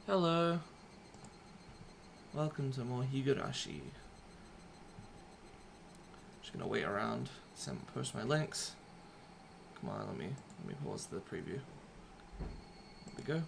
Hello. Welcome to more Higurashi. Just gonna wait around, post my links. Come on, let me pause the preview. There we go.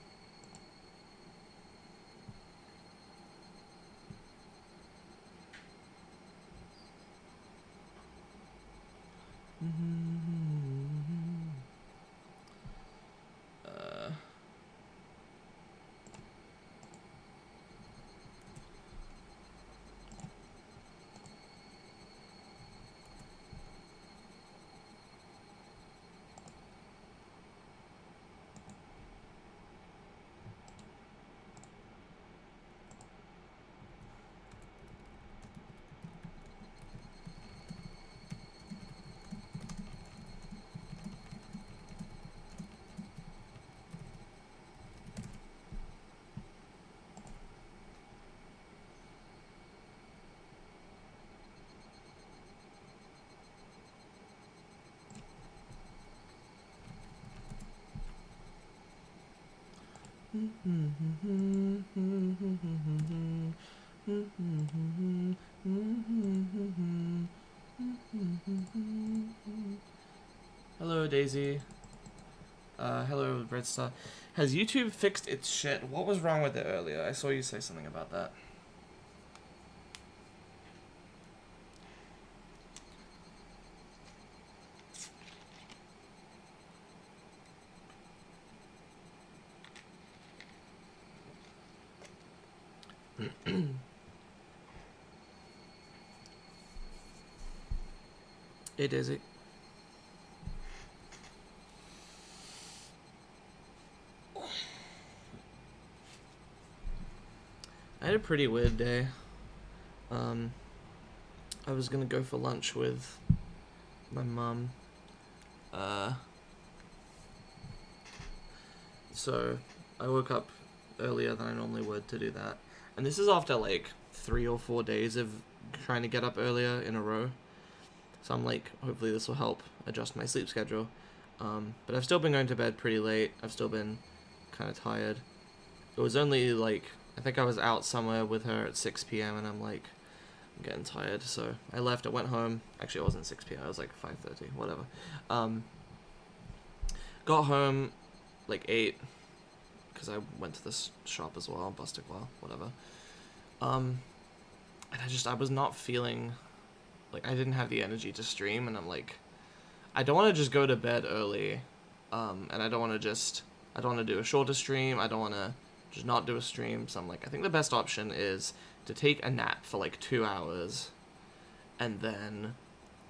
Hello, Daisy. Hello, Red Star. Has YouTube fixed its shit? What was wrong with it earlier? I saw you say something about that. Hey, Daisy. I had a pretty weird day. I was gonna go for lunch with my mum. So I woke up earlier than I normally would to do that. And this is after like 3 or 4 days of trying to get up earlier in a row. So I'm like, hopefully this will help adjust my sleep schedule. But I've still been going to bed pretty late. I've still been kind of tired. It was only like, I think I was out somewhere with her at 6 p.m. and I'm like, I'm getting tired. So I left, I went home. Actually, it wasn't 6 p.m. It was like 5:30, whatever. Got home like 8 because I went to this shop as well, Bustic Well, whatever. And I was not feeling, like I didn't have the energy to stream, and I'm like, I don't want to just go to bed early, and I don't want to do a shorter stream, I don't want to just not do a stream, so I'm like, I think the best option is to take a nap for like 2 hours, and then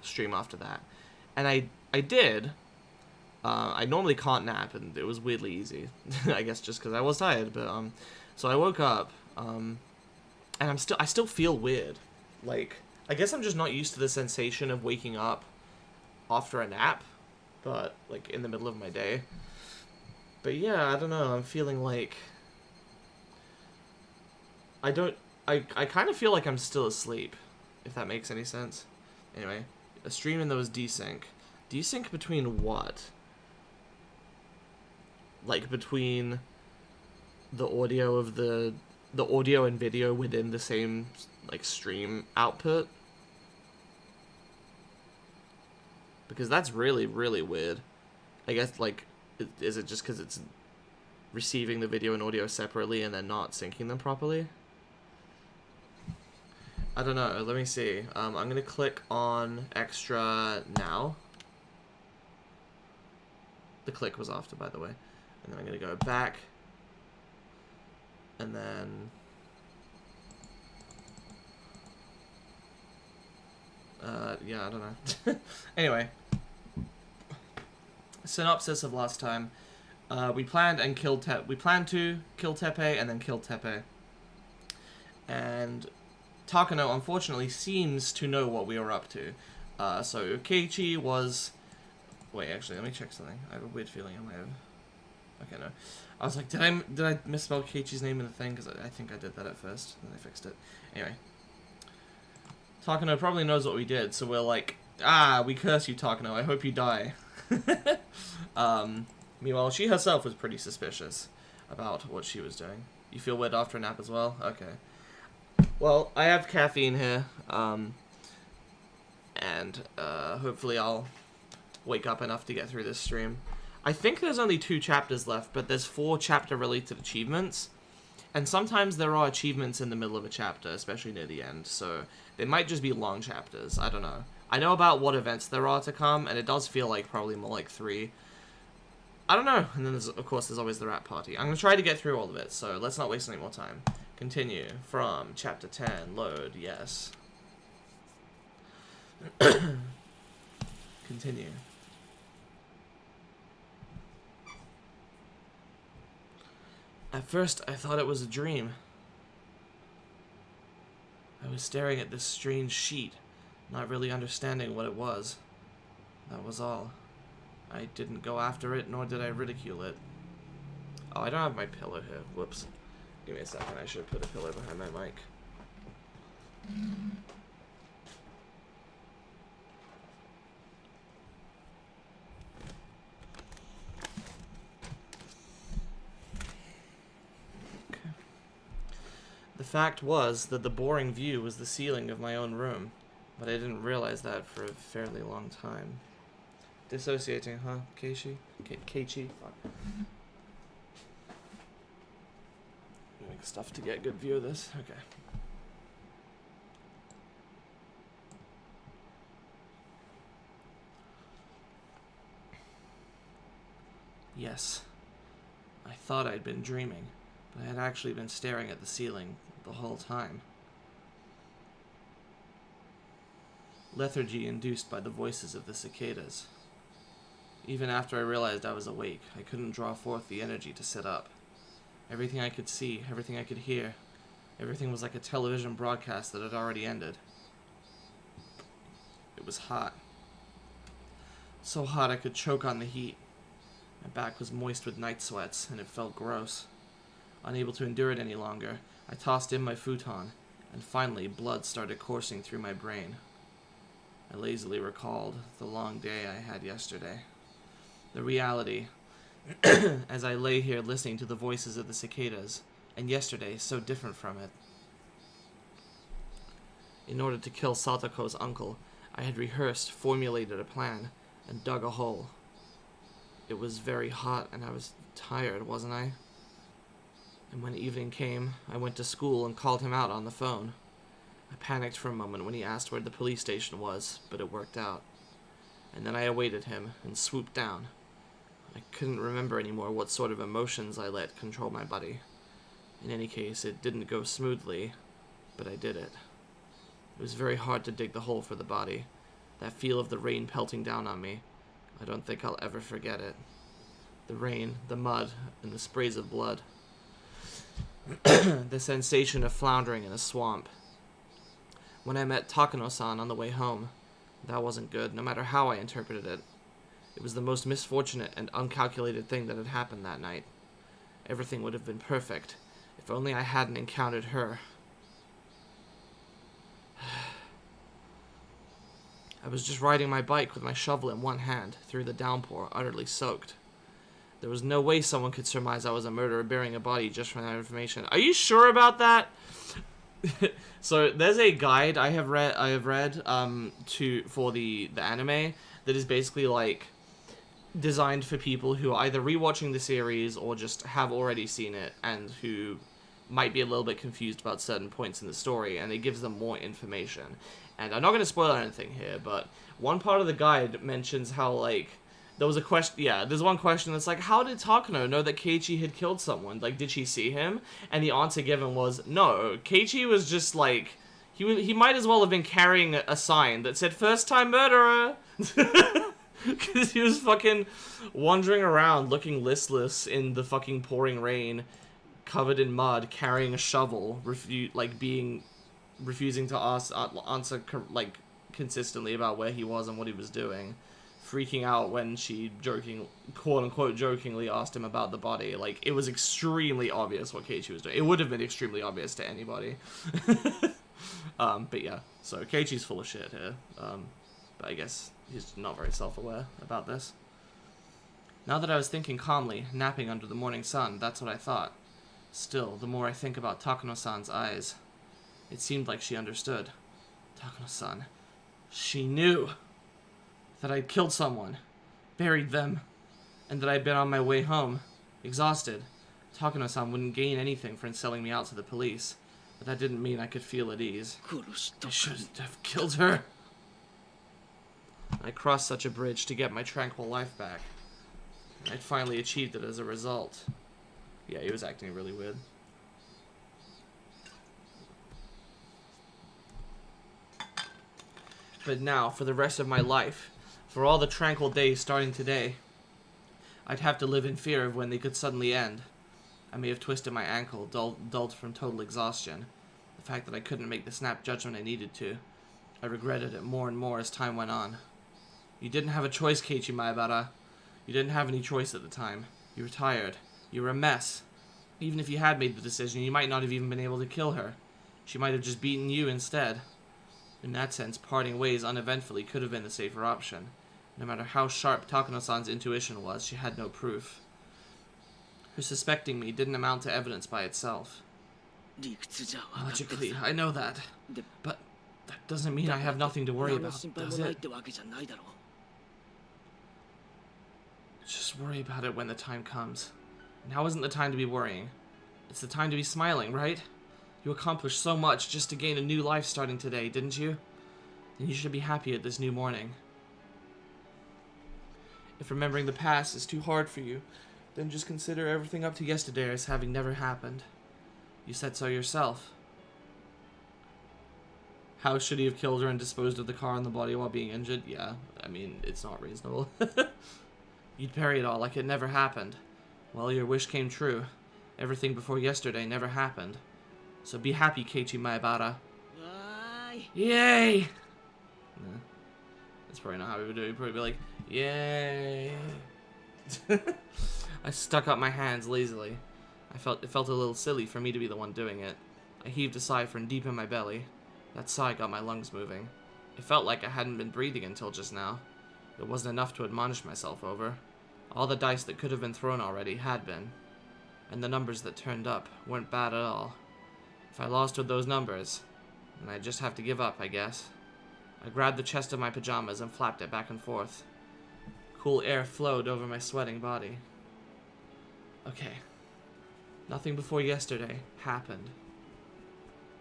stream after that. And I did. I normally can't nap, and it was weirdly easy. I guess just because I was tired, but so I woke up, and I still feel weird. Like, I guess I'm just not used to the sensation of waking up after a nap, but like in the middle of my day. But yeah, I don't know. I'm feeling like I kind of feel like I'm still asleep, if that makes any sense. Anyway, a stream and there was desync. Desync between what? Like between the audio of the audio and video within the same like stream output? Because that's really, really weird. I guess, like, is it just because it's receiving the video and audio separately and then not syncing them properly? I don't know. Let me see. I'm going to click on extra now. The click was after, by the way. And then I'm going to go back. And then... yeah, I don't know. Anyway. Synopsis of last time. We planned to kill Tepe and then kill Tepe. And Takano, unfortunately, seems to know what we were up to. So Keiichi was... Wait, actually, let me check something. I have a weird feeling I might have... Okay, no. I was like, did I misspell Keiichi's name in the thing? Because I think I did that at first, and then I fixed it. Anyway. Takano probably knows what we did, so we're like, we curse you, Takano. I hope you die. Meanwhile, she herself was pretty suspicious. about what she was doing. You feel weird after a nap as well? Okay. Well, I have caffeine here, and hopefully I'll wake up enough to get through this stream. I think there's only 2 chapters left, but there's 4 chapter-related achievements, and sometimes there are achievements in the middle of a chapter, especially near the end, so they might just be long chapters. I don't know. I know about what events there are to come, and it does feel like probably more like 3. I don't know. And then, of course, there's always the rat party. I'm going to try to get through all of it, so let's not waste any more time. Continue from chapter 10. Load, yes. Continue. At first, I thought it was a dream. I was staring at this strange sheet, not really understanding what it was. That was all. I didn't go after it, nor did I ridicule it. Oh, I don't have my pillow here. Whoops. Give me a second. I should put a pillow behind my mic. Okay. The fact was that the boring view was the ceiling of my own room, but I didn't realize that for a fairly long time. Dissociating, huh, Keiichi? Keiichi? Fuck. Doing stuff to get a good view of this? Okay. Yes. I thought I'd been dreaming, but I had actually been staring at the ceiling the whole time. Lethargy induced by the voices of the cicadas. Even after I realized I was awake, I couldn't draw forth the energy to sit up. Everything I could see, everything I could hear, everything was like a television broadcast that had already ended. It was hot. So hot I could choke on the heat. My back was moist with night sweats, and it felt gross. Unable to endure it any longer, I tossed in my futon, and finally blood started coursing through my brain. I lazily recalled the long day I had yesterday. The reality, as I lay here listening to the voices of the cicadas, and yesterday so different from it. In order to kill Satoko's uncle, I had rehearsed, formulated a plan, and dug a hole. It was very hot, and I was tired, wasn't I? And when evening came, I went to school and called him out on the phone. I panicked for a moment when he asked where the police station was, but it worked out. And then I awaited him and swooped down. I couldn't remember anymore what sort of emotions I let control my body. In any case, it didn't go smoothly, but I did it. It was very hard to dig the hole for the body. That feel of the rain pelting down on me, I don't think I'll ever forget it. The rain, the mud, and the sprays of blood. The sensation of floundering in a swamp. When I met Takano-san on the way home, that wasn't good, no matter how I interpreted it. It was the most misfortunate and uncalculated thing that had happened that night. Everything would have been perfect, if only I hadn't encountered her. I was just riding my bike with my shovel in one hand, through the downpour, utterly soaked. There was no way someone could surmise I was a murderer burying a body just from that information. Are you sure about that? So there's a guide I have read for the anime that is basically like designed for people who are either rewatching the series or just have already seen it and who might be a little bit confused about certain points in the story, and it gives them more information. And I'm not going to spoil anything here, but one part of the guide mentions how, like, there was a question, there's one question that's like, how did Takano know that Keiichi had killed someone? Like, did she see him? And the answer given was, no, Keiichi was just, like, he might as well have been carrying a sign that said, first time murderer! Because he was fucking wandering around looking listless in the fucking pouring rain, covered in mud, carrying a shovel, refusing to answer, like, consistently about where he was and what he was doing. Freaking out when she quote-unquote jokingly asked him about the body. Like, it was extremely obvious what Keiichi was doing. It would have been extremely obvious to anybody. But yeah, so Keiichi's full of shit here. But I guess he's not very self-aware about this. Now that I was thinking calmly, napping under the morning sun, that's what I thought. Still, the more I think about Takano-san's eyes, it seemed like she understood. Takano-san. She knew that I'd killed someone, buried them, and that I'd been on my way home, exhausted. Takano-san wouldn't gain anything from selling me out to the police, but that didn't mean I could feel at ease. I should have killed her. I crossed such a bridge to get my tranquil life back. I'd finally achieved it as a result. Yeah, he was acting really weird. But now, for the rest of my life, for all the tranquil days starting today, I'd have to live in fear of when they could suddenly end. I may have twisted my ankle, dulled from total exhaustion. The fact that I couldn't make the snap judgment I needed to. I regretted it more and more as time went on. You didn't have a choice, Keiichi Maebara. You didn't have any choice at the time. You were tired. You were a mess. Even if you had made the decision, you might not have even been able to kill her. She might have just beaten you instead. In that sense, parting ways uneventfully could have been the safer option. No matter how sharp Takano-san's intuition was, she had no proof. Her suspecting me didn't amount to evidence by itself. Logically, I know that. But that doesn't mean I have nothing to worry about, does it? Just worry about it when the time comes. Now isn't the time to be worrying. It's the time to be smiling, right? You accomplished so much just to gain a new life starting today, didn't you? Then you should be happy at this new morning. If remembering the past is too hard for you, then just consider everything up to yesterday as having never happened. You said so yourself. How should he have killed her and disposed of the car and the body while being injured? Yeah, I mean, it's not reasonable. You'd bury it all like it never happened. Well, your wish came true. Everything before yesterday never happened. So be happy, Keiichi Maebara. Yay! Nah, that's probably not how we would do it. We'd probably be like, yay! I stuck up my hands lazily. It felt a little silly for me to be the one doing it. I heaved a sigh from deep in my belly. That sigh got my lungs moving. It felt like I hadn't been breathing until just now. It wasn't enough to admonish myself over. All the dice that could have been thrown already had been. And the numbers that turned up weren't bad at all. If I lost with those numbers, then I'd just have to give up, I guess. I grabbed the chest of my pajamas and flapped it back and forth. Cool air flowed over my sweating body. Okay. Nothing before yesterday happened.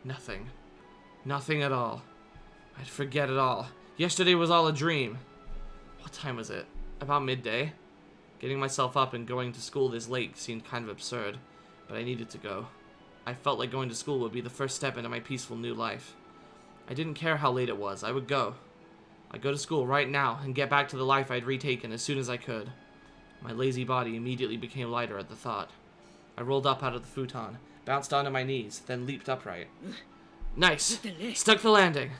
Nothing. Nothing at all. I'd forget it all. Yesterday was all a dream. What time was it? About midday? Getting myself up and going to school this late seemed kind of absurd, but I needed to go. I felt like going to school would be the first step into my peaceful new life. I didn't care how late it was, I would go. I'd go to school right now and get back to the life I'd retaken as soon as I could. My lazy body immediately became lighter at the thought. I rolled up out of the futon, bounced onto my knees, then leaped upright. Nice! Stuck the landing!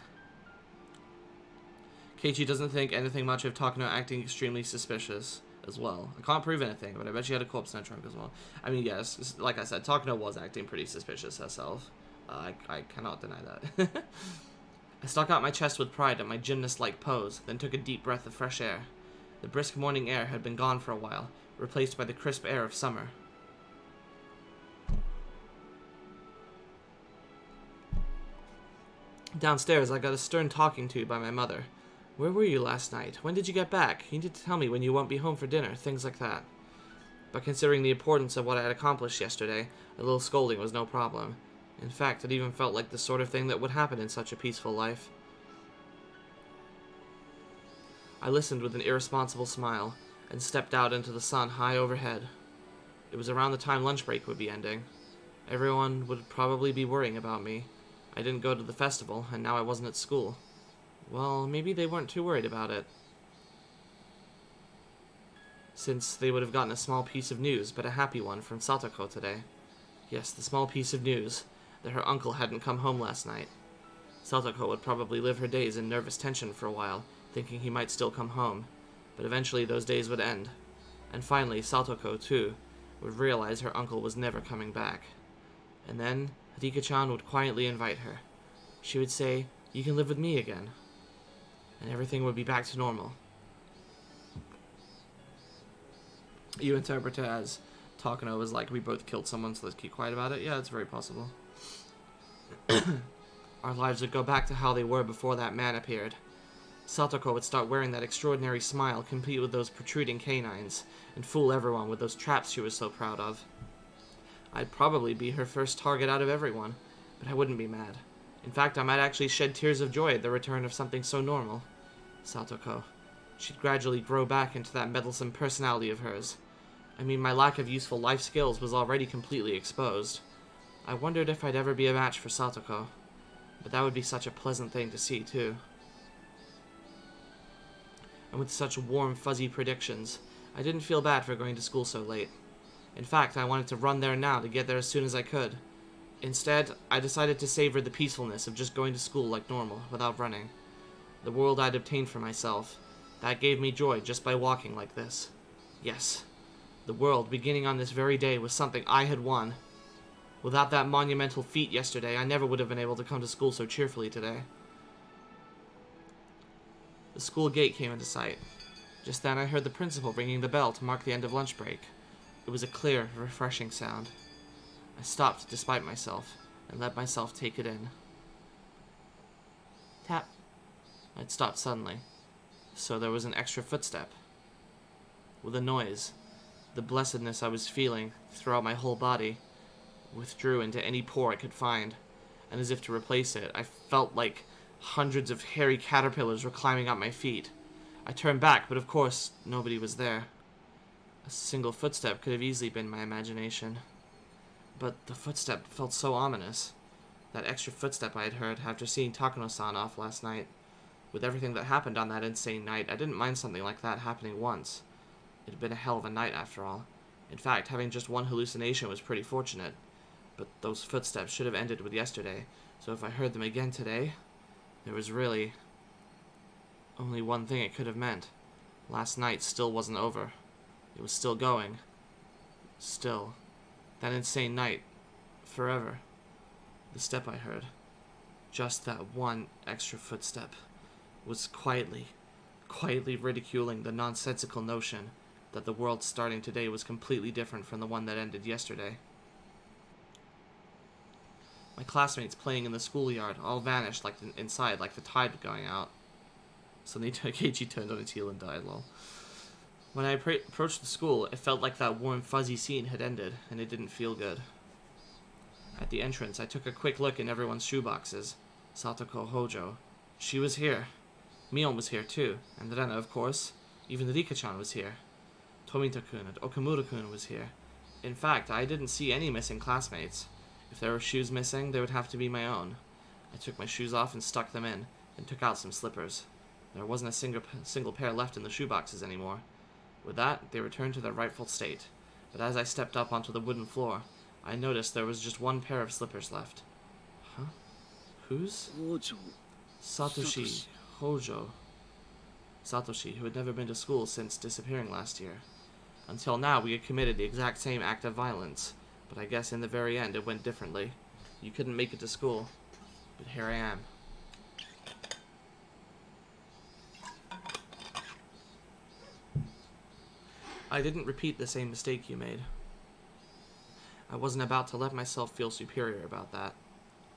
Keiichi doesn't think anything much of Takano acting extremely suspicious as well. I can't prove anything, but I bet she had a corpse in her trunk as well. I mean, yes, like I said, Takano was acting pretty suspicious herself. I cannot deny that. I stuck out my chest with pride at my gymnast-like pose, then took a deep breath of fresh air. The brisk morning air had been gone for a while, replaced by the crisp air of summer. Downstairs, I got a stern talking to by my mother. Where were you last night? When did you get back? You need to tell me when you won't be home for dinner, things like that. But considering the importance of what I had accomplished yesterday, a little scolding was no problem. In fact, it even felt like the sort of thing that would happen in such a peaceful life. I listened with an irresponsible smile, and stepped out into the sun high overhead. It was around the time lunch break would be ending. Everyone would probably be worrying about me. I didn't go to the festival, and now I wasn't at school. Well, maybe they weren't too worried about it, since they would have gotten a small piece of news, but a happy one, from Satoko today. Yes, the small piece of news, that her uncle hadn't come home last night. Satoko would probably live her days in nervous tension for a while, thinking he might still come home, but eventually those days would end. And finally, Satoko, too, would realize her uncle was never coming back. And then, Hidika-chan would quietly invite her. She would say, "You can live with me again." And everything would be back to normal. You interpret it as Takano was like, we both killed someone, so let's keep quiet about it. Yeah, it's very possible. Our lives would go back to how they were before that man appeared. Satoko would start wearing that extraordinary smile, complete with those protruding canines, and fool everyone with those traps she was so proud of. I'd probably be her first target out of everyone, but I wouldn't be mad. In fact, I might actually shed tears of joy at the return of something so normal. Satoko. She'd gradually grow back into that meddlesome personality of hers. I mean, my lack of useful life skills was already completely exposed. I wondered if I'd ever be a match for Satoko. But that would be such a pleasant thing to see, too. And with such warm, fuzzy predictions, I didn't feel bad for going to school so late. In fact, I wanted to run there now to get there as soon as I could. Instead, I decided to savor the peacefulness of just going to school like normal, without running. The world I'd obtained for myself, that gave me joy just by walking like this. Yes, the world, beginning on this very day, was something I had won. Without that monumental feat yesterday, I never would have been able to come to school so cheerfully today. The school gate came into sight. Just then I heard the principal ringing the bell to mark the end of lunch break. It was a clear, refreshing sound. I stopped despite myself, and let myself take it in. Tap. I'd stopped suddenly, so there was an extra footstep. With a noise, the blessedness I was feeling throughout my whole body withdrew into any pore I could find, and as if to replace it, I felt like hundreds of hairy caterpillars were climbing up my feet. I turned back, but of course, nobody was there. A single footstep could have easily been my imagination. But the footstep felt so ominous. That extra footstep I had heard after seeing Takano-san off last night. With everything that happened on that insane night, I didn't mind something like that happening once. It had been a hell of a night after all. In fact, having just one hallucination was pretty fortunate. But those footsteps should have ended with yesterday, so if I heard them again today, there was really only one thing it could have meant. Last night still wasn't over. It was still going. Still. That insane night. Forever. The step I heard, just that one extra footstep, was quietly ridiculing the nonsensical notion that the world starting today was completely different from the one that ended yesterday. My classmates playing in the schoolyard all vanished inside like the tide going out. Suddenly Keiichi turned on its heel and died, lol. When I approached the school, it felt like that warm, fuzzy scene had ended, and it didn't feel good. At the entrance, I took a quick look in everyone's shoeboxes. Satoko Hojo. She was here. Mion was here too, and Rena, of course. Even Rika-chan was here. Tomita-kun and Okamura-kun was here. In fact, I didn't see any missing classmates. If there were shoes missing, they would have to be my own. I took my shoes off and stuck them in, and took out some slippers. There wasn't a single pair left in the shoeboxes anymore. With that, they returned to their rightful state. But as I stepped up onto the wooden floor, I noticed there was just one pair of slippers left. Huh? Whose? Satoshi Hojo. Satoshi, who had never been to school since disappearing last year. Until now, we had committed the exact same act of violence, but I guess in the very end it went differently. You couldn't make it to school, but here I am. I didn't repeat the same mistake you made. I wasn't about to let myself feel superior about that.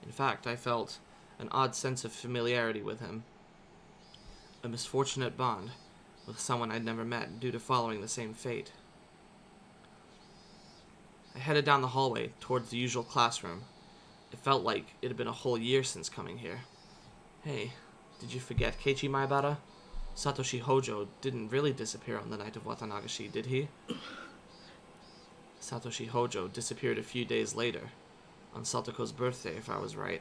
In fact, I felt an odd sense of familiarity with him. A misfortunate bond with someone I'd never met due to following the same fate. I headed down the hallway towards the usual classroom. It felt like it had been a whole year since coming here. Hey, did you forget Keiichi Maebara? Satoshi Hojo didn't really disappear on the night of Watanagashi, did he? Satoshi Hojo disappeared a few days later, on Satoko's birthday if I was right.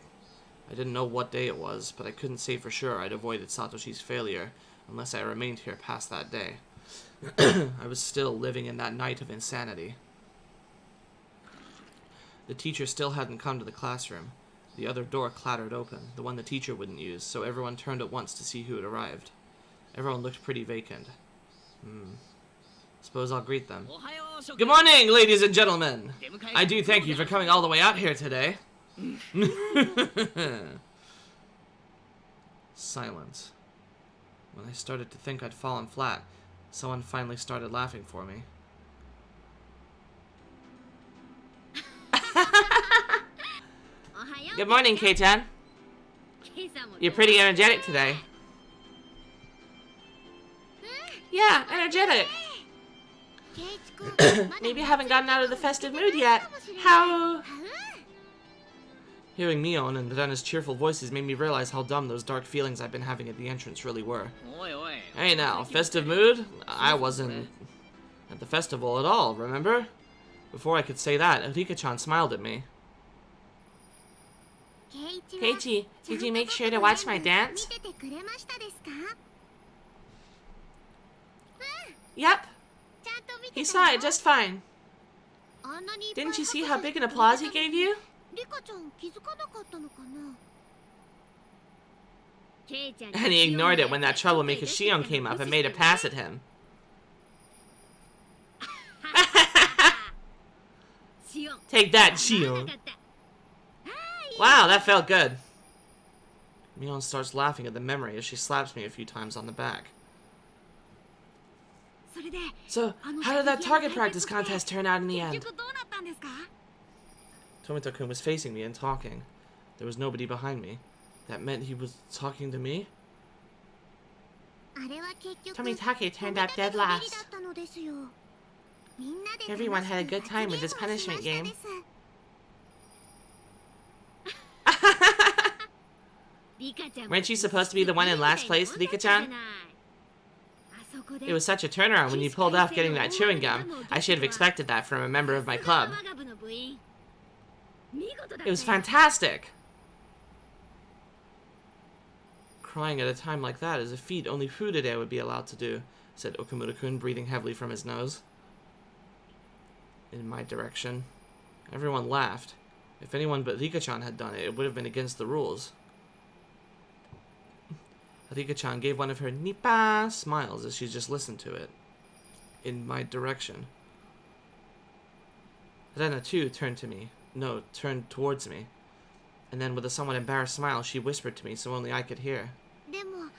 I didn't know what day it was, but I couldn't say for sure I'd avoided Satoshi's failure unless I remained here past that day. I was still living in that night of insanity. The teacher still hadn't come to the classroom. The other door clattered open, the one the teacher wouldn't use, so everyone turned at once to see who had arrived. Everyone looked pretty vacant. Suppose I'll greet them. Good morning, ladies and gentlemen! I do thank you for coming all the way out here today. Silence. When I started to think I'd fallen flat, someone finally started laughing for me. Good morning, Kei-chan. You're pretty energetic today. Yeah, energetic. Maybe you haven't gotten out of the festive mood yet. How... Hearing Mion and Rena's cheerful voices made me realize how dumb those dark feelings I've been having at the entrance really were. Hey now, festive mood? I wasn't at the festival at all, remember? Before I could say that, Rika-chan smiled at me. Keiichi, did you make sure to watch my dance? Yep. He saw it just fine. Didn't you see how big an applause he gave you? And he ignored it when that troublemaker Shion came up and made a pass at him. Take that, Shion. Wow, that felt good. Mion starts laughing at the memory as she slaps me a few times on the back. So, how did that target practice contest turn out in the end? Tomito-kun was facing me and talking. There was nobody behind me. That meant he was talking to me? Tomitake turned out dead last. Everyone had a good time with this punishment game. Weren't you supposed to be the one in last place, Rika-chan? It was such a turnaround when you pulled off getting that chewing gum. I should have expected that from a member of my club. It was fantastic! Crying at a time like that is a feat only Furudere would be allowed to do, said Okamura-kun, breathing heavily from his nose. In my direction. Everyone laughed. If anyone but Rika-chan had done it, it would have been against the rules. Rika-chan gave one of her nipa smiles as she just listened to it. In my direction. Rena too turned towards me. And then with a somewhat embarrassed smile, she whispered to me so only I could hear.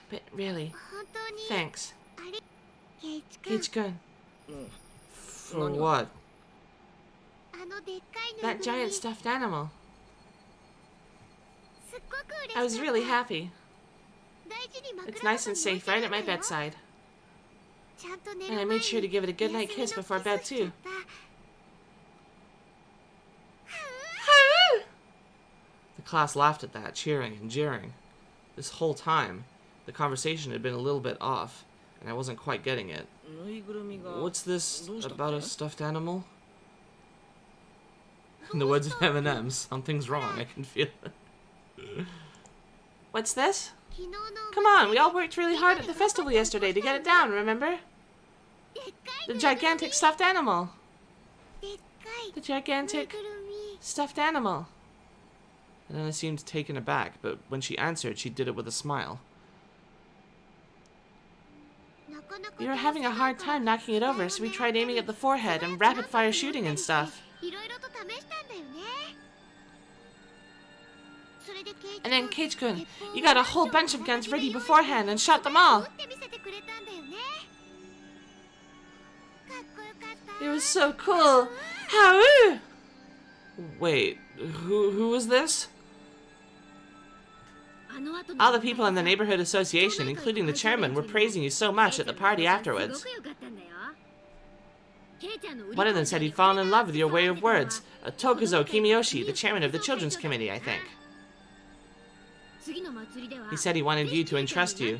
But really, thanks. Keiichi-kun. For what? That giant stuffed animal. I was really happy. It's nice and safe right at my bedside. And I made sure to give it a goodnight kiss before bed, too. The class laughed at that, cheering and jeering. This whole time, the conversation had been a little bit off, and I wasn't quite getting it. What's this about a stuffed animal? In the words of M&M's, something's wrong, I can feel it. What's this? Come on, we all worked really hard at the festival yesterday to get it down, remember? The gigantic stuffed animal. The gigantic stuffed animal. And then I seemed taken aback, but when she answered, she did it with a smile. We were having a hard time knocking it over, so we tried aiming at the forehead and rapid-fire shooting and stuff. And then Keiichi-kun, you got a whole bunch of guns ready beforehand and shot them all. It was so cool. How? Wait, who was this? All the people in the neighborhood association, including the chairman, were praising you so much at the party afterwards. One of them said he'd fallen in love with your way of words. Tokuzo Kimiyoshi, the chairman of the children's committee, I think. He said he wanted you to entrust you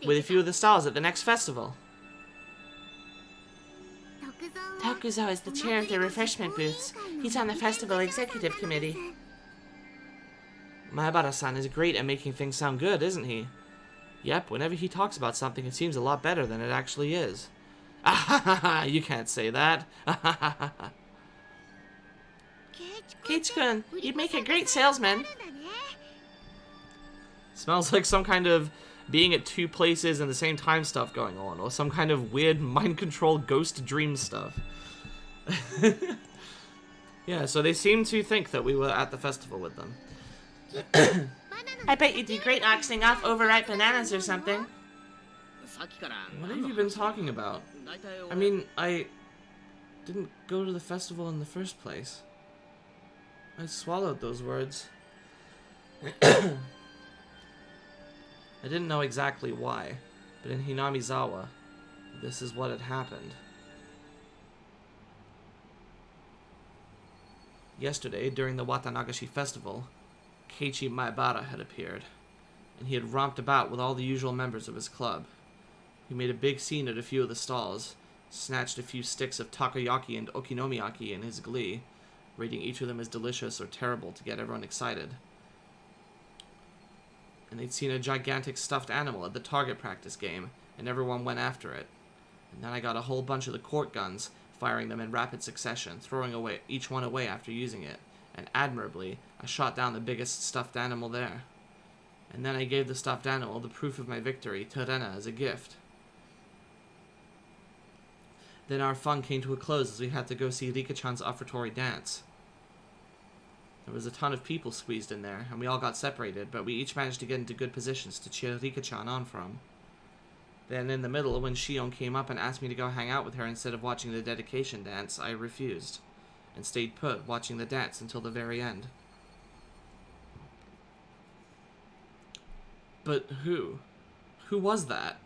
with a few of the stalls at the next festival. Tokuzo is the chair of the refreshment booths. He's on the festival executive committee. Mahabara-san is great at making things sound good, isn't he? Yep, whenever he talks about something, it seems a lot better than it actually is. Ah, you can't say that. Keiichi-kun, you'd make a great salesman. Smells like some kind of being at two places in the same time stuff going on, or some kind of weird mind-controlled ghost dream stuff. Yeah, so they seem to think that we were at the festival with them. I bet you'd do great auctioning off overripe bananas or something. What have you been talking about? I mean, I didn't go to the festival in the first place. I swallowed those words. I didn't know exactly why, but in Hinamizawa, this is what had happened. Yesterday, during the Watanagashi festival, Keiichi Maebara had appeared, and he had romped about with all the usual members of his club. He made a big scene at a few of the stalls, snatched a few sticks of takoyaki and okonomiyaki in his glee, rating each of them as delicious or terrible to get everyone excited. And they'd seen a gigantic stuffed animal at the target practice game, and everyone went after it. And then I got a whole bunch of the court guns, firing them in rapid succession, throwing each one away after using it, and admirably, I shot down the biggest stuffed animal there. And then I gave the stuffed animal the proof of my victory to Rena as a gift. Then our fun came to a close as we had to go see Rika-chan's offertory dance. There was a ton of people squeezed in there, and we all got separated, but we each managed to get into good positions to cheer Rika-chan on from. Then in the middle, when Shion came up and asked me to go hang out with her instead of watching the dedication dance, I refused, and stayed put, watching the dance until the very end. But who? Who was that?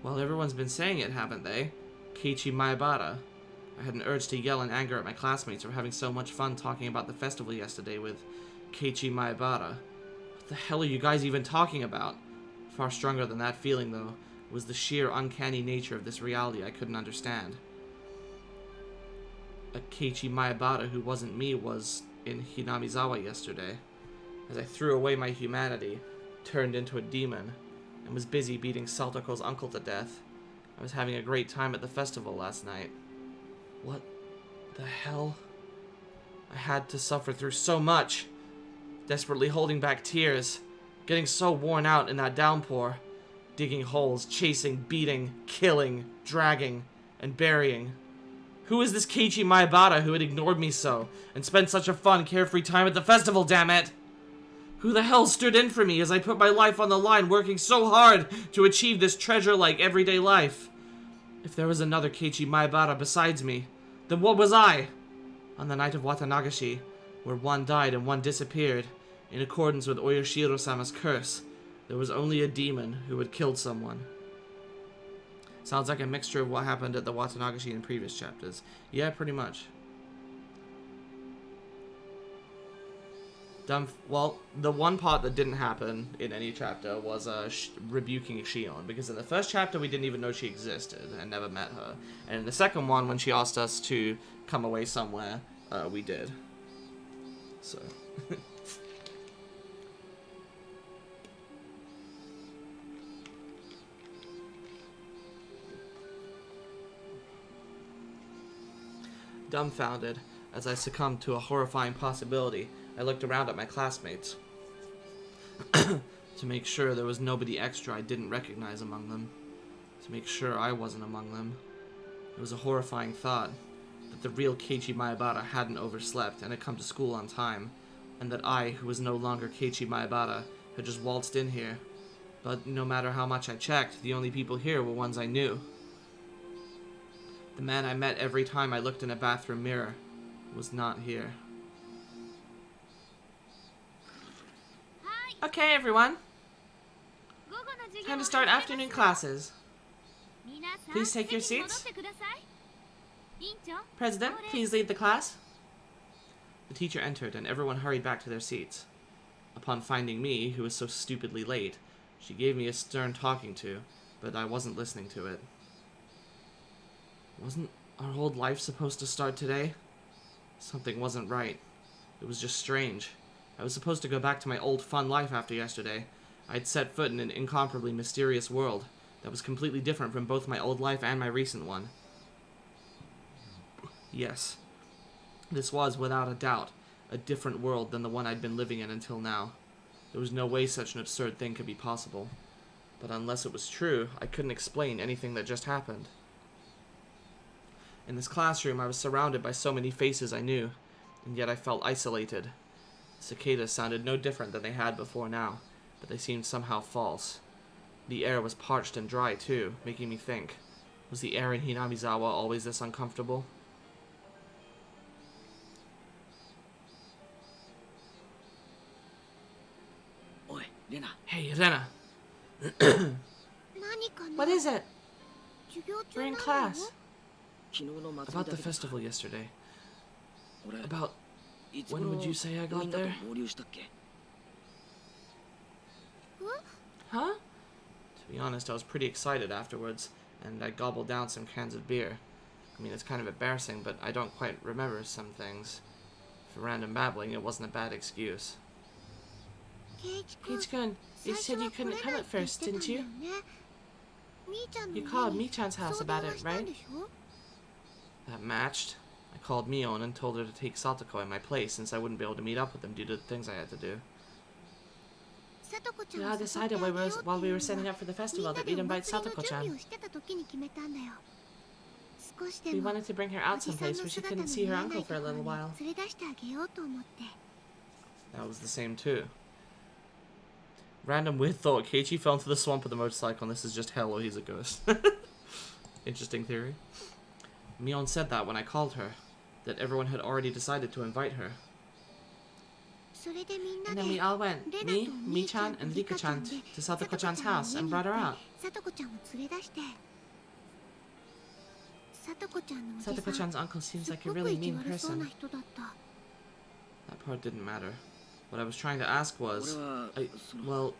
Well, everyone's been saying it, haven't they? Keiichi Maebara. I had an urge to yell in anger at my classmates for having so much fun talking about the festival yesterday with Keiichi Maebara. What the hell are you guys even talking about? Far stronger than that feeling, though, was the sheer uncanny nature of this reality I couldn't understand. A Keiichi Maebara who wasn't me was in Hinamizawa yesterday, as I threw away my humanity, turned into a demon, and was busy beating Satoko's uncle to death. I was having a great time at the festival last night. What the hell? I had to suffer through so much, desperately holding back tears, getting so worn out in that downpour, digging holes, chasing, beating, killing, dragging, and burying. Who is this Keiichi Maebara who had ignored me so, and spent such a fun, carefree time at the festival, damn it? Who the hell stood in for me as I put my life on the line, working so hard to achieve this treasure-like everyday life? If there was another Keiichi Maebara besides me, then what was I? On the night of Watanagashi, where one died and one disappeared, in accordance with Oyoshiro-sama's curse, there was only a demon who had killed someone. Sounds like a mixture of what happened at the Watanagashi in previous chapters. Yeah, pretty much. Well, the one part that didn't happen in any chapter was rebuking Shion, because in the first chapter we didn't even know she existed and never met her, and in the second one, when she asked us to come away somewhere, we did. So. Dumbfounded, as I succumbed to a horrifying possibility, I looked around at my classmates to make sure there was nobody extra I didn't recognize among them, to make sure I wasn't among them. It was a horrifying thought that the real Keiichi Maebara hadn't overslept and had come to school on time, and that I, who was no longer Keiichi Maebara, had just waltzed in here. But no matter how much I checked, the only people here were ones I knew. The man I met every time I looked in a bathroom mirror was not here. Okay, everyone. Time to start afternoon classes. Please take your seats. President, please lead the class. The teacher entered, and everyone hurried back to their seats. Upon finding me, who was so stupidly late, she gave me a stern talking to, but I wasn't listening to it. Wasn't our old life supposed to start today? Something wasn't right. It was just strange. I was supposed to go back to my old fun life after yesterday. I'd set foot in an incomparably mysterious world that was completely different from both my old life and my recent one. Yes, this was, without a doubt, a different world than the one I'd been living in until now. There was no way such an absurd thing could be possible. But unless it was true, I couldn't explain anything that just happened. In this classroom, I was surrounded by so many faces I knew, and yet I felt isolated. Cicadas sounded no different than they had before now, but they seemed somehow false. The air was parched and dry, too, making me think, was the air in Hinamizawa always this uncomfortable? Hey, Rena. What is it? We're in class. About the festival yesterday. About... When would you say I got there? Huh? To be honest, I was pretty excited afterwards, and I gobbled down some cans of beer. I mean, it's kind of embarrassing, but I don't quite remember some things. For random babbling, it wasn't a bad excuse. Keiichi-kun, you said you couldn't come at first, didn't you? You called Mii-chan's house about it, right? That matched. I called Mion and told her to take Satoko in my place since I wouldn't be able to meet up with them due to the things I had to do. We all decided while we were setting up for the festival that we'd invite Satoko-chan. We wanted to bring her out someplace where she couldn't see her uncle for a little while. That was the same too. Random weird thought, Keiichi fell into the swamp with a motorcycle and this is just hell or he's a ghost. Interesting theory. Mion said that when I called her, that everyone had already decided to invite her. And then we all went, me, Mii-chan, and Rika-chan, to Satoko-chan's house and brought her out. Satoko-chan's uncle seems like a really mean person. That part didn't matter. What I was trying to ask was, well,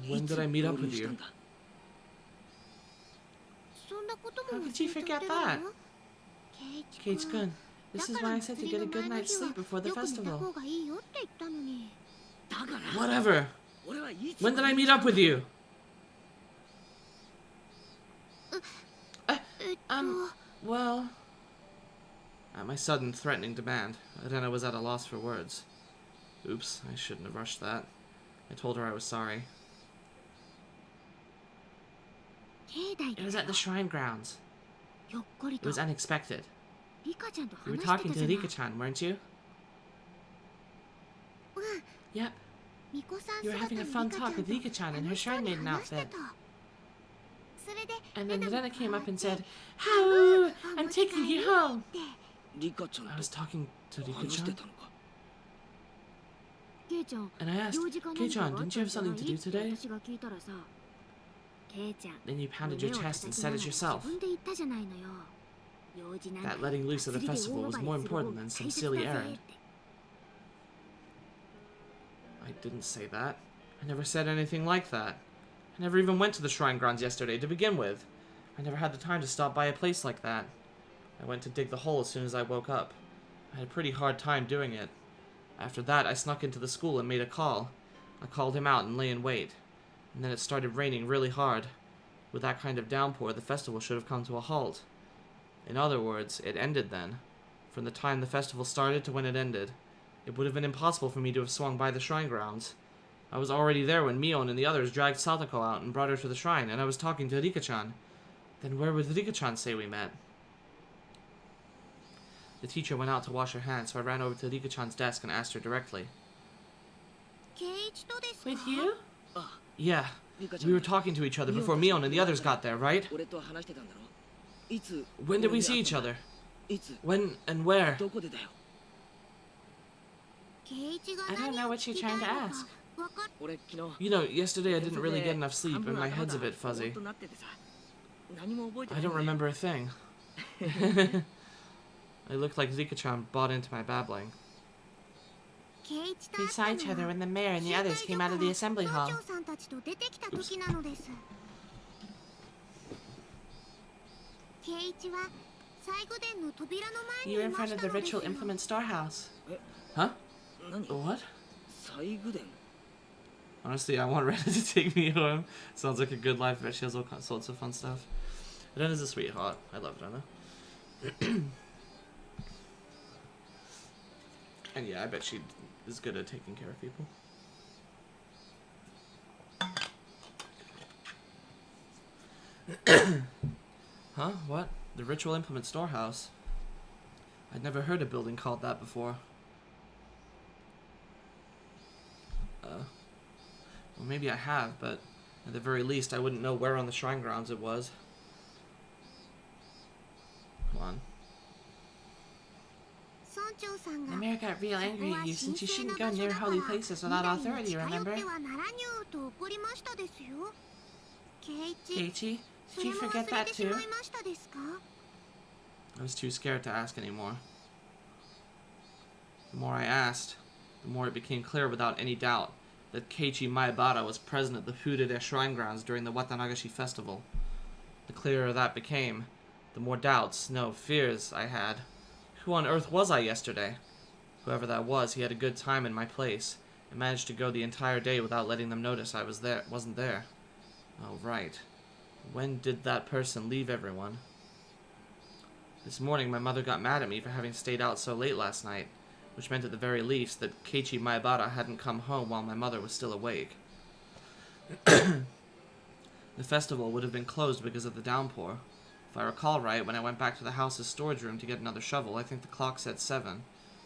when did I meet up with you? How could you forget that? Keiichi-kun, this is why I said to get a good night's sleep before the festival. Whatever! When did I meet up with you? Well... At my sudden, threatening demand, Rena was at a loss for words. Oops, I shouldn't have rushed that. I told her I was sorry. It was at the shrine grounds. It was unexpected. You were talking to Rika-chan, weren't you? Yep. You were having a fun talk with Rika-chan in her shrine maiden outfit. And then Rena came up and said, "How? I'm taking you home." I was talking to Rika-chan. And I asked, "Kei-chan, didn't you have something to do today?" Then you pounded your chest and said it yourself. That letting loose of the festival was more important than some silly errand. I didn't say that. I never said anything like that. I never even went to the shrine grounds yesterday to begin with. I never had the time to stop by a place like that. I went to dig the hole as soon as I woke up. I had a pretty hard time doing it. After that, I snuck into the school and made a call. I called him out and lay in wait. And then it started raining really hard. With that kind of downpour, the festival should have come to a halt. In other words, it ended then. From the time the festival started to when it ended. It would have been impossible for me to have swung by the shrine grounds. I was already there when Mion and the others dragged Satoko out and brought her to the shrine, and I was talking to Rika-chan. Then where would Rika-chan say we met? The teacher went out to wash her hands, so I ran over to Rika-chan's desk and asked her directly. With you? Yeah. We were talking to each other before Mion and the others got there, right? When did we see each other? When and where? I don't know what you're trying to ask. You know, yesterday I didn't really get enough sleep and my head's a bit fuzzy. I don't remember a thing. I looked like Rika-chan bought into my babbling. We saw each other when the mayor and the others came out of the assembly hall. Oops. You were in front of the ritual implement storehouse. Huh? What? Honestly, I want Rena to take me home. Sounds like a good life. I bet she has all sorts of fun stuff. Rena's a sweetheart. I love Rena. And yeah, I bet she is good at taking care of people. Huh? What? The ritual implement storehouse? I'd never heard a building called that before. Well, maybe I have, but at the very least, I wouldn't know where on the shrine grounds it was. Come on. The mayor got real angry at you since you shouldn't go near holy places without authority, remember? Keiichi, did you forget that too? I was too scared to ask anymore. The more I asked, the more it became clear without any doubt that Keiichi Maebara was present at the Fudede Shrine Grounds during the Watanagashi festival. The clearer that became, the more doubts, no, fears I had. Who on earth was I yesterday? Whoever that was, he had a good time in my place, and managed to go the entire day without letting them notice I wasn't there. Oh, right. When did that person leave everyone? This morning, my mother got mad at me for having stayed out so late last night, which meant at the very least that Keiichi Maebara hadn't come home while my mother was still awake. The festival would have been closed because of the downpour. If I recall right, when I went back to the house's storage room to get another shovel, I think the clock said 7.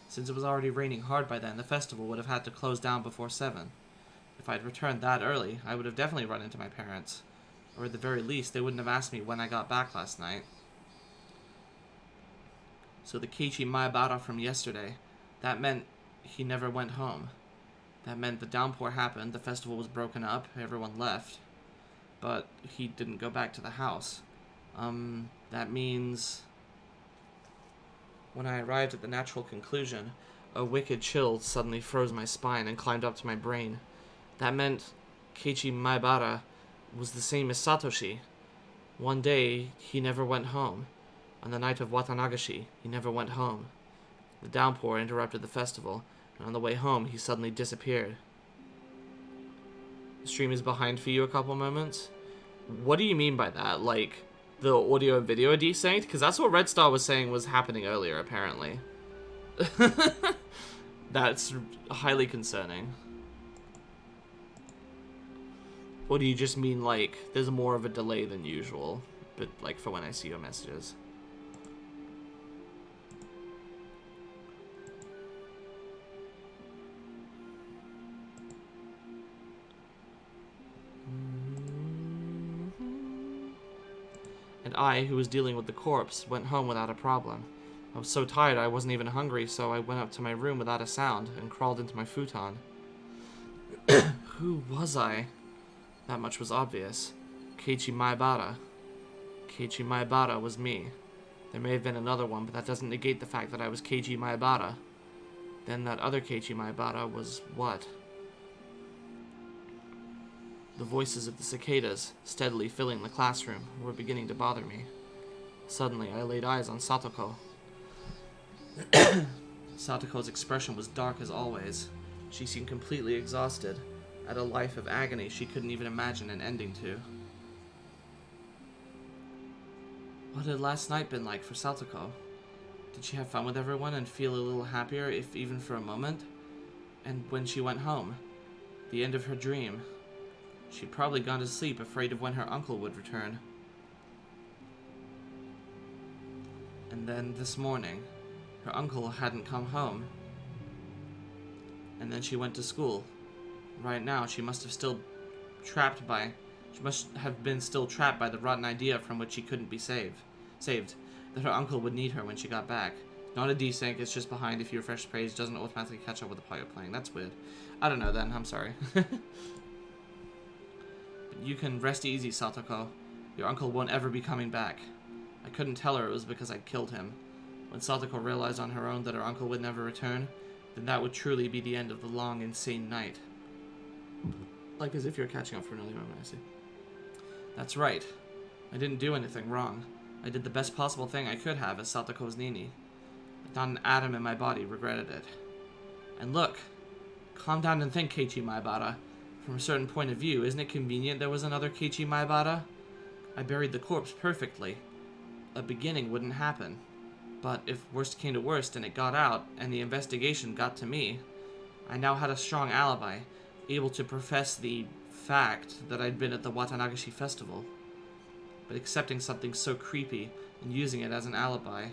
Since it was already raining hard by then, the festival would have had to close down before 7. If I'd returned that early, I would have definitely run into my parents. Or at the very least, they wouldn't have asked me when I got back last night. So the Keiichi Maebara from yesterday, that meant he never went home. That meant the downpour happened, the festival was broken up, everyone left. But he didn't go back to the house. That means... When I arrived at the natural conclusion, a wicked chill suddenly froze my spine and climbed up to my brain. That meant Keiichi Maebara was the same as Satoshi. One day, he never went home. On the night of Watanagashi, he never went home. The downpour interrupted the festival, and on the way home, he suddenly disappeared. The stream is behind for you a couple moments. What do you mean by that? Like, the audio and video are desynced? Because that's what Red Star was saying was happening earlier, apparently. That's highly concerning. Or do you just mean, like, there's more of a delay than usual, but, like, for when I see your messages? And I, who was dealing with the corpse, went home without a problem. I was so tired I wasn't even hungry, so I went up to my room without a sound and crawled into my futon. Who was I? That much was obvious. Keiichi Maebara. Keiichi Maebara was me. There may have been another one, but that doesn't negate the fact that I was Keiichi Maebara. Then that other Keiichi Maebara was what? The voices of the cicadas, steadily filling the classroom, were beginning to bother me. Suddenly, I laid eyes on Satoko. Satoko's expression was dark as always. She seemed completely exhausted, at a life of agony she couldn't even imagine an ending to. What had last night been like for Satoko? Did she have fun with everyone and feel a little happier, if even for a moment? And when she went home, the end of her dream, she'd probably gone to sleep afraid of when her uncle would return. And then this morning, her uncle hadn't come home. And then she went to school. Right now, she must have been still trapped by the rotten idea from which she couldn't be saved. That her uncle would need her when she got back. Not a desync, it's just behind if you refresh the page, doesn't automatically catch up with the part you're playing. That's weird. I don't know then, I'm sorry. But you can rest easy, Satoko. Your uncle won't ever be coming back. I couldn't tell her it was because I'd killed him. When Satoko realized on her own that her uncle would never return, then that would truly be the end of the long, insane night. Like as if you're catching up for an early moment, I see. That's right. I didn't do anything wrong. I did the best possible thing I could have as Satoko's Nini. But not an atom in my body regretted it. And look, calm down and think, Keiichi Maebara. From a certain point of view, isn't it convenient there was another Keiichi Maebara? I buried the corpse perfectly. A beginning wouldn't happen. But if worst came to worst and it got out, and the investigation got to me, I now had a strong alibi, able to profess the fact that I'd been at the Watanagashi festival. But accepting something so creepy and using it as an alibi.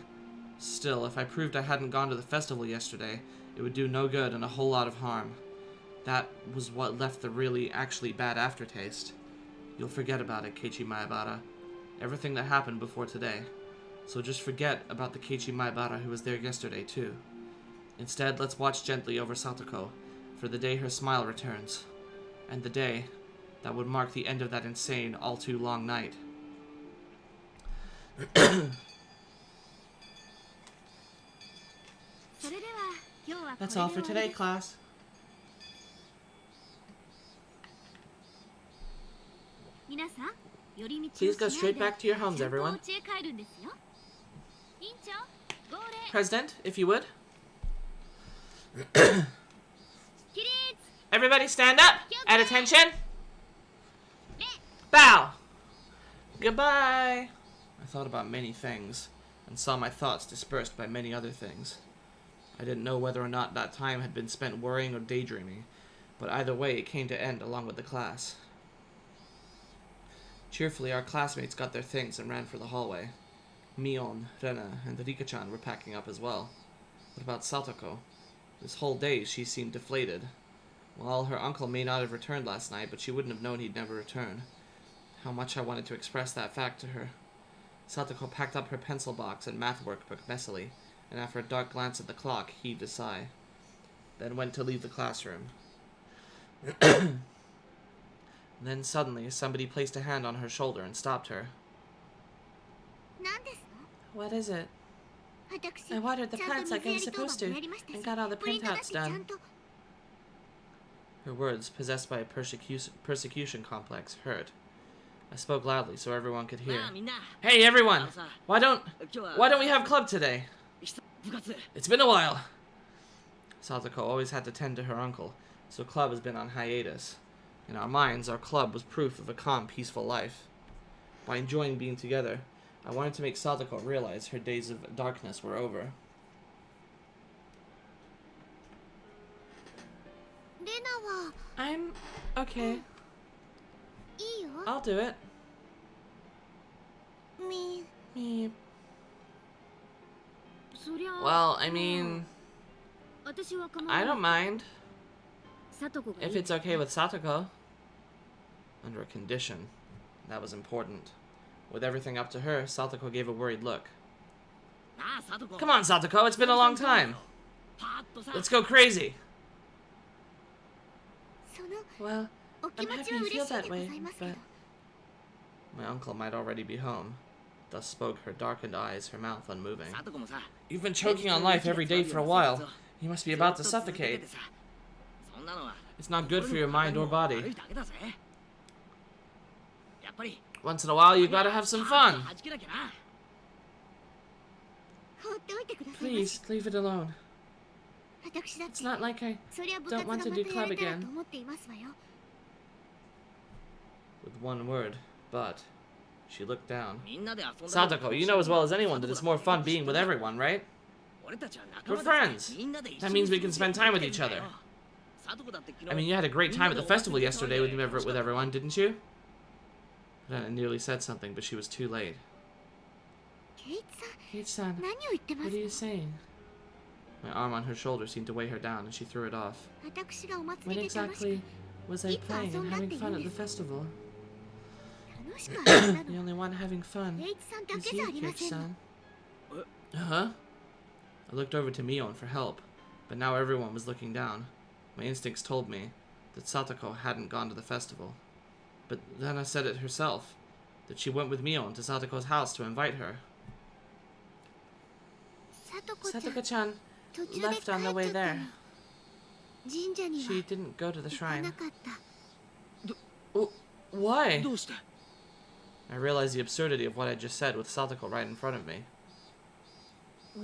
Still, if I proved I hadn't gone to the festival yesterday, it would do no good and a whole lot of harm. That was what left the actually bad aftertaste. You'll forget about it, Keiichi Maebara. Everything that happened before today. So just forget about the Keiichi Maebara who was there yesterday, too. Instead, let's watch gently over Satoko for the day her smile returns, and the day that would mark the end of that insane, all too long night. That's all for today, class. Please go straight back to your homes, everyone. President, if you would. Everybody stand up! At attention! Bow! Goodbye! I thought about many things, and saw my thoughts dispersed by many other things. I didn't know whether or not that time had been spent worrying or daydreaming, but either way it came to end along with the class. Cheerfully, our classmates got their things and ran for the hallway. Mion, Rena, and Rika-chan were packing up as well. What about Satoko? This whole day she seemed deflated. Well, her uncle may not have returned last night, but she wouldn't have known he'd never return. How much I wanted to express that fact to her. Satoko packed up her pencil box and math workbook messily, and after a dark glance at the clock, heaved a sigh. Then went to leave the classroom. Then suddenly, somebody placed a hand on her shoulder and stopped her. What is it? I watered the plants like I was supposed to, and got all the printouts done. Her words, possessed by a persecution complex, hurt. I spoke loudly so everyone could hear. Hey everyone! Why don't we have club today? It's been a while. Satoko always had to tend to her uncle, so club has been on hiatus. In our minds, our club was proof of a calm, peaceful life. By enjoying being together, I wanted to make Satoko realize her days of darkness were over. I'm okay. I'll do it. Me. Well, I mean, I don't mind. If it's okay with Satoko. Under a condition. That was important. With everything up to her, Satoko gave a worried look. Come on, Satoko, it's been a long time. Let's go crazy. Well, I'm happy you feel that way, but... My uncle might already be home. Thus spoke her darkened eyes, her mouth unmoving. You've been choking on life every day for a while. You must be about to suffocate. It's not good for your mind or body. Once in a while, you've got to have some fun. Please, leave it alone. It's not like I don't want to do club again. With one word, but she looked down. Satoko, you know as well as anyone that it's more fun being with everyone, right? We're friends. That means we can spend time with each other. I mean, you had a great time at the festival yesterday with everyone, didn't you? Rena nearly said something, but she was too late. Kate-san, what are you saying? My arm on her shoulder seemed to weigh her down, and she threw it off. When exactly was I playing and having fun at the festival? The only one having fun is you, Kate-san. Uh-huh. I looked over to Mion for help, but now everyone was looking down. My instincts told me that Satoko hadn't gone to the festival. But then I said it herself, that she went with Mion to Satoko's house to invite her. Satoko-chan left on the way there. She didn't go to the shrine. Why? I realized the absurdity of what I just said with Satoko right in front of me.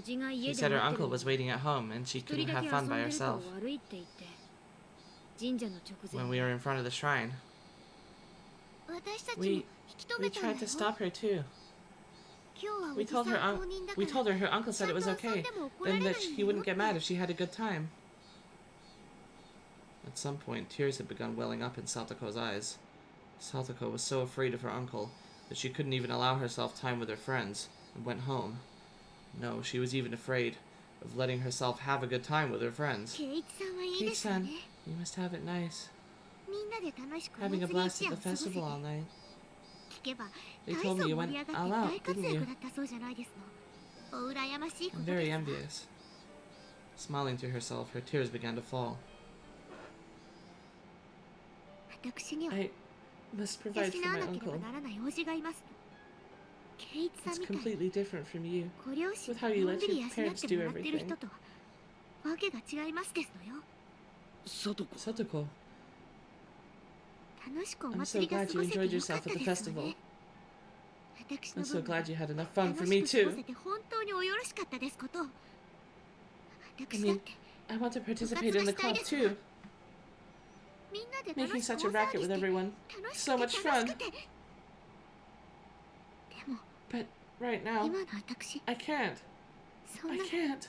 She said her uncle was waiting at home and she couldn't have fun by herself. When we were in front of the shrine, we tried to stop her too. We told her her uncle said it was okay, then that he wouldn't get mad if she had a good time. At some point, tears had begun welling up in Satoko's eyes. Satoko was so afraid of her uncle that she couldn't even allow herself time with her friends, and went home. No, she was even afraid of letting herself have a good time with her friends. Kate-san, you must have it nice. Having a blast at the festival all night. They told me you went all out, didn't you? I'm very envious. Smiling to herself, her tears began to fall. I must provide for my uncle. It's completely different from you, with how you let your parents do everything. Satoko, I'm so glad you enjoyed yourself at the festival. I'm so glad you had enough fun for me too. I mean, I want to participate in the club too. Making such a racket with everyone. So much fun. But right now, I can't. I can't.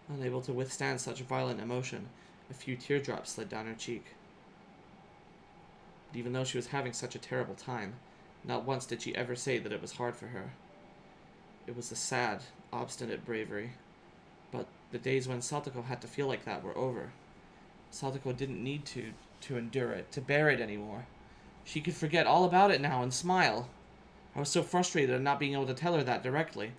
Unable to withstand such violent emotion, a few teardrops slid down her cheek. But even though she was having such a terrible time, not once did she ever say that it was hard for her. It was a sad, obstinate bravery. But the days when Satoko had to feel like that were over. Satoko didn't need to endure it, to bear it anymore. She could forget all about it now and smile. I was so frustrated at not being able to tell her that directly.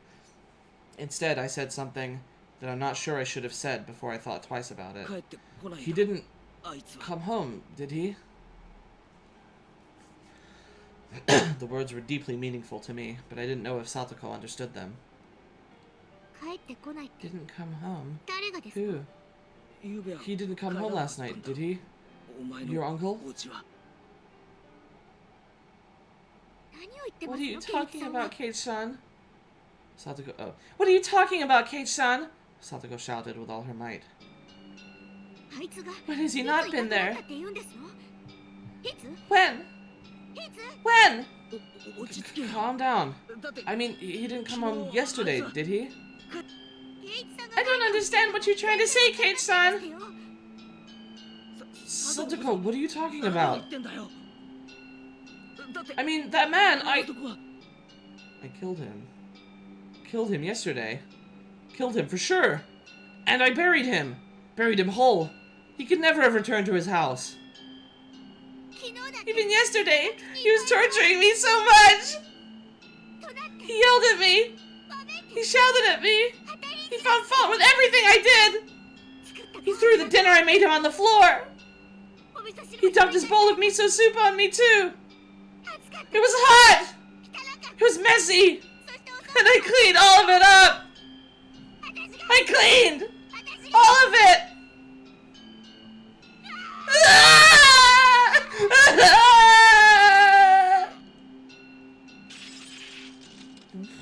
Instead, I said something that I'm not sure I should have said before I thought twice about it. He didn't come home, did he? The words were deeply meaningful to me, but I didn't know if Satoko understood them. Didn't come home? Who? He didn't come home last night, did he? Your uncle? What are you talking about, Kate-san? Satoko, oh. What are you talking about, Kate-san? Satoko shouted with all her might. When has he not been there? When? When? Calm down. I mean, he didn't come home yesterday, did he? I don't understand what you're trying to say, Kate-san. Satoko, what are you talking about? I mean, that man, I killed him. Killed him yesterday. Killed him for sure. And I buried him. Buried him whole. He could never have returned to his house. Even yesterday, he was torturing me so much. He yelled at me. He shouted at me. He found fault with everything I did. He threw the dinner I made him on the floor. He dumped his bowl of miso soup on me too. It was hot. It was messy. And I cleaned all of it up. I cleaned all of it.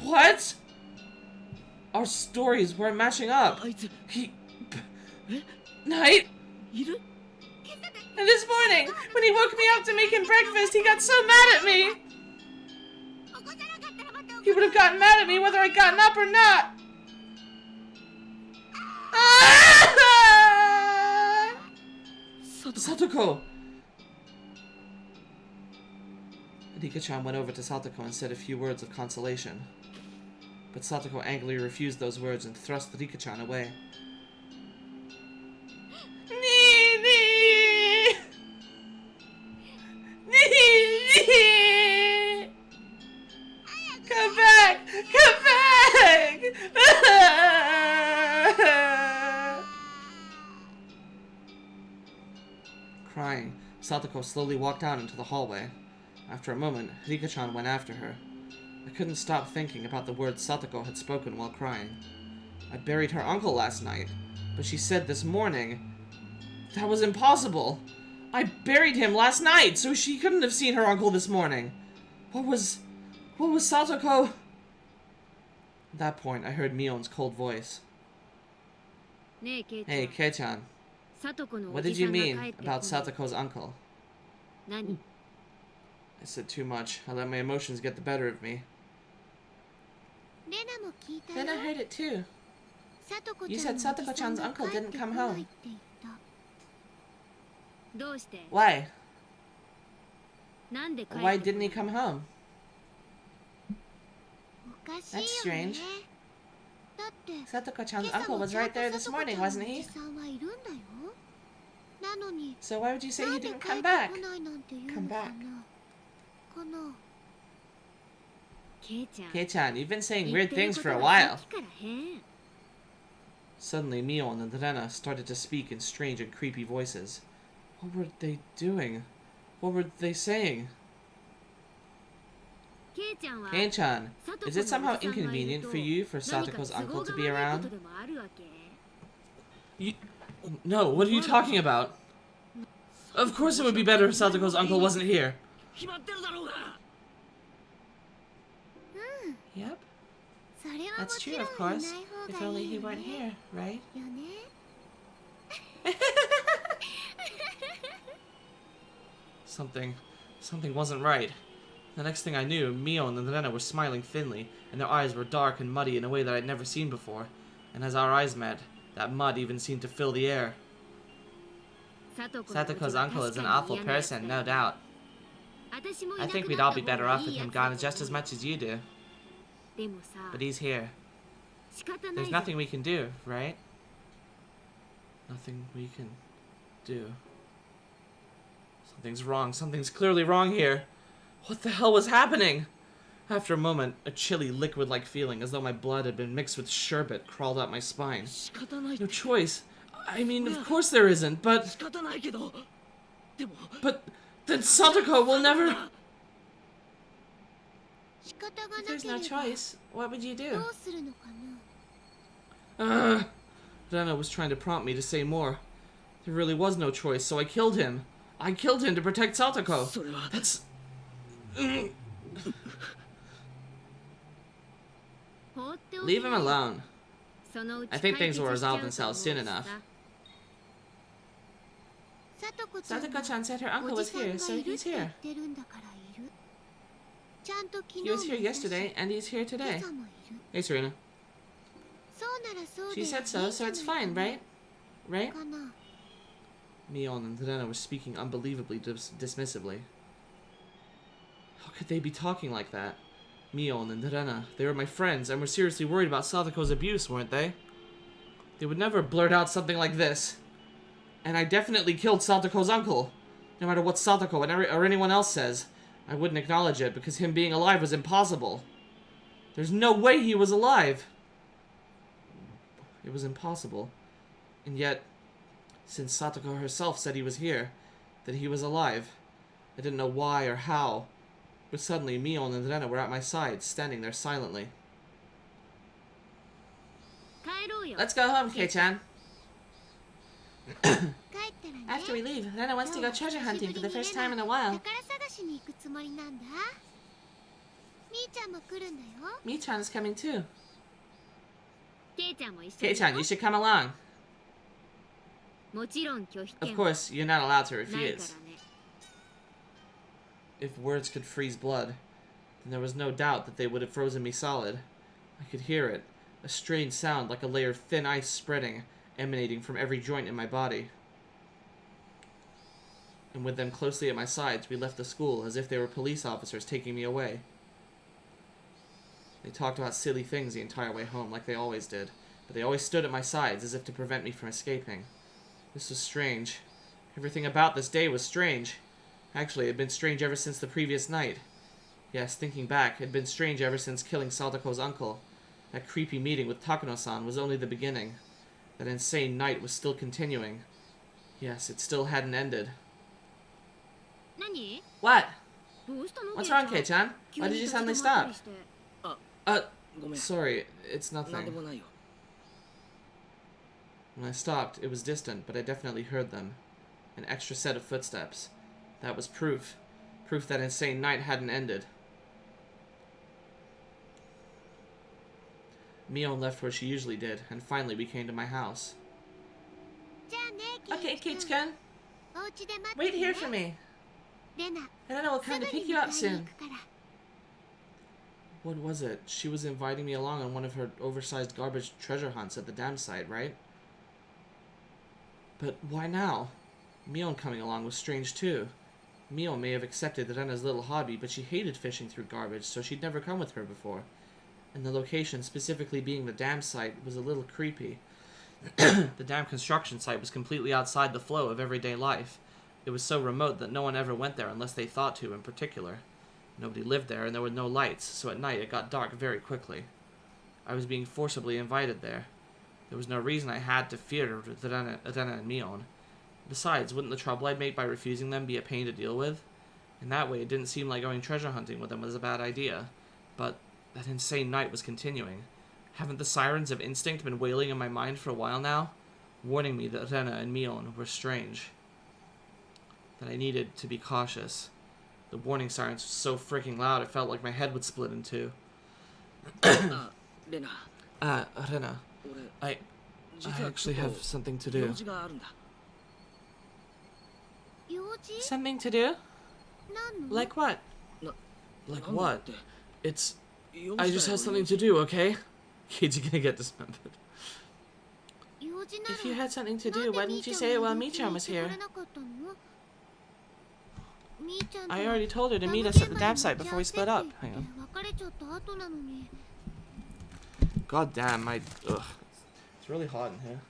What? Our stories weren't matching up. Night? And this morning, when he woke me up to make him breakfast, he got so mad at me. He would have gotten mad at me whether I'd gotten up or not. Satoko! Rika-chan went over to Satoko and said a few words of consolation. But Satoko angrily refused those words and thrust Rika-chan away. Come back! Come back! Crying, Satoko slowly walked out into the hallway. After a moment, Rika-chan went after her. I couldn't stop thinking about the words Satoko had spoken while crying. I buried her uncle last night, but she said this morning that was impossible. I buried him last night, so she couldn't have seen her uncle this morning. What was Satoko? At that point, I heard Mion's cold voice. Hey, Kei-chan. What did you mean about Satoko's uncle? I said too much. I let my emotions get the better of me. Then I heard it too. You said Satoko-chan's uncle didn't come home. Why? Why didn't he come home? That's strange. Satoko-chan's uncle was right there this morning, wasn't he? So why would you say he didn't come back? Come back. Kei-chan, you've been saying weird things for a while. Suddenly, Mion and Rena started to speak in strange and creepy voices. What were they doing? What were they saying? Kei-chan, is it somehow inconvenient for you for Satoko's uncle to be around? No, what are you talking about? Of course it would be better if Satoko's uncle wasn't here. Yep. That's true, of course. If only he weren't here, right? Something wasn't right. The next thing I knew, Mion and Rena were smiling thinly, and their eyes were dark and muddy in a way that I'd never seen before. And as our eyes met, that mud even seemed to fill the air. Satoko's uncle is an awful person, no doubt. I think we'd all be better off with him gone just as much as you do. But he's here. There's nothing we can do, right? Nothing we can do. Something's wrong. Something's clearly wrong here. What the hell was happening? After a moment, a chilly, liquid-like feeling, as though my blood had been mixed with sherbet, crawled up my spine. No choice. I mean, of course there isn't, but then Satoko will never... If there's no choice, what would you do? Rena was trying to prompt me to say more. There really was no choice, so I killed him. I killed him to protect Satoko. That's... Leave him alone. I think things will resolve themselves soon enough. Satoko-chan said her uncle was here, so he's here. He was here yesterday, and he's here today. Hey, Serena. She said so, so it's fine, right? Right? Mion and Rena were speaking unbelievably dismissively. How could they be talking like that? Mion and Rena, they were my friends, and were seriously worried about Satoko's abuse, weren't they? They would never blurt out something like this. And I definitely killed Satoko's uncle. No matter what Satoko or anyone else says, I wouldn't acknowledge it because him being alive was impossible. There's no way he was alive. It was impossible. And yet, since Satoko herself said he was here, that he was alive, I didn't know why or how. But suddenly, Mion and Rena were at my side, standing there silently. Let's go home, Kei-chan. After we leave, Rena wants to go treasure hunting for the first time in a while. Mi-chan is coming too. Kei-chan, you should come along. Of course, you're not allowed to refuse. If words could freeze blood, then there was no doubt that they would have frozen me solid. I could hear it, a strange sound like a layer of thin ice spreading, emanating from every joint in my body. And with them closely at my sides, we left the school as if they were police officers taking me away. They talked about silly things the entire way home, like they always did, but they always stood at my sides as if to prevent me from escaping. This was strange. Everything about this day was strange. Actually, it had been strange ever since the previous night. Yes, thinking back, it had been strange ever since killing Satoko's uncle. That creepy meeting with Takano-san was only the beginning. That insane night was still continuing. Yes, it still hadn't ended. What? What's wrong, Kei-chan? Why did you suddenly stop? Sorry, it's nothing. When I stopped, it was distant, but I definitely heard them. An extra set of footsteps. That was proof. Proof that insane night hadn't ended. Mion left where she usually did, and finally we came to my house. Okay, Kei-chan. Wait here for me. Rena will come to pick you up soon. What was it? She was inviting me along on one of her oversized garbage treasure hunts at the dam site, right? But why now? Mion coming along was strange too. Mion may have accepted Rena's little hobby, but she hated fishing through garbage, so she'd never come with her before. And the location, specifically being the dam site, was a little creepy. The dam construction site was completely outside the flow of everyday life. It was so remote that no one ever went there unless they thought to in particular. Nobody lived there, and there were no lights, so at night it got dark very quickly. I was being forcibly invited there. There was no reason I had to fear Atena and Mion. Besides, wouldn't the trouble I'd make by refusing them be a pain to deal with? In that way, it didn't seem like going treasure hunting with them was a bad idea. But that insane night was continuing. Haven't the sirens of instinct been wailing in my mind for a while now? Warning me that Atena and Mion were strange. That I needed to be cautious. The warning sirens were so freaking loud it felt like my head would split in two. Rena. I actually have something to do. Something to do? Like what? Like what? It's... I just had something to do, okay? Kids are gonna get dismembered. If you had something to do, why didn't you say it while Michan was here? I already told her to meet us at the dam site before we split up. Hang on. God damn, ugh. It's really hot in here.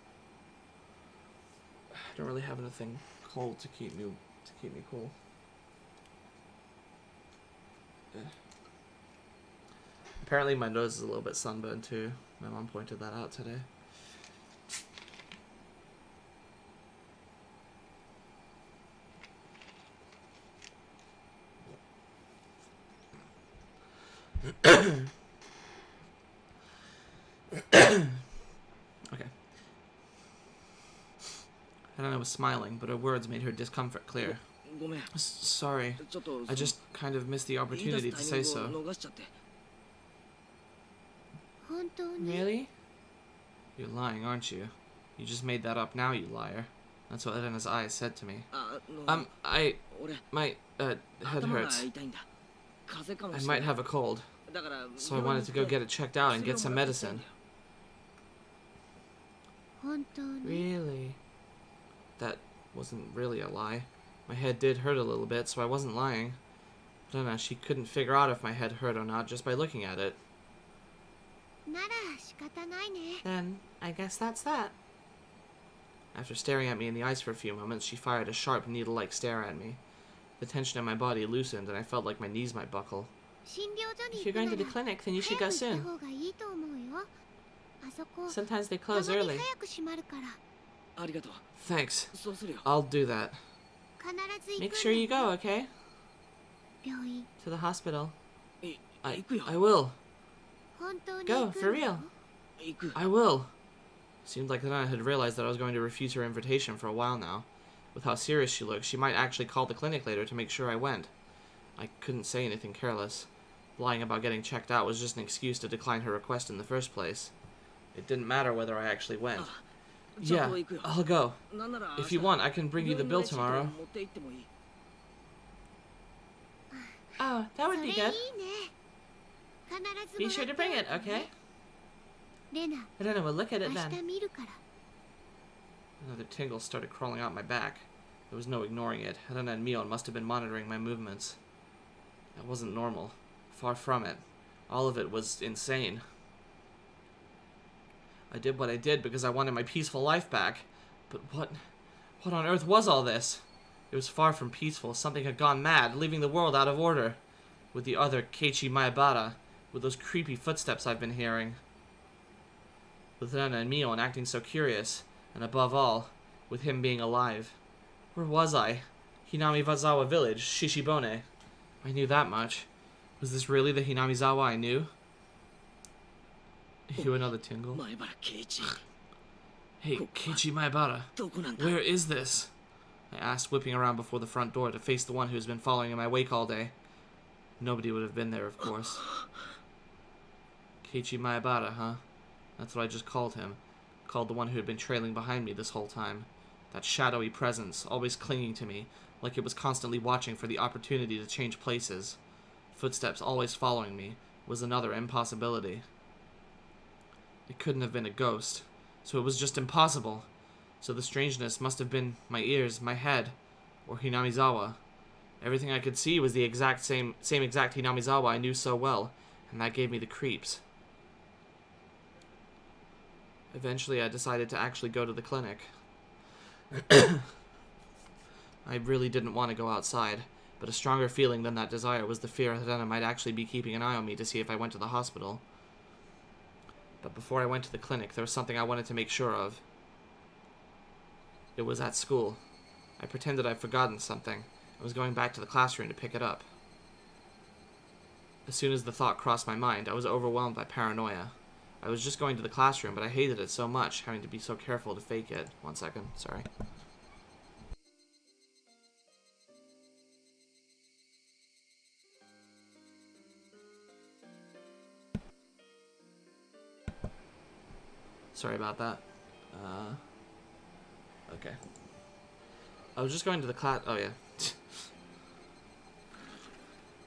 I don't really have anything cold to keep me cool. Apparently my nose is a little bit sunburned too. My mom pointed that out today. Okay. Helena was smiling, but her words made her discomfort clear. Sorry, I just kind of missed the opportunity to say so. Really? You're lying, aren't you? You just made that up now, you liar. That's what Helena's eyes said to me. My head hurts. I might have a cold, so I wanted to go get it checked out and get some medicine. Really? That wasn't really a lie. My head did hurt a little bit, so I wasn't lying. I don't know, she couldn't figure out if my head hurt or not just by looking at it. Then, I guess that's that. After staring at me in the eyes for a few moments, she fired a sharp, needle-like stare at me. The tension in my body loosened, and I felt like my knees might buckle. If you're going to the clinic, then you should go soon. Sometimes they close early. Thanks. I'll do that. Make sure you go, okay? To the hospital. I will. Go, for real. I will. Seemed like Nana had realized that I was going to refuse her invitation for a while now. With how serious she looked, she might actually call the clinic later to make sure I went. I couldn't say anything careless. Lying about getting checked out was just an excuse to decline her request in the first place. It didn't matter whether I actually went. Yeah, I'll go. If you want, I can bring you the bill tomorrow. Oh, that would be good. Be sure to bring it, okay? Rena will look at it then. Another tingle started crawling out my back. There was no ignoring it. Rena and Mion must have been monitoring my movements. That wasn't normal. Far from it. All of it was insane. I did what I did because I wanted my peaceful life back. But what on earth was all this? It was far from peaceful. Something had gone mad, leaving the world out of order. With the other Keiichi Maebara, with those creepy footsteps I've been hearing. With Rena and Mion acting so curious, and above all, with him being alive. Where was I? Hinamizawa village, Shishibone. I knew that much. Was this really the Hinamizawa I knew? You another tingle? Hey, Keiichi Maebara, where is this? I asked, whipping around before the front door to face the one who has been following in my wake all day. Nobody would have been there, of course. Keiichi Maebara, huh? That's what I just called him. Called the one who had been trailing behind me this whole time. That shadowy presence, always clinging to me, like it was constantly watching for the opportunity to change places. Footsteps always following me was another impossibility. It couldn't have been a ghost, so it was just impossible. So the strangeness must have been my ears, my head, or Hinamizawa. Everything I could see was the exact same exact Hinamizawa I knew so well, and that gave me the creeps. Eventually, I decided to actually go to the clinic. I really didn't want to go outside, but a stronger feeling than that desire was the fear that Anna might actually be keeping an eye on me to see if I went to the hospital. But before I went to the clinic, there was something I wanted to make sure of. It was at school. I pretended I'd forgotten something. I was going back to the classroom to pick it up. As soon as the thought crossed my mind, I was overwhelmed by paranoia. I was just going to the classroom, but I hated it so much, having to be so careful to fake it. 1 second, sorry. Sorry about that. Okay. I was just going to the class. Oh, yeah.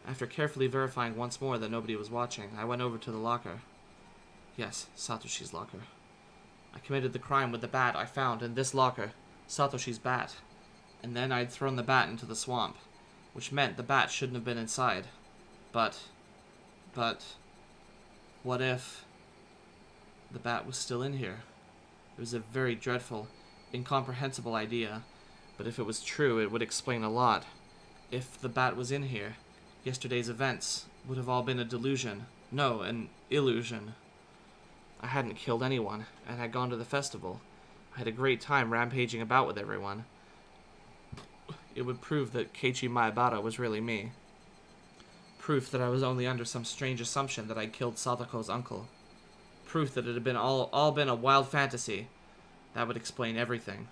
After carefully verifying once more that nobody was watching, I went over to the locker. Yes, Satoshi's locker. I committed the crime with the bat I found in this locker, Satoshi's bat. And then I'd thrown the bat into the swamp, which meant the bat shouldn't have been inside. But, what if the bat was still in here? It was a very dreadful, incomprehensible idea, but if it was true, it would explain a lot. If the bat was in here, yesterday's events would have all been a delusion. No, an illusion. I hadn't killed anyone, and had gone to the festival. I had a great time rampaging about with everyone. It would prove that Keiichi Maebara was really me. Proof that I was only under some strange assumption that I'd killed Satoko's uncle. Proof that it had been all been a wild fantasy. That would explain everything.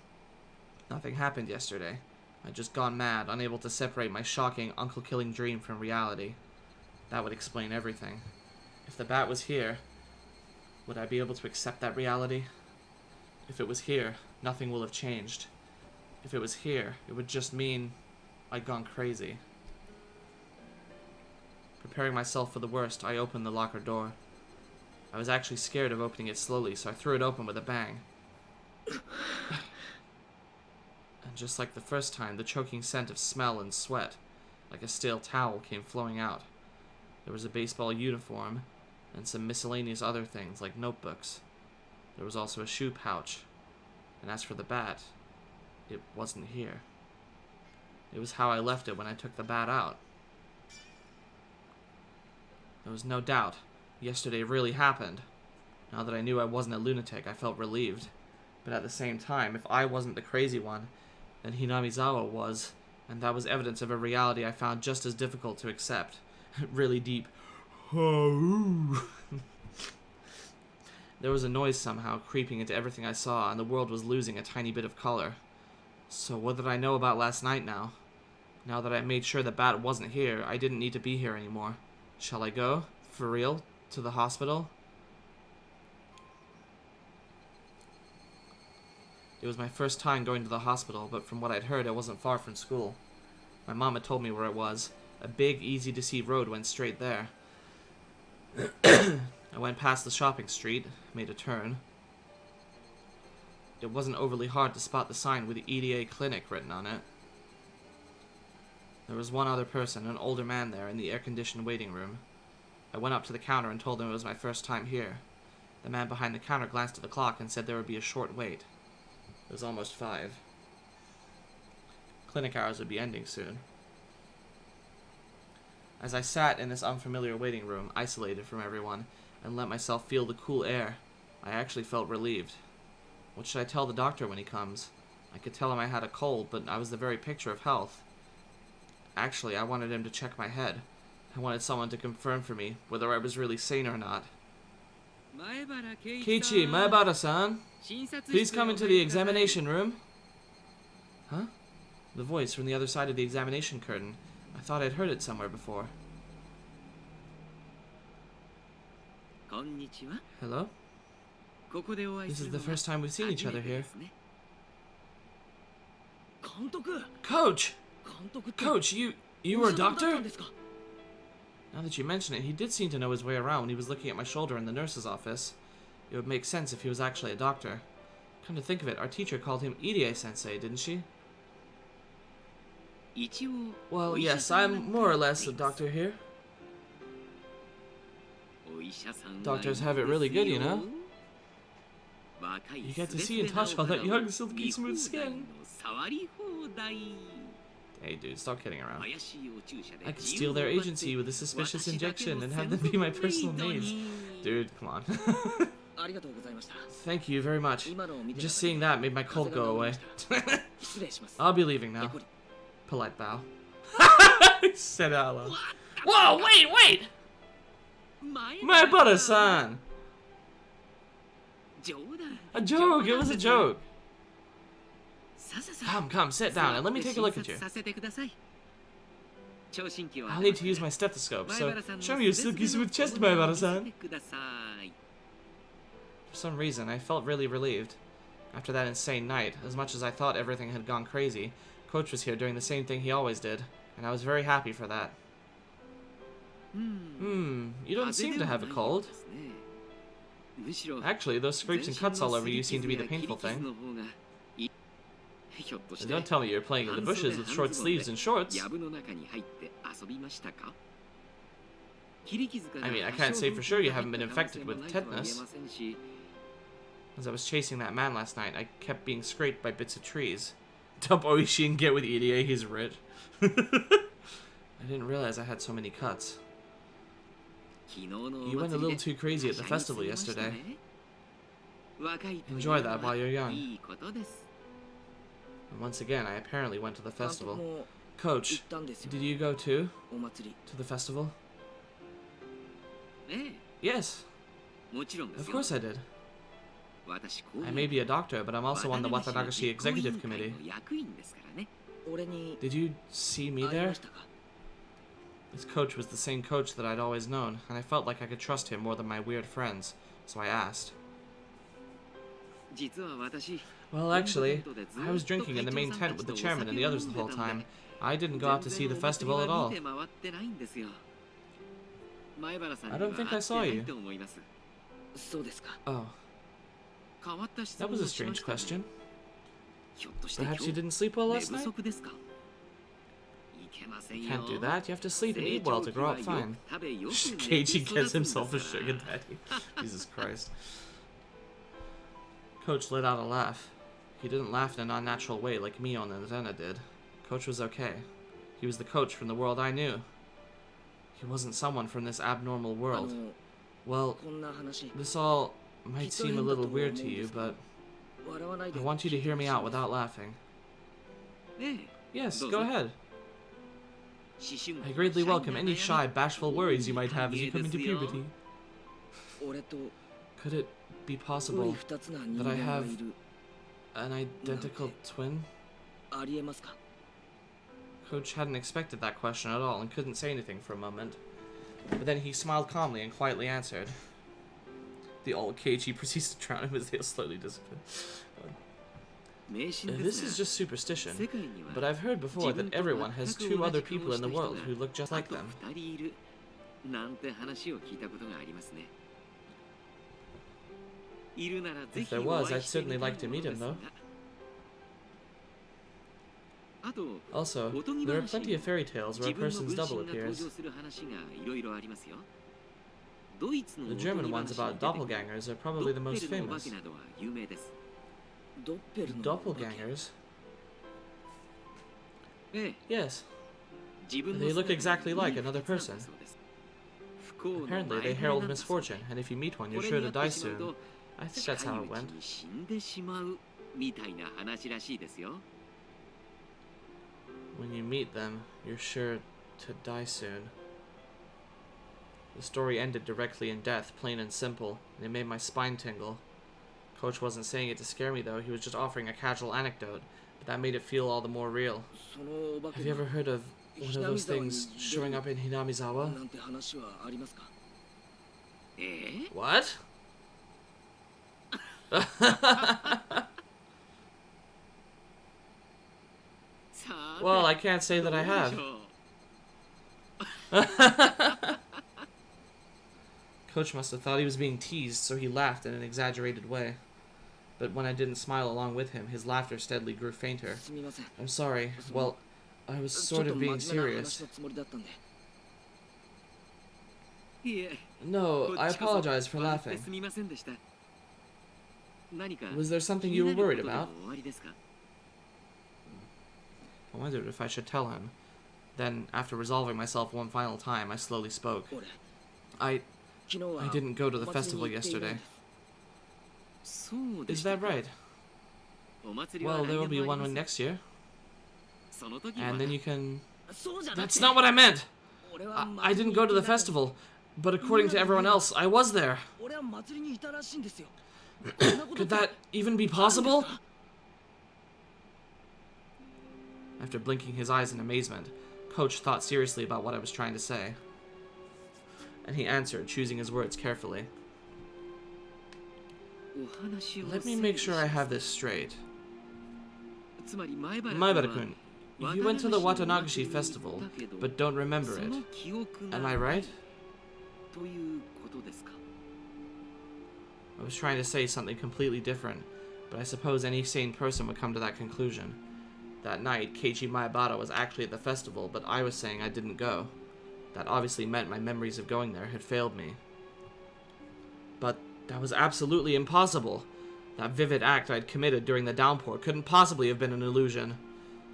Nothing happened yesterday. I'd just gone mad, unable to separate my shocking, uncle-killing dream from reality. That would explain everything. If the bat was here, would I be able to accept that reality? If it was here, nothing will have changed. If it was here, it would just mean I'd gone crazy. Preparing myself for the worst, I opened the locker door. I was actually scared of opening it slowly, so I threw it open with a bang. And just like the first time, the choking scent of smell and sweat, like a stale towel, came flowing out. There was a baseball uniform, and some miscellaneous other things, like notebooks. There was also a shoe pouch. And as for the bat, it wasn't here. It was how I left it when I took the bat out. There was no doubt. Yesterday really happened. Now that I knew I wasn't a lunatic, I felt relieved. But at the same time, if I wasn't the crazy one, then Hinamizawa was, and that was evidence of a reality I found just as difficult to accept. Really deep. There was a noise somehow creeping into everything I saw, and the world was losing a tiny bit of color. So what did I know about last night now? Now that I made sure the bat wasn't here, I didn't need to be here anymore. Shall I go? For real? To the hospital? It was my first time going to the hospital, but from what I'd heard, it wasn't far from school. My mom had told me where it was. A big, easy-to-see road went straight there. I went past the shopping street, made a turn. It wasn't overly hard to spot the sign with the EDA clinic written on it. There was one other person, an older man there, in the air-conditioned waiting room. I went up to the counter and told him it was my first time here. The man behind the counter glanced at the clock and said there would be a short wait. It was almost 5. Clinic hours would be ending soon. As I sat in this unfamiliar waiting room, isolated from everyone, and let myself feel the cool air, I actually felt relieved. What should I tell the doctor when he comes? I could tell him I had a cold, but I was the very picture of health. Actually, I wanted him to check my head. I wanted someone to confirm for me whether I was really sane or not. Keiichi, Maebara-san, please come into the examination room. Huh? The voice from the other side of the examination curtain. I thought I'd heard it somewhere before. Hello? This is the first time we've seen each other here. Coach! Coach, you were a doctor? Now that you mention it, he did seem to know his way around when he was looking at my shoulder in the nurse's office. It would make sense if he was actually a doctor. Come to think of it, our teacher called him Irie-sensei, didn't she? Well, yes, I'm more or less a doctor here. Doctors have it really good, you know? You get to see and touch all that young, silky, smooth skin. Hey dude, stop kidding around. I could steal their agency with a suspicious injection and have them be my personal maids. Dude, come on. Thank you very much. Just seeing that made my cold go away. I'll be leaving now. Polite bow. Said out loud. Whoa, wait! My butter-san! A joke! It was a joke! Come, sit down and let me take a look at you. I'll need to use my stethoscope, so show me your silky smooth chest, my butter-san. For some reason, I felt really relieved. After that insane night, as much as I thought everything had gone crazy, Coach was here doing the same thing he always did, and I was very happy for that. You don't seem to have a cold. Actually, those scrapes and cuts all over you seem to be the painful thing. And don't tell me you're playing in the bushes with short sleeves and shorts. I mean, I can't say for sure you haven't been infected with tetanus. As I was chasing that man last night, I kept being scraped by bits of trees. Dump Oishi and get with EDA, he's rich. I didn't realize I had so many cuts. You went a little too crazy at the festival yesterday. Enjoy that while you're young. And once again, I apparently went to the festival. Coach, did you go too? To the festival? Yes. Of course I did. I may be a doctor, but I'm also on the Tatarigoroshi Executive Committee. Did you see me there? This coach was the same coach that I'd always known, and I felt like I could trust him more than my weird friends, so I asked. Well, actually, I was drinking in the main tent with the chairman and the others the whole time. I didn't go out to see the festival at all. I don't think I saw you. Oh. That was a strange question. Perhaps you didn't sleep well last night? You can't do that. You have to sleep and eat well to grow up fine. Keiji gets himself a sugar daddy. Jesus Christ. Coach let out a laugh. He didn't laugh in an unnatural way like Mio and Zena did. Coach was okay. He was the coach from the world I knew. He wasn't someone from this abnormal world. Well, this all might seem a little weird to you, but I want you to hear me out without laughing. Yes, go ahead. I greatly welcome any shy, bashful worries you might have as you come into puberty. Could it be possible that I have an identical twin? Coach hadn't expected that question at all and couldn't say anything for a moment. But then he smiled calmly and quietly answered. The old Keiichi proceeds to drown him as they slowly disappear. This is just superstition, but I've heard before that everyone has two other people in the world who look just like them. If there was, I'd certainly like to meet him, though. Also, there are plenty of fairy tales where a person's double appears. The German ones about doppelgangers are probably the most famous. Doppelgangers? Yes. They look exactly like another person. Apparently, they herald misfortune, and if you meet one, you're sure to die soon. I think that's how it went. When you meet them, you're sure to die soon. The story ended directly in death, plain and simple, and it made my spine tingle. Coach wasn't saying it to scare me, though. He was just offering a casual anecdote, but that made it feel all the more real. Have you ever heard of one of those things showing up in Hinamizawa? What? Well, I can't say that I have. Coach must have thought he was being teased, so he laughed in an exaggerated way. But when I didn't smile along with him, his laughter steadily grew fainter. I'm sorry. Well, I was sort of being serious. No, I apologize for laughing. Was there something you were worried about? I wondered if I should tell him. Then, after resolving myself one final time, I slowly spoke. I didn't go to the festival yesterday. Is that right? Well, there will be one next year. And then you can... That's not what I meant! I didn't go to the festival, but according to everyone else, I was there. Could that even be possible? After blinking his eyes in amazement, Coach thought seriously about what I was trying to say. And he answered, choosing his words carefully. Let me make sure I have this straight. Maibara-kun, you went to the Watanagashi festival, but don't remember it. Am I right? I was trying to say something completely different, but I suppose any sane person would come to that conclusion. That night, Keiichi Maebara was actually at the festival, but I was saying I didn't go. That obviously meant my memories of going there had failed me. But that was absolutely impossible. That vivid act I'd committed during the downpour couldn't possibly have been an illusion.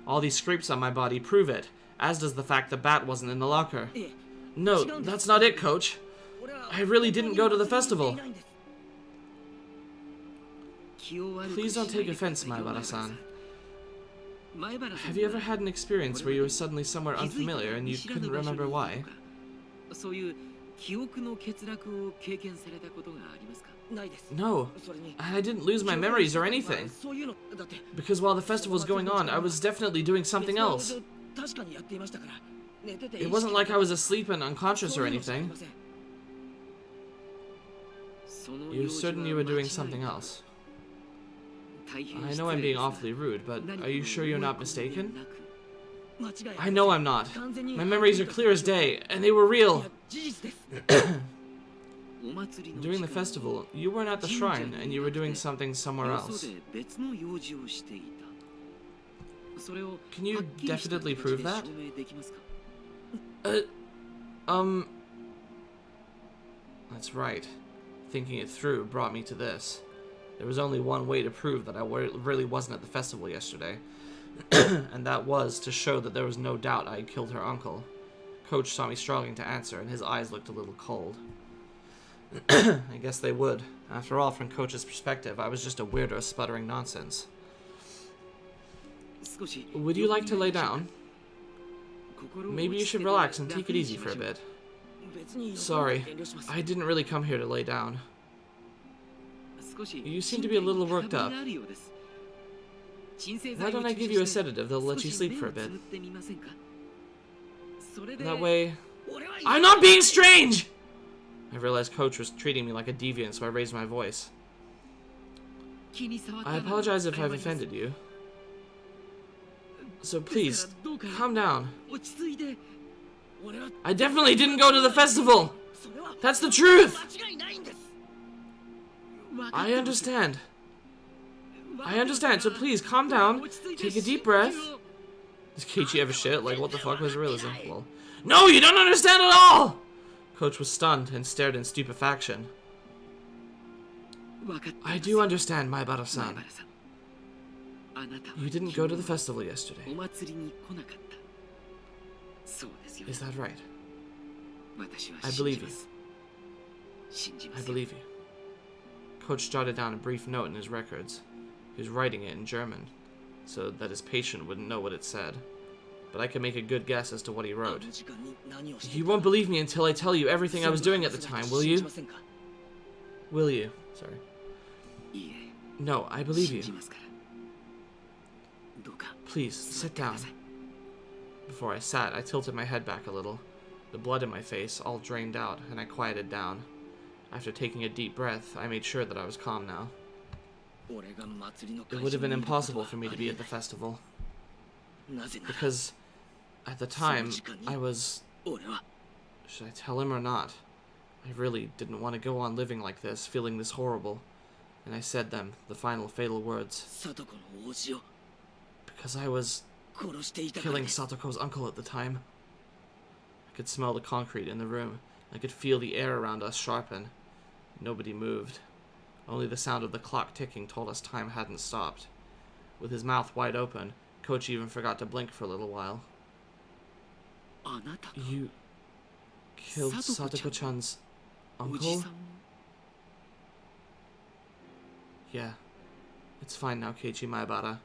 All these scrapes on my body prove it, as does the fact the bat wasn't in the locker. No, that's not it, Coach. I really didn't go to the festival. Please don't take offense, Maebara-san. Have you ever had an experience where you were suddenly somewhere unfamiliar and you couldn't remember why? No, I didn't lose my memories or anything. Because while the festival was going on, I was definitely doing something else. It wasn't like I was asleep and unconscious or anything. You're certain you were doing something else? I know I'm being awfully rude, but are you sure you're not mistaken? I know I'm not. My memories are clear as day, and they were real. During the festival, you weren't at the shrine, and you were doing something somewhere else. Can you definitely prove that? That's right. Thinking it through brought me to this. There was only one way to prove that I really wasn't at the festival yesterday, and that was to show that there was no doubt I had killed her uncle. Coach saw me struggling to answer, and his eyes looked a little cold. I guess they would. After all, from Coach's perspective, I was just a weirdo sputtering nonsense. Would you like to lay down? Maybe you should relax and take it easy for a bit. Sorry, I didn't really come here to lay down. You seem to be a little worked up. Why don't I give you a sedative that'll let you sleep for a bit? That way... I'm not being strange! I realized Coach was treating me like a deviant, so I raised my voice. I apologize if I've offended you. So please, calm down. I definitely didn't go to the festival! That's the truth! I understand. So please, calm down. Take a deep breath. Does Keiichi ever shit? Like, what the fuck was realism? Well, no, you don't understand at all! Coach was stunned and stared in stupefaction. I do understand, Maebara-san. You didn't go to the festival yesterday. Is that right? I believe you. I believe you. Coach jotted down a brief note in his records. He was writing it in German, so that his patient wouldn't know what it said. But I could make a good guess as to what he wrote. You won't believe me until I tell you everything I was doing at the time, will you? Will you? Sorry. No, I believe you. Please, sit down. Before I sat, I tilted my head back a little. The blood in my face all drained out, and I quieted down. After taking a deep breath, I made sure that I was calm now. It would have been impossible for me to be at the festival. Because, at the time, I was... Should I tell him or not? I really didn't want to go on living like this, feeling this horrible. And I said them, the final fatal words. Because I was killing Satoko's uncle at the time. I could smell the concrete in the room. I could feel the air around us sharpen. Nobody moved. Only the sound of the clock ticking told us time hadn't stopped. With his mouth wide open, Coach even forgot to blink for a little while. You killed Satoko-chan's uncle? Yeah. It's fine now, Keiichi Maebara.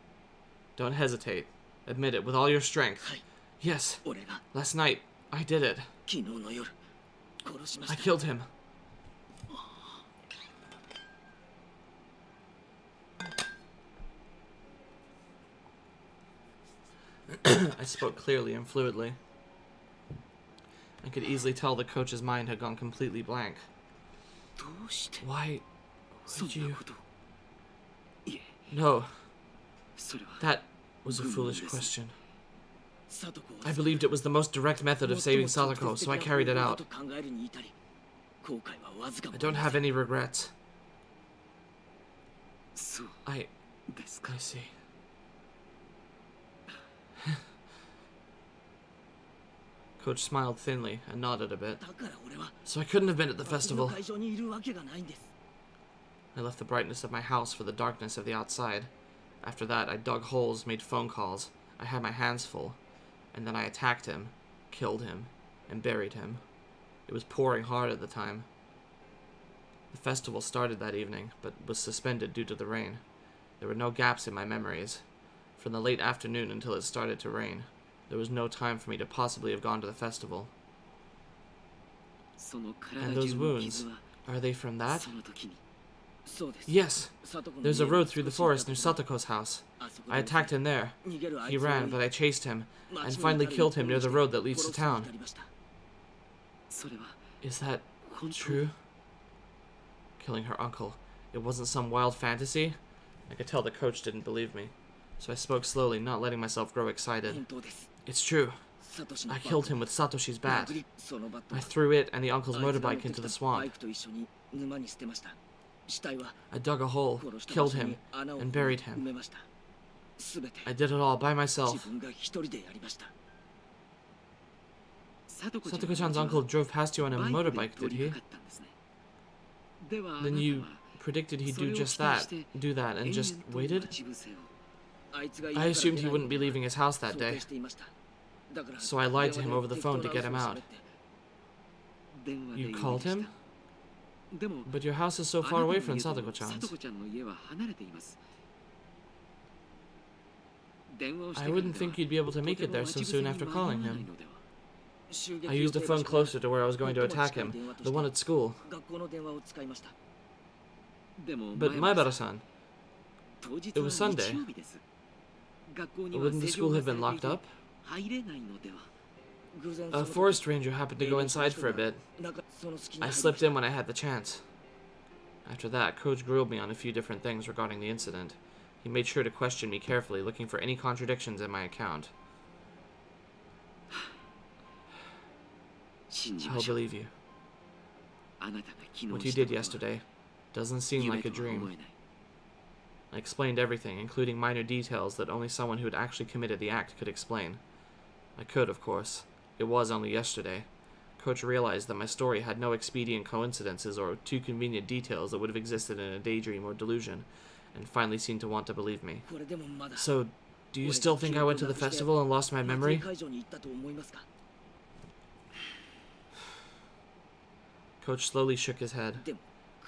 Don't hesitate. Admit it with all your strength. Yes. Last night, I did it. I killed him. I spoke clearly and fluidly. I could easily tell the coach's mind had gone completely blank. Why would you... No. That was a foolish question. I believed it was the most direct method of saving Satoko, so I carried it out. I don't have any regrets. I see. Coach smiled thinly and nodded a bit. So I couldn't have been at the festival. I left the brightness of my house for the darkness of the outside. After that, I dug holes, made phone calls. I had my hands full. And then I attacked him, killed him, and buried him. It was pouring hard at the time. The festival started that evening, but was suspended due to the rain. There were no gaps in my memories. From the late afternoon until it started to rain, there was no time for me to possibly have gone to the festival. And those wounds, are they from that? Yes, there's a road through the forest near Satoko's house. I attacked him there. He ran, but I chased him, and finally killed him near the road that leads to town. Is that true? Killing her uncle. It wasn't some wild fantasy? I could tell the coach didn't believe me, so I spoke slowly, not letting myself grow excited. It's true. I killed him with Satoshi's bat. I threw it and the uncle's motorbike into the swamp. I dug a hole, killed him, and buried him. I did it all by myself. Satoko-chan's uncle drove past you on a motorbike, did he? Then you predicted he'd do just that, and just waited? I assumed he wouldn't be leaving his house that day, so I lied to him over the phone to get him out. You called him? But your house is so far away from Satoko-chan's. I wouldn't think you'd be able to make it there so soon after calling him. I used a phone closer to where I was going to attack him, the one at school. But Maebara-san, it was Sunday. Wouldn't the school have been locked up? A forest ranger happened to go inside for a bit. I slipped in when I had the chance. After that, Coach grilled me on a few different things regarding the incident. He made sure to question me carefully, looking for any contradictions in my account. I'll believe you. What you did yesterday doesn't seem like a dream. I explained everything, including minor details that only someone who had actually committed the act could explain. I could, of course. It was only yesterday. Coach realized that my story had no expedient coincidences or too convenient details that would have existed in a daydream or delusion, and finally seemed to want to believe me. So, do you still think I went to the festival and lost my memory? Coach slowly shook his head.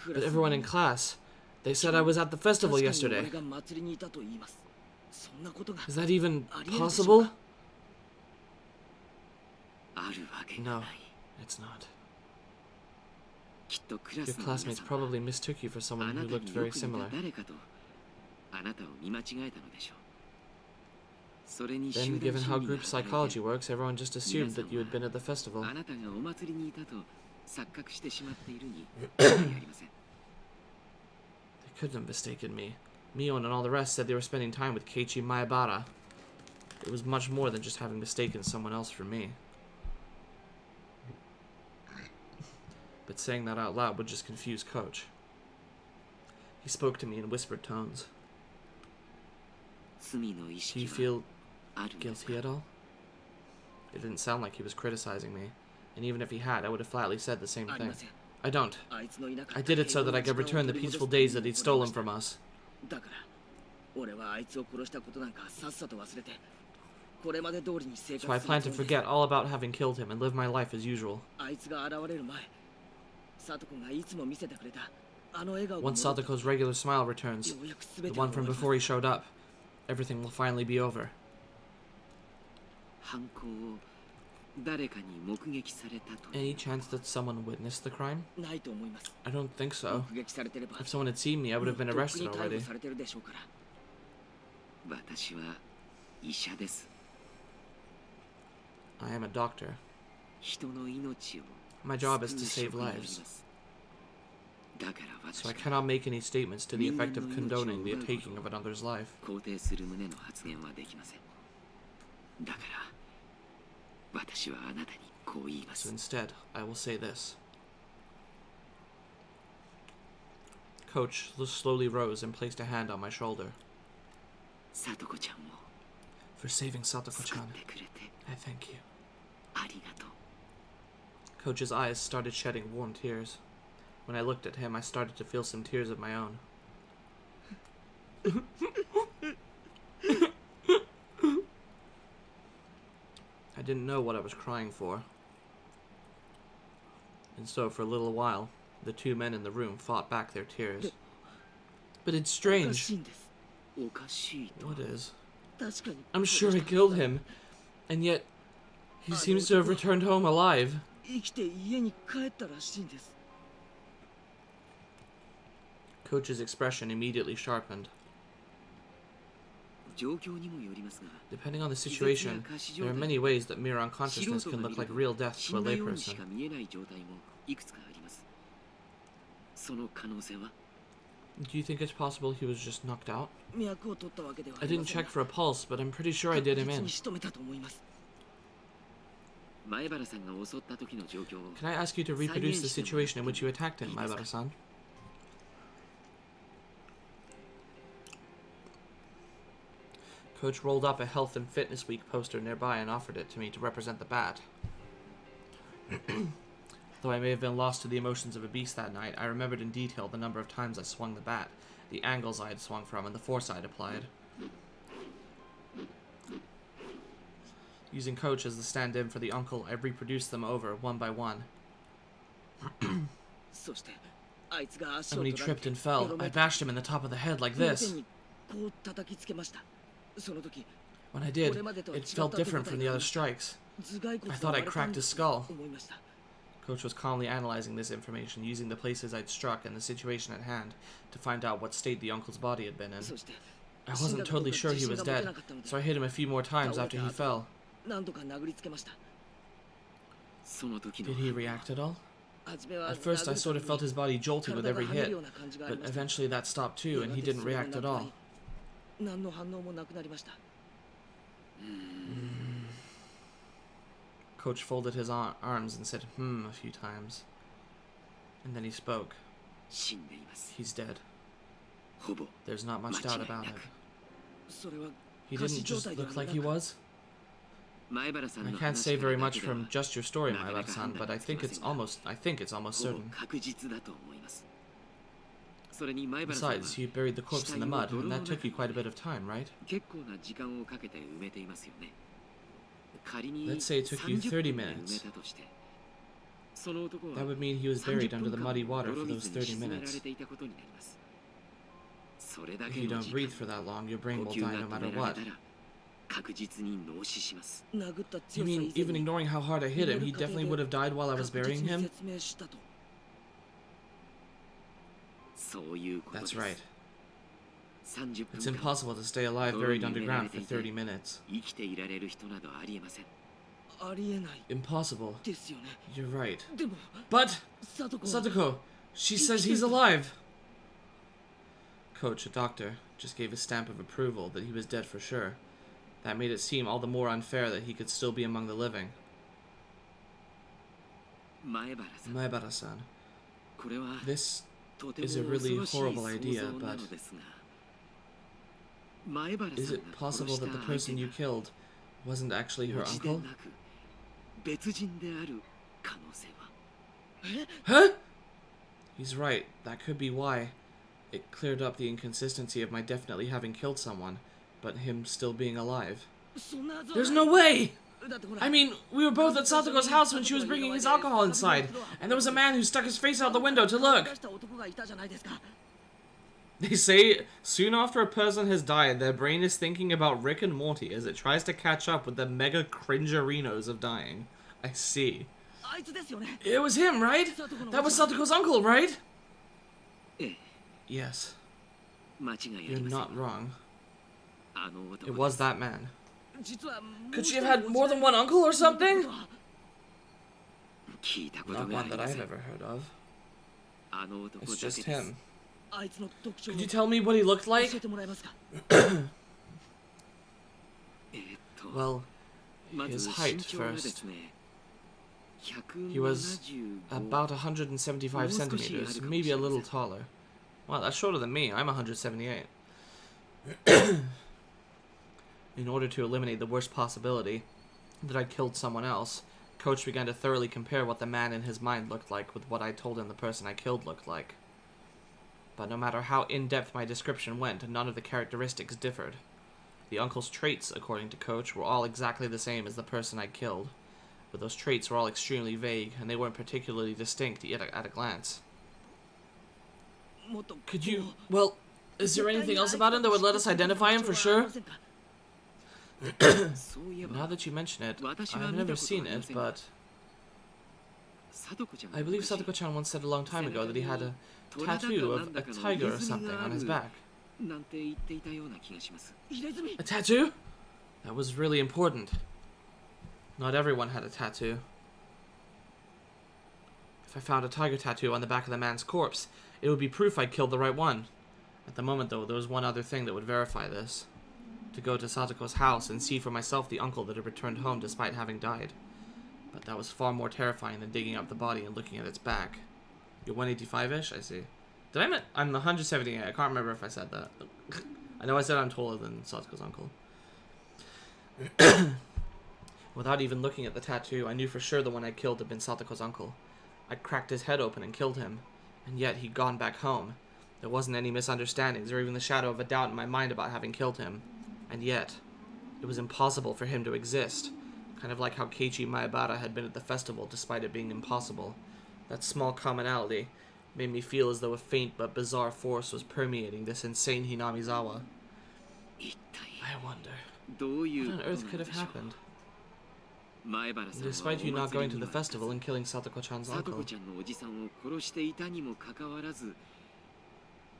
But everyone in class, they said I was at the festival yesterday. Is that even possible? No, it's not. Your classmates probably mistook you for someone who looked very similar. Then, given how group psychology works, everyone just assumed that you had been at the festival. They couldn't have mistaken me. Mio and all the rest said they were spending time with Keiichi Maebara. It was much more than just having mistaken someone else for me. But saying that out loud would just confuse Coach. He spoke to me in whispered tones. Do you feel guilty at all? It didn't sound like he was criticizing me, and even if he had, I would have flatly said the same thing. I don't. I did it so that I could return the peaceful days that he'd stolen from us. So I plan to forget all about having killed him and live my life as usual. Once Satoko's regular smile returns, the one from before he showed up, everything will finally be over. Any chance that someone witnessed the crime? I don't think so. If someone had seen me, I would have been arrested already. I am a doctor. My job is to save lives. So I cannot make any statements to the effect of condoning the taking of another's life. So instead, I will say this. Coach slowly rose and placed a hand on my shoulder. For saving Satoko-chan, I thank you. Coach's eyes started shedding warm tears. When I looked at him, I started to feel some tears of my own. I didn't know what I was crying for. And so, for a little while, the two men in the room fought back their tears. But it's strange. What is? I'm sure I killed him, and yet he seems to have returned home alive. Coach's expression immediately sharpened. Depending on the situation, there are many ways that mere unconsciousness can look like real death to a layperson. Do you think it's possible he was just knocked out? I didn't check for a pulse, but I'm pretty sure I did him in. Can I ask you to reproduce the situation in which you attacked him, Maibara-san? Coach rolled up a Health and Fitness Week poster nearby and offered it to me to represent the bat. Though I may have been lost to the emotions of a beast that night, I remembered in detail the number of times I swung the bat, the angles I had swung from, and the force I had applied. Using Coach as the stand-in for the uncle, I reproduced them over, one by one. And when he tripped and fell, I bashed him in the top of the head like this. When I did, it felt different from the other strikes. I thought I cracked his skull. Coach was calmly analyzing this information, using the places I'd struck and the situation at hand to find out what state the uncle's body had been in. I wasn't totally sure he was dead, so I hit him a few more times after he fell. Did he react at all? At first, I sort of felt his body jolting with every hit, but eventually that stopped too, and he didn't react at all. Coach folded his arms and said a few times. And then he spoke. He's dead. There's not much doubt about it. He didn't just look like he was? I can't say very much from just your story, Maibara-san, but I think it's almost certain. Besides, you buried the corpse in the mud, and that took you quite a bit of time, right? Let's say it took you 30 minutes. That would mean he was buried under the muddy water for those 30 minutes. If you don't breathe for that long, your brain will die no matter what. You mean, even ignoring how hard I hit him, he definitely would have died while I was burying him? That's right. It's impossible to stay alive buried underground for 30 minutes. Impossible. You're right. But, Satoko, she says he's alive! Coach, a doctor, just gave a stamp of approval that he was dead for sure. That made it seem all the more unfair that he could still be among the living. Maibara-san, this is a really horrible idea, but is it possible that the person you killed wasn't actually her uncle? Huh? He's right. That could be why. It cleared up the inconsistency of my definitely having killed someone, but him still being alive. There's no way! I mean, we were both at Satoko's house when she was bringing his alcohol inside, and there was a man who stuck his face out the window to look. They say, soon after a person has died, their brain is thinking about Rick and Morty as it tries to catch up with the mega cringerinos of dying. I see. It was him, right? That was Satoko's uncle, right? Yes. You're not wrong. It was that man. Could she have had more than one uncle or something? Not one that I've ever heard of. It's just him. Could you tell me what he looked like? Well, his height first. He was about 175 centimeters, maybe a little taller. Well, that's shorter than me. I'm 178. In order to eliminate the worst possibility that I killed someone else, Coach began to thoroughly compare what the man in his mind looked like with what I told him the person I killed looked like. But no matter how in-depth my description went, none of the characteristics differed. The uncle's traits, according to Coach, were all exactly the same as the person I killed, but those traits were all extremely vague, and they weren't particularly distinct yet at a glance. Could you... well, is there anything else about him that would let us identify him for sure? Now that you mention it, I've never seen it, but... I believe Satoko-chan once said a long time ago that he had a tattoo of a tiger or something on his back. A tattoo? That was really important. Not everyone had a tattoo. If I found a tiger tattoo on the back of the man's corpse, it would be proof I'd killed the right one. At the moment, though, there was one other thing that would verify this. To go to Satoko's house and see for myself the uncle that had returned home despite having died. But that was far more terrifying than digging up the body and looking at its back. You're 185-ish? I see. I'm 178. I can't remember if I said that. I know I said I'm taller than Satoko's uncle. Without even looking at the tattoo, I knew for sure the one I killed had been Satoko's uncle. I cracked his head open and killed him. And yet he'd gone back home. There wasn't any misunderstandings or even the shadow of a doubt in my mind about having killed him. And yet, it was impossible for him to exist. Kind of like how Keiichi Maebara had been at the festival despite it being impossible. That small commonality made me feel as though a faint but bizarre force was permeating this insane Hinamizawa. I wonder, what on earth could have happened? And despite you not going to the festival and killing Satoko-chan's uncle,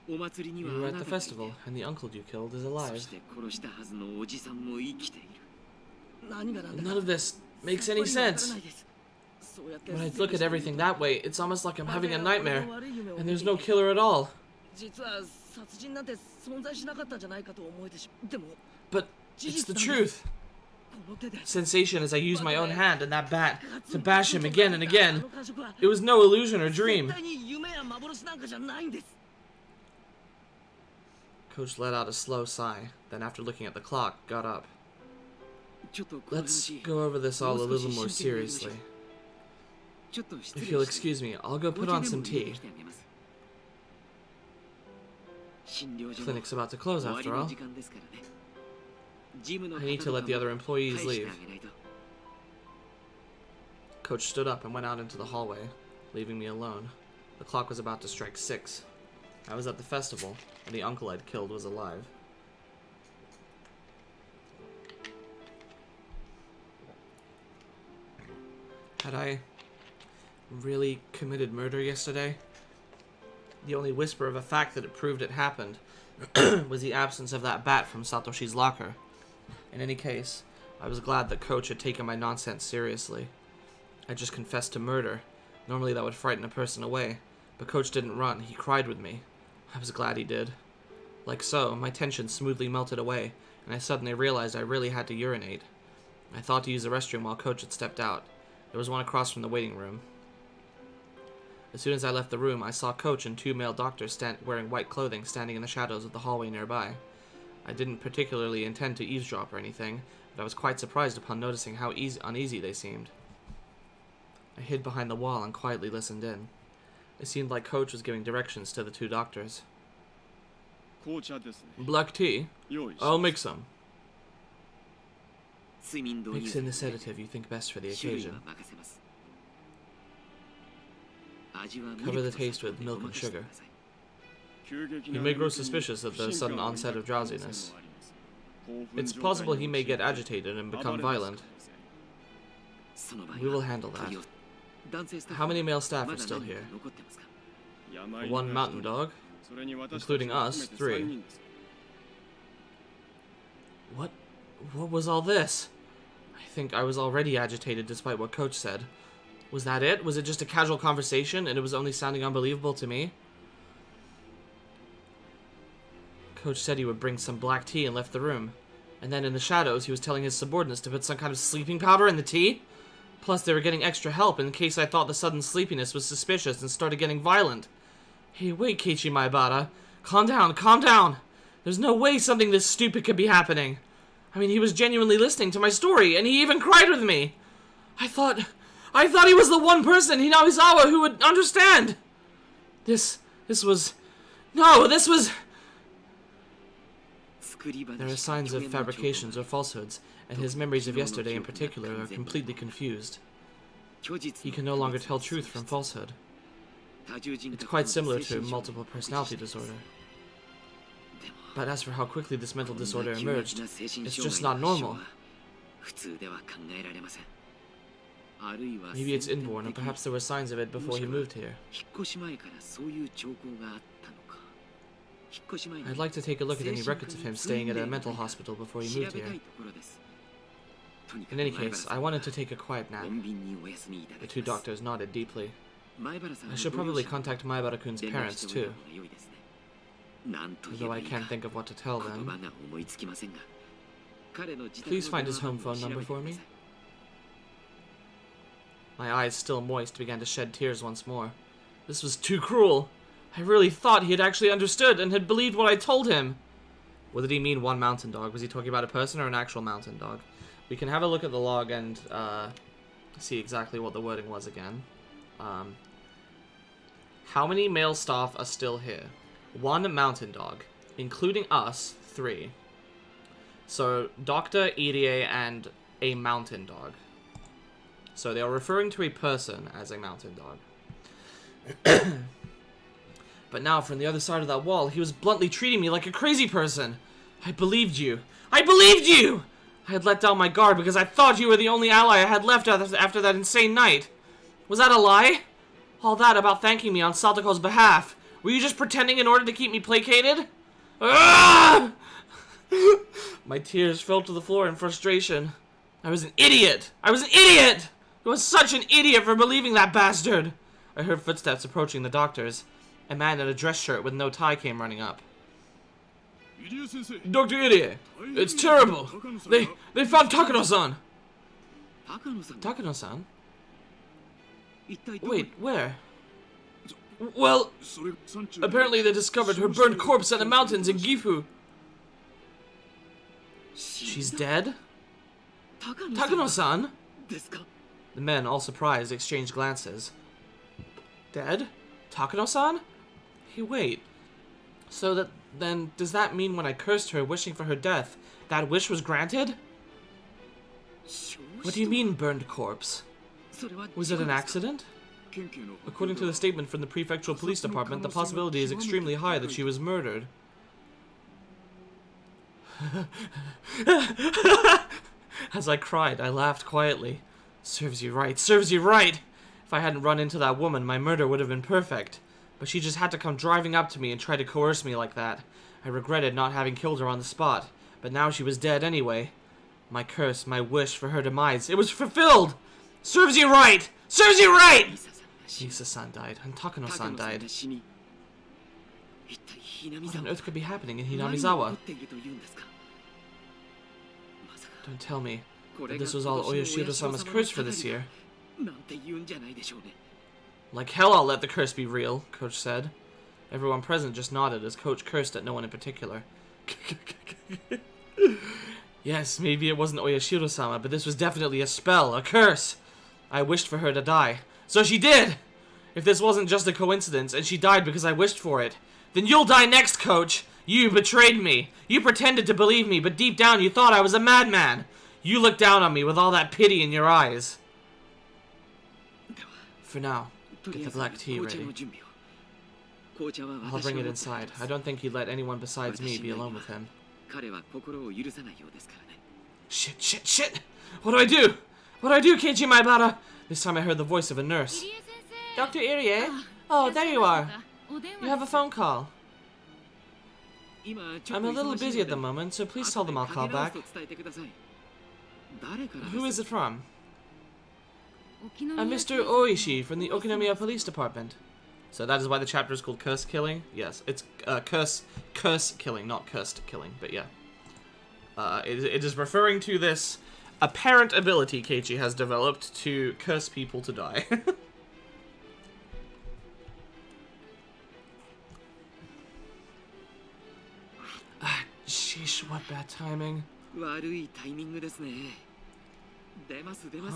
you were at the festival, and the uncle you killed is alive. None of this makes any sense. When I look at everything that way, it's almost like I'm having a nightmare, and there's no killer at all. But it's the truth. Sensation as I use my own hand and that bat to bash him again and again. It was no illusion or dream. Coach let out a slow sigh, then after looking at the clock, got up. Let's go over this all a little more seriously. If you'll excuse me, I'll go put on some tea. Clinic's about to close after all. I need to let the other employees leave. Coach stood up and went out into the hallway, leaving me alone. The clock was about to strike 6. I was at the festival, and the uncle I'd killed was alive. Had I really committed murder yesterday? The only whisper of a fact that it proved it happened was the absence of that bat from Satoshi's locker. In any case, I was glad that Coach had taken my nonsense seriously. I just confessed to murder. Normally that would frighten a person away, but Coach didn't run. He cried with me. I was glad he did. Like so, my tension smoothly melted away, and I suddenly realized I really had to urinate. I thought to use the restroom while Coach had stepped out. There was one across from the waiting room. As soon as I left the room, I saw Coach and 2 male doctors wearing white clothing standing in the shadows of the hallway nearby. I didn't particularly intend to eavesdrop or anything, but I was quite surprised upon noticing how uneasy they seemed. I hid behind the wall and quietly listened in. It seemed like Coach was giving directions to the 2 doctors. Black tea? I'll make some. Mix in the sedative you think best for the occasion. Cover the taste with milk and sugar. He may grow suspicious at the sudden onset of drowsiness. It's possible he may get agitated and become violent. We will handle that. How many male staff are still here? One mountain dog, including us, 3. What was all this? I think I was already agitated despite what Coach said. Was that it? Was it just a casual conversation and it was only sounding unbelievable to me? Coach said he would bring some black tea and left the room. And then in the shadows, he was telling his subordinates to put some kind of sleeping powder in the tea. Plus, they were getting extra help in case I thought the sudden sleepiness was suspicious and started getting violent. Hey, wait, Keiichi Maebara. Calm down, calm down. There's no way something this stupid could be happening. I mean, he was genuinely listening to my story, and he even cried with me. I thought he was the one person, Hinamizawa, who would understand. This was... There are signs of fabrications or falsehoods, and his memories of yesterday in particular are completely confused. He can no longer tell truth from falsehood. It's quite similar to multiple personality disorder. But as for how quickly this mental disorder emerged, it's just not normal. Maybe it's inborn, or perhaps there were signs of it before he moved here. I'd like to take a look at any records of him staying at a mental hospital before he moved here. In any case, I wanted to take a quiet nap. The 2 doctors nodded deeply. I should probably contact Maebara-kun's parents, too. Although I can't think of what to tell them. Please find his home phone number for me. My eyes, still moist, began to shed tears once more. This was too cruel. I really thought he had actually understood and had believed what I told him. What did he mean, one mountain dog? Was he talking about a person or an actual mountain dog? We can have a look at the log and see exactly what the wording was again. How many male staff are still here? 1 mountain dog, including us, 3. So, Dr. Irie and a mountain dog. So they are referring to a person as a mountain dog. But now, from the other side of that wall, he was bluntly treating me like a crazy person. I believed you. I believed you! I had let down my guard because I thought you were the only ally I had left after that insane night. Was that a lie? All that about thanking me on Satoko's behalf. Were you just pretending in order to keep me placated? Ah! My tears fell to the floor in frustration. I was an idiot! I was an idiot! I was such an idiot for believing that bastard! I heard footsteps approaching the doctors. A man in a dress shirt with no tie came running up. Dr. Irie, it's terrible! They found Takano-san! Takano-san? Wait, where? Well, apparently they discovered her burned corpse in the mountains in Gifu. She's dead? Takano-san? The men, all surprised, exchanged glances. Dead? Takano-san? Hey, wait. So then, does that mean when I cursed her, wishing for her death, that wish was granted? What do you mean, burned corpse? Was it an accident? According to the statement from the prefectural police department, the possibility is extremely high that she was murdered. As I cried, I laughed quietly. Serves you right, serves you right! If I hadn't run into that woman, my murder would have been perfect. But she just had to come driving up to me and try to coerce me like that. I regretted not having killed her on the spot, but now she was dead anyway. My curse, my wish for her demise, it was fulfilled! Serves you right! Serves you right! Misa-san died, and Takano-san died. What on earth could be happening in Hinamizawa? Don't tell me that this was all Oyashiro-sama's curse for this year. Like hell I'll let the curse be real, Coach said. Everyone present just nodded as Coach cursed at no one in particular. Yes, maybe it wasn't Oyashiro-sama, but this was definitely a spell, a curse. I wished for her to die. So she did! If this wasn't just a coincidence, and she died because I wished for it, then you'll die next, Coach! You betrayed me! You pretended to believe me, but deep down you thought I was a madman! You look down on me with all that pity in your eyes. For now, get the black tea ready. I'll bring it inside. I don't think he'd let anyone besides me be alone with him. Shit! What do I do? What do I do, Keiichi Maebara? This time I heard the voice of a nurse. Dr. Irie? Oh, there you are. You have a phone call. I'm a little busy at the moment, so please tell them I'll call back. Who is it from? I'm Mr. Oishi from the Okinomiya Police Department. So that is why the chapter is called Curse Killing? Yes, it's curse killing, not cursed killing, but yeah. It is referring to this apparent ability Keiichi has developed to curse people to die. Sheesh, what bad timing.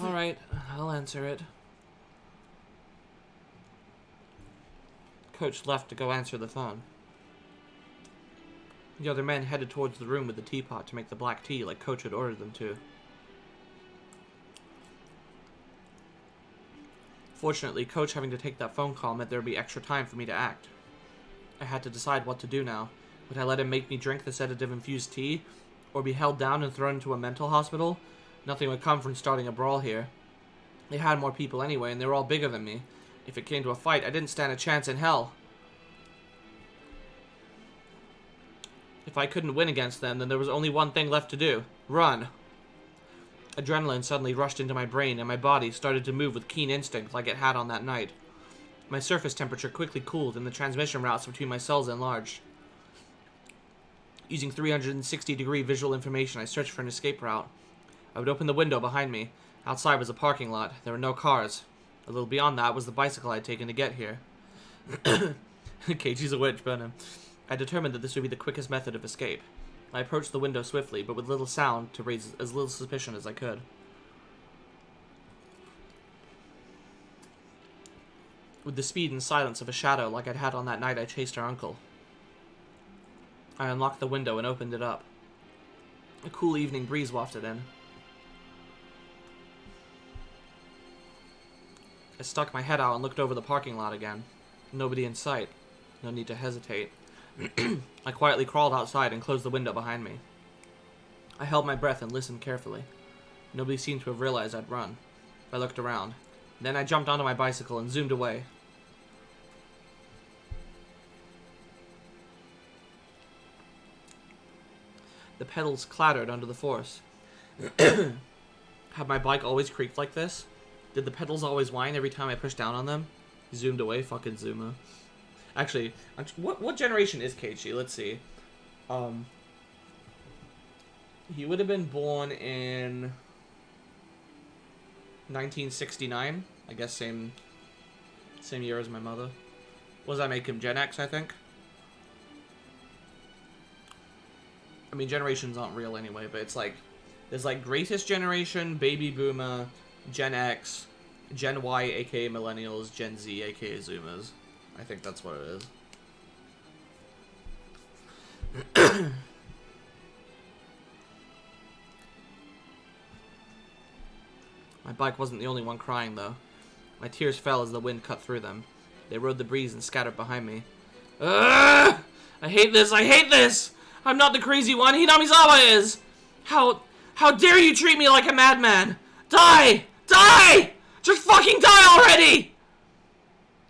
Alright, I'll answer it. Coach left to go answer the phone. The other men headed towards the room with the teapot to make the black tea like Coach had ordered them to. Fortunately, Coach having to take that phone call meant there would be extra time for me to act. I had to decide what to do now. Would I let him make me drink the sedative-infused tea, or be held down and thrown into a mental hospital? Nothing would come from starting a brawl here. They had more people anyway, and they were all bigger than me. If it came to a fight, I didn't stand a chance in hell. If I couldn't win against them, then there was only one thing left to do. Run. Adrenaline suddenly rushed into my brain, and my body started to move with keen instinct like it had on that night. My surface temperature quickly cooled, and the transmission routes between my cells enlarged. Using 360-degree visual information, I searched for an escape route. I would open the window behind me. Outside was a parking lot. There were no cars. A little beyond that was the bicycle I had taken to get here. Keiichi's a witch, burn him. I determined that this would be the quickest method of escape. I approached the window swiftly, but with little sound to raise as little suspicion as I could. With the speed and silence of a shadow like I'd had on that night I chased her uncle. I unlocked the window and opened it up. A cool evening breeze wafted in. I stuck my head out and looked over the parking lot again. Nobody in sight. No need to hesitate. I quietly crawled outside and closed the window behind me. I held my breath and listened carefully. Nobody seemed to have realized I'd run. I looked around. Then I jumped onto my bicycle and zoomed away. The pedals clattered under the force. Had my bike always creaked like this? Did the pedals always whine every time I pushed down on them? Zoomed away, fucking Zuma. Actually, what generation is Keiichi? Let's see. He would have been born in 1969. I guess same year as my mother. What does that make him? Gen X, I think? I mean, generations aren't real anyway, but it's like, there's like greatest generation, baby boomer, Gen X, Gen Y, aka millennials, Gen Z, aka Zoomers. I think that's what it is. My bike wasn't the only one crying, though. My tears fell as the wind cut through them. They rode the breeze and scattered behind me. Ugh! I hate this! I hate this! I'm not the crazy one. Hinamizawa is! How dare you treat me like a madman? Die! Die! Just fucking die already!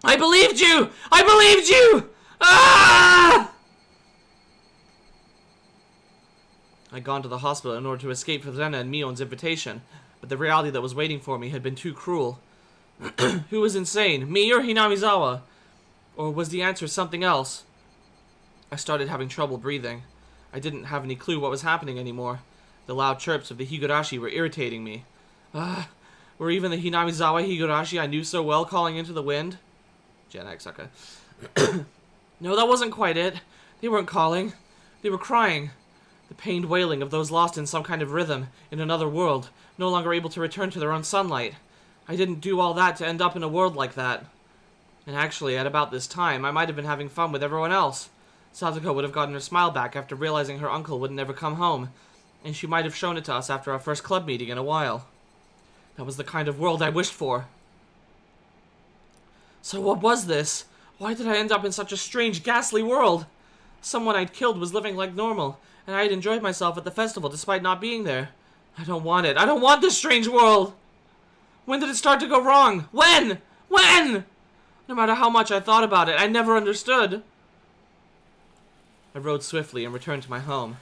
I believed you! I believed you! Ah! I'd gone to the hospital in order to escape from Rena and Mion's invitation, but the reality that was waiting for me had been too cruel. Who was insane, me or Hinamizawa? Or was the answer something else? I started having trouble breathing. I didn't have any clue what was happening anymore. The loud chirps of the Higurashi were irritating me. Were even the Hinamizawa Higurashi I knew so well calling into the wind? Gen X, okay. No, that wasn't quite it. They weren't calling. They were crying. The pained wailing of those lost in some kind of rhythm, in another world, no longer able to return to their own sunlight. I didn't do all that to end up in a world like that. And actually, at about this time, I might have been having fun with everyone else. Satoko would have gotten her smile back after realizing her uncle would never come home. And she might have shown it to us after our first club meeting in a while. That was the kind of world I wished for. So what was this? Why did I end up in such a strange, ghastly world? Someone I'd killed was living like normal, and I had enjoyed myself at the festival despite not being there. I don't want it. I don't want this strange world! When did it start to go wrong? When? When? No matter how much I thought about it, I never understood. I rode swiftly and returned to my home.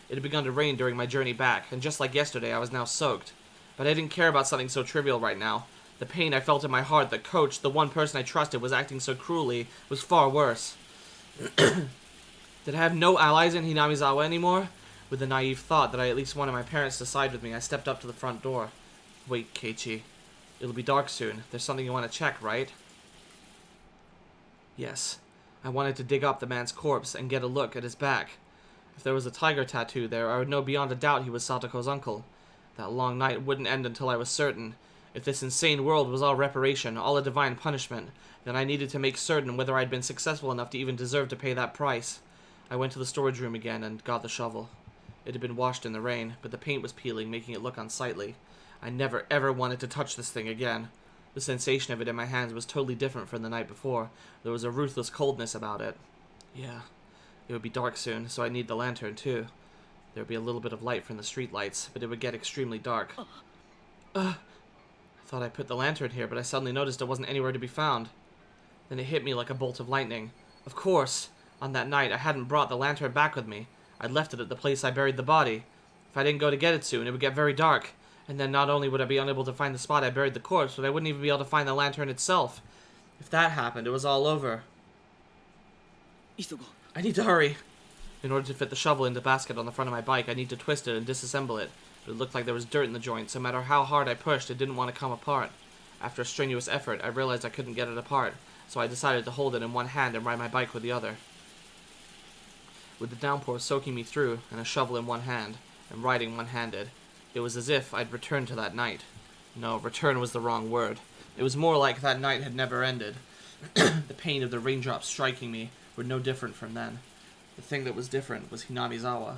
It had begun to rain during my journey back, and just like yesterday, I was now soaked. But I didn't care about something so trivial right now. The pain I felt in my heart that Coach, the one person I trusted, was acting so cruelly, was far worse. Did I have no allies in Hinamizawa anymore? With the naive thought that I at least wanted my parents to side with me, I stepped up to the front door. Wait, Keiichi. It'll be dark soon. There's something you want to check, right? Yes. I wanted to dig up the man's corpse and get a look at his back. If there was a tiger tattoo there, I would know beyond a doubt he was Satoko's uncle. That long night wouldn't end until I was certain. If this insane world was all reparation, all a divine punishment, then I needed to make certain whether I'd been successful enough to even deserve to pay that price. I went to the storage room again and got the shovel. It had been washed in the rain, but the paint was peeling, making it look unsightly. I never ever wanted to touch this thing again. The sensation of it in my hands was totally different from the night before. There was a ruthless coldness about it. Yeah, it would be dark soon, so I'd need the lantern too. There would be a little bit of light from the street lights, but it would get extremely dark. I thought I put the lantern here, but I suddenly noticed it wasn't anywhere to be found. Then it hit me like a bolt of lightning. Of course, on that night I hadn't brought the lantern back with me. I'd left it at the place I buried the body. If I didn't go to get it soon, it would get very dark. And then not only would I be unable to find the spot I buried the corpse, but I wouldn't even be able to find the lantern itself. If that happened, it was all over. I need to hurry. In order to fit the shovel in the basket on the front of my bike, I need to twist it and disassemble it. But it looked like there was dirt in the joint, so no matter how hard I pushed, it didn't want to come apart. After a strenuous effort, I realized I couldn't get it apart, so I decided to hold it in one hand and ride my bike with the other. With the downpour soaking me through, and a shovel in one hand, and riding one-handed, it was as if I'd returned to that night. No, return was the wrong word. It was more like that night had never ended. The pain of the raindrops striking me were no different from then. The thing that was different was Hinamizawa.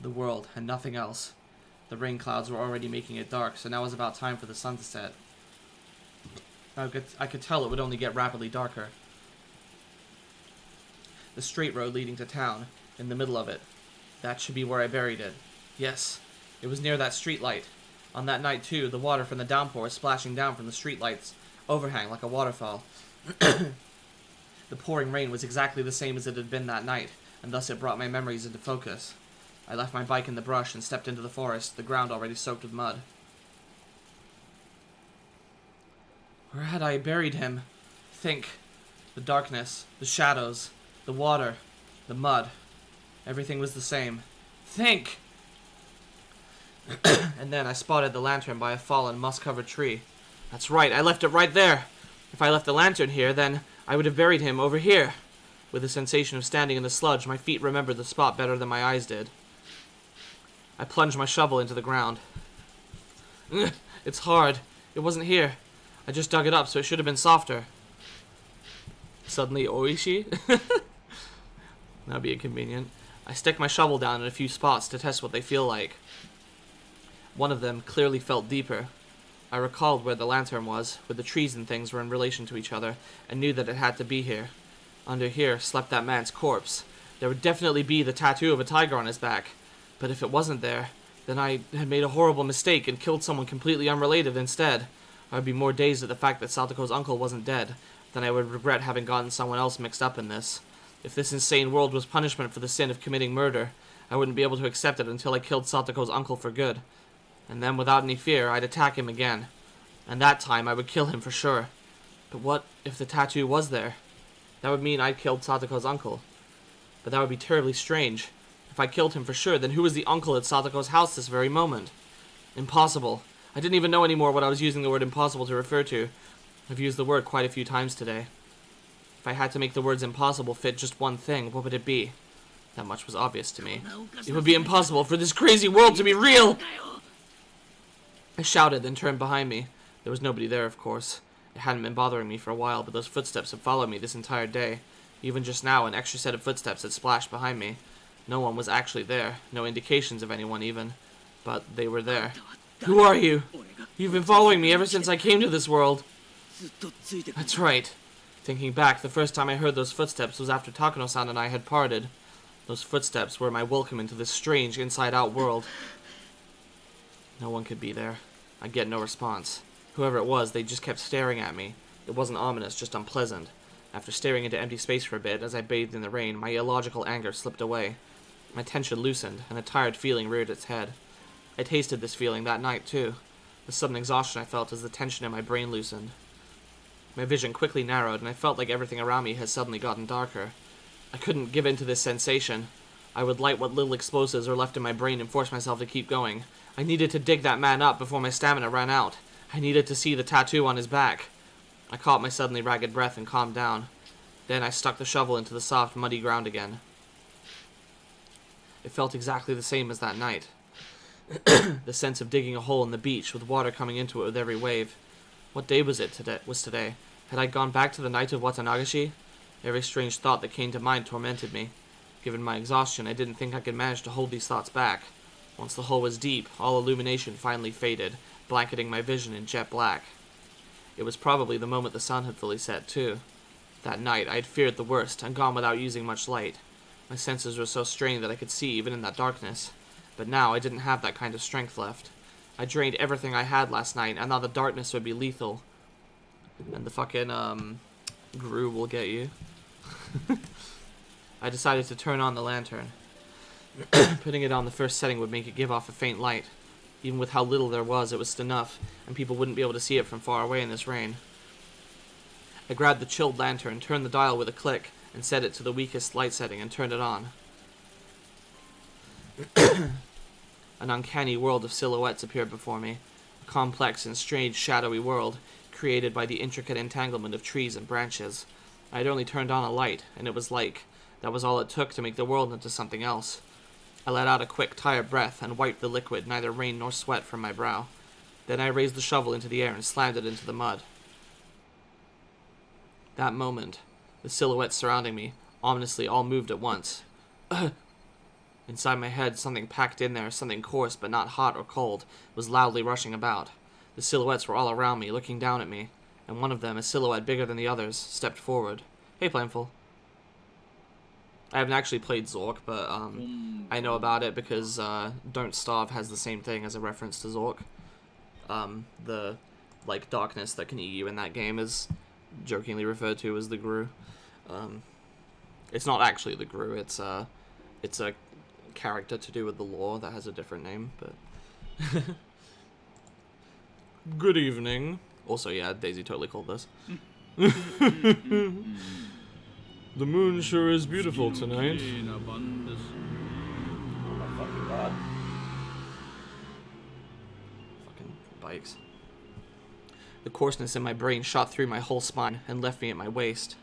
The world, and nothing else. The rain clouds were already making it dark, so now was about time for the sun to set. I could tell it would only get rapidly darker. The straight road leading to town, in the middle of it. That should be where I buried it. Yes, it was near that street light. On that night, too, the water from the downpour was splashing down from the street light's overhang like a waterfall. The pouring rain was exactly the same as it had been that night, and thus it brought my memories into focus. I left my bike in the brush and stepped into the forest, the ground already soaked with mud. Where had I buried him? Think. The darkness, the shadows, the water, the mud. Everything was the same. Think! And then I spotted the lantern by a fallen, moss-covered tree. That's right, I left it right there. If I left the lantern here, then I would have buried him over here. With the sensation of standing in the sludge, my feet remembered the spot better than my eyes did. I plunged my shovel into the ground. It's hard. It wasn't here. I just dug it up, so it should have been softer. Suddenly, Oishi? That'd be inconvenient. I stick my shovel down in a few spots to test what they feel like. One of them clearly felt deeper. I recalled where the lantern was, where the trees and things were in relation to each other, and knew that it had to be here. Under here slept that man's corpse. There would definitely be the tattoo of a tiger on his back. But if it wasn't there, then I had made a horrible mistake and killed someone completely unrelated instead. I would be more dazed at the fact that Satoko's uncle wasn't dead, than I would regret having gotten someone else mixed up in this. If this insane world was punishment for the sin of committing murder, I wouldn't be able to accept it until I killed Satoko's uncle for good. And then, without any fear, I'd attack him again. And that time, I would kill him for sure. But what if the tattoo was there? That would mean I'd killed Satoko's uncle. But that would be terribly strange. If I killed him for sure, then who was the uncle at Satoko's house this very moment? Impossible. I didn't even know anymore what I was using the word impossible to refer to. I've used the word quite a few times today. If I had to make the words impossible fit just one thing, what would it be? That much was obvious to me. It would be impossible for this crazy world to be real! I shouted, then turned behind me. There was nobody there, of course. It hadn't been bothering me for a while, but those footsteps had followed me this entire day. Even just now, an extra set of footsteps had splashed behind me. No one was actually there, no indications of anyone even, but they were there. Who are you? You've been following me ever since I came to this world. That's right. Thinking back, the first time I heard those footsteps was after Takano-san and I had parted. Those footsteps were my welcome into this strange inside-out world. No one could be there. I'd get no response. Whoever it was, they just kept staring at me. It wasn't ominous, just unpleasant. After staring into empty space for a bit, as I bathed in the rain, my illogical anger slipped away. My tension loosened, and a tired feeling reared its head. I tasted this feeling that night, too. The sudden exhaustion I felt as the tension in my brain loosened. My vision quickly narrowed, and I felt like everything around me had suddenly gotten darker. I couldn't give in to this sensation. I would light what little explosives were left in my brain and force myself to keep going. I needed to dig that man up before my stamina ran out. I needed to see the tattoo on his back. I caught my suddenly ragged breath and calmed down. Then I stuck the shovel into the soft, muddy ground again. It felt exactly the same as that night. The sense of digging a hole in the beach with water coming into it with every wave. What day was today? Had I gone back to the night of Watanagashi? Every strange thought that came to mind tormented me. Given my exhaustion, I didn't think I could manage to hold these thoughts back. Once the hole was deep, all illumination finally faded, blanketing my vision in jet black. It was probably the moment the sun had fully set, too. That night, I had feared the worst, and gone without using much light. My senses were so strained that I could see even in that darkness. But now, I didn't have that kind of strength left. I drained everything I had last night, and now the darkness would be lethal. And the fucking, Guru will get you. I decided to turn on the lantern. Putting it on the first setting would make it give off a faint light. Even with how little there was, it was enough, and people wouldn't be able to see it from far away in this rain. I grabbed the chilled lantern, turned the dial with a click, and set it to the weakest light setting and turned it on. An uncanny world of silhouettes appeared before me. A complex and strange shadowy world, created by the intricate entanglement of trees and branches. I had only turned on a light, and it was like that was all it took to make the world into something else. I let out a quick, tired breath and wiped the liquid, neither rain nor sweat, from my brow. Then I raised the shovel into the air and slammed it into the mud. That moment, the silhouettes surrounding me, ominously all moved at once. Inside my head, something packed in there, something coarse but not hot or cold, was loudly rushing about. The silhouettes were all around me, looking down at me, and one of them, a silhouette bigger than the others, stepped forward. Hey, Planeful. I haven't actually played Zork, but I know about it because Don't Starve has the same thing as a reference to Zork. The darkness that can eat you in that game is jokingly referred to as the Gru. It's not actually the Gru. It's a character to do with the lore that has a different name. But good evening. Also, yeah, Daisy totally called this. The moon sure is beautiful tonight. Oh my fucking god. Fucking bikes. The coarseness in my brain shot through my whole spine and left me at my waist.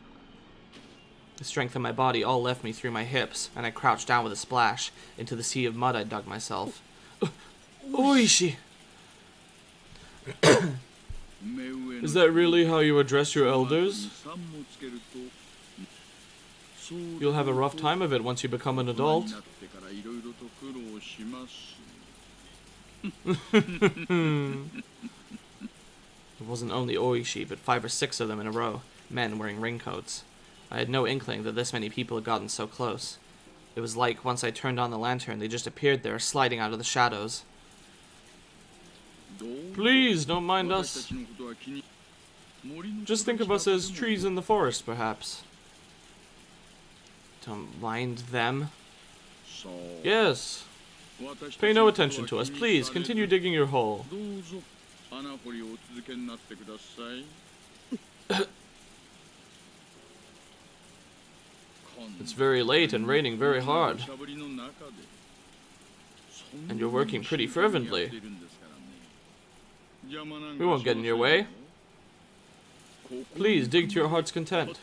The strength of my body all left me through my hips, and I crouched down with a splash into the sea of mud I'd dug myself. Oishi! Is that really how you address your elders? You'll have a rough time of it once you become an adult. It wasn't only Oishi, but 5 or 6 of them in a row, men wearing raincoats. I had no inkling that this many people had gotten so close. It was like, once I turned on the lantern, they just appeared there, sliding out of the shadows. Please, don't mind us. Just think of us as trees in the forest, perhaps. Don't mind them? Yes. Pay no attention to us. Please, continue digging your hole. It's very late and raining very hard. And you're working pretty fervently. We won't get in your way. Please, dig to your heart's content.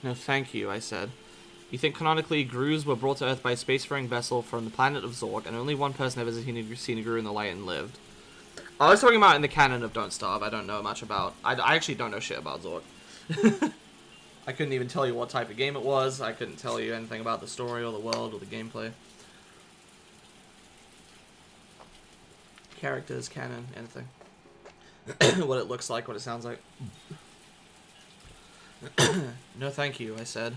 No, thank you, I said. You think canonically Grus were brought to Earth by a spacefaring vessel from the planet of Zork, and only one person ever seen a Gru in the light and lived. I was talking about in the canon of Don't Starve. I don't know much about... I actually don't know shit about Zork. I couldn't even tell you what type of game it was. I couldn't tell you anything about the story or the world or the gameplay. Characters, canon, anything. What it looks like, what it sounds like. No thank you, I said.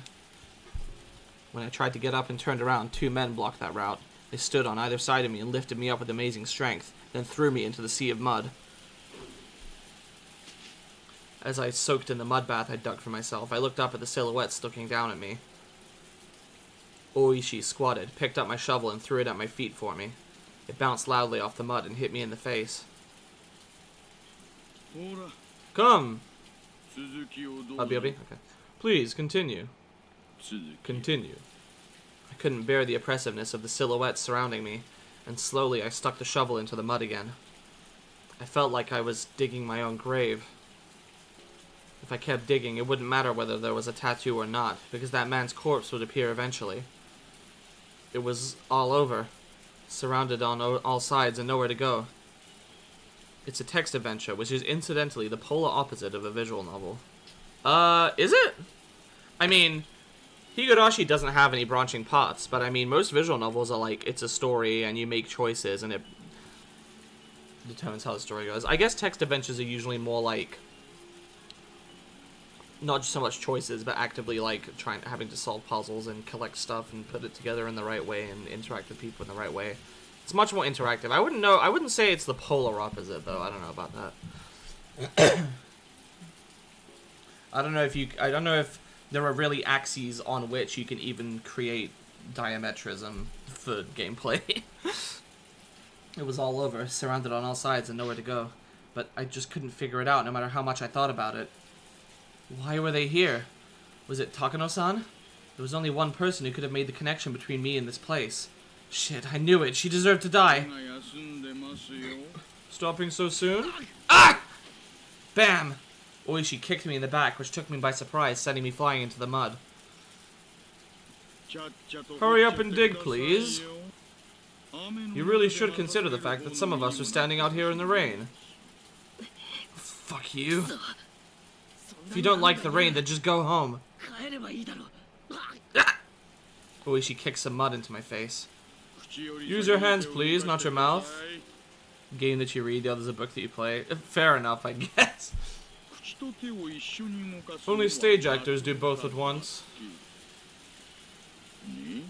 When I tried to get up and turned around, 2 men blocked that route. They stood on either side of me and lifted me up with amazing strength, then threw me into the sea of mud. As I soaked in the mud bath, I dug for myself. I looked up at the silhouettes looking down at me. Oishi squatted, picked up my shovel, and threw it at my feet for me. It bounced loudly off the mud and hit me in the face. Come! Obi? Okay. Please, continue. Continue. I couldn't bear the oppressiveness of the silhouettes surrounding me, and slowly I stuck the shovel into the mud again. I felt like I was digging my own grave. If I kept digging, it wouldn't matter whether there was a tattoo or not, because that man's corpse would appear eventually. It was all over, surrounded on all sides and nowhere to go. It's a text adventure, which is incidentally the polar opposite of a visual novel. Is it? I mean, Higurashi doesn't have any branching paths, but I mean, most visual novels are like, it's a story and you make choices and it determines how the story goes. I guess text adventures are usually more like, not just so much choices, but actively like having to solve puzzles and collect stuff and put it together in the right way and interact with people in the right way. It's much more interactive. I wouldn't say it's the polar opposite though. I don't know about that. I don't know if there are really axes on which you can even create diametrism for gameplay. It was all over, surrounded on all sides and nowhere to go. But I just couldn't figure it out no matter how much I thought about it. Why were they here? Was it Takano-san? There was only one person who could have made the connection between me and this place. Shit, I knew it. She deserved to die. Stopping so soon? Ah! Bam! Oishi kicked me in the back, which took me by surprise, sending me flying into the mud. Hurry up and dig, please. You really should consider the fact that some of us are standing out here in the rain. Fuck you. If you don't like the rain, then just go home. Oishi kicked some mud into my face. Use your hands, please, not your mouth. Game that you read, the other's a book that you play. Fair enough, I guess. Only stage actors do both at once.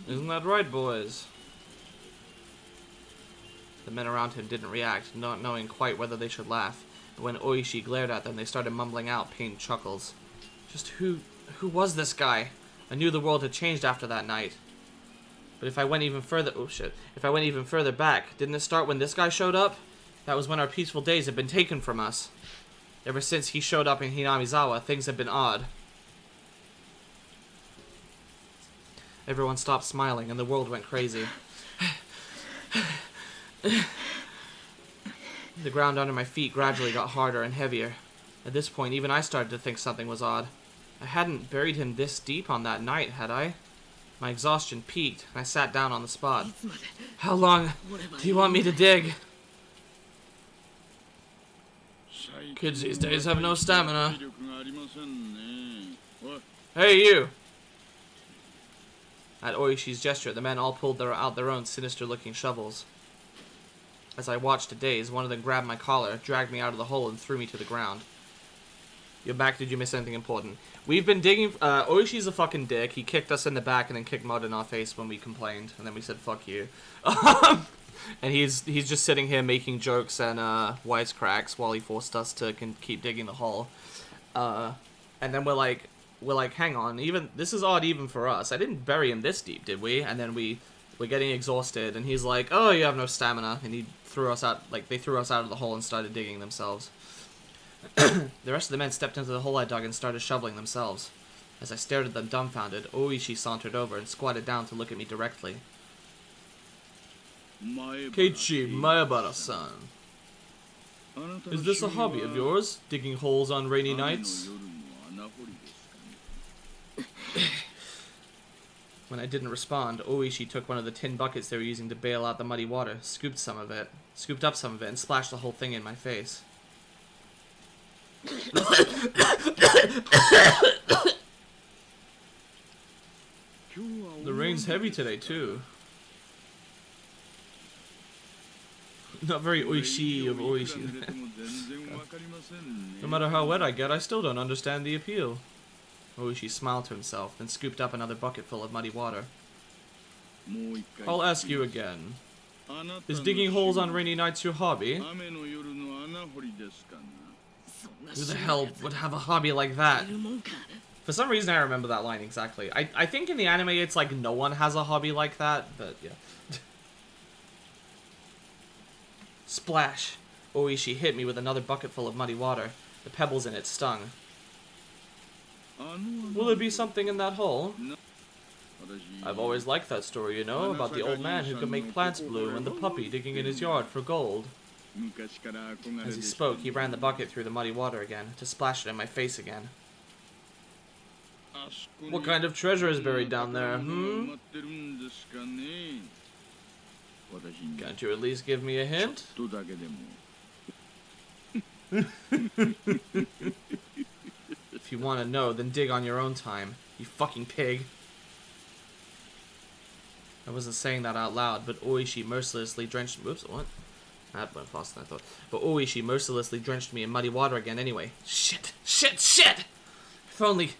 Isn't that right, boys? The men around him didn't react, not knowing quite whether they should laugh. When Oishi glared at them, they started mumbling out pained chuckles. Just who was this guy? I knew the world had changed after that night. But if I went even further... Oh, shit. If I went even further back, didn't it start when this guy showed up? That was when our peaceful days had been taken from us. Ever since he showed up in Hinamizawa, things have been odd. Everyone stopped smiling, and the world went crazy. The ground under my feet gradually got harder and heavier. At this point, even I started to think something was odd. I hadn't buried him this deep on that night, had I? My exhaustion peaked, and I sat down on the spot. How long do you want me to dig? Kids these days have no stamina. Hey, you! At Oishi's gesture, the men all pulled out their own sinister-looking shovels. As I watched a daze, one of them grabbed my collar, dragged me out of the hole, and threw me to the ground. You're back. Did you miss anything important? We've been digging... Oishi's a fucking dick. He kicked us in the back and then kicked mud in our face when we complained. And then we said, fuck you. And he's just sitting here making jokes and wisecracks while he forced us to keep digging the hole. And then we're like, hang on. This is odd even for us. I didn't bury him this deep, did we? And then we're getting exhausted. And he's like, oh, you have no stamina. And he threw us out... Like, they threw us out of the hole and started digging themselves. The rest of the men stepped into the hole I dug and started shoveling themselves. As I stared at them dumbfounded, Oishi sauntered over and squatted down to look at me directly. Keiichi Maebara-san. Is this a hobby of yours? Digging holes on rainy nights? When I didn't respond, Oishi took one of the tin buckets they were using to bail out the muddy water, scooped up some of it, and splashed the whole thing in my face. The rain's heavy today, too. Not very oishi of oishi. No matter how wet I get, I still don't understand the appeal. Oishi smiled to himself, then scooped up another bucket full of muddy water. I'll ask you again. Is digging holes on rainy nights your hobby? Who the hell would have a hobby like that? For some reason I remember that line exactly. I think in the anime it's like no one has a hobby like that, but yeah. Splash! Oishi hit me with another bucket full of muddy water. The pebbles in it stung. Will there be something in that hole? I've always liked that story, you know, about the old man who could make plants bloom and the puppy digging in his yard for gold. As he spoke, he ran the bucket through the muddy water again, to splash it in my face again. What kind of treasure is buried down there, hmm? Can't you at least give me a hint? If you want to know, then dig on your own time, you fucking pig. I wasn't saying that out loud, but Oishi mercilessly drenched... Whoops, what? That went faster than I thought. But Oishi mercilessly drenched me in muddy water again anyway. Shit! Shit! Shit! If only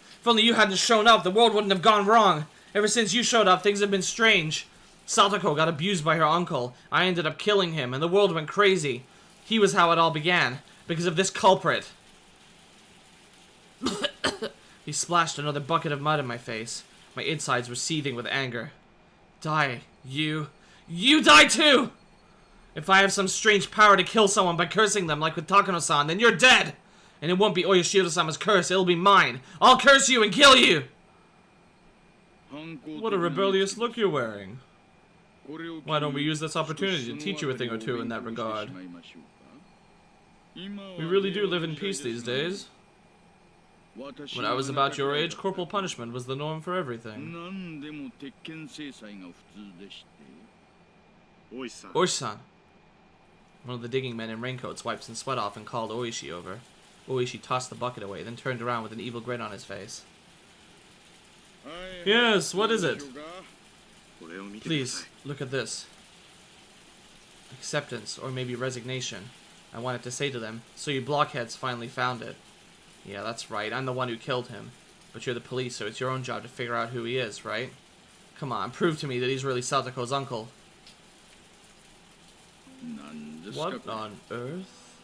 you hadn't shown up, the world wouldn't have gone wrong. Ever since you showed up, things have been strange. Satoko got abused by her uncle. I ended up killing him, and the world went crazy. He was how it all began, because of this culprit. He splashed another bucket of mud in my face. My insides were seething with anger. Die, you. You die too! If I have some strange power to kill someone by cursing them like with Takano-san, then you're dead! And it won't be Oyashiro-sama's curse, it'll be mine. I'll curse you and kill you! What a rebellious look you're wearing. Why don't we use this opportunity to teach you a thing or two in that regard? We really do live in peace these days. When I was about your age, corporal punishment was the norm for everything. Oishi-san. One of the digging men in raincoats wiped some sweat off and called Oishi over. Oishi tossed the bucket away, then turned around with an evil grin on his face. Yes, what is it? Please, look at this. Acceptance, or maybe resignation. I wanted to say to them, so you blockheads finally found it. Yeah, that's right, I'm the one who killed him. But you're the police, so it's your own job to figure out who he is, right? Come on, prove to me that he's really Satoko's uncle. What on earth?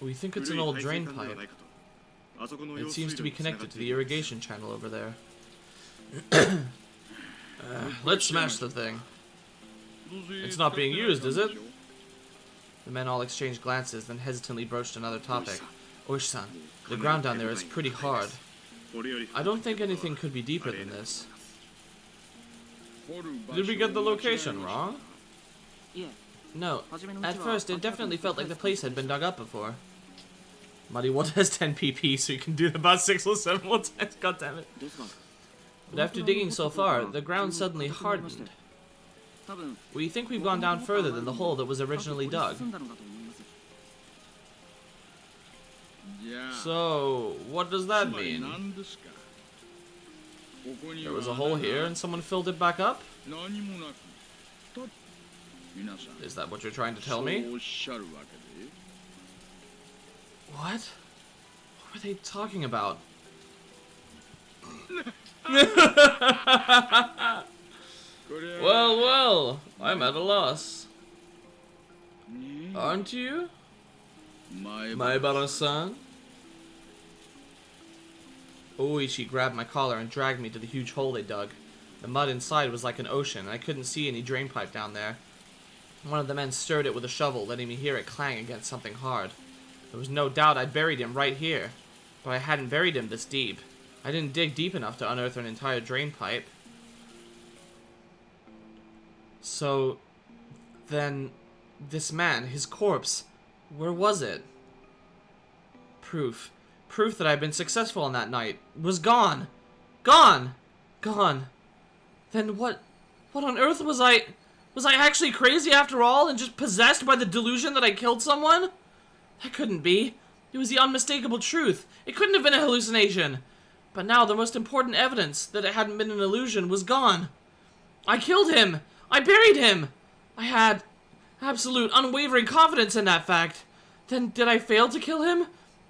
We think it's an old drain pipe. It seems to be connected to the irrigation channel over there. Let's smash the thing. It's not being used, is it? The men all exchanged glances, then hesitantly broached another topic. Oishi-san, the ground down there is pretty hard. I don't think anything could be deeper than this. Did we get the location wrong? No. At first, it definitely felt like the place had been dug up before. Muddy water has 10 pp, so you can do it about 6 or 7 more times. God damn it. But after digging so far, the ground suddenly hardened. We think we've gone down further than the hole that was originally dug. So, what does that mean? There was a hole here and someone filled it back up? Is that what you're trying to tell me? What? What were they talking about? Well, I'm at a loss. Aren't you? Maebara-san? Oishi grabbed my collar and dragged me to the huge hole they dug. The mud inside was like an ocean, and I couldn't see any drain pipe down there. One of the men stirred it with a shovel, letting me hear it clang against something hard. There was no doubt I'd buried him right here, but I hadn't buried him this deep. I didn't dig deep enough to unearth an entire drain pipe. So, then, this man, his corpse, where was it? Proof that I'd been successful on that night was gone. Gone! Then what on earth was I actually crazy after all and just possessed by the delusion that I killed someone? That couldn't be. It was the unmistakable truth. It couldn't have been a hallucination. But now the most important evidence that it hadn't been an illusion was gone. I killed him. I buried him. I had absolute unwavering confidence in that fact. Then did I fail to kill him?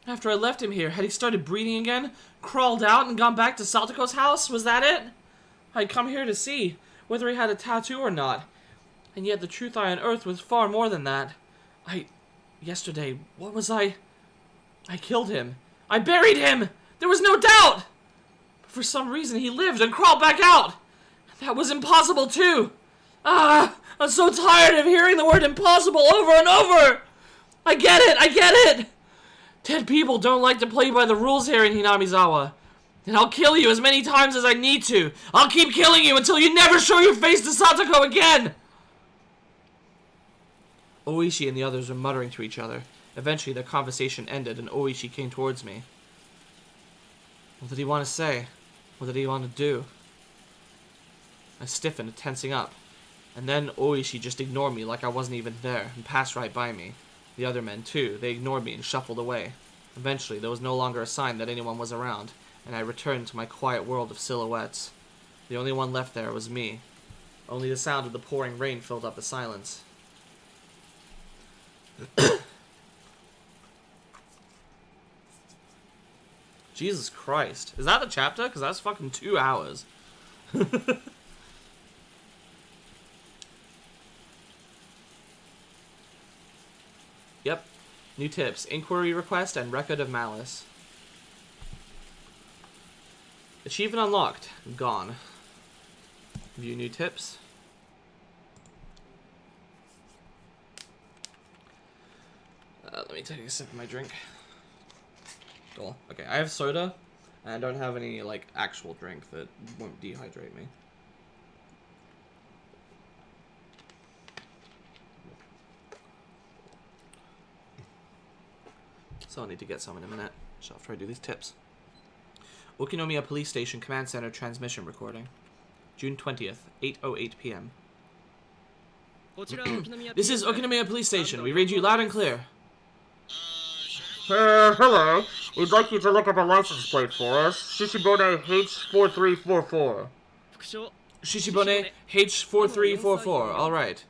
After I left him here, had he started breathing again? Crawled out and gone back to Satoko's house? Was that it? I'd come here to see whether he had a tattoo or not. And yet the truth I unearthed was far more than that. Yesterday, what was I killed him. I buried him! There was no doubt! But for some reason he lived and crawled back out! That was impossible too! I'm so tired of hearing the word impossible over and over! I get it! Dead people don't like to play by the rules here in Hinamizawa. And I'll kill you as many times as I need to. I'll keep killing you until you never show your face to Satoko again! Oishi and the others were muttering to each other. Eventually, their conversation ended, and Oishi came towards me. What did he want to say? What did he want to do? I stiffened, tensing up. And then Oishi just ignored me like I wasn't even there, and passed right by me. The other men, too, they ignored me and shuffled away. Eventually, there was no longer a sign that anyone was around, and I returned to my quiet world of silhouettes. The only one left there was me. Only the sound of the pouring rain filled up the silence. Jesus Christ. Is that the chapter? Because that's fucking 2 hours. Yep. New tips. Inquiry request and record of malice. Achievement unlocked. Gone. View new tips. Let me take a sip of my drink. Cool. Okay, I have soda, and I don't have any, like, actual drink that won't dehydrate me. So I'll need to get some in a minute, just after I do these tips. Okinomiya Police Station Command Center transmission recording. June 20th, 8:08 p.m. This is Okinomiya Police Station. We read you loud and clear. Hello. We'd like you to look up a license plate for us. Shishibone H4344. Shishibone H4344. Alright.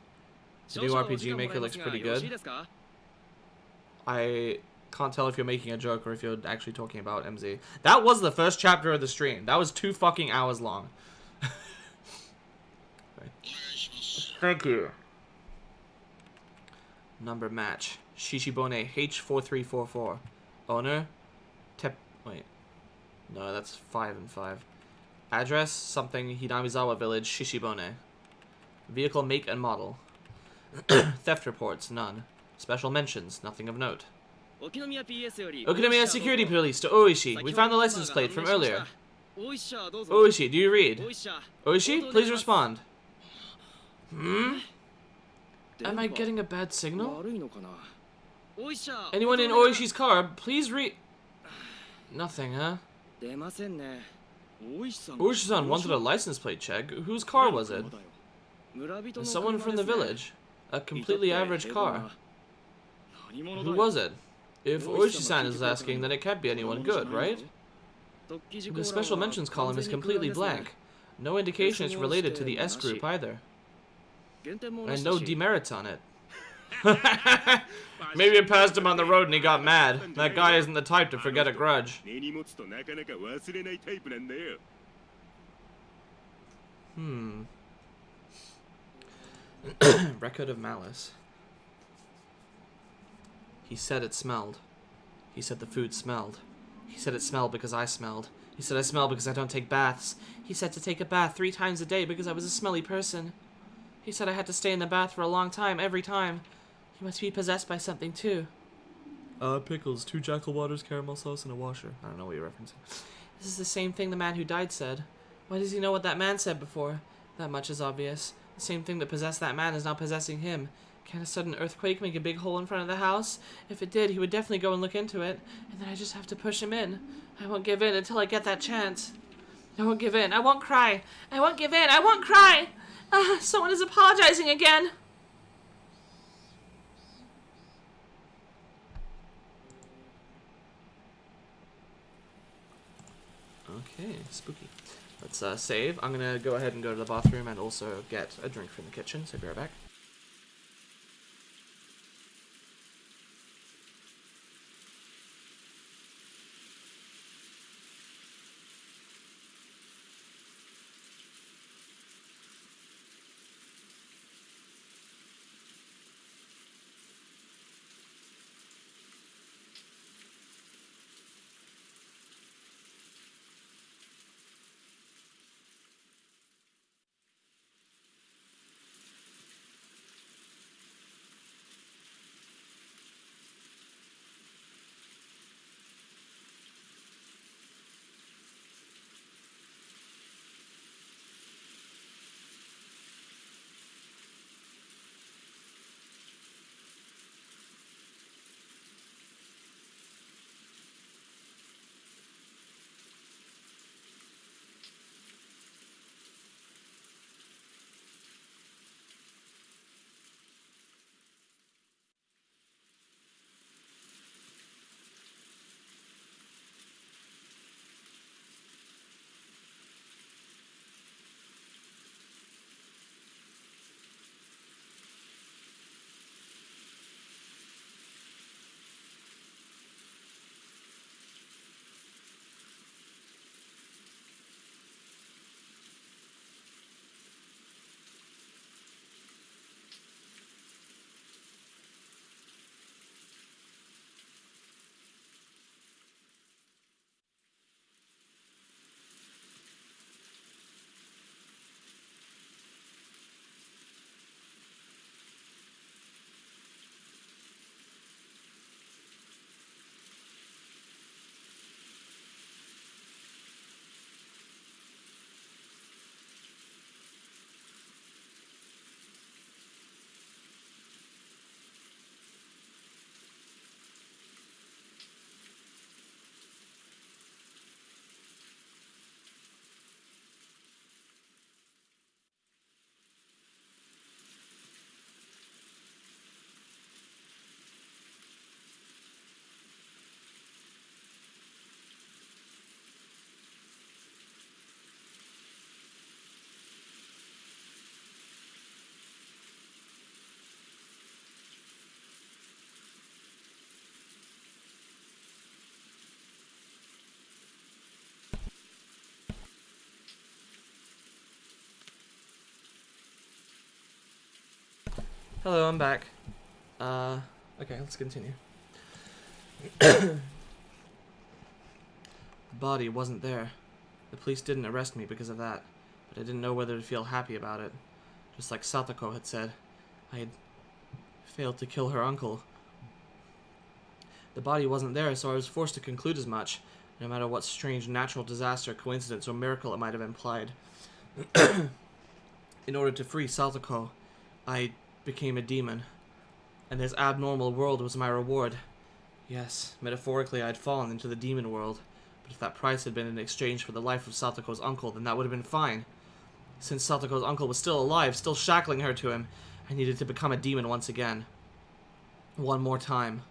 The new RPG maker looks pretty good. I can't tell if you're making a joke or if you're actually talking about MZ. That was the first chapter of the stream. That was 2 fucking hours long. Thank you. Number match. Shishibone H4344. Owner? Wait. No, that's 5 and 5. Address? Something Hinamizawa Village, Shishibone. Vehicle make and model. Theft reports? None. Special mentions? Nothing of note. Okinomiya Security Police to Oishi. We found the license plate from earlier. Oishi, do you read? Oishi, please respond. Am I getting a bad signal? Anyone in Oishi's car, please read... Nothing, huh? Oishi-san wanted a license plate check. Whose car was it? Someone from the village. A completely average car. Who was it? If Oishi-san is asking, then it can't be anyone good, right? The special mentions column is completely blank. No indication it's related to the S group either. And no demerits on it. Maybe it passed him on the road and he got mad. That guy isn't the type to forget a grudge. Record of malice. He said it smelled. He said the food smelled. He said it smelled because I smelled. He said I smell because I don't take baths. He said to take a bath 3 times a day because I was a smelly person. He said I had to stay in the bath for a long time every time. He must be possessed by something too. Pickles, 2 jackal waters, caramel sauce, and a washer. I don't know what you're referencing. This is the same thing the man who died said. Why does he know what that man said before? That much is obvious. The same thing that possessed that man is now possessing him. Can a sudden earthquake make a big hole in front of the house? If it did, he would definitely go and look into it. And then I just have to push him in. I won't give in until I get that chance. I won't give in. I won't cry. I won't give in. I won't cry. Someone is apologizing again. Okay, spooky. Let's save. I'm gonna go ahead and go to the bathroom and also get a drink from the kitchen, so be right back. Hello, I'm back. Okay, let's continue. The body wasn't there. The police didn't arrest me because of that, but I didn't know whether to feel happy about it. Just like Satoko had said, I had failed to kill her uncle. The body wasn't there, so I was forced to conclude as much, no matter what strange natural disaster, coincidence, or miracle it might have implied. In order to free Satoko, I became a demon, and this abnormal world was my reward. Yes, metaphorically I had fallen into the demon world, but if that price had been in exchange for the life of Satoko's uncle, then that would have been fine. Since Satoko's uncle was still alive, still shackling her to him, I needed to become a demon once again. One more time.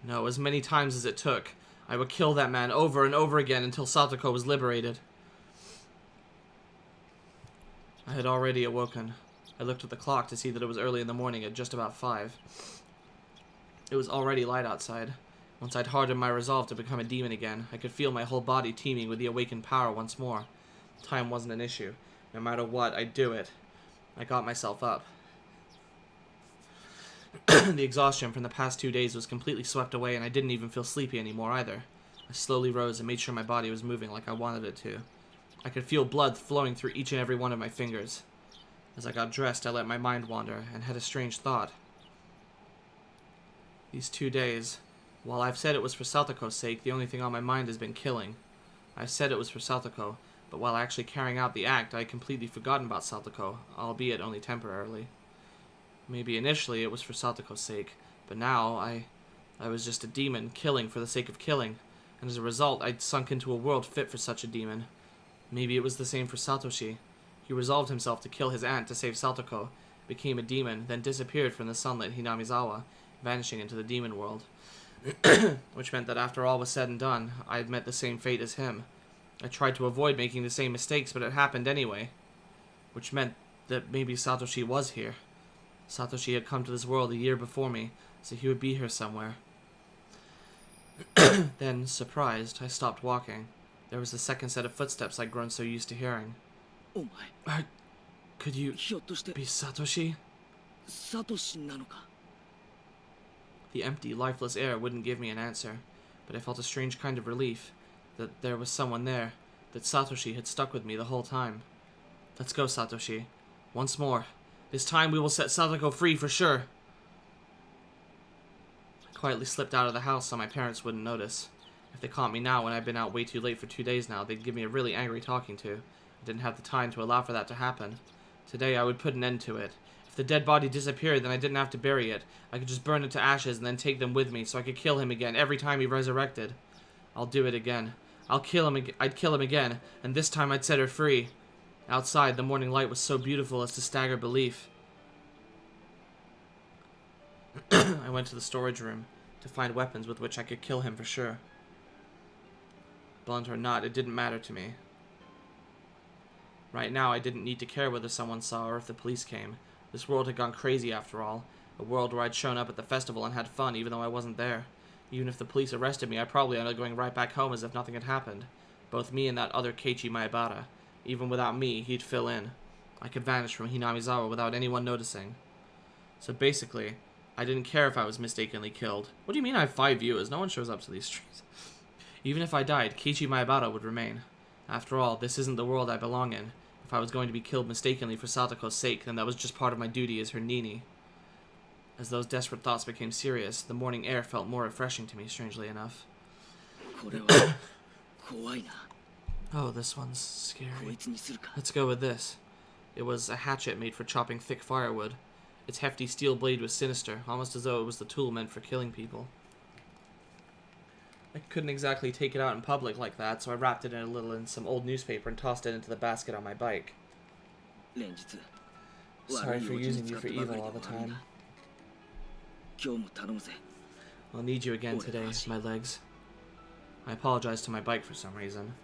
No, as many times as it took. I would kill that man over and over again until Satoko was liberated. I had already awoken. I looked at the clock to see that it was early in the morning at just about 5. It was already light outside. Once I'd hardened my resolve to become a demon again, I could feel my whole body teeming with the awakened power once more. Time wasn't an issue. No matter what, I'd do it. I got myself up. The exhaustion from the past 2 days was completely swept away, and I didn't even feel sleepy anymore either. I slowly rose and made sure my body was moving like I wanted it to. I could feel blood flowing through each and every one of my fingers. As I got dressed, I let my mind wander, and had a strange thought. These 2 days, while I've said it was for Satoko's sake, the only thing on my mind has been killing. I've said it was for Satoko, but while actually carrying out the act, I had completely forgotten about Satoko, albeit only temporarily. Maybe initially it was for Satoko's sake, but now I was just a demon, killing for the sake of killing, and as a result, I'd sunk into a world fit for such a demon. Maybe it was the same for Satoshi. He resolved himself to kill his aunt to save Satoko, became a demon, then disappeared from the sunlit Hinamizawa, vanishing into the demon world. Which meant that after all was said and done, I had met the same fate as him. I tried to avoid making the same mistakes, but it happened anyway. Which meant that maybe Satoshi was here. Satoshi had come to this world a year before me, so he would be here somewhere. Then, surprised, I stopped walking. There was the second set of footsteps I'd grown so used to hearing. Could you be Satoshi? The empty, lifeless air wouldn't give me an answer, but I felt a strange kind of relief that there was someone there, that Satoshi had stuck with me the whole time. Let's go, Satoshi. Once more. This time we will set Satoko free for sure. I quietly slipped out of the house so my parents wouldn't notice. If they caught me now when I'd been out way too late for 2 days now, they'd give me a really angry talking to. I didn't have the time to allow for that to happen. Today I would put an end to it. If the dead body disappeared, then I didn't have to bury it. I could just burn it to ashes and then take them with me so I could kill him again every time he resurrected. I'll do it again. I'd kill him again, and this time I'd set her free. Outside, the morning light was so beautiful as to stagger belief. I went to the storage room to find weapons with which I could kill him for sure. Blunt or not, it didn't matter to me. Right now, I didn't need to care whether someone saw or if the police came. This world had gone crazy after all. A world where I'd shown up at the festival and had fun even though I wasn't there. Even if the police arrested me, I probably ended up going right back home as if nothing had happened. Both me and that other Keiichi Maebara. Even without me, he'd fill in. I could vanish from Hinamizawa without anyone noticing. So basically, I didn't care if I was mistakenly killed. What do you mean I have 5 viewers? No one shows up to these streams. Even if I died, Keiichi Maebara would remain. After all, this isn't the world I belong in. If I was going to be killed mistakenly for Satoko's sake, then that was just part of my duty as her nini. As those desperate thoughts became serious, the morning air felt more refreshing to me, strangely enough. Oh, this one's scary. Let's go with this. It was a hatchet made for chopping thick firewood. Its hefty steel blade was sinister, almost as though it was the tool meant for killing people. I couldn't exactly take it out in public like that, so I wrapped it in a little in some old newspaper and tossed it into the basket on my bike. Sorry for using you for evil all the time. I'll need you again today, my legs. I apologize to my bike for some reason.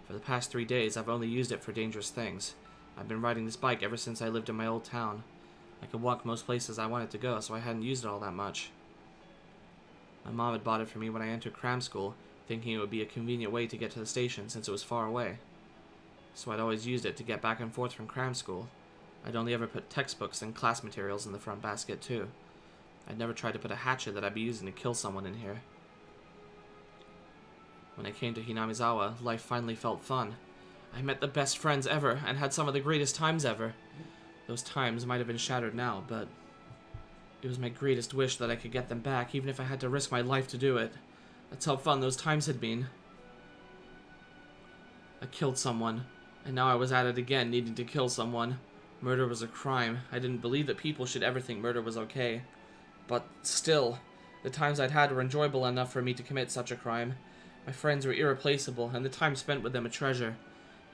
For the past 3 days, I've only used it for dangerous things. I've been riding this bike ever since I lived in my old town. I could walk most places I wanted to go, so I hadn't used it all that much. My mom had bought it for me when I entered cram school, thinking it would be a convenient way to get to the station since it was far away. So I'd always used it to get back and forth from cram school. I'd only ever put textbooks and class materials in the front basket, too. I'd never tried to put a hatchet that I'd be using to kill someone in here. When I came to Hinamizawa, life finally felt fun. I met the best friends ever, and had some of the greatest times ever. Those times might have been shattered now, but it was my greatest wish that I could get them back, even if I had to risk my life to do it. That's how fun those times had been. I killed someone, and now I was at it again, needing to kill someone. Murder was a crime. I didn't believe that people should ever think murder was okay. But still, the times I'd had were enjoyable enough for me to commit such a crime. My friends were irreplaceable, and the time spent with them a treasure.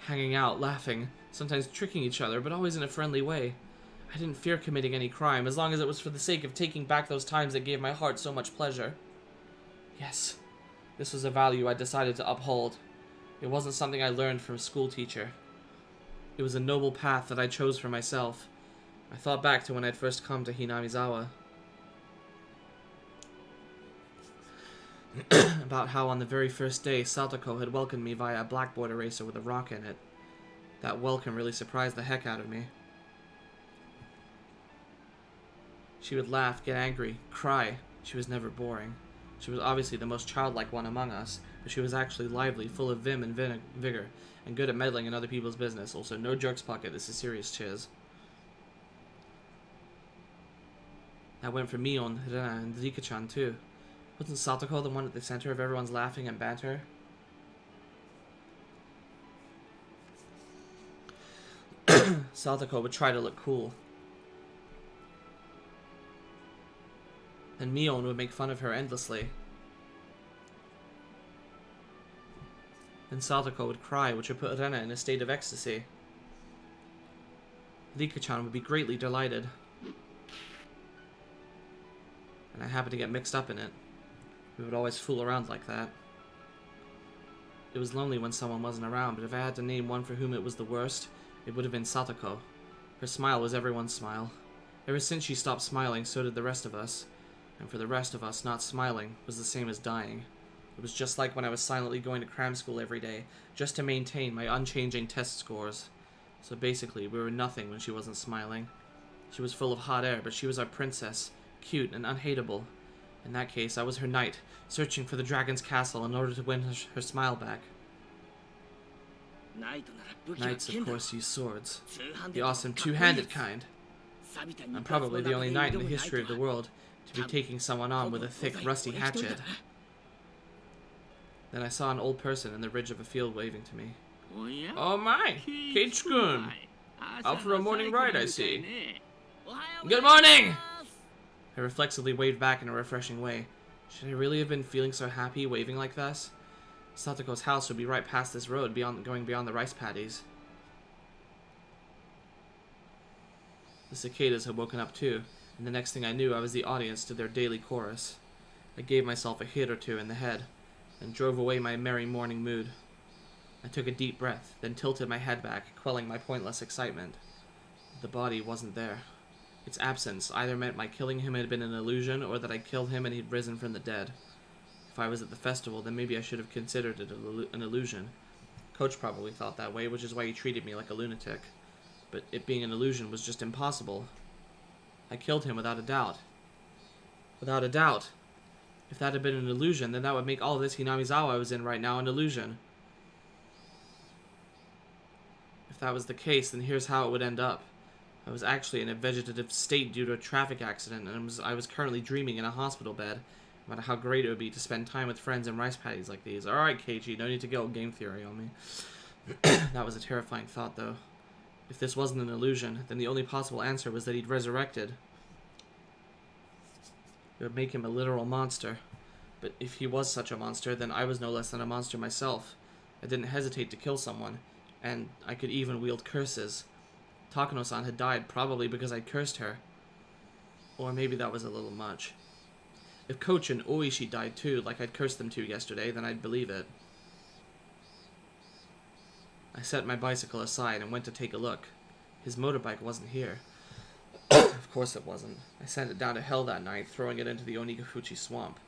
Hanging out, laughing, sometimes tricking each other, but always in a friendly way. I didn't fear committing any crime, as long as it was for the sake of taking back those times that gave my heart so much pleasure. Yes, this was a value I decided to uphold. It wasn't something I learned from a school teacher. It was a noble path that I chose for myself. I thought back to when I'd first come to Hinamizawa. About how on the very first day, Satoko had welcomed me via a blackboard eraser with a rock in it. That welcome really surprised the heck out of me. She would laugh, get angry, cry. She was never boring. She was obviously the most childlike one among us, but she was actually lively, full of vim and vigor, and good at meddling in other people's business. Also, no jerks pocket, this is serious chiz. That went for Mion, Rena, and Rika-chan too. Wasn't Satoko the one at the center of everyone's laughing and banter? Satoko would try to look cool. And Mion would make fun of her endlessly. Then Satoko would cry, which would put Rena in a state of ecstasy. Rika-chan would be greatly delighted. And I happened to get mixed up in it. We would always fool around like that. It was lonely when someone wasn't around, but if I had to name one for whom it was the worst, it would have been Satoko. Her smile was everyone's smile. Ever since she stopped smiling, so did the rest of us. And for the rest of us, not smiling was the same as dying. It was just like when I was silently going to cram school every day, just to maintain my unchanging test scores. So basically, we were nothing when she wasn't smiling. She was full of hot air, but she was our princess, cute and unhateable. In that case, I was her knight, searching for the dragon's castle in order to win her smile back. Knights, of course, use swords. The awesome two-handed kind. I'm probably the only knight in the history of the world to be taking someone on with a thick, rusty hatchet. Then I saw an old person in the ridge of a field waving to me. Oh my! Kate-kun! Out for a morning ride, I see. Good morning! I reflexively waved back in a refreshing way. Should I really have been feeling so happy waving like this? Satoko's house would be right past this road, going beyond the rice paddies. The cicadas had woken up too, and the next thing I knew I was the audience to their daily chorus. I gave myself a hit or two in the head, and drove away my merry morning mood. I took a deep breath, then tilted my head back, quelling my pointless excitement. The body wasn't there. Its absence either meant my killing him had been an illusion, or that I'd killed him and he'd risen from the dead. If I was at the festival, then maybe I should have considered it an illusion. Coach probably thought that way, which is why he treated me like a lunatic. But it being an illusion was just impossible. I killed him without a doubt. Without a doubt. If that had been an illusion, then that would make all of this Hinamizawa I was in right now an illusion. If that was the case, then here's how it would end up. I was actually in a vegetative state due to a traffic accident, and I was currently dreaming in a hospital bed about how great it would be to spend time with friends in rice paddies like these. Alright, Keiichi, no need to go game theory on me. That was a terrifying thought, though. If this wasn't an illusion, then the only possible answer was that he'd resurrected. It would make him a literal monster. But if he was such a monster, then I was no less than a monster myself. I didn't hesitate to kill someone, and I could even wield curses. Takano-san had died probably because I cursed her. Or maybe that was a little much. If Coach and Oishi died too, like I'd cursed them to yesterday, then I'd believe it. I set my bicycle aside and went to take a look. His motorbike wasn't here. Of course it wasn't. I sent it down to hell that night, throwing it into the Onigafuchi swamp.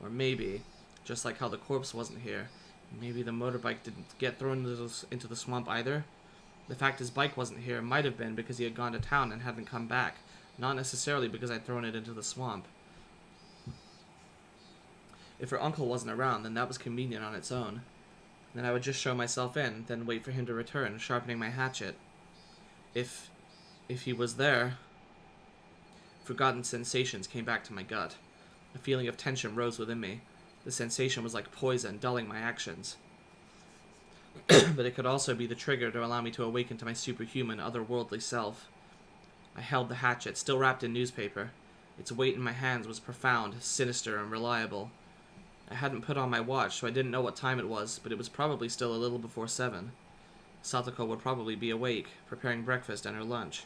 Or maybe, just like how the corpse wasn't here, maybe the motorbike didn't get thrown into the swamp either. The fact his bike wasn't here might have been because he had gone to town and hadn't come back, not necessarily because I'd thrown it into the swamp. If her uncle wasn't around, then that was convenient on its own. Then I would just show myself in, then wait for him to return, sharpening my hatchet. If he was there... Forgotten sensations came back to my gut. A feeling of tension rose within me. The sensation was like poison, dulling my actions. But it could also be the trigger to allow me to awaken to my superhuman, otherworldly self. I held the hatchet, still wrapped in newspaper. Its weight in my hands was profound, sinister, and reliable. I hadn't put on my watch, so I didn't know what time it was, but it was probably still a little before 7. Satoko would probably be awake, preparing breakfast and her lunch.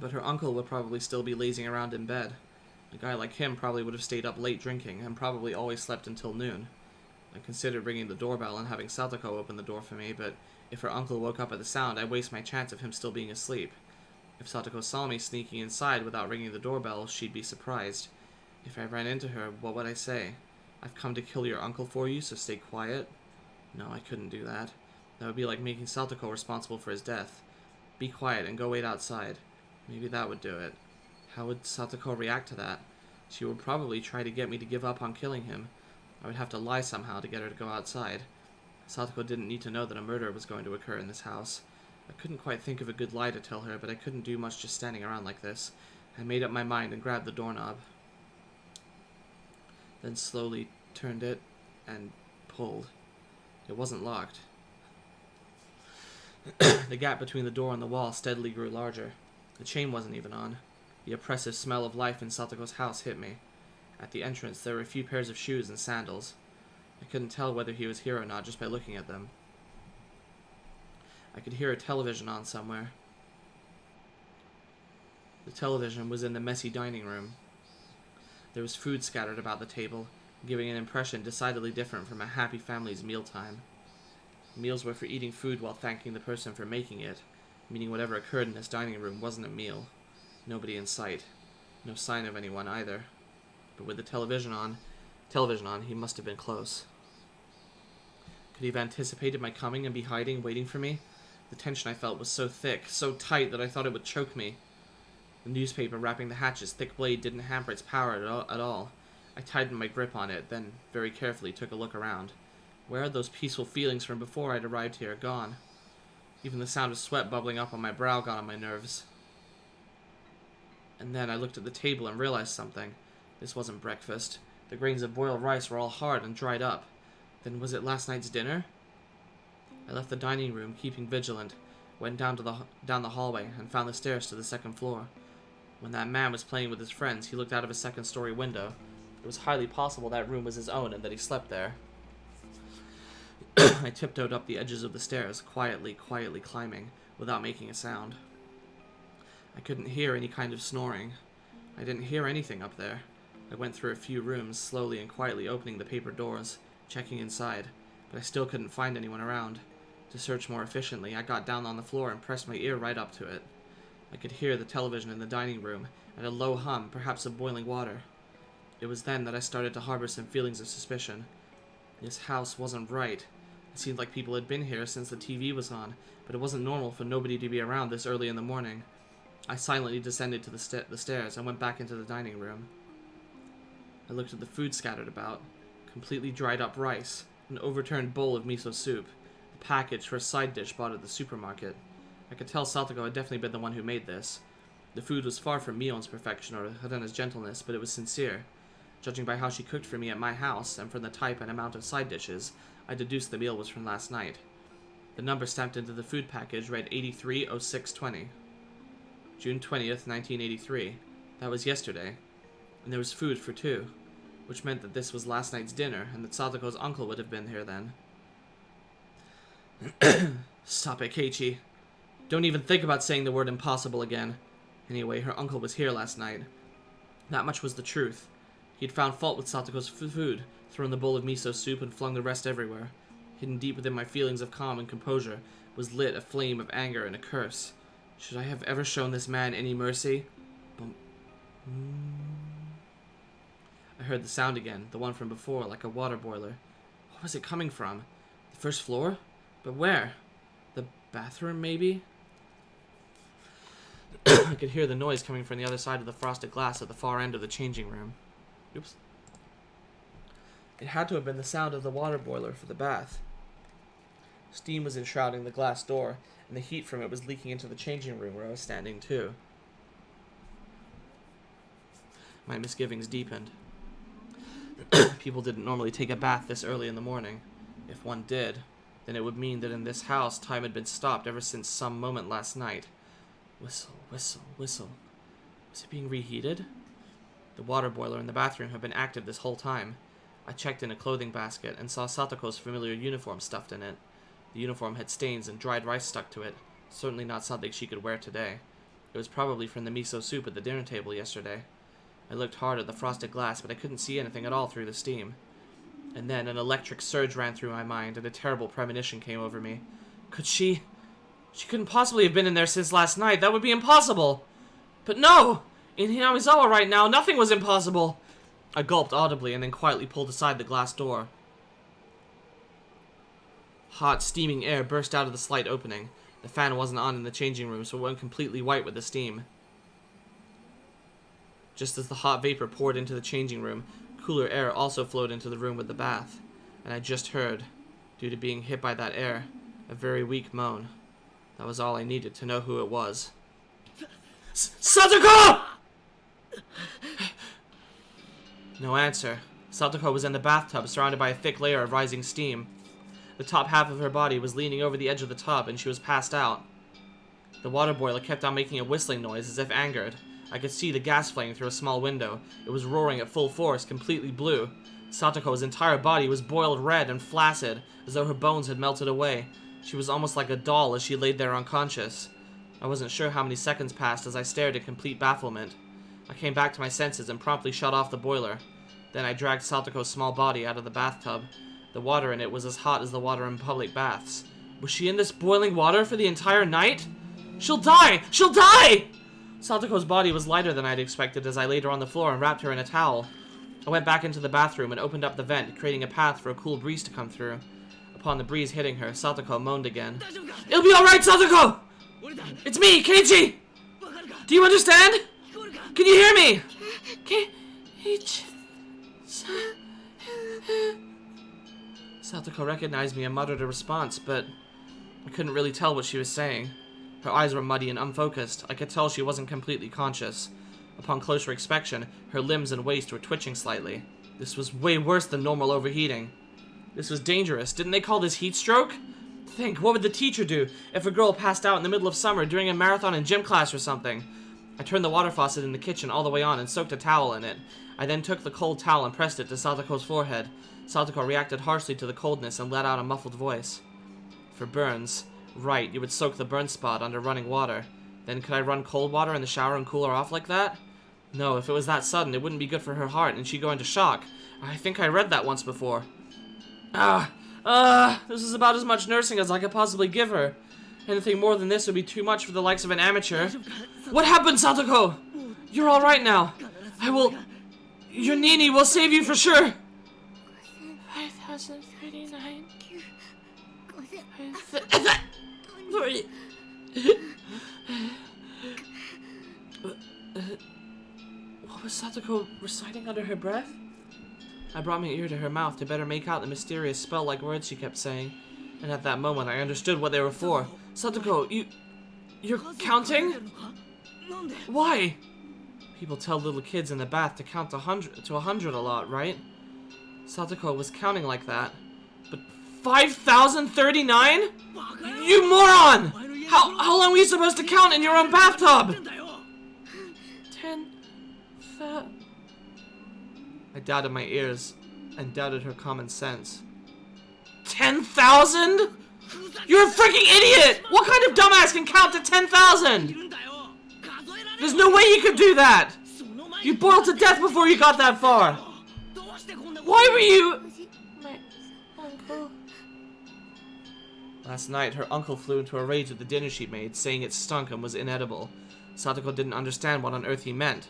But her uncle would probably still be lazing around in bed. A guy like him probably would have stayed up late drinking, and probably always slept until noon. I considered ringing the doorbell and having Satoko open the door for me, but if her uncle woke up at the sound, I'd waste my chance of him still being asleep. If Satoko saw me sneaking inside without ringing the doorbell, she'd be surprised. If I ran into her, what would I say? I've come to kill your uncle for you, so stay quiet? No, I couldn't do that. That would be like making Satoko responsible for his death. Be quiet and go wait outside. Maybe that would do it. How would Satoko react to that? She would probably try to get me to give up on killing him. I would have to lie somehow to get her to go outside. Satoko didn't need to know that a murder was going to occur in this house. I couldn't quite think of a good lie to tell her, but I couldn't do much just standing around like this. I made up my mind and grabbed the doorknob. Then slowly turned it and pulled. It wasn't locked. The gap between the door and the wall steadily grew larger. The chain wasn't even on. The oppressive smell of life in Satoko's house hit me. At the entrance, there were a few pairs of shoes and sandals. I couldn't tell whether he was here or not just by looking at them. I could hear a television on somewhere. The television was in the messy dining room. There was food scattered about the table, giving an impression decidedly different from a happy family's mealtime. Meals were for eating food while thanking the person for making it, meaning whatever occurred in this dining room wasn't a meal. Nobody in sight. No sign of anyone either. But with the television on, he must have been close. Could he have anticipated my coming and be hiding, waiting for me? The tension I felt was so thick, so tight, that I thought it would choke me. The newspaper wrapping the hatch's thick blade didn't hamper its power at all. I tightened my grip on it, then very carefully took a look around. Where had those peaceful feelings from before I'd arrived here gone? Even the sound of sweat bubbling up on my brow got on my nerves. And then I looked at the table and realized something. This wasn't breakfast. The grains of boiled rice were all hard and dried up. Then was it last night's dinner? I left the dining room, keeping vigilant, went down the hallway, and found the stairs to the second floor. When that man was playing with his friends, he looked out of a second-story window. It was highly possible that room was his own and that he slept there. I tiptoed up the edges of the stairs, quietly climbing, without making a sound. I couldn't hear any kind of snoring. I didn't hear anything up there. I went through a few rooms, slowly and quietly opening the paper doors, checking inside, but I still couldn't find anyone around. To search more efficiently, I got down on the floor and pressed my ear right up to it. I could hear the television in the dining room, and a low hum, perhaps of boiling water. It was then that I started to harbor some feelings of suspicion. This house wasn't right. It seemed like people had been here since the TV was on, but it wasn't normal for nobody to be around this early in the morning. I silently descended to the stairs and went back into the dining room. I looked at the food scattered about. Completely dried up rice, an overturned bowl of miso soup, a package for a side dish bought at the supermarket. I could tell Satoko had definitely been the one who made this. The food was far from Mion's perfection or Hadena's gentleness, but it was sincere. Judging by how she cooked for me at my house, and from the type and amount of side dishes, I deduced the meal was from last night. The number stamped into the food package read 830620. June 20th, 1983. That was yesterday. And there was food for two, which meant that this was last night's dinner, and that Satoko's uncle would have been here then. Stop it, Keiichi. Don't even think about saying the word impossible again. Anyway, her uncle was here last night. That much was the truth. He'd found fault with Satoko's food, thrown the bowl of miso soup, and flung the rest everywhere. Hidden deep within my feelings of calm and composure was lit a flame of anger and a curse. Should I have ever shown this man any mercy? I heard the sound again, the one from before, like a water boiler. What was it coming from? The first floor? But where? The bathroom, maybe? I could hear the noise coming from the other side of the frosted glass at the far end of the changing room. Oops. It had to have been the sound of the water boiler for the bath. Steam was enshrouding the glass door, and the heat from it was leaking into the changing room where I was standing too. My misgivings deepened. People didn't normally take a bath this early in the morning. If one did, then it would mean that in this house time had been stopped ever since some moment last night. Whistle, whistle, whistle. Was it being reheated? The water boiler in the bathroom had been active this whole time. I checked in a clothing basket and saw Satoko's familiar uniform stuffed in it. The uniform had stains and dried rice stuck to it. Certainly not something she could wear today. It was probably from the miso soup at the dinner table yesterday. I looked hard at the frosted glass, but I couldn't see anything at all through the steam. And then an electric surge ran through my mind, and a terrible premonition came over me. Could she... She couldn't possibly have been in there since last night. That would be impossible. But no! In Hinamizawa right now, nothing was impossible. I gulped audibly and then quietly pulled aside the glass door. Hot, steaming air burst out of the slight opening. The fan wasn't on in the changing room, so it went completely white with the steam. Just as the hot vapor poured into the changing room, cooler air also flowed into the room with the bath. And I just heard, due to being hit by that air, a very weak moan. That was all I needed to know who it was. Satoko! No answer. Satoko was in the bathtub, surrounded by a thick layer of rising steam. The top half of her body was leaning over the edge of the tub, and she was passed out. The water boiler kept on making a whistling noise, as if angered. I could see the gas flame through a small window. It was roaring at full force, completely blue. Satoko's entire body was boiled red and flaccid, as though her bones had melted away. She was almost like a doll as she laid there unconscious. I wasn't sure how many seconds passed as I stared in complete bafflement. I came back to my senses and promptly shut off the boiler. Then I dragged Satoko's small body out of the bathtub. The water in it was as hot as the water in public baths. Was she in this boiling water for the entire night? She'll die! She'll die! Satoko's body was lighter than I'd expected as I laid her on the floor and wrapped her in a towel. I went back into the bathroom and opened up the vent, creating a path for a cool breeze to come through. Upon the breeze hitting her, Satoko moaned again. It'll be alright, Satoko! It's me, Keiichi! Do you understand? Can you hear me? Satoko recognized me and muttered a response, but I couldn't really tell what she was saying. Her eyes were muddy and unfocused. I could tell she wasn't completely conscious. Upon closer inspection, her limbs and waist were twitching slightly. This was way worse than normal overheating. This was dangerous. Didn't they call this heat stroke? Think, what would the teacher do if a girl passed out in the middle of summer during a marathon in gym class or something? I turned the water faucet in the kitchen all the way on and soaked a towel in it. I then took the cold towel and pressed it to Satoko's forehead. Satoko reacted harshly to the coldness and let out a muffled voice. For burns, right, you would soak the burn spot under running water. Then could I run cold water in the shower and cool her off like that? No, if it was that sudden, it wouldn't be good for her heart and she'd go into shock. I think I read that once before. This is about as much nursing as I could possibly give her. Anything more than this would be too much for the likes of an amateur. What happened, Satoko? You're alright now. Your Nini will save you for sure. 5039. What was Satoko reciting under her breath? I brought my ear to her mouth to better make out the mysterious spell-like words she kept saying. And at that moment, I understood what they were for. Satoko, you're counting? Why? People tell little kids in the bath to count to 100 a lot, right? Satoko was counting like that. But 5,039? You moron! How long were you supposed to count in your own bathtub? 10. I doubted my ears and doubted her common sense. 10,000? You're a freaking idiot! What kind of dumbass can count to 10,000? There's no way you could do that! You boiled to death before you got that far! Why were you... My uncle. Last night, her uncle flew into a rage at the dinner she'd made, saying it stunk and was inedible. Satoko didn't understand what on earth he meant.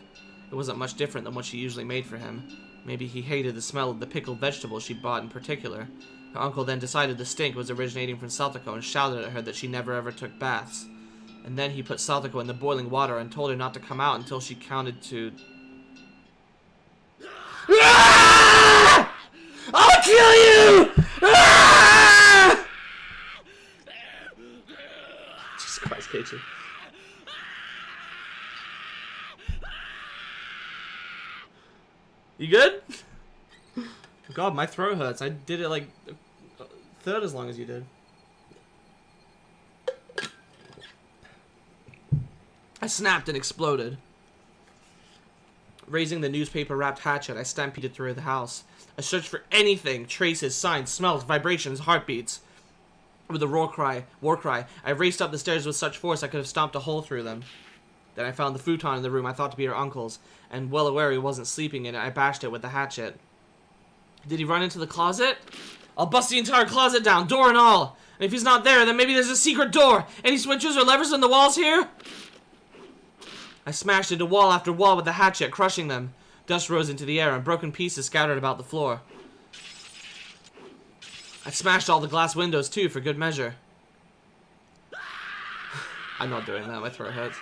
It wasn't much different than what she usually made for him. Maybe he hated the smell of the pickled vegetables she'd bought in particular. Her uncle then decided the stink was originating from Satoko and shouted at her that she never ever took baths. And then he put Satoko in the boiling water and told her not to come out until she counted to... Ah! I'll kill you! Ah! Jesus Christ, Keiichi. You good? God, my throat hurts. I did it like a third as long as you did. I snapped and exploded. Raising the newspaper-wrapped hatchet, I stampeded through the house. I searched for anything, traces, signs, smells, vibrations, heartbeats. With a war cry, I raced up the stairs with such force I could have stomped a hole through them. Then I found the futon in the room I thought to be her uncle's, and well aware he wasn't sleeping in it, I bashed it with the hatchet. Did he run into the closet? I'll bust the entire closet down, door and all! And if he's not there, then maybe there's a secret door! Any switches or levers in the walls here? I smashed into wall after wall with the hatchet, crushing them. Dust rose into the air and broken pieces scattered about the floor. I smashed all the glass windows too, for good measure. I'm not doing that, my throat hurts.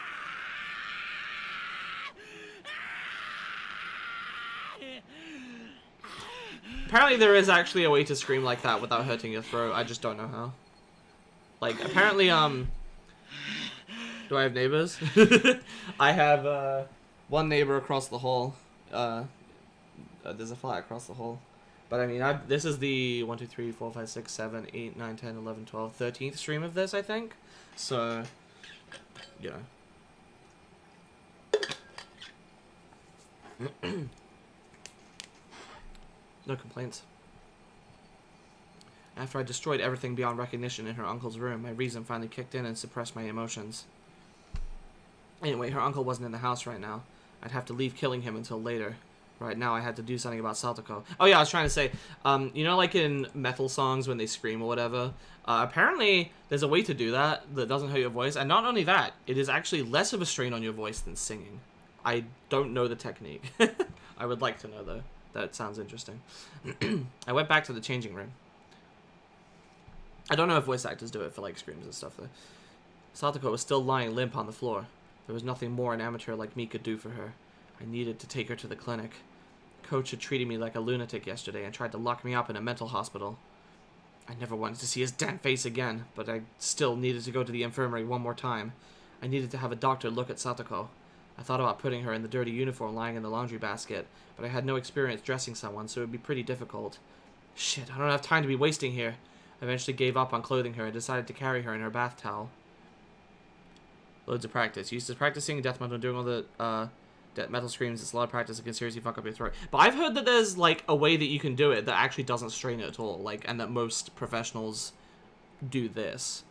Apparently there is actually a way to scream like that without hurting your throat. I just don't know how. Like, apparently, do I have neighbors? I have, one neighbor across the hall. There's a flat across the hall. But I mean, this is the 1, 2, 3, 4, 5, 6, 7, 8, 9, 10, 11, 12, 13th stream of this, I think. So, you know. No complaints. After I destroyed everything beyond recognition in her uncle's room, my reason finally kicked in and suppressed my emotions. Anyway, her uncle wasn't in the house right now. I'd have to leave killing him until later. Right now I had to do something about Satoko. Oh yeah, I was trying to say, you know, like in metal songs when they scream or whatever, apparently there's a way to do that doesn't hurt your voice, and not only that, it is actually less of a strain on your voice than singing. I don't know the technique. I would like to know though. That sounds interesting. I went back to the changing room. I don't know if voice actors do it for like screams and stuff though. Satoko was still lying limp on the floor. There was nothing more an amateur like me could do for her. I needed to take her to the clinic. Coach had treated me like a lunatic yesterday and tried to lock me up in a mental hospital. I never wanted to see his damn face again, but I still needed to go to the infirmary one more time. I needed to have a doctor look at Satoko. I thought about putting her in the dirty uniform lying in the laundry basket, but I had no experience dressing someone, so it would be pretty difficult. Shit, I don't have time to be wasting here. I eventually gave up on clothing her and decided to carry her in her bath towel. Loads of practice. Used to practicing death metal, doing all the death metal screams. It's a lot of practice. It can seriously fuck up your throat. But I've heard that there's like a way that you can do it that actually doesn't strain it at all. Like, and that most professionals do this,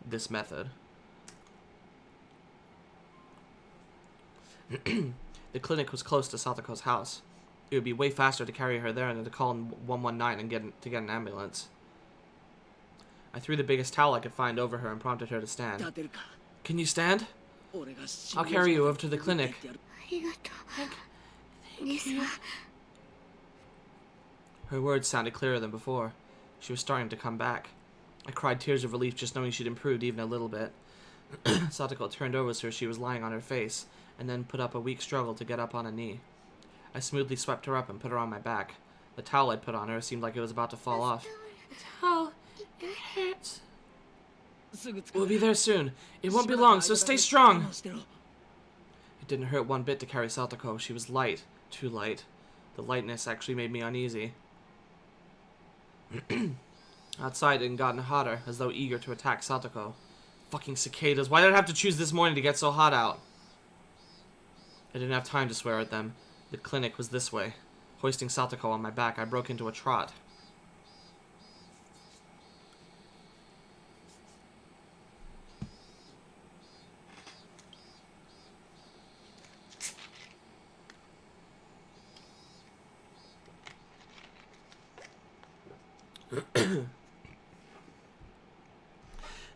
this method. The clinic was close to Satoko's house. It would be way faster to carry her there than to call 119 and get an ambulance. I threw the biggest towel I could find over her and prompted her to stand. Can you stand? I'll carry you over to the clinic. Thank you. Her words sounded clearer than before. She was starting to come back. I cried tears of relief just knowing she'd improved even a little bit. Satoko turned over so she was lying on her face, and then put up a weak struggle to get up on a knee. I smoothly swept her up and put her on my back. The towel I'd put on her seemed like it was about to fall off. The towel, it hurts. We'll be there soon. It won't be long, so stay strong. It didn't hurt one bit to carry Satoko. She was light. Too light. The lightness actually made me uneasy. Outside it had gotten hotter, as though eager to attack Satoko. Fucking cicadas. Why did I have to choose this morning to get so hot out? I didn't have time to swear at them. The clinic was this way. Hoisting Satoko on my back, I broke into a trot.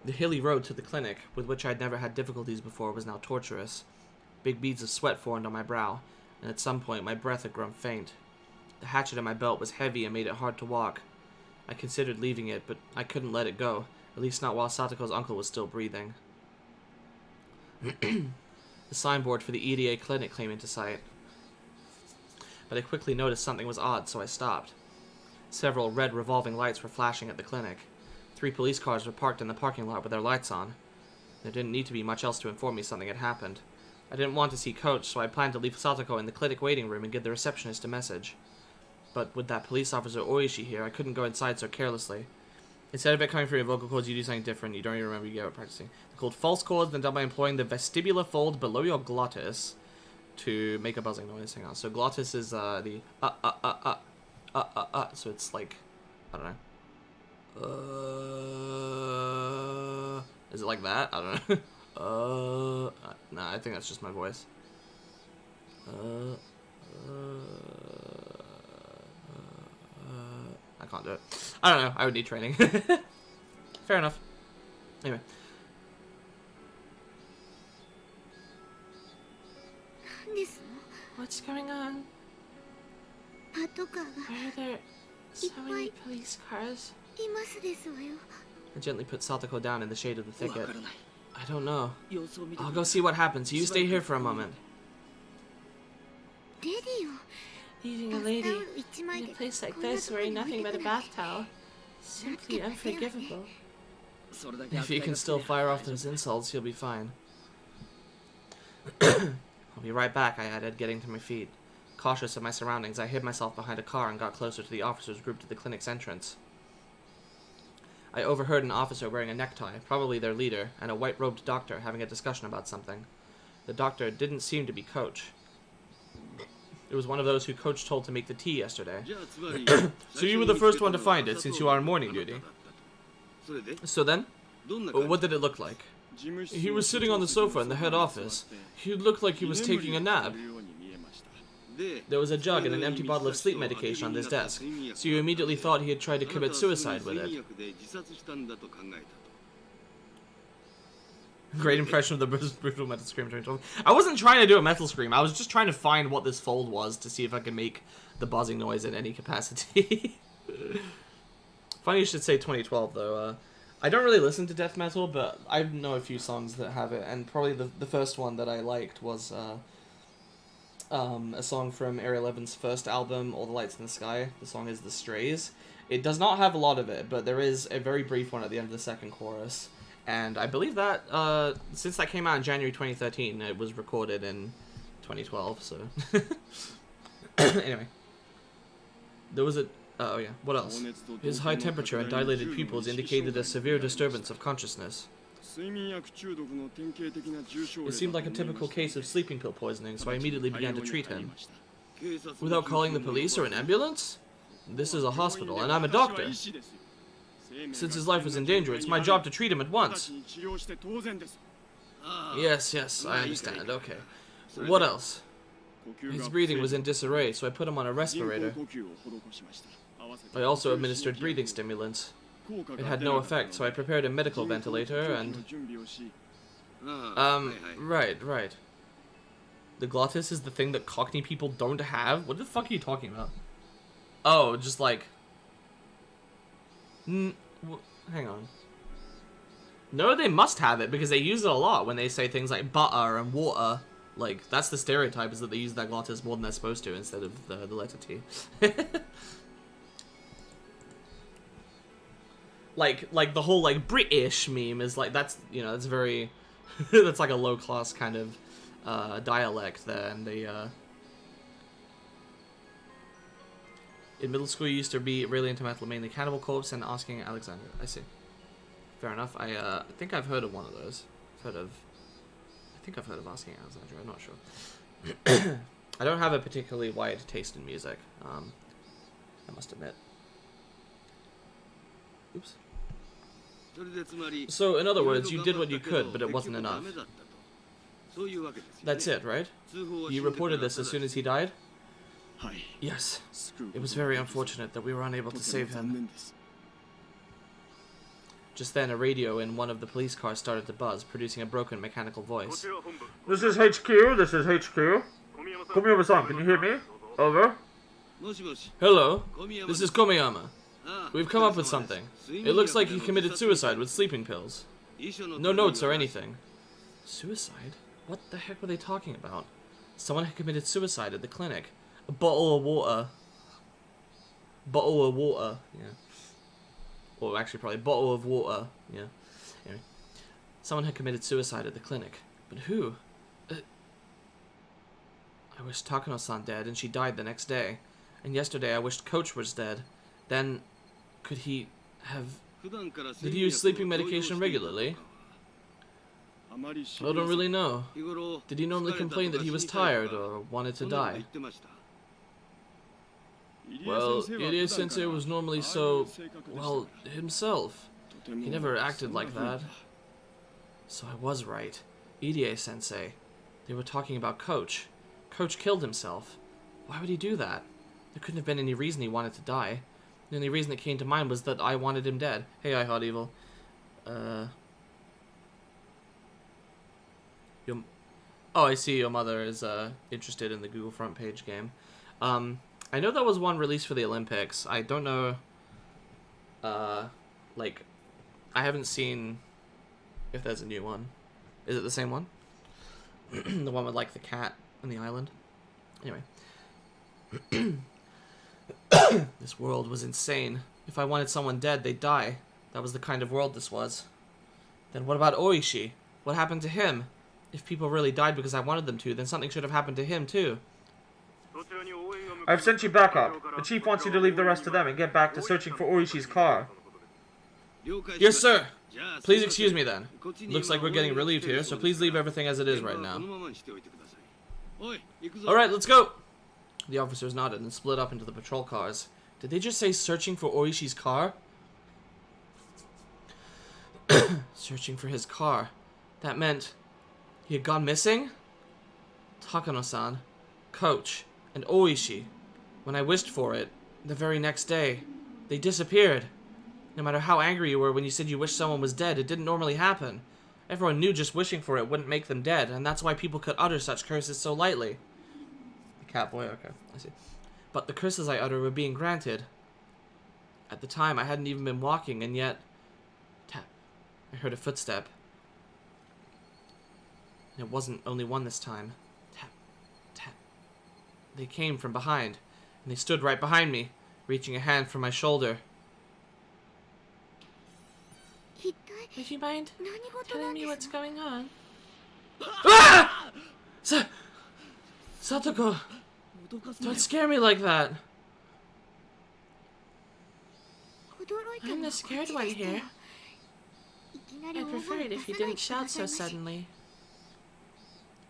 The hilly road to the clinic, with which I'd never had difficulties before, was now tortuous. Big beads of sweat formed on my brow, and at some point my breath had grown faint. The hatchet in my belt was heavy and made it hard to walk. I considered leaving it, but I couldn't let it go, at least not while Satoko's uncle was still breathing. The signboard for the EDA clinic came into sight, but I quickly noticed something was odd, so I stopped. Several red revolving lights were flashing at the clinic. 3 police cars were parked in the parking lot with their lights on. There didn't need to be much else to inform me something had happened. I didn't want to see Coach, so I planned to leave Satoko in the clinic waiting room and give the receptionist a message. But with that police officer Oishi here, I couldn't go inside so carelessly. Instead of it coming from your vocal cords, you do something different. You don't even remember you gave it practicing. They're called false chords, then done by employing the vestibular fold below your glottis to make a buzzing noise. Hang on. So glottis is the so it's like, I don't know. Is it like that? I don't know. Nah, I think that's just my voice. I can't do it. I don't know. I would need training. Fair enough. Anyway. What's going on? Why are there so many police cars? I gently put Satoko down in the shade of the thicket. I don't know. I'll go see what happens. You stay here for a moment. Leaving a lady in a place like this wearing nothing but a bath towel. Simply unforgivable. If you can still fire off those insults, you'll be fine. I'll be right back, I added, getting to my feet. Cautious of my surroundings, I hid myself behind a car and got closer to the officers grouped at the clinic's entrance. I overheard an officer wearing a necktie, probably their leader, and a white-robed doctor having a discussion about something. The doctor didn't seem to be Coach. It was one of those who Coach told to make the tea yesterday. So you were the first one to find it, since you are on morning duty. So then? What did it look like? He was sitting on the sofa in the head office. He looked like he was taking a nap. There was a jug and an empty bottle of sleep medication on his desk, so you immediately thought he had tried to commit suicide with it. Great impression of the brutal metal scream during 12. I wasn't trying to do a metal scream, I was just trying to find what this fold was to see if I could make the buzzing noise in any capacity. Funny you should say 2012 though. I don't really listen to death metal, but I know a few songs that have it, and probably the first one that I liked was a song from Area 11's first album, All the Lights in the Sky. The song is The Strays. It does not have a lot of it, but there is a very brief one at the end of the second chorus. And I believe that, since that came out in January 2013, it was recorded in 2012, so... Anyway. There was a... Oh, yeah. What else? His high temperature and dilated pupils indicated a severe disturbance of consciousness. It seemed like a typical case of sleeping pill poisoning, so I immediately began to treat him. Without calling the police or an ambulance? This is a hospital, and I'm a doctor. Since his life was in danger, it's my job to treat him at once. Yes, I understand. Okay. What else? His breathing was in disarray, so I put him on a respirator. I also administered breathing stimulants. It had no effect, so I prepared a medical ventilator and... Right. The glottis is the thing that Cockney people don't have? What the fuck are you talking about? Oh, just like... Hang on. No, they must have it, because they use it a lot when they say things like butter and water. Like, that's the stereotype, is that they use that glottis more than they're supposed to, instead of the letter T. like the whole, like, British meme is, like, that's, you know, that's very... that's like a low-class kind of dialect there, and they, In middle school, you used to be really into metal, mainly Cannibal Corpse and Asking Alexander. I see. Fair enough. I think I've heard of one of those. I think I've heard of Asking Alexander. I'm not sure. I don't have a particularly wide taste in music. I must admit. Oops. So, in other words, you did what you could, but it wasn't enough. That's it, right? You reported this as soon as he died? Yes. It was very unfortunate that we were unable to save him. Just then, a radio in one of the police cars started to buzz, producing a broken mechanical voice. This is HQ, this is HQ. Komiyama-san, can you hear me? Over. Hello, this is Komiyama. We've come up with something. It looks like he committed suicide with sleeping pills. No notes or anything. Suicide? What the heck were they talking about? Someone had committed suicide at the clinic. A bottle of water. Bottle of water, yeah. Or actually probably bottle of water, yeah. Anyway. Someone had committed suicide at the clinic. But who? I wished Takano-san dead, and she died the next day. And yesterday I wished Coach was dead. Then, could he have... Did he use sleeping medication regularly? I don't really know. Did he normally complain that he was tired or wanted to die? Well, Irie-sensei was normally so, well, himself. He never acted like that. So I was right. Irie-sensei. They were talking about Coach. Coach killed himself. Why would he do that? There couldn't have been any reason he wanted to die. The only reason that came to mind was that I wanted him dead. Hey, I Hot Evil. Oh, I see your mother is interested in the Google front page game. I know that was one released for the Olympics. I don't know, like, I haven't seen if there's a new one. Is it the same one? The one with, like, the cat and the island? Anyway. This world was insane. If I wanted someone dead, they'd die. That was the kind of world this was. Then what about Oishi? What happened to him? If people really died because I wanted them to, then something should have happened to him, too. I've sent you backup. The chief wants you to leave the rest of them and get back to searching for Oishi's car. Yes, sir. Please excuse me, then. Looks like we're getting relieved here, so please leave everything as it is right now. Alright, let's go! The officers nodded and split up into the patrol cars. Did they just say searching for Oishi's car? Searching for his car. That meant he had gone missing? Takano-san, Coach, and Oishi. When I wished for it, the very next day, they disappeared. No matter how angry you were when you said you wished someone was dead, it didn't normally happen. Everyone knew just wishing for it wouldn't make them dead, and that's why people could utter such curses so lightly. The cat boy, okay, I see. But the curses I uttered were being granted. At the time, I hadn't even been walking, and yet... Tap. I heard a footstep. And it wasn't only one this time. Tap. Tap. They came from behind, and they stood right behind me, reaching a hand from my shoulder. Would you mind telling me what's going on? Ah! Satoko! Don't scare me like that! I'm the scared one here. I'd prefer it if you didn't shout so suddenly.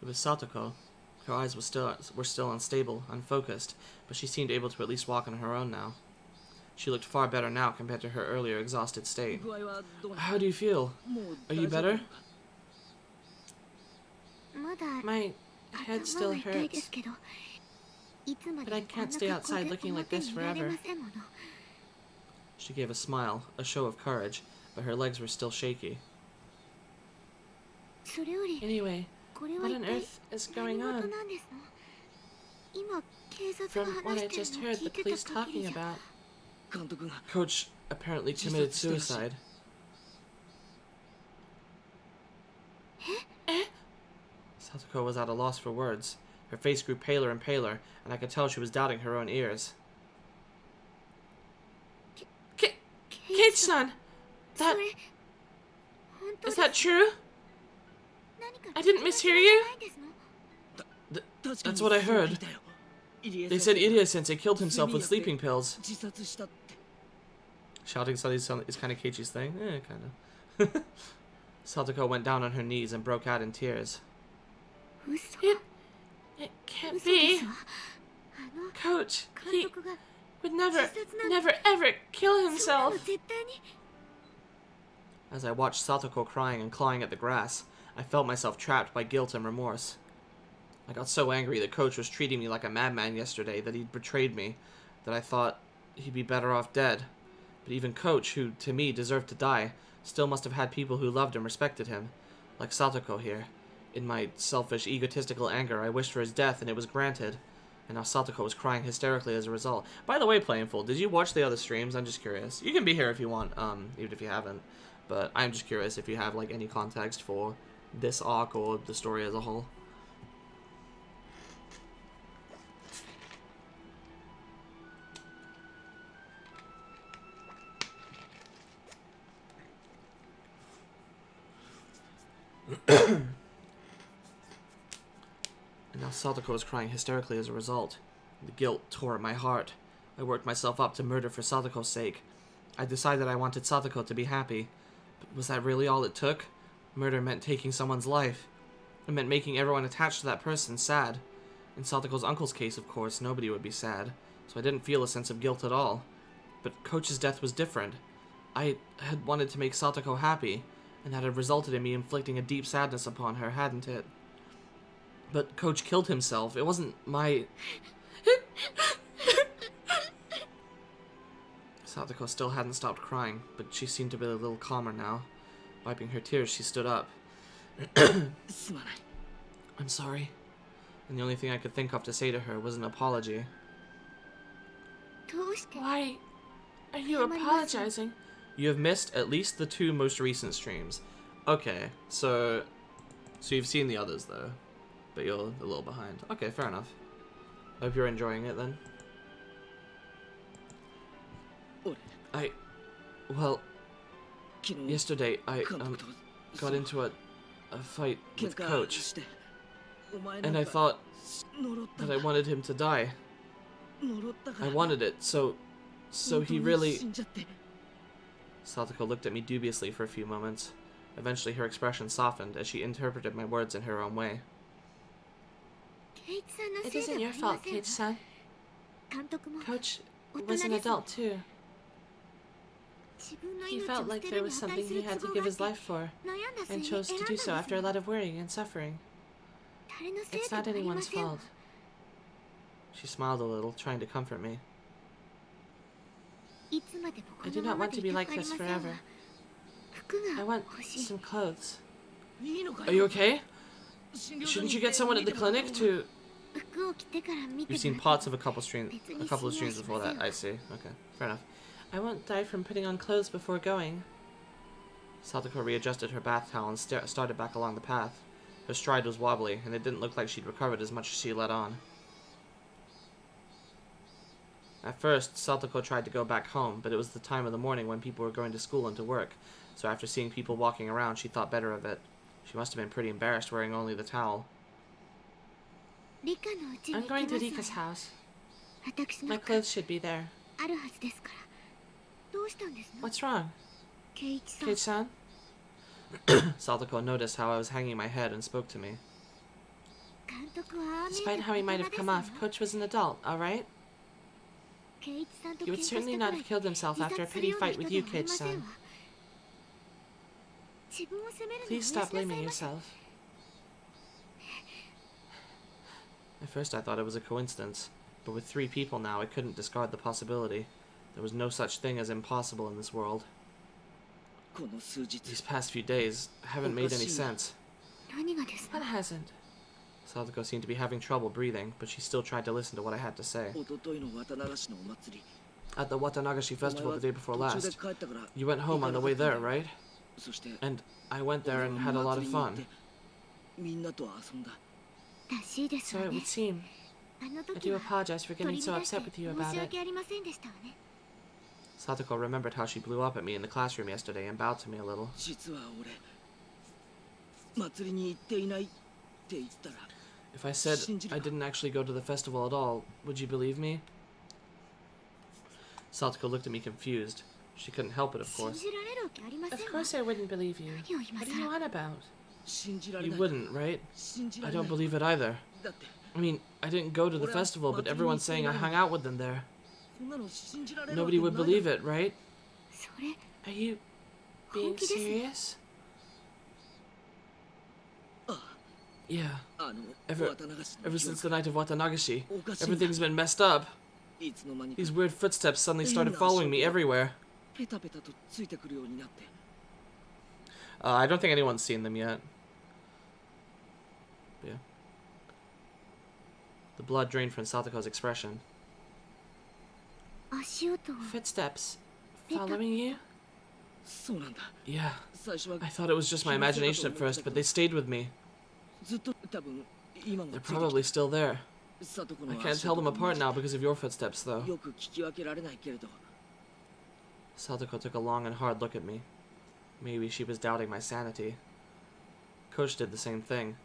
It was Satoko. Her eyes were still unstable, unfocused, but she seemed able to at least walk on her own now. She looked far better now compared to her earlier exhausted state. How do you feel? Are you better? My head still hurts, but I can't stay outside looking like this forever. She gave a smile, a show of courage, but her legs were still shaky. Anyway, what on earth is going on? From what I just heard the police talking about, Coach apparently committed suicide. Satoko was at a loss for words. Her face grew paler and paler, and I could tell she was doubting her own ears. Kate-san! Is that true? I didn't mishear you? That's what I heard. They said Irie-sensei killed himself with sleeping pills. Shouting suddenly is kind of Keiichi's thing. Kind of. Satoko went down on her knees and broke out in tears. It can't be. Coach, he would never ever kill himself. As I watched Satoko crying and clawing at the grass, I felt myself trapped by guilt and remorse. I got so angry that Coach was treating me like a madman yesterday, that he'd betrayed me, that I thought he'd be better off dead. But even Coach, who, to me, deserved to die, still must have had people who loved and respected him, like Satoko here. In my selfish, egotistical anger, I wished for his death, and it was granted. And now Satoko was crying hysterically as a result. By the way, Playful, did you watch the other streams? I'm just curious. You can be here if you want, even if you haven't. But I'm just curious if you have, like, any context for this arc or the story as a whole. And now Satoko was crying hysterically as a result. The guilt tore at my heart. I worked myself up to murder for Satoko's sake. I decided I wanted Satoko to be happy. But was that really all it took? Murder meant taking someone's life. It meant making everyone attached to that person sad. In Satoko's uncle's case, of course, nobody would be sad, so I didn't feel a sense of guilt at all. But Coach's death was different. I had wanted to make Satoko happy, and that had resulted in me inflicting a deep sadness upon her, hadn't it? But Coach killed himself. It wasn't my... Satoko still hadn't stopped crying, but she seemed to be a little calmer now. Wiping her tears, she stood up. I'm sorry. And the only thing I could think of to say to her was an apology. Why are you apologizing? You have missed at least the 2 most recent streams. Okay, so you've seen the others though, but you're a little behind. Okay, fair enough. Hope you're enjoying it then. Well, yesterday I got into a fight with Coach, and I thought that I wanted him to die. I wanted it, so he really... Satoko looked at me dubiously for a few moments. Eventually her expression softened as she interpreted my words in her own way. It isn't your fault, Keiichi-san. Coach was an adult too. He felt like there was something he had to give his life for, and chose to do so after a lot of worrying and suffering. It's not anyone's fault. She smiled a little, trying to comfort me. I do not want to be like this forever. I want some clothes. Are you okay? Shouldn't you get someone at the clinic to... You've seen parts of a couple of streams before that. I see. Okay, fair enough. I won't die from putting on clothes before going. Satoko readjusted her bath towel and started back along the path. Her stride was wobbly, and it didn't look like she'd recovered as much as she let on. At first, Satoko tried to go back home, but it was the time of the morning when people were going to school and to work, so after seeing people walking around, she thought better of it. She must have been pretty embarrassed wearing only the towel. I'm going to Rika's house. My clothes should be there. What's wrong? Keiichi-san? Satoko noticed how I was hanging my head and spoke to me. Despite how he might have come off, Coach was an adult, alright? He would certainly not have killed himself after a petty fight with you, Keiichi-san. Please stop blaming yourself. At first I thought it was a coincidence, but with 3 people now I couldn't discard the possibility. There was no such thing as impossible in this world. These past few days haven't made any sense. What hasn't? Satoko seemed to be having trouble breathing, but she still tried to listen to what I had to say. At the Watanagashi festival the day before last, you went home on the way there, right? And I went there and had a lot of fun. So it would seem. I do apologize for getting so upset with you about it. Satoko remembered how she blew up at me in the classroom yesterday and bowed to me a little. If I said I didn't actually go to the festival at all, would you believe me? Satoko looked at me confused. She couldn't help it, of course. Of course I wouldn't believe you. What are you on about? You wouldn't, right? I don't believe it either. I mean, I didn't go to the festival, but everyone's saying I hung out with them there. Nobody would believe it, right? Are you being serious? Yeah. Ever since the night of Watanagashi, everything's been messed up. These weird footsteps suddenly started following me everywhere. I don't think anyone's seen them yet. Yeah. The blood drained from Satoko's expression. Footsteps following you? Yeah. I thought it was just my imagination at first, but they stayed with me. They're probably still there. I can't tell them apart now because of your footsteps, though. Satoko took a long and hard look at me. Maybe she was doubting my sanity. Coach did the same thing.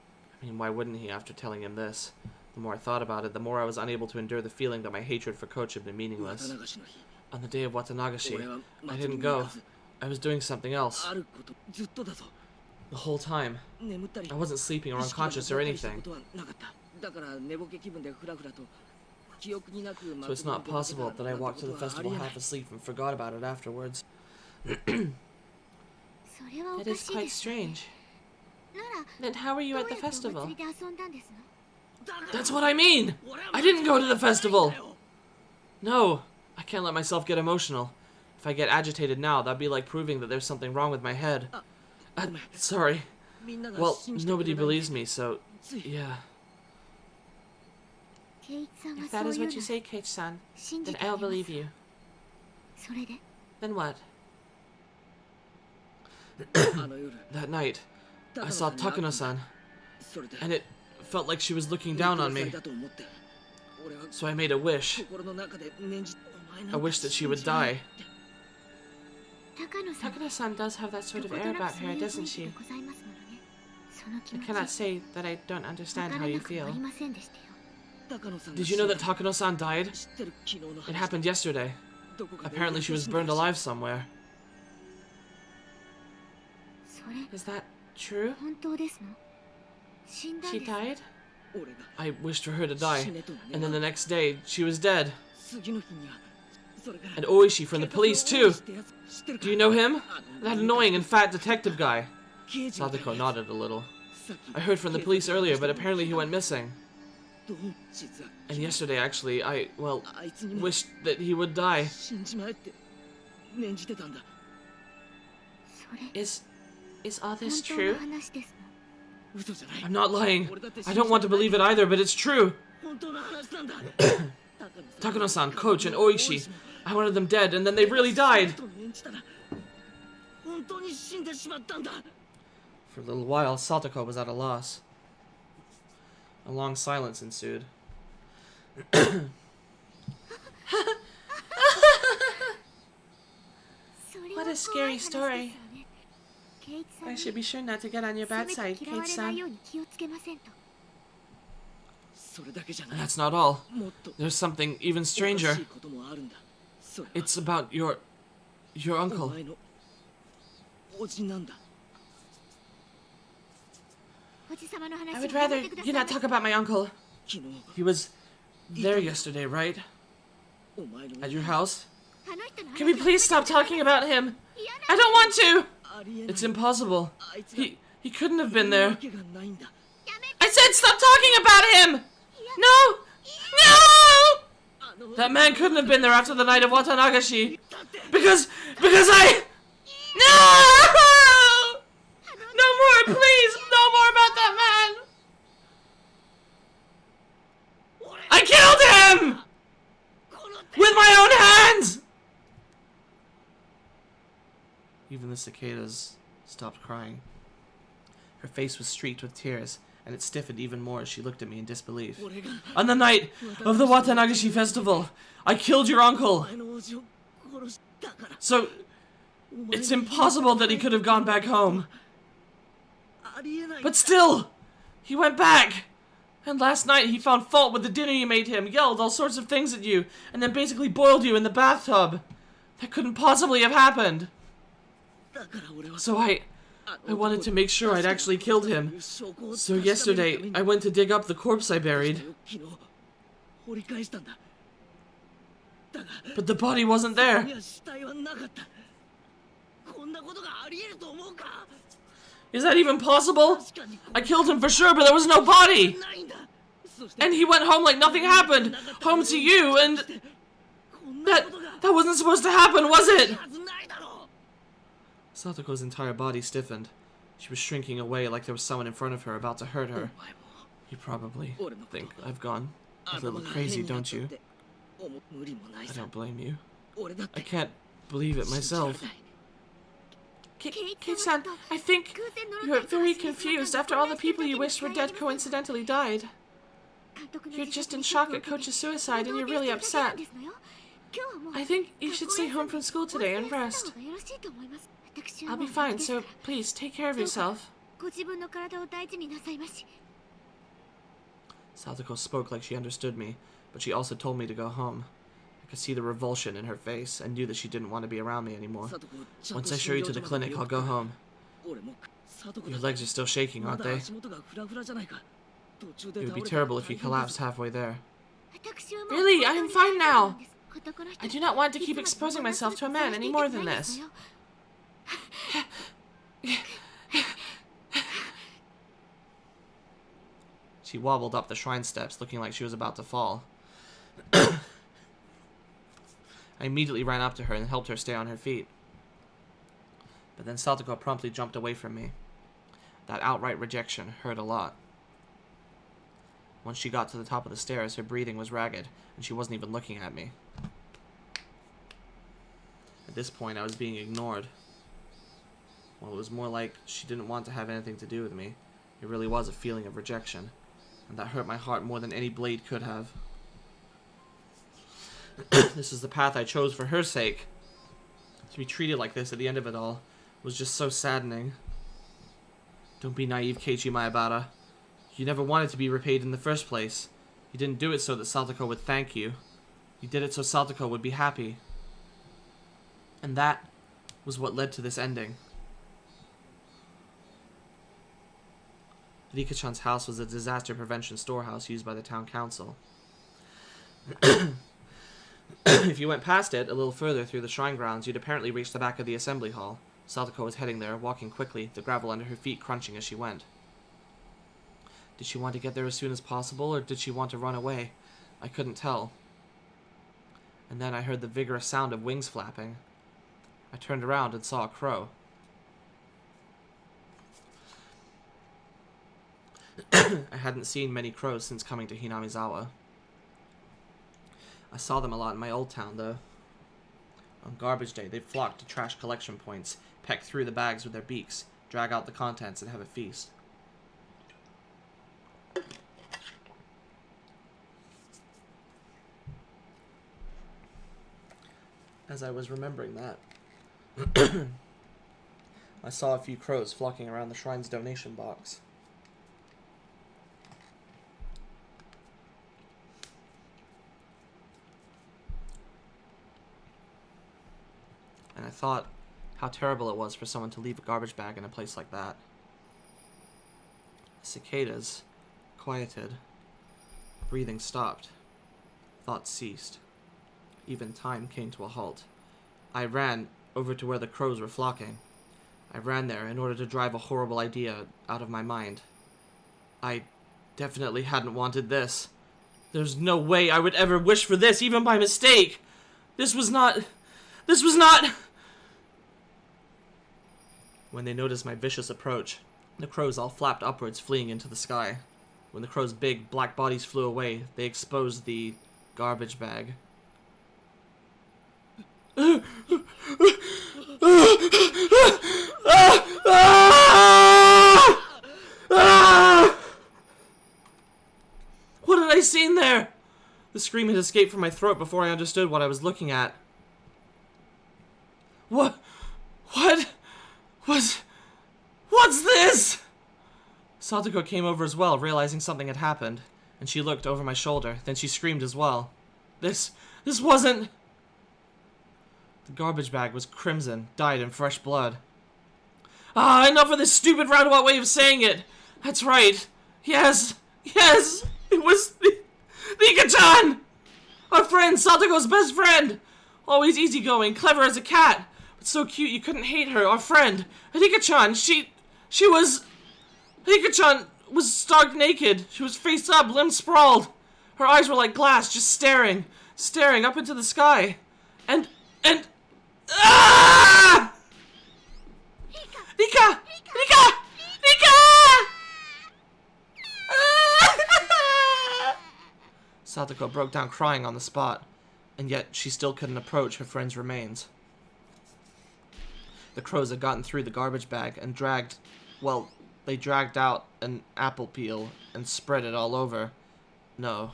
I mean, why wouldn't he after telling him this? The more I thought about it, the more I was unable to endure the feeling that my hatred for Coach had been meaningless. On the day of Watanagashi, I didn't go. I was doing something else. The whole time. I wasn't sleeping or unconscious or anything. So it's not possible that I walked to the festival half asleep and forgot about it afterwards. That is quite strange. Then how were you at the festival? That's what I mean! I didn't go to the festival! No, I can't let myself get emotional. If I get agitated now, that'd be like proving that there's something wrong with my head. Sorry. Well, nobody believes me, so, yeah. If that is what you say, Keiichi-san, then I'll believe you. Then what? That night, I saw Takano-san, and it felt like she was looking down on me. So I made a wish. A wish that she would die. Takano-san does have that sort of air about her, doesn't she? I cannot say that I don't understand how you feel. Did you know that Takano-san died? It happened yesterday. Apparently she was burned alive somewhere. Is that true? She died? I wished for her to die, and then the next day, she was dead. And Oishi from the police, too! Do you know him? That annoying and fat detective guy. Satoko nodded a little. I heard from the police earlier, but apparently he went missing. And yesterday, actually, I, well, wished that he would die. Is all this true? I'm not lying. I don't want to believe it either, but it's true. Takano-san, Coach, and Oishi. I wanted them dead, and then they really died. For a little while, Satoko was at a loss. A long silence ensued. What a scary story. I should be sure not to get on your bad side, Kate-san. And that's not all. There's something even stranger. It's about your uncle. I would rather you not talk about my uncle. He was there yesterday, right? At your house? Can we please stop talking about him? I don't want to! It's impossible. He couldn't have been there. I said stop talking about him! No! No! That man couldn't have been there after the night of Watanagashi. Because I... No! No more, please! No more about that man! I killed him! With my own hands! Even the cicadas stopped crying. Her face was streaked with tears, and it stiffened even more as she looked at me in disbelief. On the night of the Watanagashi festival, I killed your uncle! So, it's impossible that he could have gone back home. But still, he went back! And last night he found fault with the dinner you made him, yelled all sorts of things at you, and then basically boiled you in the bathtub. That couldn't possibly have happened. So I wanted to make sure I'd actually killed him. So yesterday, I went to dig up the corpse I buried. But the body wasn't there. Is that even possible? I killed him for sure, but there was no body! And he went home like nothing happened! Home to you, and... That wasn't supposed to happen, was it? Satoko's entire body stiffened. She was shrinking away like there was someone in front of her about to hurt her. You probably think I've gone a little crazy, don't you? I don't blame you. I can't believe it myself. Kate-san, I think you're very confused after all the people you wished were dead coincidentally died. You're just in shock at Coach's suicide and you're really upset. I think you should stay home from school today and rest. I'll be fine, so please take care of yourself. Satoko spoke like she understood me, but she also told me to go home. I could see the revulsion in her face and knew that she didn't want to be around me anymore. Once I show you to the clinic, I'll go home. Your legs are still shaking, aren't they? It would be terrible if you collapsed halfway there. Really? I am fine now. I do not want to keep exposing myself to a man any more than this. She wobbled up the shrine steps, looking like she was about to fall. I immediately ran up to her and helped her stay on her feet. But then Satoko promptly jumped away from me. That outright rejection hurt a lot. Once she got to the top of the stairs, her breathing was ragged, and she wasn't even looking at me. At this point, I was being ignored. Well, it was more like she didn't want to have anything to do with me. It really was a feeling of rejection, and that hurt my heart more than any blade could have. This is the path I chose for her sake. To be treated like this at the end of it all was just so saddening. Don't be naive, Keiichi Maebara. You never wanted to be repaid in the first place. You didn't do it so that Satoko would thank you. You did it so Satoko would be happy. And that was what led to this ending. Rika-chan's house was a disaster prevention storehouse used by the town council. If you went past it, a little further through the shrine grounds, you'd apparently reach the back of the assembly hall. Satoko was heading there, walking quickly, the gravel under her feet crunching as she went. Did she want to get there as soon as possible, or did she want to run away? I couldn't tell. And then I heard the vigorous sound of wings flapping. I turned around and saw a crow. I hadn't seen many crows since coming to Hinamizawa. I saw them a lot in my old town, though. On garbage day, they'd flock to trash collection points, peck through the bags with their beaks, drag out the contents, and have a feast. As I was remembering that, I saw a few crows flocking around the shrine's donation box. And I thought how terrible it was for someone to leave a garbage bag in a place like that. The cicadas quieted. Breathing stopped. Thoughts ceased. Even time came to a halt. I ran over to where the crows were flocking. I ran there in order to drive a horrible idea out of my mind. I definitely hadn't wanted this. There's no way I would ever wish for this, even by mistake. This was not... When they noticed my vicious approach, the crows all flapped upwards, fleeing into the sky. When the crows' big, black bodies flew away, they exposed the garbage bag. What had I seen there? The scream had escaped from my throat before I understood what I was looking at. What's this? Satoko came over as well, realizing something had happened, and she looked over my shoulder. Then she screamed as well. This wasn't... The garbage bag was crimson, dyed in fresh blood. Ah, enough of this stupid roundabout way of saying it! That's right. Yes, it was Nika-chan! Our friend, Satoko's best friend! Always easygoing, clever as a cat, but so cute you couldn't hate her. Our friend, Nika-chan, Nika-chan was stark naked. She was face up, limbs sprawled. Her eyes were like glass, just staring up into the sky. And ah! Nika! Satoko broke down crying on the spot, and yet she still couldn't approach her friend's remains. The crows had gotten through the garbage bag and they dragged out an apple peel and spread it all over. No.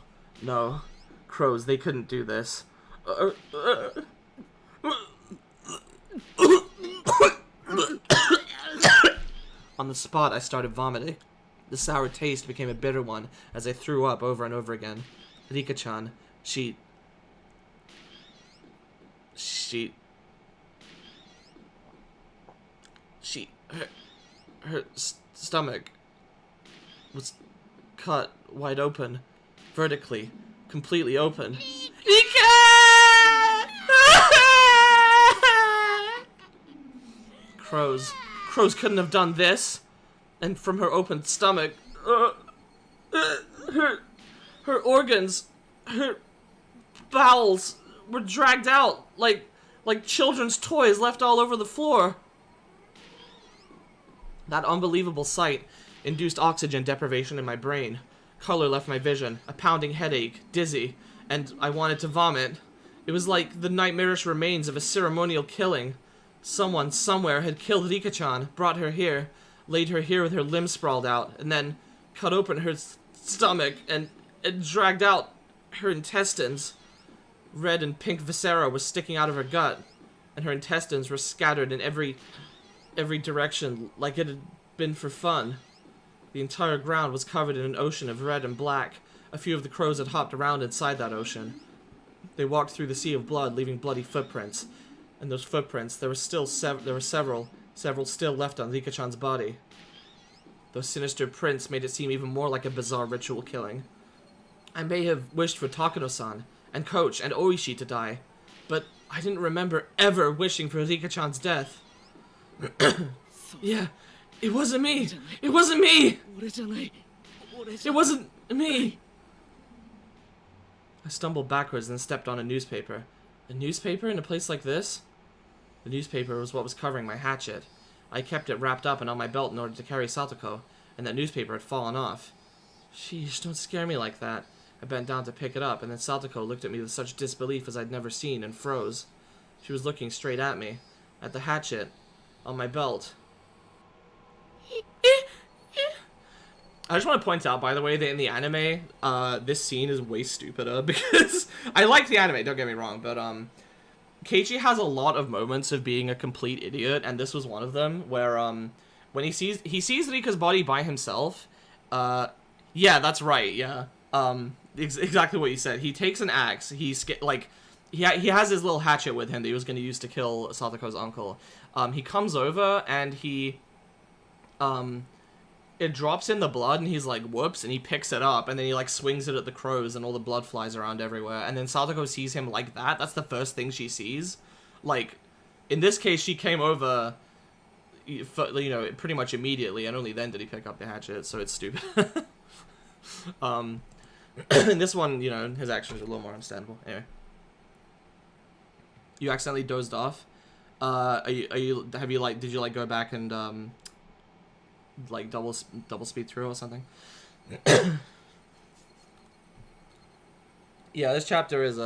Crows, they couldn't do this. On the spot, I started vomiting. The sour taste became a bitter one as I threw up over and over again. Rika-chan, her stomach was cut wide open, vertically, completely open. Rika! Crows couldn't have done this. And from her open stomach, her organs, her bowels were dragged out like children's toys left all over the floor. That unbelievable sight induced oxygen deprivation in my brain. Color left my vision, a pounding headache, dizzy, and I wanted to vomit. It was like the nightmarish remains of a ceremonial killing. Someone, somewhere, had killed Rika-chan, brought her here, laid her here with her limbs sprawled out, and then cut open her stomach and dragged out her intestines. Red and pink viscera was sticking out of her gut, and her intestines were scattered in every direction like it had been for fun. The entire ground was covered in an ocean of red and black. A few of the crows had hopped around inside that ocean. They walked through the sea of blood, leaving bloody footprints. And those footprints, there were several still left on Rika-chan's body. Those sinister prints made it seem even more like a bizarre ritual killing. I may have wished for Takano-san, and Coach, and Oishi to die, but I didn't remember ever wishing for Rika-chan's death. Yeah, it wasn't me! It wasn't me! It wasn't me! I stumbled backwards and stepped on a newspaper. A newspaper in a place like this? The newspaper was what was covering my hatchet. I kept it wrapped up and on my belt in order to carry Satoko, and that newspaper had fallen off. Sheesh, don't scare me like that. I bent down to pick it up, and then Satoko looked at me with such disbelief as I'd never seen and froze. She was looking straight at me, at the hatchet, on my belt. I just want to point out, by the way, that in the anime, this scene is way stupider because I like the anime, don't get me wrong, but Keiichi has a lot of moments of being a complete idiot, and this was one of them where when he sees Rika's body by himself. Yeah, that's right. Yeah, exactly what you said. He takes an axe. He has his little hatchet with him that he was going to use to kill Satoko's uncle. He comes over and it drops in the blood, and he's like, whoops, and he picks it up, and then he, like, swings it at the crows, and all the blood flies around everywhere, and then Satoko sees him like that. That's the first thing she sees. Like, in this case, she came over, you know, pretty much immediately, and only then did he pick up the hatchet, so it's stupid. In this one, you know, his actions are a little more understandable. Anyway. You accidentally dozed off? Did you, like, go back and, like double speed through or something? Yeah, this chapter is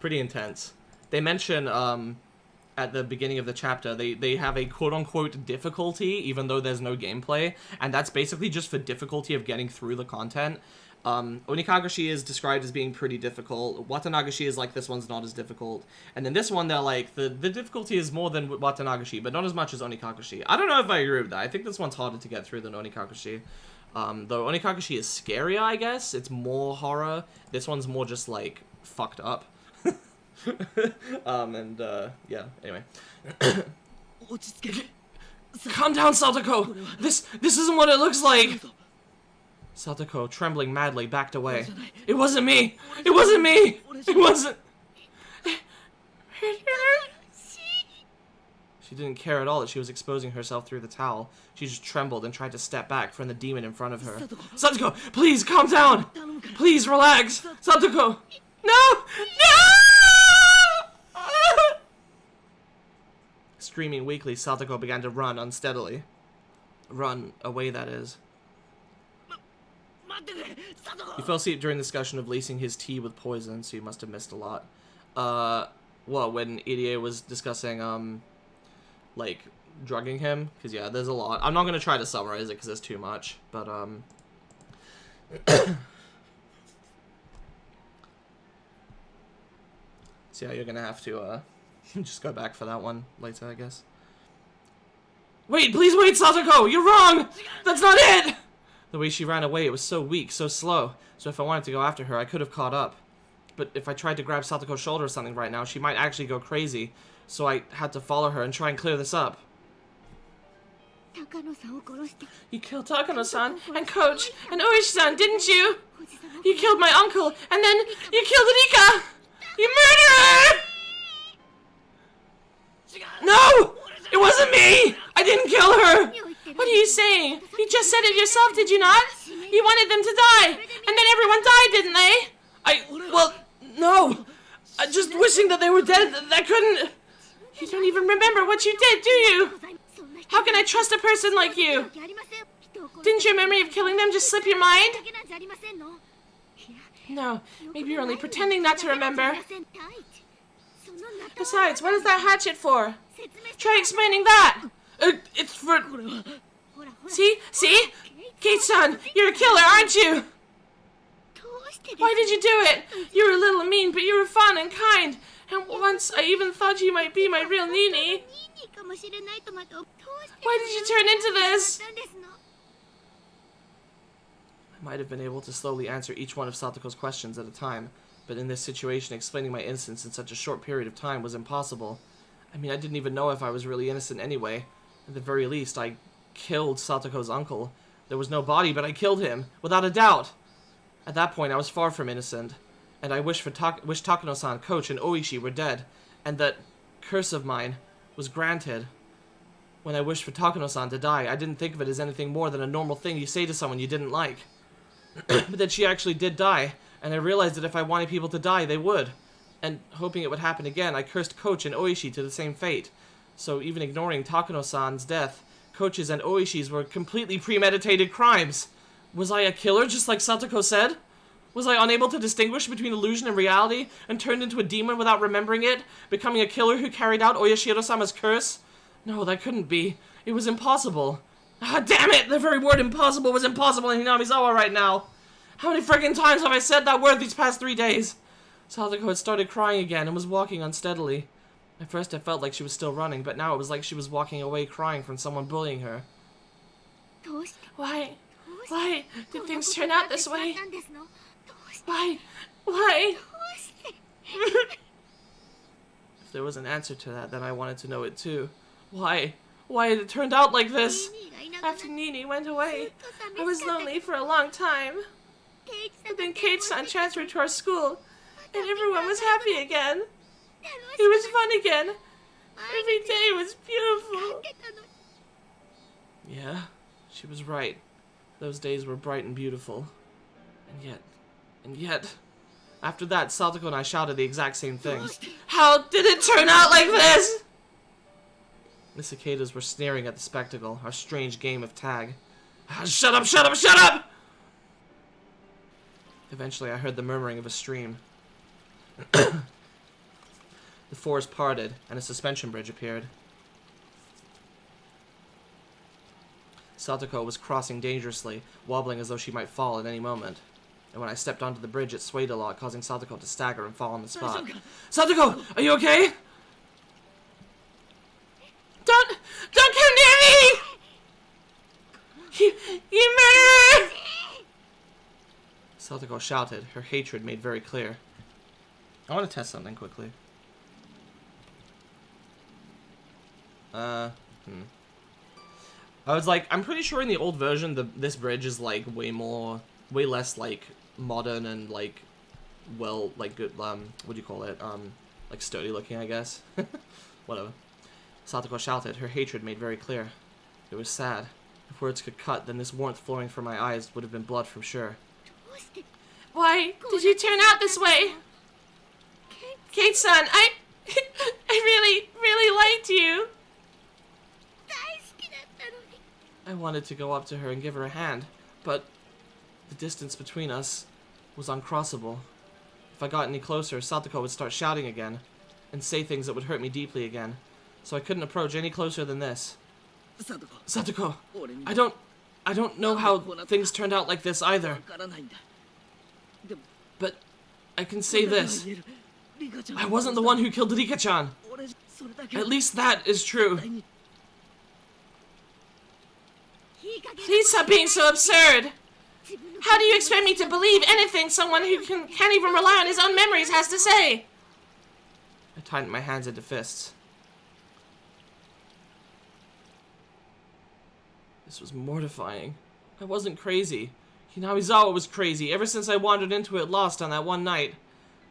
pretty intense. They mention at the beginning of the chapter they have a quote-unquote difficulty even though there's no gameplay, and that's basically just for difficulty of getting through the content. Onikagashi is described as being pretty difficult. Watanagashi is like, this one's not as difficult. And then this one, they're like, the difficulty is more than Watanagashi, but not as much as Onikagashi. I don't know if I agree with that. I think this one's harder to get through than Onikagashi. Though Onikagashi is scarier, I guess. It's more horror. This one's more just, like, fucked up. Yeah, anyway. Calm down, Satoko! This isn't what it looks like! Satoko, trembling madly, backed away. It wasn't me! It wasn't me! It wasn't... She didn't care at all that she was exposing herself through the towel. She just trembled and tried to step back from the demon in front of her. Satoko, please, calm down! Please, relax! Satoko! No! No! Screaming weakly, Satoko began to run unsteadily. Run away, that is. He fell asleep during the discussion of lacing his tea with poison, so you must have missed a lot. Well, when Irie was discussing, like, drugging him? Because, yeah, there's a lot. I'm not going to try to summarize it because there's too much, but, so, yeah, you're going to have to, just go back for that one later, I guess. Wait, please wait, Satoko! You're wrong! That's not it! The way she ran away, it was so weak, so slow. So if I wanted to go after her, I could have caught up. But if I tried to grab Satoko's shoulder or something right now, she might actually go crazy. So I had to follow her and try and clear this up. You killed Takano-san, and Coach, and Oishi-san, didn't you? You killed my uncle, and then you killed Rika! You murderer! No! It wasn't me! I didn't kill her! What are you saying? You just said it yourself, did you not? You wanted them to die, and then everyone died, didn't they? Well, no. I just wishing that they were dead. I couldn't. You don't even remember what you did, do you? How can I trust a person like you? Didn't your memory of killing them just slip your mind? No, maybe you're only pretending not to remember. Besides, what is that hatchet for? Try explaining that. It's for... See? Kate-san, you're a killer, aren't you? Why did you do it? You were a little mean, but you were fun and kind. And once I even thought you might be my real Nini. Why did you turn into this? I might have been able to slowly answer each one of Satoko's questions at a time, but in this situation, explaining my innocence in such a short period of time was impossible. I mean, I didn't even know if I was really innocent anyway. At the very least, I killed Satoko's uncle. There was no body, but I killed him, without a doubt. At that point, I was far from innocent, and I wished Takano-san, Coach, and Oishi were dead, and that curse of mine was granted. When I wished for Takano-san to die, I didn't think of it as anything more than a normal thing you say to someone you didn't like. But then she actually did die, and I realized that if I wanted people to die, they would. And hoping it would happen again, I cursed Coach and Oishi to the same fate. So even ignoring Takano-san's death, Coach's and Oishi's were completely premeditated crimes. Was I a killer, just like Satoko said? Was I unable to distinguish between illusion and reality, and turned into a demon without remembering it, becoming a killer who carried out Oyashiro-sama's curse? No, that couldn't be. It was impossible. Ah, damn it! The very word impossible was impossible in Hinamizawa right now. How many friggin' times have I said that word these past 3 days? Satoko had started crying again and was walking unsteadily. At first I felt like she was still running, but now it was like she was walking away crying from someone bullying her. Why did things turn out this way? Why? If there was an answer to that, then I wanted to know it too. Why had it turned out like this? After Nini went away, I was lonely for a long time. But then Kate-san transferred to our school, and everyone was happy again. It was fun again. Every day was beautiful. Yeah, she was right. Those days were bright and beautiful. And yet, after that, Satoko and I shouted the exact same thing. How did it turn out like this? The cicadas were sneering at the spectacle, our strange game of tag. Shut up, shut up, shut up! Eventually, I heard the murmuring of a stream. The forest parted, and a suspension bridge appeared. Satoko was crossing dangerously, wobbling as though she might fall at any moment. And when I stepped onto the bridge, it swayed a lot, causing Satoko to stagger and fall on the spot. Satoko! Are you okay? Don't come near me! You murderer! Satoko shouted, her hatred made very clear. I want to test something quickly. I was like, I'm pretty sure in the old version, this bridge is like way less like modern and like, well, like good, what do you call it? Like sturdy looking, I guess. Whatever. Satoko shouted, her hatred made very clear. It was sad. If words could cut, then this warmth flowing from my eyes would have been blood for sure. Why did you turn out this way? Kate-san, I really liked you. I wanted to go up to her and give her a hand, but the distance between us was uncrossable. If I got any closer, Satoko would start shouting again, and say things that would hurt me deeply again. So I couldn't approach any closer than this. Satoko, I don't know how things turned out like this either. But I can say this. I wasn't the one who killed Rika-chan. At least that is true. Please stop being so absurd. How do you expect me to believe anything someone who can't even rely on his own memories has to say? I tightened my hands into fists. This was mortifying. I wasn't crazy. Hinamizawa was crazy ever since I wandered into it lost on that one night.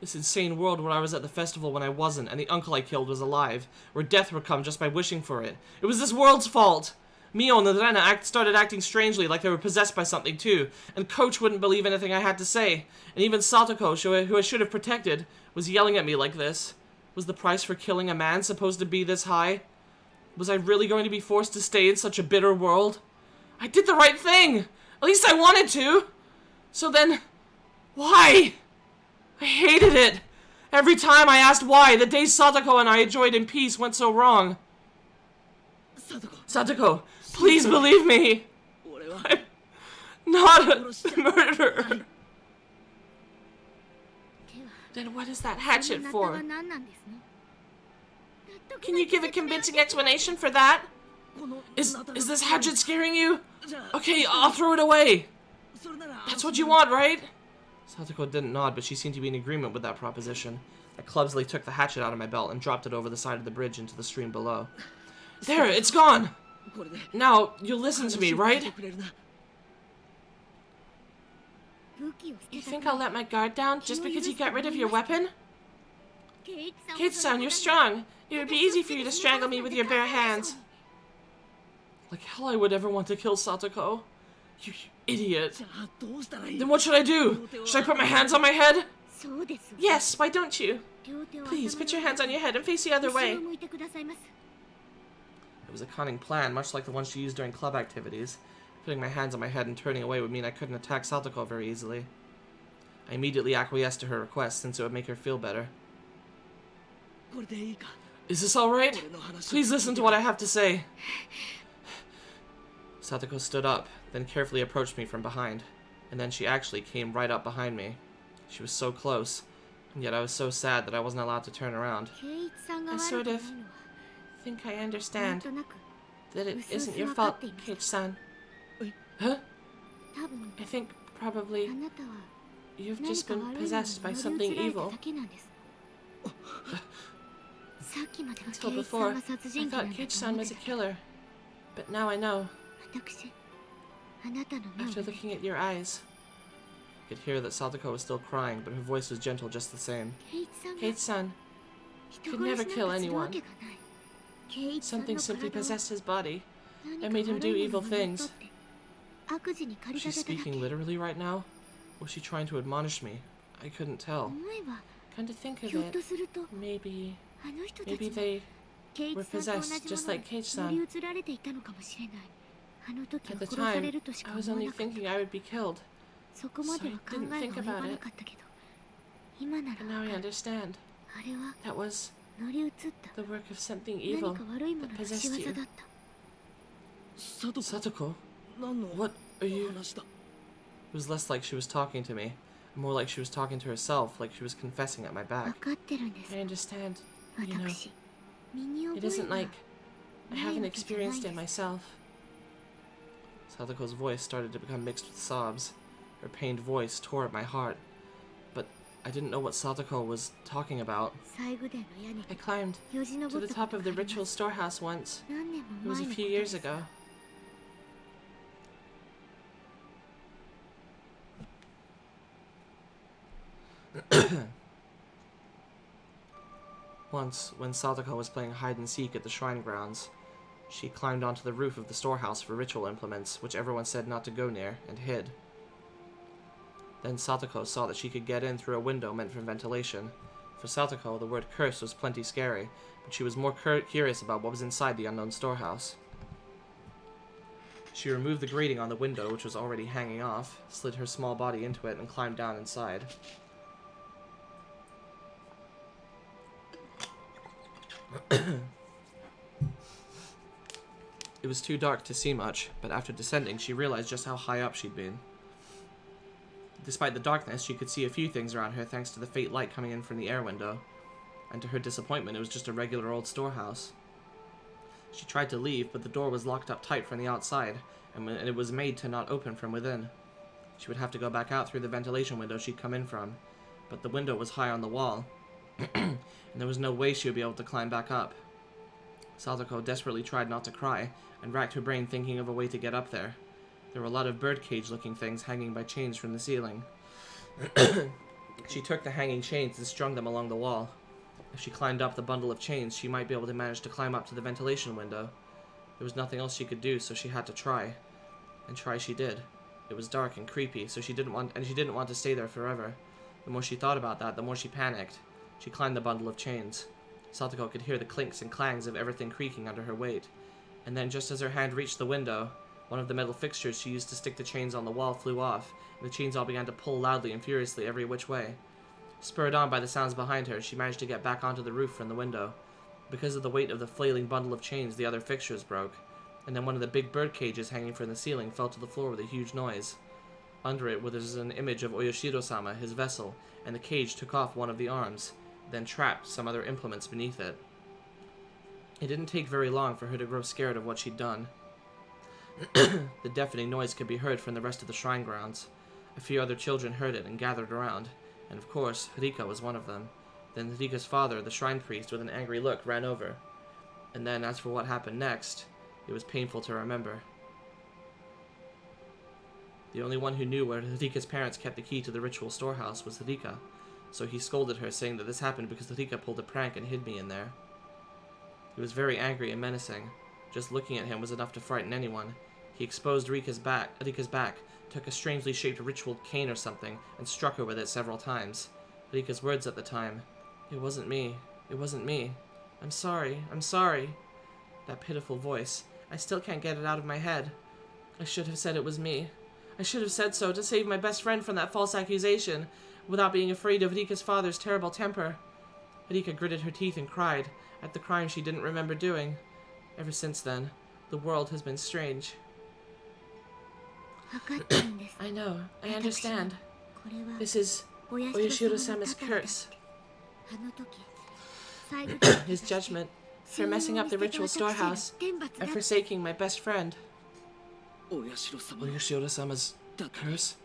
This insane world where I was at the festival when I wasn't, and the uncle I killed was alive, where death would come just by wishing for it. It was this world's fault! Mio and the Rena started acting strangely, like they were possessed by something too, and Coach wouldn't believe anything I had to say, and even Satoko, who I should have protected, was yelling at me like this. Was the price for killing a man supposed to be this high? Was I really going to be forced to stay in such a bitter world? I did the right thing! At least I wanted to! So then, why? I hated it! Every time I asked why, the days Satoko and I enjoyed in peace went so wrong. Satoko, please believe me! I'm not a murderer! Then what is that hatchet for? Can you give a convincing explanation for that? Is this hatchet scaring you? Okay, I'll throw it away! That's what you want, right? Satoko didn't nod, but she seemed to be in agreement with that proposition. I clumsily took the hatchet out of my belt and dropped it over the side of the bridge into the stream below. There, it's gone! Now, you'll listen to me, right? You think I'll let my guard down just because you got rid of your weapon? Kate-san, you're strong. It would be easy for you to strangle me with your bare hands. Like hell I would ever want to kill Satoko. You idiot. Then what should I do? Should I put my hands on my head? Yes, why don't you? Please, put your hands on your head and face the other way. It was a cunning plan, much like the one she used during club activities. Putting my hands on my head and turning away would mean I couldn't attack Satoko very easily. I immediately acquiesced to her request, since it would make her feel better. Is this alright? Please listen to what I have to say. Satoko stood up, then carefully approached me from behind, and then she actually came right up behind me. She was so close, and yet I was so sad that I wasn't allowed to turn around. I sort of think I understand that it isn't your fault, Keiichi-san. Huh? I think probably you've just been possessed by something evil. Until before, I thought Keiichi-san was a killer, but now I know. After looking at your eyes, I could hear that Satoko was still crying, but her voice was gentle just the same. Keiichi-san could never kill anyone. Something simply possessed his body and made him do evil things. Was she speaking literally right now? Was she trying to admonish me? I couldn't tell. Come to think of it, maybe they were possessed just like Keiichi-san. At the time, I was only thinking I would be killed, so I didn't think about it. But now I understand. That was the work of something evil that possessed you. Satoko, what are you... It was less like she was talking to me, and more like she was talking to herself, like she was confessing at my back. I understand, you know. It isn't like I haven't experienced it myself. Satoko's voice started to become mixed with sobs. Her pained voice tore at my heart. But I didn't know what Satoko was talking about. I climbed to the top of the ritual storehouse once. It was a few years ago. Once, when Satoko was playing hide-and-seek at the shrine grounds, she climbed onto the roof of the storehouse for ritual implements, which everyone said not to go near, and hid. Then Satoko saw that she could get in through a window meant for ventilation. For Satoko, the word curse was plenty scary, but she was more curious about what was inside the unknown storehouse. She removed the grating on the window, which was already hanging off, slid her small body into it, and climbed down inside. It was too dark to see much, but after descending, she realized just how high up she'd been. Despite the darkness, she could see a few things around her thanks to the faint light coming in from the air window. And to her disappointment, it was just a regular old storehouse. She tried to leave, but the door was locked up tight from the outside, and it was made to not open from within. She would have to go back out through the ventilation window she'd come in from, but the window was high on the wall, and there was no way she would be able to climb back up. Satoko desperately tried not to cry, and racked her brain thinking of a way to get up there. There were a lot of birdcage-looking things hanging by chains from the ceiling. She took the hanging chains and strung them along the wall. If she climbed up the bundle of chains, she might be able to manage to climb up to the ventilation window. There was nothing else she could do, so she had to try. And try she did. It was dark and creepy, so she didn't want to stay there forever. The more she thought about that, the more she panicked. She climbed the bundle of chains. Satoko could hear the clinks and clangs of everything creaking under her weight. And then, just as her hand reached the window, one of the metal fixtures she used to stick the chains on the wall flew off, and the chains all began to pull loudly and furiously every which way. Spurred on by the sounds behind her, she managed to get back onto the roof from the window. Because of the weight of the flailing bundle of chains, the other fixtures broke, and then one of the big bird cages hanging from the ceiling fell to the floor with a huge noise. Under it was an image of Oyashiro-sama, his vessel, and the cage took off one of the arms, then trapped some other implements beneath it. It didn't take very long for her to grow scared of what she'd done. The deafening noise could be heard from the rest of the shrine grounds. A few other children heard it and gathered around, and of course, Hirika was one of them. Then Hirika's father, the shrine priest, with an angry look, ran over. And then, as for what happened next, it was painful to remember. The only one who knew where Hirika's parents kept the key to the ritual storehouse was Hirika, so he scolded her, saying that this happened because Hirika pulled a prank and hid me in there. He was very angry and menacing, Just looking at him was enough to frighten anyone. He exposed Rika's back, took a strangely shaped ritual cane or something, and struck her with it several times. Rika's words at the time, "It wasn't me. It wasn't me. I'm sorry. I'm sorry." That pitiful voice. I still can't get it out of my head. I should have said it was me. I should have said so to save my best friend from that false accusation, without being afraid of Rika's father's terrible temper. Rika gritted her teeth and cried at the crime she didn't remember doing. Ever since then, the world has been strange. I know. I understand. This is Oyashiro-sama's curse. His judgment for messing up the ritual storehouse and forsaking my best friend. Oyashiro-sama's curse?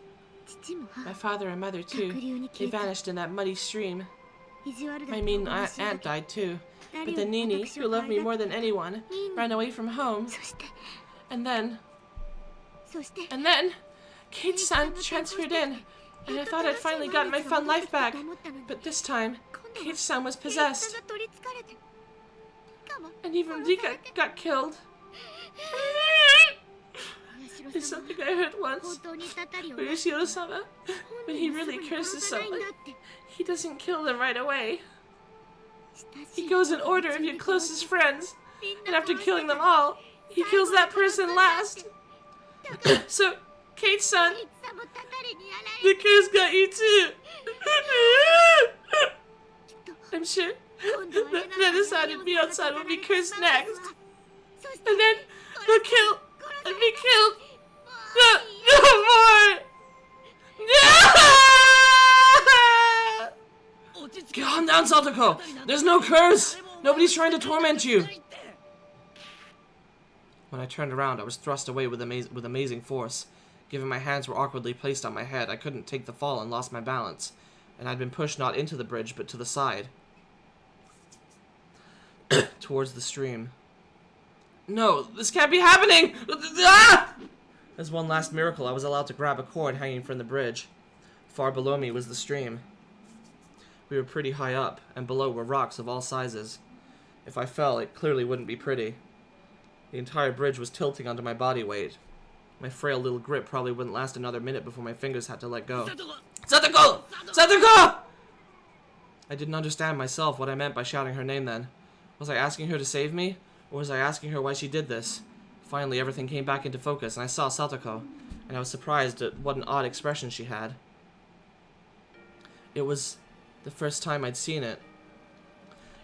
My father and mother, too. They vanished in that muddy stream. My mean aunt died, too. But then Nini, who loved me more than anyone, ran away from home. And then, Kate-san transferred in, and I thought I'd finally gotten my fun life back. But this time, Kate-san was possessed. And even Rika got killed. It's something I heard once. Oyashiro-sama, when he really curses someone, he doesn't kill them right away. He goes in order of your closest friends, and after killing them all, he kills that person last. So, Kate-san, the curse got you too. I'm sure the other side and the outside will be cursed next. And then they'll kill and be killed. No more! Calm down, Satoko! There's no curse! Nobody's trying to torment you! When I turned around, I was thrust away with amazing force. Given my hands were awkwardly placed on my head, I couldn't take the fall and lost my balance. And I'd been pushed not into the bridge, but to the side. Towards the stream. No, this can't be happening! Ah! As one last miracle, I was allowed to grab a cord hanging from the bridge. Far below me was the stream. We were pretty high up, and below were rocks of all sizes. If I fell, it clearly wouldn't be pretty. The entire bridge was tilting under my body weight. My frail little grip probably wouldn't last another minute before my fingers had to let go. Satoko! Satoko! I didn't understand myself what I meant by shouting her name then. Was I asking her to save me? Or was I asking her why she did this? Finally, everything came back into focus, and I saw Satoko, and I was surprised at what an odd expression she had. It was the first time I'd seen it.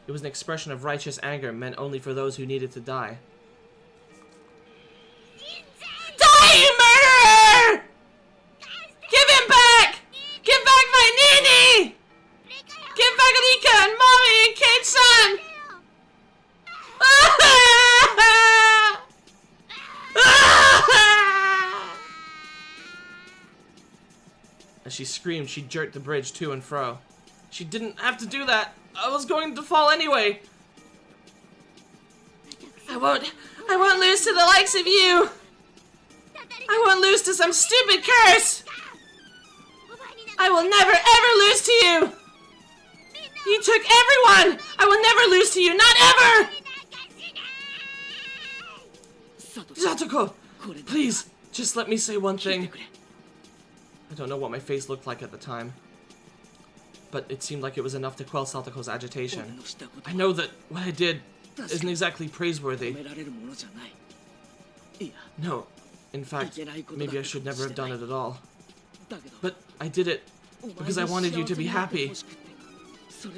It was an expression of righteous anger meant only for those who needed to die. Die, you murderer! Give him back! Give back my Nini! Give back Rika and Mommy and Kate-san! As she screamed, she jerked the bridge to and fro. She didn't have to do that. I was going to fall anyway. I won't lose to the likes of you. I won't lose to some stupid curse. I will never ever lose to you. You took everyone. I will never lose to you, not ever. Satoko, please, just let me say one thing. I don't know what my face looked like at the time, but it seemed like it was enough to quell Satoko's agitation. I know that what I did isn't exactly praiseworthy. No, in fact, maybe I should never have done it at all. But I did it because I wanted you to be happy.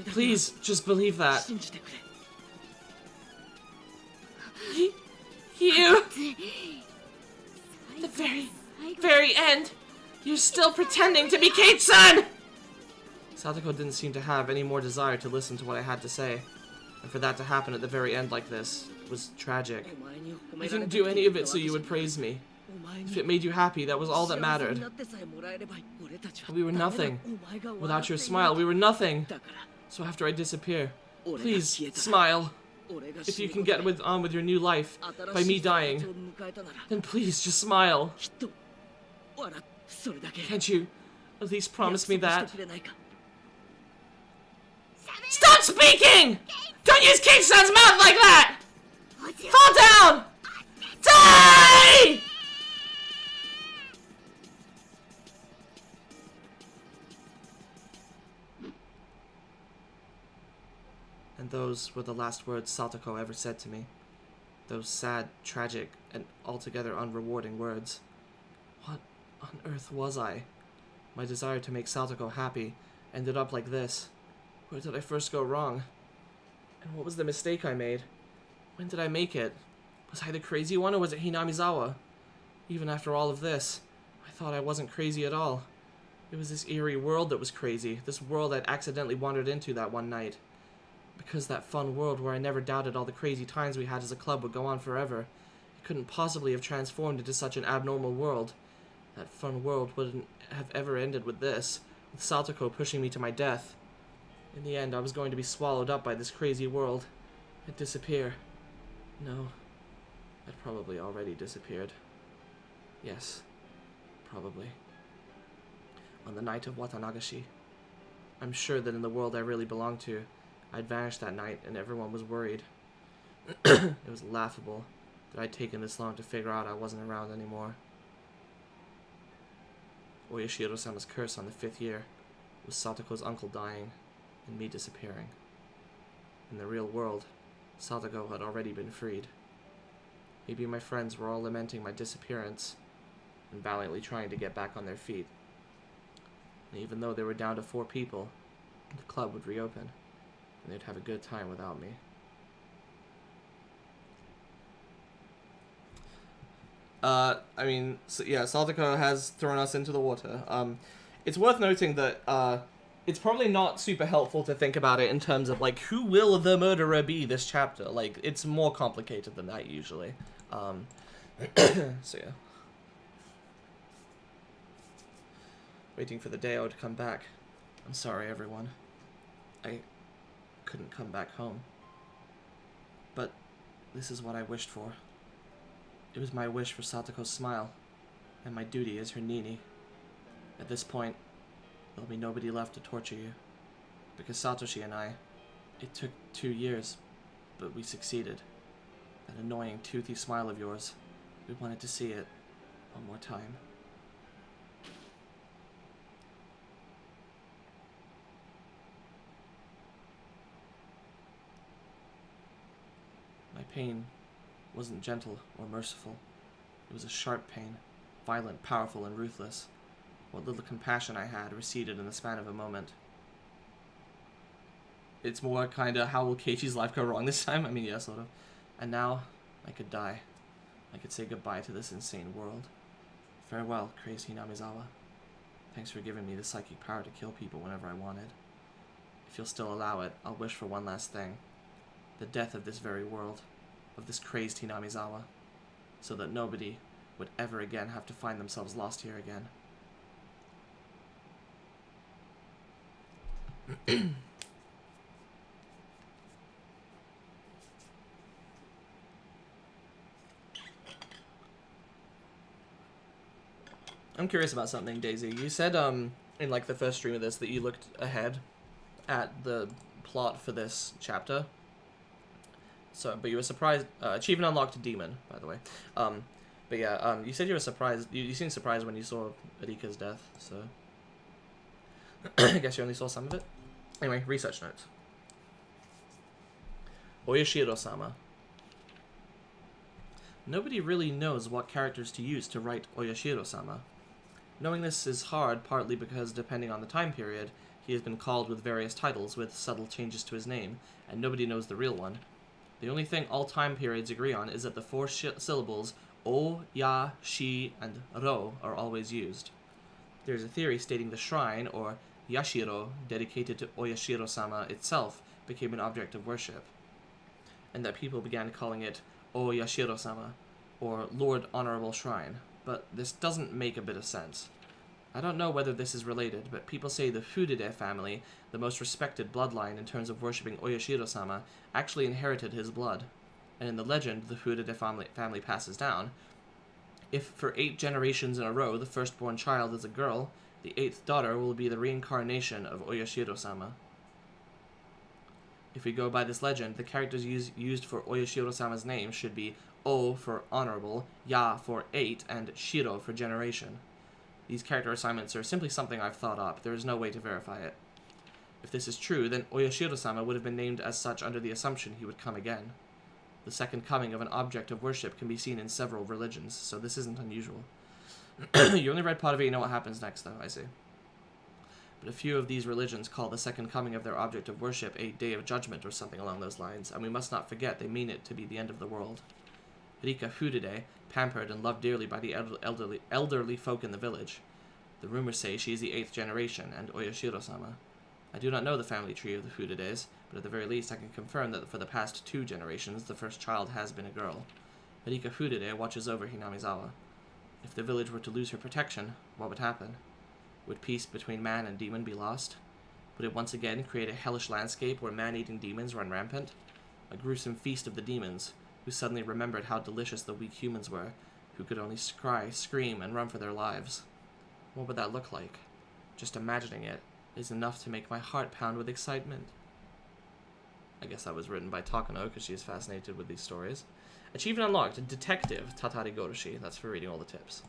Please, just believe that. You... The very end, you're still pretending to be Kate-san! Satoko didn't seem to have any more desire to listen to what I had to say. And for that to happen at the very end like this was tragic. I didn't do any of it so you would praise me. If it made you happy, that was all that mattered. We were nothing. Without your smile, we were nothing. So after I disappear, please, smile. If you can get on with your new life by me dying, then please just smile. Can't you at least promise me that? Stop speaking! Don't use Kate-san's mouth like that! Fall down! Die! And those were the last words Satoko ever said to me. Those sad, tragic, and altogether unrewarding words. What on earth was I? My desire to make Satoko happy ended up like this. Where did I first go wrong? And what was the mistake I made? When did I make it? Was I the crazy one, or was it Hinamizawa? Even after all of this, I thought I wasn't crazy at all. It was this eerie world that was crazy, this world I'd accidentally wandered into that one night. Because that fun world where I never doubted all the crazy times we had as a club would go on forever, it couldn't possibly have transformed into such an abnormal world. That fun world wouldn't have ever ended with this, with Satoko pushing me to my death. In the end, I was going to be swallowed up by this crazy world. I'd disappear. No, I'd probably already disappeared. Yes, probably. On the night of Watanagashi. I'm sure that in the world I really belonged to, I'd vanished that night and everyone was worried. It was laughable that I'd taken this long to figure out I wasn't around anymore. Oyashiro-sama's curse on the 5th year was Satoko's uncle dying and me disappearing. In the real world, Satoko had already been freed. Maybe my friends were all lamenting my disappearance and valiantly trying to get back on their feet. And even though they were down to 4 people, the club would reopen, and they'd have a good time without me. Satoko has thrown us into the water. It's worth noting that, it's probably not super helpful to think about it in terms of, like, who will the murderer be this chapter? Like, it's more complicated than that, usually. So, yeah. Waiting for the Deo to come back. I'm sorry, everyone. I couldn't come back home. But this is what I wished for. It was my wish for Satoko's smile, and my duty as her nini. At this point, there'll be nobody left to torture you. Because Satoshi and I, it took 2 years, but we succeeded. That annoying, toothy smile of yours, we wanted to see it one more time. My pain wasn't gentle or merciful. It was a sharp pain, violent, powerful, and ruthless. What little compassion I had receded in the span of a moment. It's more kinda, how will Keiichi's life go wrong this time? I mean, yeah, sort of. And now, I could die. I could say goodbye to this insane world. Farewell, crazy Hinamizawa. Thanks for giving me the psychic power to kill people whenever I wanted. If you'll still allow it, I'll wish for one last thing. The death of this very world, of this crazed Hinamizawa, so that nobody would ever again have to find themselves lost here again. I'm curious about something, Daisy. You said, in, like, the first stream of this that you looked ahead at the plot for this chapter. So, but you were surprised, achievement unlocked a demon, by the way. But yeah, you said you were surprised, you seemed surprised when you saw Arika's death, so. I guess you only saw some of it. Anyway, research notes. Oyashiro-sama. Nobody really knows what characters to use to write Oyashiro-sama. Knowing this is hard, partly because, depending on the time period, he has been called with various titles with subtle changes to his name, and nobody knows the real one. The only thing all time periods agree on is that the 4 syllables O, Ya, Shi, and Ro are always used. There is a theory stating the shrine, or Yashiro, dedicated to Oyashiro-sama itself, became an object of worship, and that people began calling it O Yashiro-sama, or Lord Honorable Shrine, but this doesn't make a bit of sense. I don't know whether this is related, but people say the Fudide family, the most respected bloodline in terms of worshipping Oyashiro-sama, actually inherited his blood. And in the legend the Fudide family passes down, if for 8 generations in a row the firstborn child is a girl, the 8th daughter will be the reincarnation of Oyashiro-sama. If we go by this legend, the characters used for Oyashiro-sama's name should be O for honorable, Ya for 8, and Shiro for generation. These character assignments are simply something I've thought up. There is no way to verify it. If this is true, then Oyashiro-sama would have been named as such under the assumption he would come again. The second coming of an object of worship can be seen in several religions, so this isn't unusual. You only read part of it, you know what happens next, though, I see. But a few of these religions call the second coming of their object of worship a day of judgment or something along those lines, and we must not forget they mean it to be the end of the world. Rika Furude, pampered and loved dearly by the elderly folk in the village. The rumors say she is the 8th generation, and Oyashiro-sama. I do not know the family tree of the Furudes, but at the very least I can confirm that for the past 2 generations, the first child has been a girl. Rika Furude watches over Hinamizawa. If the village were to lose her protection, what would happen? Would peace between man and demon be lost? Would it once again create a hellish landscape where man-eating demons run rampant? A gruesome feast of the demons, who suddenly remembered how delicious the weak humans were, who could only cry, scream, and run for their lives. What would that look like? Just imagining it is enough to make my heart pound with excitement. I guess that was written by Takano, because she is fascinated with these stories. Achievement unlocked, Detective Tatarigoroshi. That's for reading all the tips.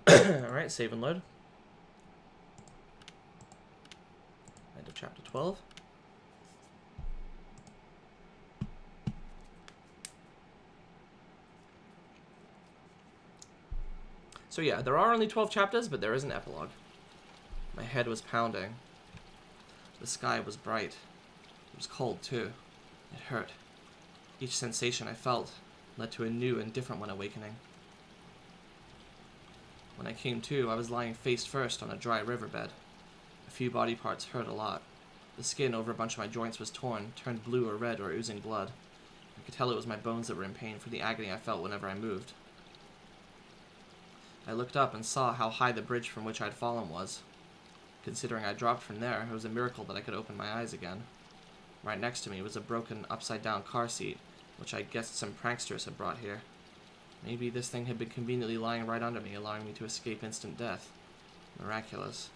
Alright, save and load. End of chapter 12. So yeah, there are only 12 chapters, but there is an epilogue. My head was pounding. The sky was bright. It was cold, too. It hurt. Each sensation I felt led to a new and different one awakening. When I came to, I was lying face first on a dry riverbed. A few body parts hurt a lot. The skin over a bunch of my joints was torn, turned blue or red or oozing blood. I could tell it was my bones that were in pain for the agony I felt whenever I moved. I looked up and saw how high the bridge from which I'd fallen was. Considering I dropped from there, it was a miracle that I could open my eyes again. Right next to me was a broken, upside-down car seat, which I guessed some pranksters had brought here. Maybe this thing had been conveniently lying right under me, allowing me to escape instant death. Miraculous.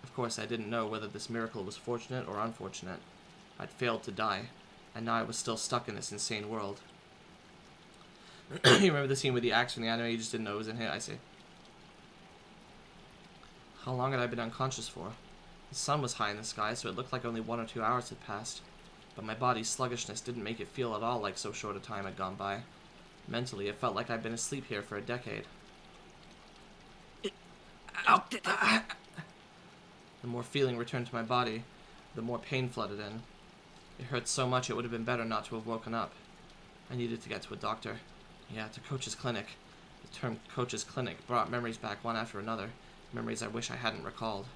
Of course, I didn't know whether this miracle was fortunate or unfortunate. I'd failed to die, and now I was still stuck in this insane world. You remember the scene with the axe from the anime? You just didn't know it was in here? I see. How long had I been unconscious for? The sun was high in the sky, so it looked like only 1 or 2 hours had passed. But my body's sluggishness didn't make it feel at all like so short a time had gone by. Mentally, it felt like I'd been asleep here for a decade. Ow! The more feeling returned to my body, the more pain flooded in. It hurt so much it would have been better not to have woken up. I needed to get to a doctor. Yeah, to Coach's clinic. The term Coach's clinic brought memories back one after another, memories I wish I hadn't recalled.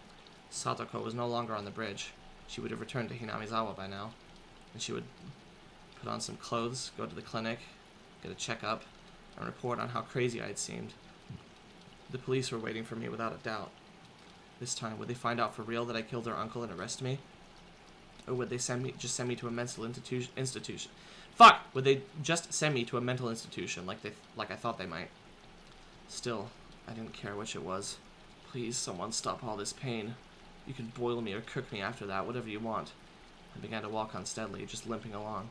Satoko was no longer on the bridge. She would have returned to Hinamizawa by now. And she would put on some clothes, go to the clinic, get a checkup, and report on how crazy I had seemed. The police were waiting for me without a doubt. This time, would they find out for real that I killed her uncle and arrest me? Or would they just send me to a mental institution? Fuck! Would they just send me to a mental institution like I thought they might? Still, I didn't care which it was. Please, someone stop all this pain. You can boil me or cook me after that, whatever you want. I began to walk unsteadily, just limping along.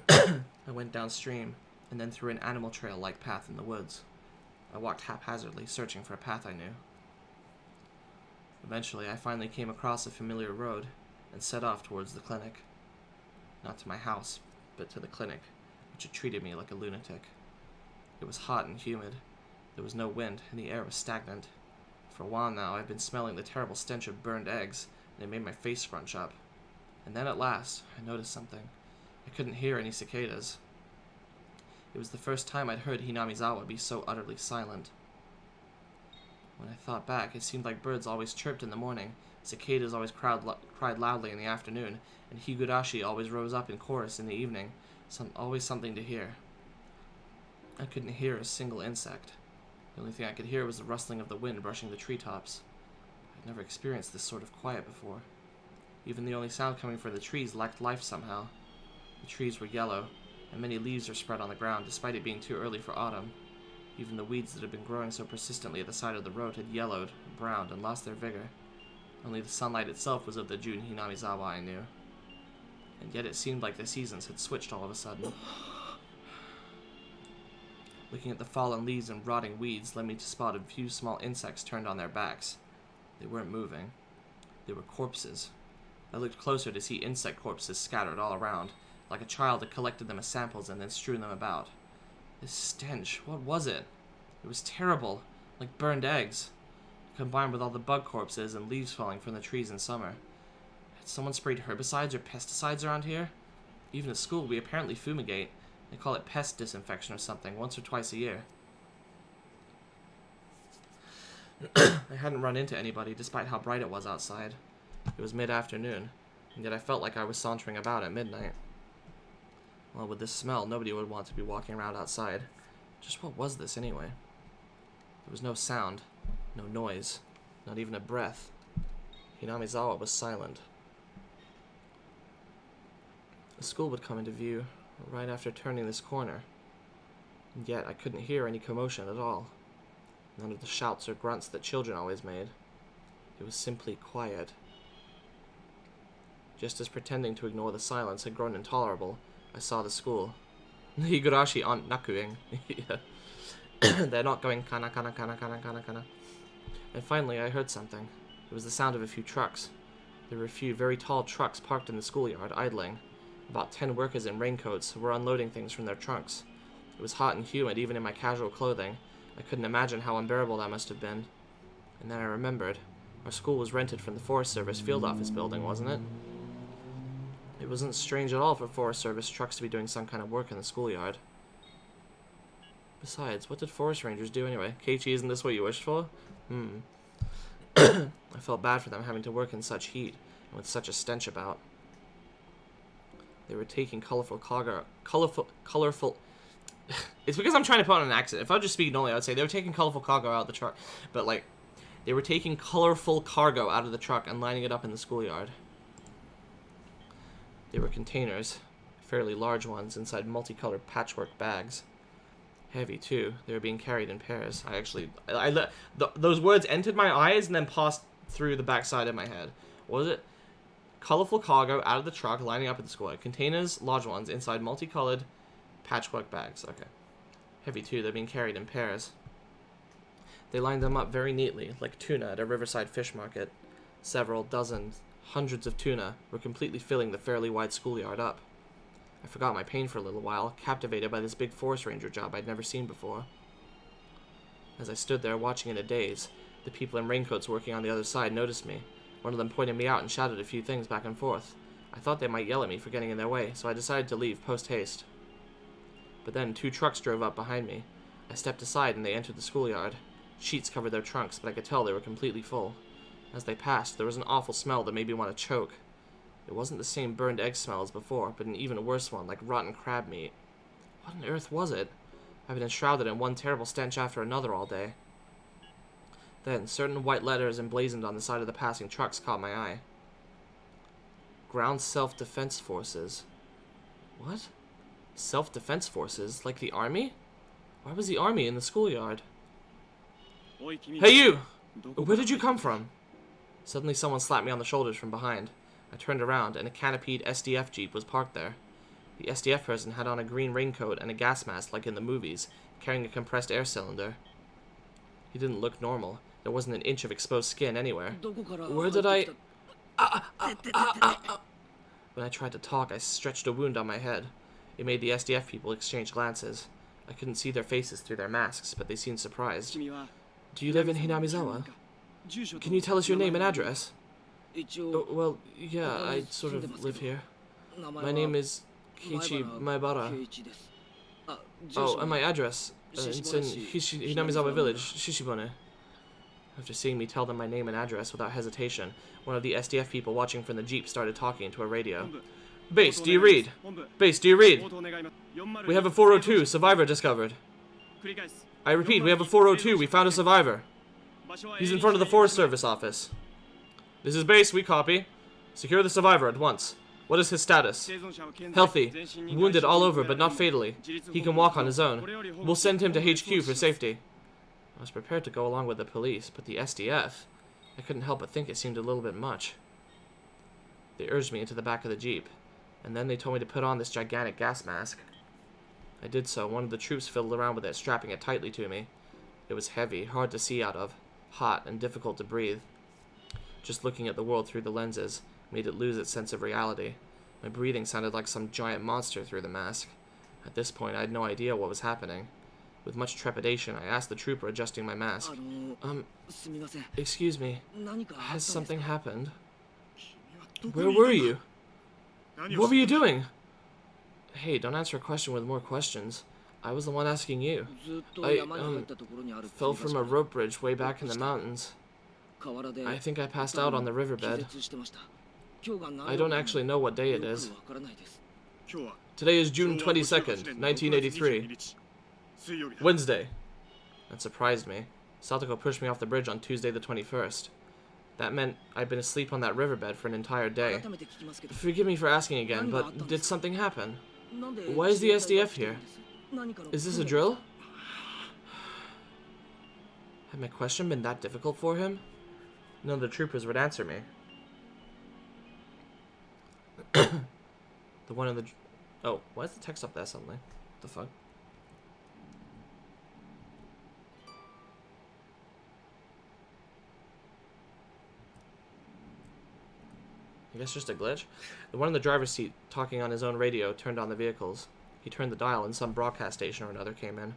I went downstream, and then through an animal trail-like path in the woods. I walked haphazardly, searching for a path I knew. Eventually, I finally came across a familiar road, and set off towards the clinic. Not to my house, but to the clinic, which had treated me like a lunatic. It was hot and humid. There was no wind, and the air was stagnant. For a while now, I'd been smelling the terrible stench of burned eggs, and it made my face scrunch up. And then at last, I noticed something. I couldn't hear any cicadas. It was the first time I'd heard Hinamizawa be so utterly silent. When I thought back, it seemed like birds always chirped in the morning, cicadas always cried loudly in the afternoon, and Higurashi always rose up in chorus in the evening. Always something to hear. I couldn't hear a single insect. The only thing I could hear was the rustling of the wind brushing the treetops. I'd never experienced this sort of quiet before. Even the only sound coming from the trees lacked life somehow. The trees were yellow, and many leaves were spread on the ground, despite it being too early for autumn. Even the weeds that had been growing so persistently at the side of the road had yellowed, browned, and lost their vigor. Only the sunlight itself was of the June Hinamizawa I knew. and yet it seemed like the seasons had switched all of a sudden. Looking at the fallen leaves and rotting weeds led me to spot a few small insects turned on their backs. They weren't moving. They were corpses. I looked closer to see insect corpses scattered all around, like a child had collected them as samples and then strewn them about. This stench, what was it? It was terrible, like burned eggs, combined with all the bug corpses and leaves falling from the trees in summer. Had someone sprayed herbicides or pesticides around here? Even at school, we apparently fumigate. They call it pest disinfection or something, once or twice a year. I hadn't run into anybody, despite how bright it was outside. It was mid-afternoon, and yet I felt like I was sauntering about at midnight. Well, with this smell, nobody would want to be walking around outside. Just what was this, anyway? There was no sound, no noise, not even a breath. Hinamizawa was silent. The school would come into view right after turning this corner, and yet I couldn't hear any commotion at all. None of the shouts or grunts that children always made. It was simply quiet. Just as pretending to ignore the silence had grown intolerable, I saw the school. Higurashi aren't nakuing. They're not going kana kana kana kana kana kana. And finally I heard something. It was the sound of a few trucks. There were a few very tall trucks parked in the schoolyard, idling. About 10 workers in raincoats were unloading things from their trunks. It was hot and humid, even in my casual clothing. I couldn't imagine how unbearable that must have been. And then I remembered. Our school was rented from the Forest Service field office building, wasn't it? It wasn't strange at all for Forest Service trucks to be doing some kind of work in the schoolyard. Besides, what did forest rangers do anyway? Keiichi, isn't this what you wished for? I felt bad for them having to work in such heat, and with such a stench about. They were taking colorful it's because I'm trying to put on an accent. If I was just speaking normally, I would say they were taking colorful cargo out of the truck. But, like, they were taking colorful cargo out of the truck and lining it up in the schoolyard. They were containers, fairly large ones, inside multicolored patchwork bags. Heavy, too. They were being carried in pairs. Those words entered my eyes and then passed through the backside of my head. What was it? Colorful cargo out of the truck, lining up in the schoolyard. Containers, large ones, inside multicolored patchwork bags. Okay. Heavy, too. They're being carried in pairs. They lined them up very neatly, like tuna at a riverside fish market. Several dozen, hundreds of tuna were completely filling the fairly wide schoolyard up. I forgot my pain for a little while, captivated by this big forest ranger job I'd never seen before. As I stood there watching in a daze, the people in raincoats working on the other side noticed me. One of them pointed me out and shouted a few things back and forth. I thought they might yell at me for getting in their way, so I decided to leave post-haste. But then 2 trucks drove up behind me. I stepped aside and they entered the schoolyard. Sheets covered their trunks, but I could tell they were completely full. As they passed, there was an awful smell that made me want to choke. It wasn't the same burned egg smell as before, but an even worse one, like rotten crab meat. What on earth was it? I've been enshrouded in one terrible stench after another all day. Then, certain white letters emblazoned on the side of the passing trucks caught my eye. Ground Self-Defense Forces. What? Self-Defense Forces? Like the army? Why was the army in the schoolyard? Hey you! Where did you come from? Suddenly someone slapped me on the shoulders from behind. I turned around, and a canopied SDF jeep was parked there. The SDF person had on a green raincoat and a gas mask like in the movies, carrying a compressed air cylinder. He didn't look normal. There wasn't an inch of exposed skin anywhere. Where did I... When I tried to talk, I stretched a wound on my head. It made the SDF people exchange glances. I couldn't see their faces through their masks, but they seemed surprised. Do you live in Hinamizawa? Can you tell us your name and address? Well, yeah, I sort of live here. My name is Keiichi Maebara. Oh, and my address. It's in Hinamizawa Village, Shishibune. After seeing me tell them my name and address without hesitation, one of the SDF people watching from the jeep started talking into a radio. Base, do you read? Base, do you read? We have a 402, survivor discovered. I repeat, we have a 402, we found a survivor. He's in front of the Forest Service office. This is base, we copy. Secure the survivor at once. What is his status? Healthy. Wounded all over, but not fatally. He can walk on his own. We'll send him to HQ for safety. I was prepared to go along with the police, but the SDF... I couldn't help but think it seemed a little bit much. They urged me into the back of the jeep. And then they told me to put on this gigantic gas mask. I did so. One of the troops fiddled around with it, strapping it tightly to me. It was heavy, hard to see out of, hot, and difficult to breathe. Just looking at the world through the lenses made it lose its sense of reality. My breathing sounded like some giant monster through the mask. At this point, I had no idea what was happening. With much trepidation, I asked the trooper adjusting my mask. Excuse me, has something happened? Where were you? What were you doing? Hey, don't answer a question with more questions. I was the one asking you. I, fell from a rope bridge way back in the mountains. I think I passed out on the riverbed. I don't actually know what day it is. Today is June 22nd, 1983. Wednesday. That surprised me. Satoko pushed me off the bridge on Tuesday the 21st. That meant I'd been asleep on that riverbed for an entire day. Forgive me for asking again, but did something happen? Why is the SDF here? Is this a drill? Had my question been that difficult for him? None of the troopers would answer me. The one in the... Oh, why is the text up there suddenly? What the fuck? I guess just a glitch. The one in the driver's seat, talking on his own radio, turned on the vehicles. He turned the dial and some broadcast station or another came in.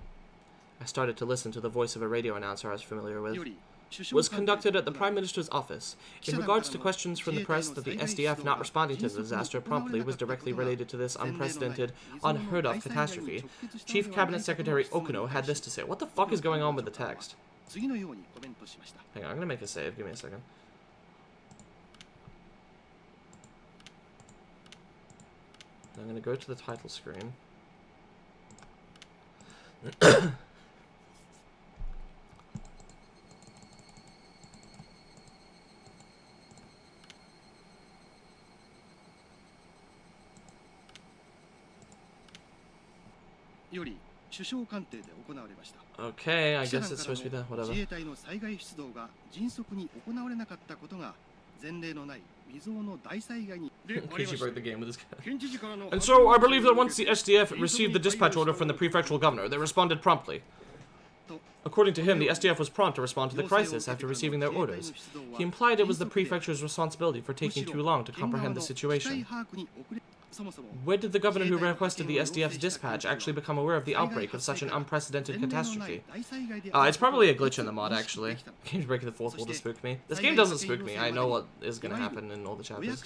I started to listen to the voice of a radio announcer I was familiar with. Was conducted at the Prime Minister's office. In regards to questions from the press that the SDF not responding to the disaster promptly was directly related to this unprecedented, unheard of catastrophe, Chief Cabinet Secretary Okuno had this to say. What the fuck is going on with the text? Hang on, I'm gonna make a save. Give me a second. I'm going to go to the title screen. Okay, I guess it's supposed to be that, whatever. She broke the game with his cat. And so, I believe that once the SDF received the dispatch order from the prefectural governor, they responded promptly. According to him, the SDF was prompt to respond to the crisis after receiving their orders. He implied it was the prefecture's responsibility for taking too long to comprehend the situation. Where did the governor who requested the SDF's dispatch actually become aware of the outbreak of such an unprecedented catastrophe? It's probably a glitch in the mod, actually. Game's breaking the fourth wall to spook me. This game doesn't spook me. I know what is going to happen in all the chapters.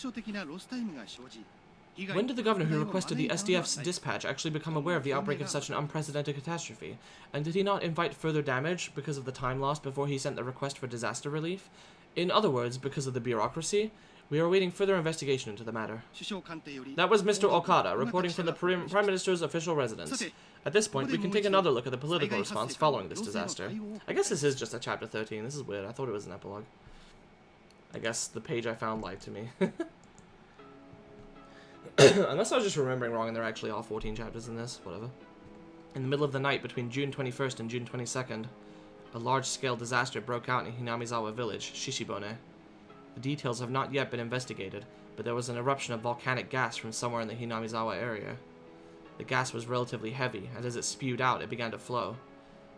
When did the governor who requested the SDF's dispatch actually become aware of the outbreak of such an unprecedented catastrophe? And did he not invite further damage because of the time lost before he sent the request for disaster relief? In other words, because of the bureaucracy? We are awaiting further investigation into the matter. That was Mr. Okada, reporting from the Prime Minister's official residence. At this point, we can take another look at the political response following this disaster. I guess this is just a chapter 13. This is weird. I thought it was an epilogue. I guess the page I found lied to me. Unless I was just remembering wrong and there are actually all 14 chapters in this. Whatever. In the middle of the night between June 21st and June 22nd, a large-scale disaster broke out in Hinamizawa village, Shishibone. The details have not yet been investigated, but there was an eruption of volcanic gas from somewhere in the Hinamizawa area. The gas was relatively heavy, and as it spewed out, it began to flow.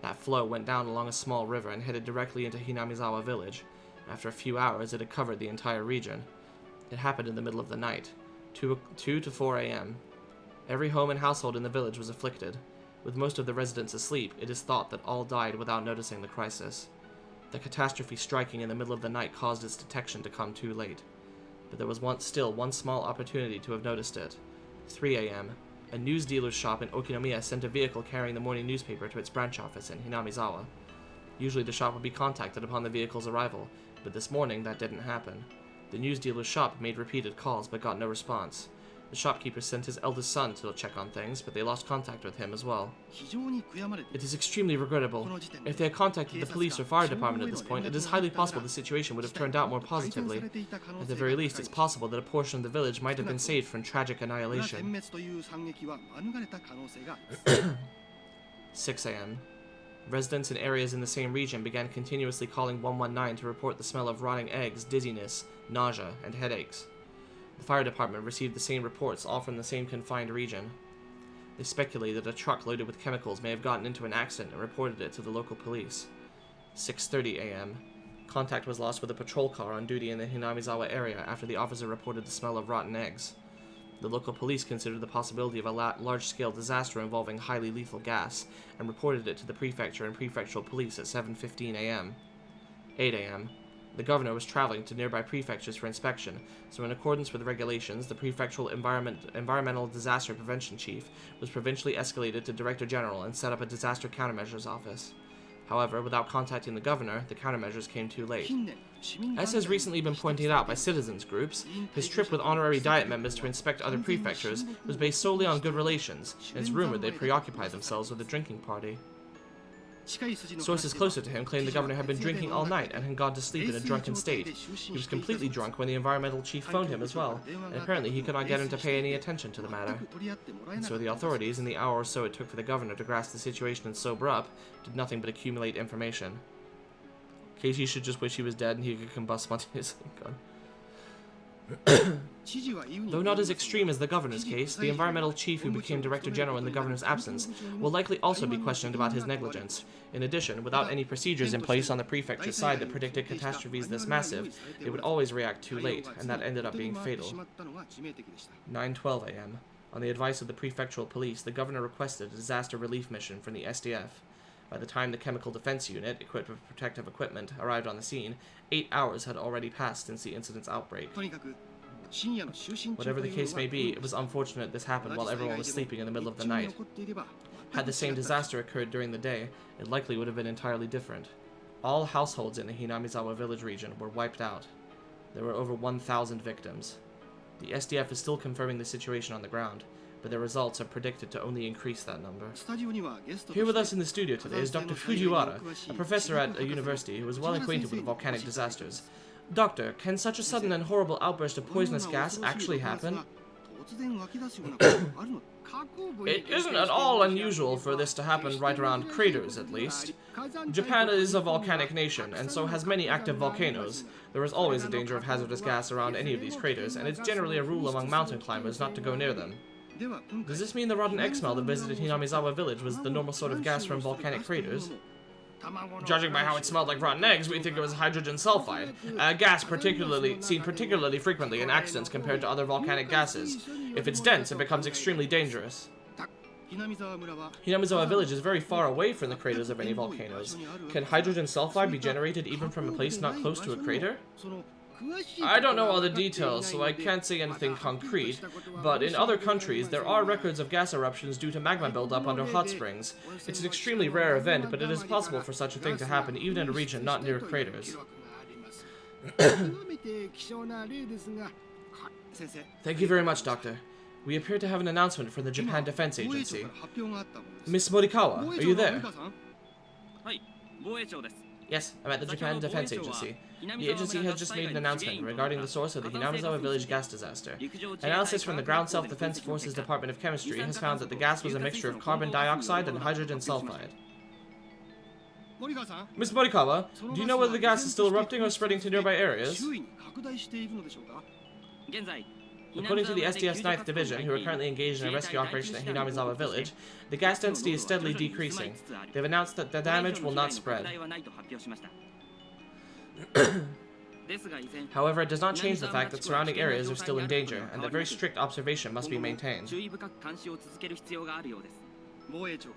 That flow went down along a small river and headed directly into Hinamizawa village. After a few hours, it had covered the entire region. It happened in the middle of the night, 2 to 4 a.m. Every home and household in the village was afflicted. With most of the residents asleep, it is thought that all died without noticing the crisis. The catastrophe striking in the middle of the night caused its detection to come too late. But there was still one small opportunity to have noticed it. 3 a.m. A news dealer's shop in Okinomiya sent a vehicle carrying the morning newspaper to its branch office in Hinamizawa. Usually the shop would be contacted upon the vehicle's arrival, but this morning that didn't happen. The news dealer's shop made repeated calls but got no response. The shopkeeper sent his eldest son to check on things, but they lost contact with him as well. It is extremely regrettable. If they had contacted the police or fire department at this point, it is highly possible the situation would have turned out more positively. At the very least, it's possible that a portion of the village might have been saved from tragic annihilation. 6 a.m. Residents in areas in the same region began continuously calling 119 to report the smell of rotting eggs, dizziness, nausea, and headaches. The fire department received the same reports, all from the same confined region. They speculated a truck loaded with chemicals may have gotten into an accident and reported it to the local police. 6:30 a.m. Contact was lost with a patrol car on duty in the Hinamizawa area after the officer reported the smell of rotten eggs. The local police considered the possibility of a large-scale disaster involving highly lethal gas and reported it to the prefecture and prefectural police at 7:15 a.m. 8 a.m. The governor was traveling to nearby prefectures for inspection, so in accordance with regulations, the prefectural environmental disaster prevention chief was provincially escalated to Director General and set up a disaster countermeasures office. However, without contacting the governor, the countermeasures came too late. As has recently been pointed out by citizens groups, his trip with honorary diet members to inspect other prefectures was based solely on good relations, and it's rumored they preoccupied themselves with a drinking party. Sources closer to him claimed the governor had been drinking all night and had gone to sleep in a drunken state. He was completely drunk when the environmental chief phoned him as well, and apparently he could not get him to pay any attention to the matter. And so the authorities, in the hour or so it took for the governor to grasp the situation and sober up, did nothing but accumulate information. Casey should just wish he was dead and he could combust spontaneously. Though not as extreme as the governor's case, the environmental chief who became Director General in the governor's absence will likely also be questioned about his negligence. In addition, without any procedures in place on the prefecture's side that predicted catastrophes this massive, they would always react too late, and that ended up being fatal. 9:12 a.m. On the advice of the prefectural police, the governor requested a disaster relief mission from the SDF. By the time the Chemical Defense Unit, equipped with protective equipment, arrived on the scene, 8 hours had already passed since the incident's outbreak. Whatever the case may be, it was unfortunate this happened while everyone was sleeping in the middle of the night. Had the same disaster occurred during the day, it likely would have been entirely different. All households in the Hinamizawa village region were wiped out. There were over 1,000 victims. The SDF is still confirming the situation on the ground, but their results are predicted to only increase that number. Here with us in the studio today is Dr. Fujiwara, a professor at a university who is well acquainted with volcanic disasters. Doctor, can such a sudden and horrible outburst of poisonous gas actually happen? It isn't at all unusual for this to happen right around craters, at least. Japan is a volcanic nation, and so has many active volcanoes. There is always a danger of hazardous gas around any of these craters, and it's generally a rule among mountain climbers not to go near them. Does this mean the rotten egg smell that visited Hinamizawa village was the normal sort of gas from volcanic craters? Judging by how it smelled like rotten eggs, we think it was hydrogen sulfide, a gas seen particularly frequently in accidents compared to other volcanic gases. If it's dense, it becomes extremely dangerous. Hinamizawa village is very far away from the craters of any volcanoes. Can hydrogen sulfide be generated even from a place not close to a crater? I don't know all the details, so I can't say anything concrete, but in other countries, there are records of gas eruptions due to magma buildup under hot springs. It's an extremely rare event, but it is possible for such a thing to happen even in a region not near craters. Thank you very much, Doctor. We appear to have an announcement from the Japan Defense Agency. Miss Morikawa, are you there? Yes, I'm at the Japan Defense Agency. The agency has just made an announcement regarding the source of the Hinamizawa village gas disaster. Analysis from the Ground Self-Defense Forces Department of Chemistry has found that the gas was a mixture of carbon dioxide and hydrogen sulfide. Miss Morikawa, do you know whether the gas is still erupting or spreading to nearby areas? According to the SDF's 9th Division, who are currently engaged in a rescue operation at Hinamizawa village, the gas density is steadily decreasing. They've announced that the damage will not spread. However, it does not change the fact that surrounding areas are still in danger, and that very strict observation must be maintained.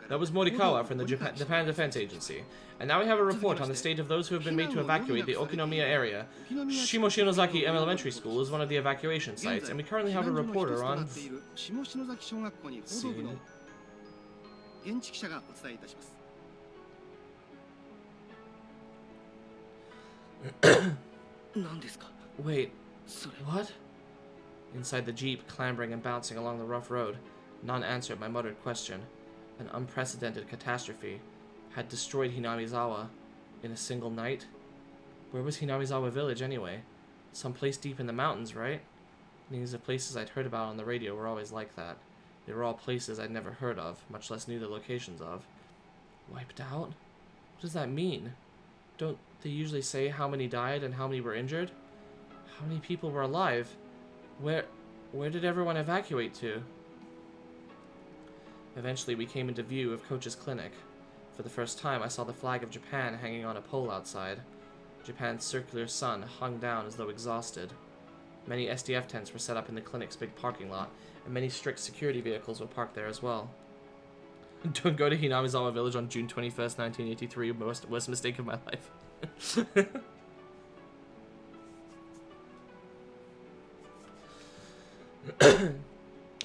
That was Morikawa from the Japan Defense Agency. And now we have a report on the state of those who have been made to evacuate the Okinomiya area. Shimoshinozaki Elementary School is one of the evacuation sites, and we currently have a reporter on scene. Wait, what? Inside the jeep, clambering and bouncing along the rough road, none answered my muttered question. An unprecedented catastrophe had destroyed Hinamizawa in a single night. Where was Hinamizawa village anyway? Someplace deep in the mountains, right? These are places I'd heard about on the radio were always like that. They were all places I'd never heard of, much less knew the locations of. Wiped out? What does that mean? Don't they usually say how many died and how many were injured? How many people were alive? Where did everyone evacuate to? Eventually, we came into view of Coach's clinic. For the first time, I saw the flag of Japan hanging on a pole outside. Japan's circular sun hung down as though exhausted. Many SDF tents were set up in the clinic's big parking lot, and many strict security vehicles were parked there as well. Don't go to Hinamizawa Village on June 21st, 1983. Worst mistake of my life.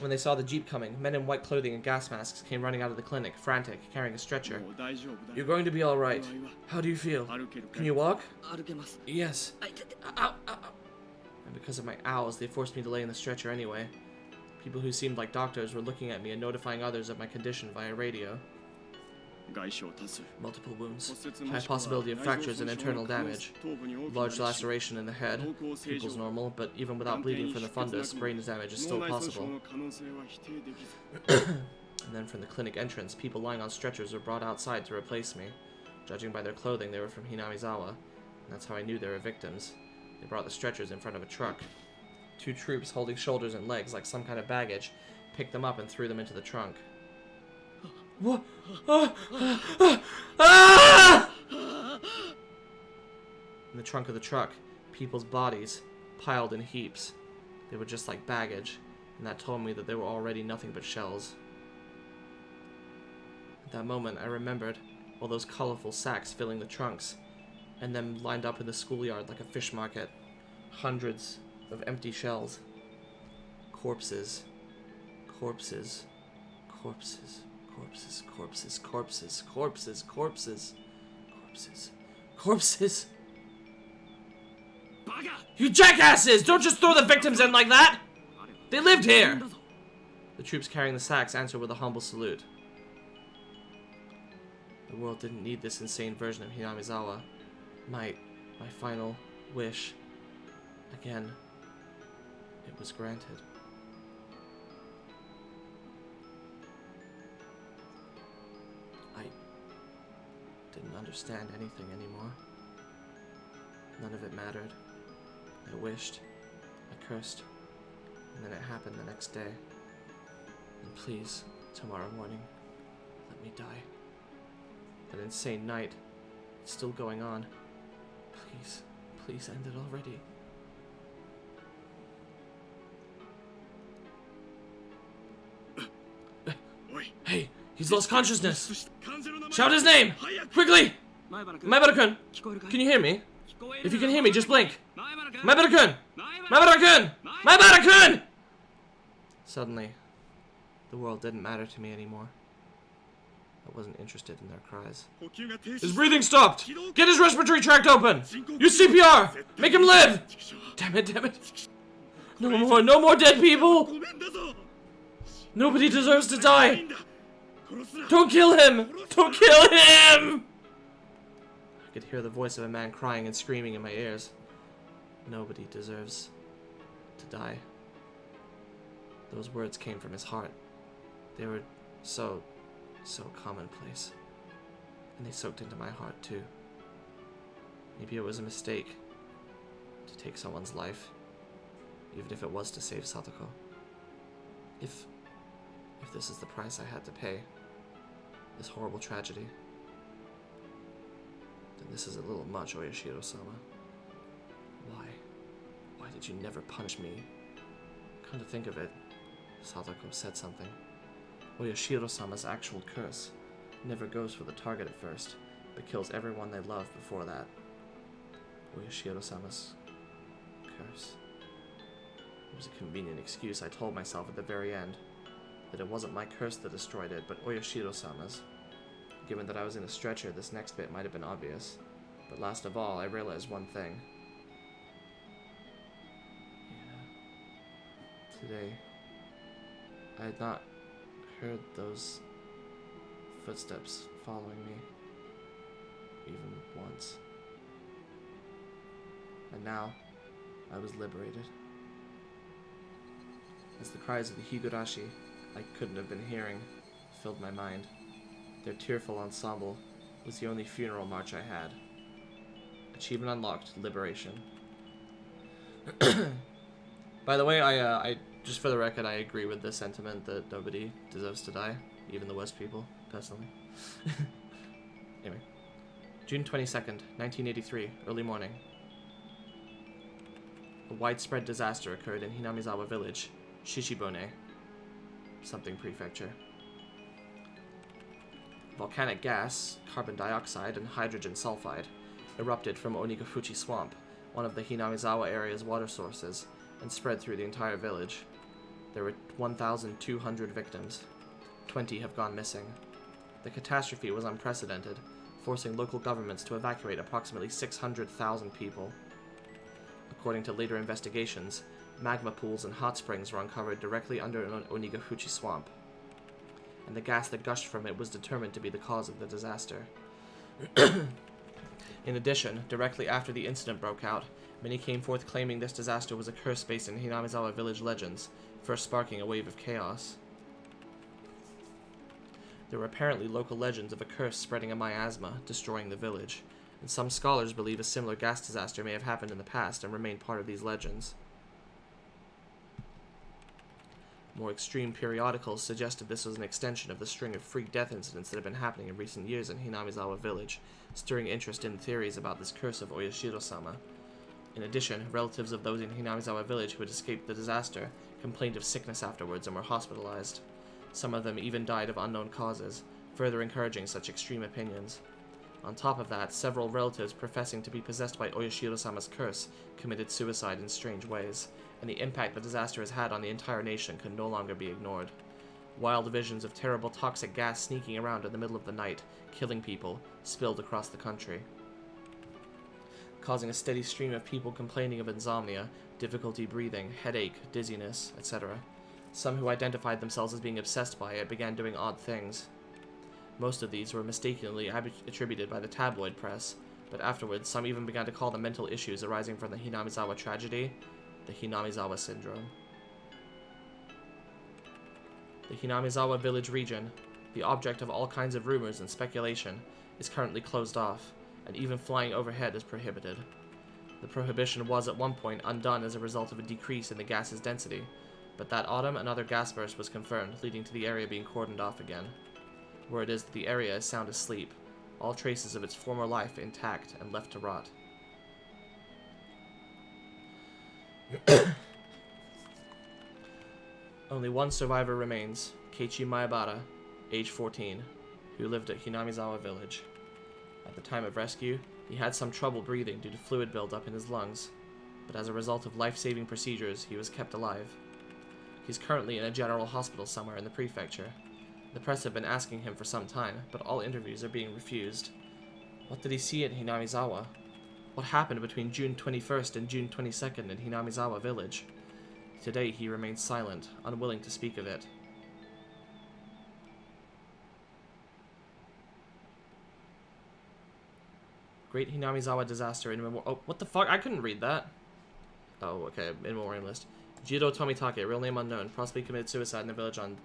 When they saw the jeep coming, men in white clothing and gas masks came running out of the clinic, frantic, carrying a stretcher. You're going to be all right. How do you feel? Can you walk? Yes. Ow, ow, ow. And because of my owls, they forced me to lay in the stretcher anyway. People who seemed like doctors were looking at me and notifying others of my condition via radio. Multiple wounds. High possibility of fractures and internal damage. Large laceration in the head. Pupils normal, but even without bleeding from the fundus, brain damage is still possible. And then from the clinic entrance, people lying on stretchers were brought outside to replace me. Judging by their clothing, they were from Hinamizawa, and that's how I knew they were victims. They brought the stretchers in front of a truck. 2 troops holding shoulders and legs like some kind of baggage picked them up and threw them into the trunk. What? In the trunk of the truck, people's bodies, piled in heaps. They were just like baggage, and that told me that they were already nothing but shells. At that moment, I remembered all those colorful sacks filling the trunks, and them lined up in the schoolyard like a fish market. Hundreds of empty shells. Corpses. Corpses. Corpses. Corpses, corpses, corpses, corpses, corpses, corpses, corpses. You jackasses! Don't just throw the victims in like that! They lived here! The troops carrying the sacks answered with a humble salute. The world didn't need this insane version of Hinamizawa. My final wish. Again, it was granted. Didn't understand anything anymore. None of it mattered. I wished, I cursed, and then it happened the next day. And please, tomorrow morning, let me die. That insane night, it's still going on. Please, please end it already. Hey, he's lost consciousness! Shout his name! Quickly! Maibara-kun! Can you hear me? If you can hear me, just blink! Maibara-kun! Maibara-kun! Maibara-kun! Suddenly, the world didn't matter to me anymore. I wasn't interested in their cries. His breathing stopped! Get his respiratory tract open! Use CPR! Make him live! Damn it, damn it. No more dead people! Nobody deserves to die! Don't kill him! Don't kill him! I could hear the voice of a man crying and screaming in my ears. Nobody deserves to die. Those words came from his heart. They were so commonplace. And they soaked into my heart too. Maybe it was a mistake to take someone's life, even if it was to save Satoko. If this is the price I had to pay, this horrible tragedy, then this is a little much, Oyashiro-sama. Why did you never punish me? Come to think of it, Satoko said something. Oyashiro-sama's actual curse never goes for the target at first, but kills everyone they love before that. Oyashiro-sama's curse. It was a convenient excuse I told myself at the very end, that it wasn't my curse that destroyed it, but Oyashiro-sama's. Given that I was in a stretcher, this next bit might have been obvious. But last of all, I realized one thing. Yeah. Today, I had not heard those footsteps following me, even once. And now, I was liberated. As the cries of the Higurashi I couldn't have been hearing filled my mind. Their tearful ensemble was the only funeral march I had. Achievement unlocked, liberation. By the way, I just for the record, I agree with the sentiment that nobody deserves to die, even the worst people, personally. Anyway, June 22nd, 1983, early morning. A widespread disaster occurred in Hinamizawa village, Shishibone, something prefecture. Volcanic gas, carbon dioxide, and hydrogen sulfide erupted from Onigafuchi Swamp, one of the Hinamizawa area's water sources, and spread through the entire village. There were 1,200 victims. 20 have gone missing. The catastrophe was unprecedented, forcing local governments to evacuate approximately 600,000 people. According to later investigations, magma pools and hot springs were uncovered directly under Onigafuchi Swamp, and the gas that gushed from it was determined to be the cause of the disaster. In addition, directly after the incident broke out, many came forth claiming this disaster was a curse based in Hinamizawa village legends, first sparking a wave of chaos. There were apparently local legends of a curse spreading a miasma, destroying the village, and some scholars believe a similar gas disaster may have happened in the past and remained part of these legends. More extreme periodicals suggested this was an extension of the string of freak death incidents that have been happening in recent years in Hinamizawa village, stirring interest in theories about this curse of Oyashiro-sama. In addition, relatives of those in Hinamizawa village who had escaped the disaster complained of sickness afterwards and were hospitalized. Some of them even died of unknown causes, further encouraging such extreme opinions. On top of that, several relatives professing to be possessed by Oyashiro-sama's curse committed suicide in strange ways, and the impact the disaster has had on the entire nation can no longer be ignored. Wild visions of terrible toxic gas sneaking around in the middle of the night, killing people, spilled across the country, causing a steady stream of people complaining of insomnia, difficulty breathing, headache, dizziness, etc. Some who identified themselves as being obsessed by it began doing odd things. Most of these were mistakenly attributed by the tabloid press, but afterwards some even began to call them mental issues arising from the Hinamizawa tragedy, the Hinamizawa syndrome. The Hinamizawa village region, the object of all kinds of rumors and speculation, is currently closed off, and even flying overhead is prohibited. The prohibition was at one point undone as a result of a decrease in the gas's density, but that autumn another gas burst was confirmed, leading to the area being cordoned off again. Word is that the area is sound asleep, all traces of its former life intact and left to rot. Only one survivor remains, Keiichi Maebara, age 14, who lived at Hinamizawa village. At the time of rescue, he had some trouble breathing due to fluid buildup in his lungs, but as a result of life-saving procedures, he was kept alive. He's currently in a general hospital somewhere in the prefecture. The press have been asking him for some time, but all interviews are being refused. What did he see at Hinamizawa? What happened between June 21st and June 22nd in Hinamizawa village? Today he remains silent, unwilling to speak of it. Great Hinamizawa disaster in memoriam. Oh, what the fuck? I couldn't read that. Oh, okay. In memoriam list. Jiro Tomitake, real name unknown, possibly committed suicide in the village on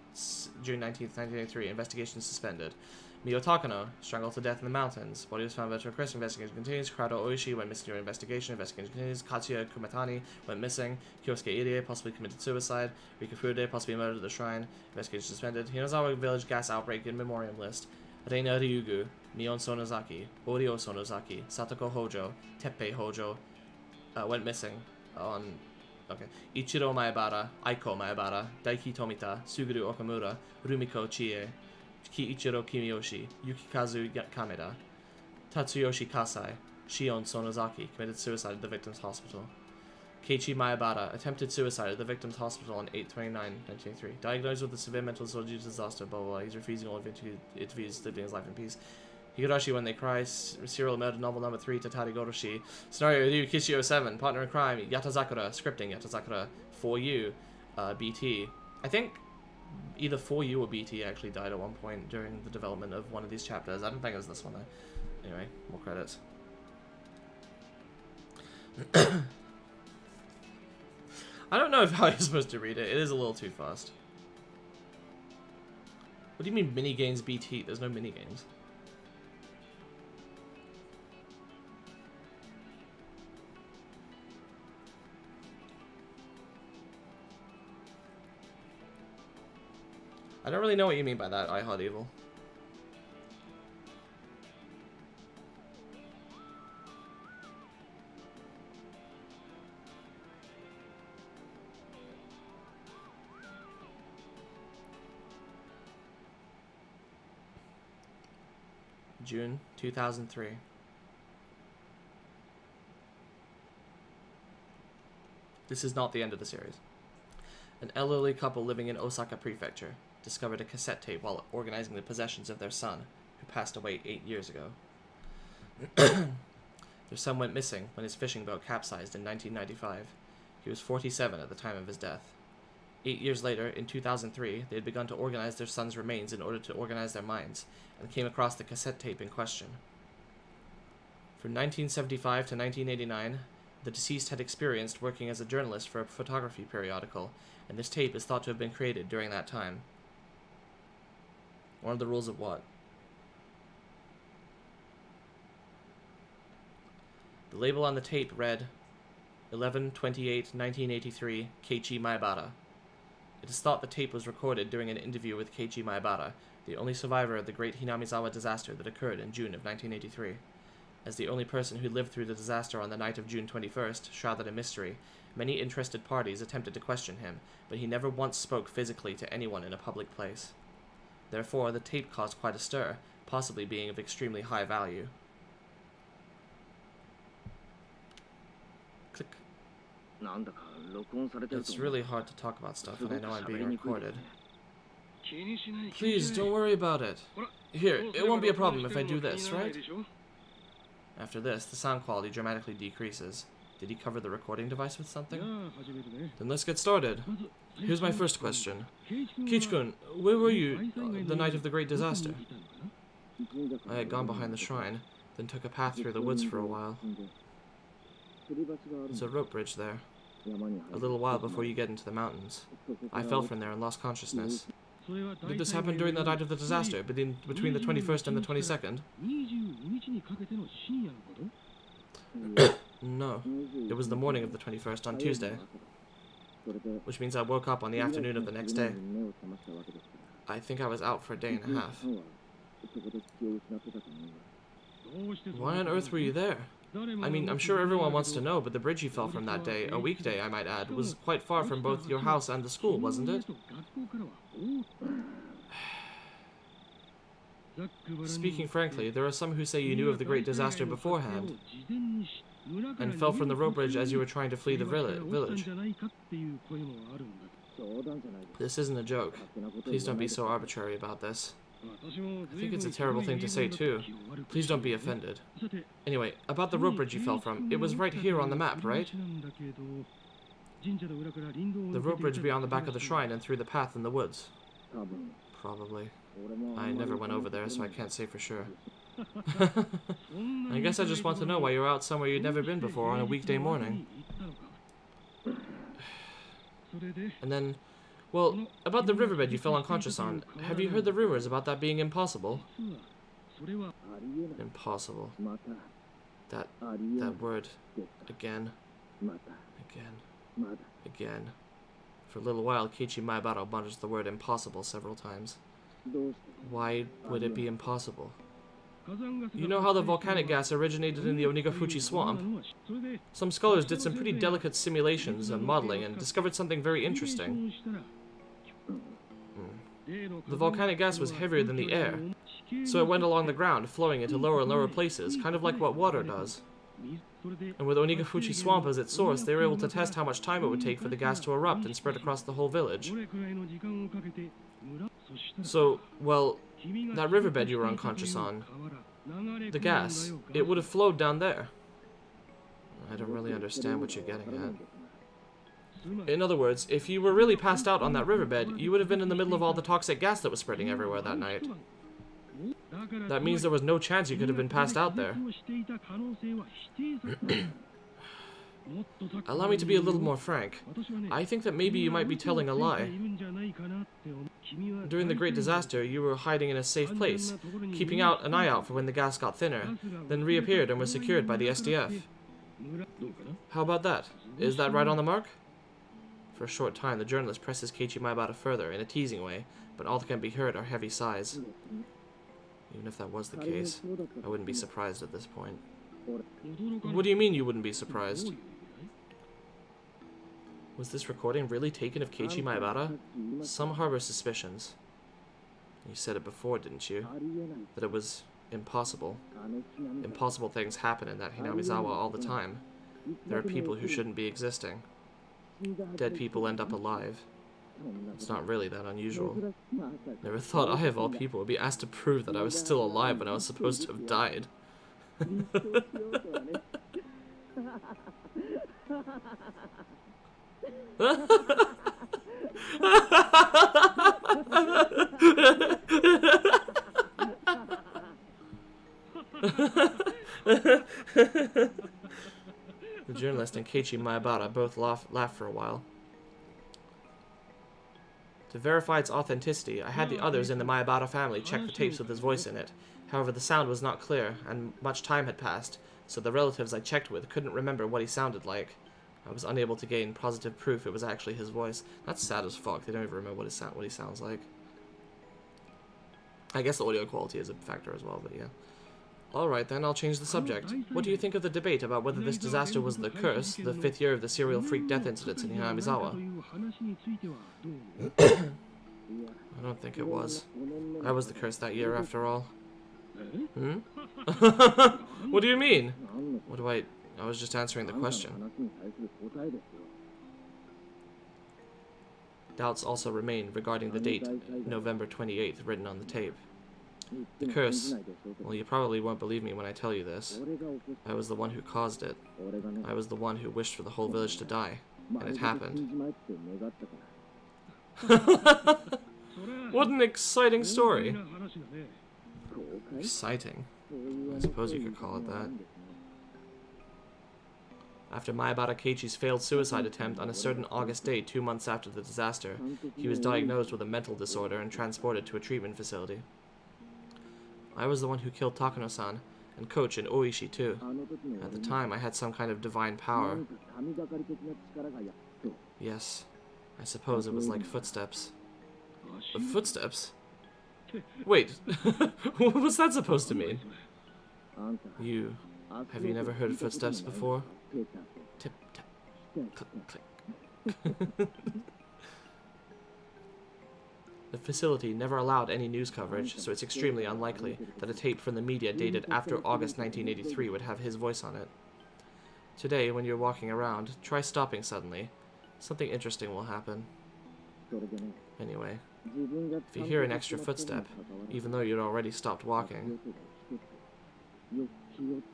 June 19th, 1983. Investigation suspended. Mio Takano, strangled to death in the mountains. Body was found veteran Chris. Investigation continues. Kurado Oishi went missing during investigation. Investigation continues. Katsuya Kumatani went missing. Kyosuke Irie possibly committed suicide. Rika Furude possibly murdered at the shrine. Investigation suspended. Hinazawa village gas outbreak in memoriam list. Reina Ryugu, Mion Sonozaki, Orio Sonozaki, Satoko Hojo, Teppei Hojo went missing on... Okay. Ichiro Maebara, Aiko Maebara, Daiki Tomita, Suguru Okamura, Rumiko Chie, Kiichiro Kimiyoshi, Yukikazu Kameda, Tatsuyoshi Kasai, Shion Sonozaki committed suicide at the victim's hospital. Keiichi Maebara attempted suicide at the victim's hospital on 8/29/1983. Diagnosed with a severe mental disorder due to disaster, blah blah blah. He's refusing all interviews, living his life in peace. Higurashi When They Cry, Serial Murder Novel Number 3, Tatarigoroshi. Scenario Ryu Kishio 7, Partner in Crime, Yatazakura, Scripting, Yatazakura, For You, BT. I think either For You or BT actually died at one point during the development of one of these chapters. I don't think it was this one though. Anyway, more credits. I don't know how you're supposed to read it. It is a little too fast. What do you mean minigames BT? There's no minigames. I don't really know what you mean by that, I Heart Evil. June 2003. This is not the end of the series. An elderly couple living in Osaka Prefecture discovered a cassette tape while organizing the possessions of their son, who passed away 8 years ago. Their son went missing when his fishing boat capsized in 1995. He was 47 at the time of his death. 8 years later, in 2003, they had begun to organize their son's remains in order to organize their minds, and came across the cassette tape in question. From 1975 to 1989, the deceased had experienced working as a journalist for a photography periodical, and this tape is thought to have been created during that time. One of the rules of what? The label on the tape read 11/28/1983 Keiichi Maebara. It is thought the tape was recorded during an interview with Keiichi Maebara, the only survivor of the Great Hinamizawa disaster that occurred in June of 1983. As the only person who lived through the disaster on the night of June 21st, shrouded in mystery, many interested parties attempted to question him, but he never once spoke physically to anyone in a public place. Therefore, the tape caused quite a stir, possibly being of extremely high value. Click. It's really hard to talk about stuff when I know I'm being recorded. Please, don't worry about it. Here, it won't be a problem if I do this, right? After this, the sound quality dramatically decreases. Did he cover the recording device with something? Then let's get started. Here's my first question. Keiichi-kun, where were you the night of the great disaster? I had gone behind the shrine, then took a path through the woods for a while. There's a rope bridge there. A little while before you get into the mountains. I fell from there and lost consciousness. Did this happen during the night of the disaster, between the 21st and the 22nd? No. It was the morning of the 21st, on Tuesday. Which means I woke up on the afternoon of the next day. I think I was out for a day and a half. Why on earth were you there? I mean, I'm sure everyone wants to know, but the bridge you fell from that day, a weekday I might add, was quite far from both your house and the school, wasn't it? Speaking frankly, there are some who say you knew of the great disaster beforehand, and fell from the rope bridge as you were trying to flee the village. This isn't a joke. Please don't be so arbitrary about this. I think it's a terrible thing to say too. Please don't be offended. Anyway, about the rope bridge you fell from, it was right here on the map, right? The rope bridge beyond the back of the shrine and through the path in the woods. Probably. I never went over there, so I can't say for sure. I guess I just want to know why you're out somewhere you'd never been before on a weekday morning. And then, well, about the riverbed you fell unconscious on, have you heard the rumors about that being impossible? Impossible. That word. Again. Again. For a little while, Keiichi Maebara mutters the word impossible several times. Why would it be impossible? You know how the volcanic gas originated in the Onigafuchi swamp? Some scholars did some pretty delicate simulations and modeling and discovered something very interesting. The volcanic gas was heavier than the air, so it went along the ground, flowing into lower and lower places, kind of like what water does. And with Onigafuchi swamp as its source, they were able to test how much time it would take for the gas to erupt and spread across the whole village. So, well, that riverbed you were unconscious on, the gas, it would have flowed down there. I don't really understand what you're getting at. In other words, if you were really passed out on that riverbed, you would have been in the middle of all the toxic gas that was spreading everywhere that night. That means there was no chance you could have been passed out there. Allow me to be a little more frank. I think that maybe you might be telling a lie. During the Great Disaster, you were hiding in a safe place, keeping an eye out for when the gas got thinner, then reappeared and was secured by the SDF. How about that? Is that right on the mark? For a short time, the journalist presses Keiichi Maebara further, in a teasing way, but all that can be heard are heavy sighs. Even if that was the case, I wouldn't be surprised at this point. What do you mean you wouldn't be surprised? Was this recording really taken of Keiichi Maebara? Some harbor suspicions. You said it before, didn't you? That it was impossible. Impossible things happen in that Hinamizawa all the time. There are people who shouldn't be existing. Dead people end up alive. It's not really that unusual. Never thought I, of all people, would be asked to prove that I was still alive when I was supposed to have died. The journalist and Keiichi Maebara both laughed for a while. To verify its authenticity, I had the others in the Maebara family check the tapes with his voice in it. However, the sound was not clear, and much time had passed, so the relatives I checked with couldn't remember what he sounded like. I was unable to gain positive proof it was actually his voice. That's sad as fuck. They don't even remember what he sounds like. I guess the audio quality is a factor as well, but yeah. Alright then, I'll change the subject. What do you think of the debate about whether this disaster was the curse, the 5th year of the serial freak death incidents in Hinamizawa? I don't think it was. I was the curse that year after all. Hmm? What do you mean? I was just answering the question. Doubts also remain regarding the date, November 28th, written on the tape. The curse, well, you probably won't believe me when I tell you this. I was the one who caused it. I was the one who wished for the whole village to die, and it happened. What an exciting story. Exciting? I suppose you could call it that. After Maebara Keiichi's failed suicide attempt on a certain August day 2 months after the disaster, he was diagnosed with a mental disorder and transported to a treatment facility. I was the one who killed Takano-san, and Coach and Oishi too. At the time, I had some kind of divine power. Yes, I suppose it was like footsteps. Footsteps? Wait, what's that supposed to mean? Have you never heard of footsteps before? Tip, tap, click, click. The facility never allowed any news coverage, so it's extremely unlikely that a tape from the media dated after August 1983 would have his voice on it. Today, when you're walking around, try stopping suddenly. Something interesting will happen. Anyway, if you hear an extra footstep, even though you'd already stopped walking, you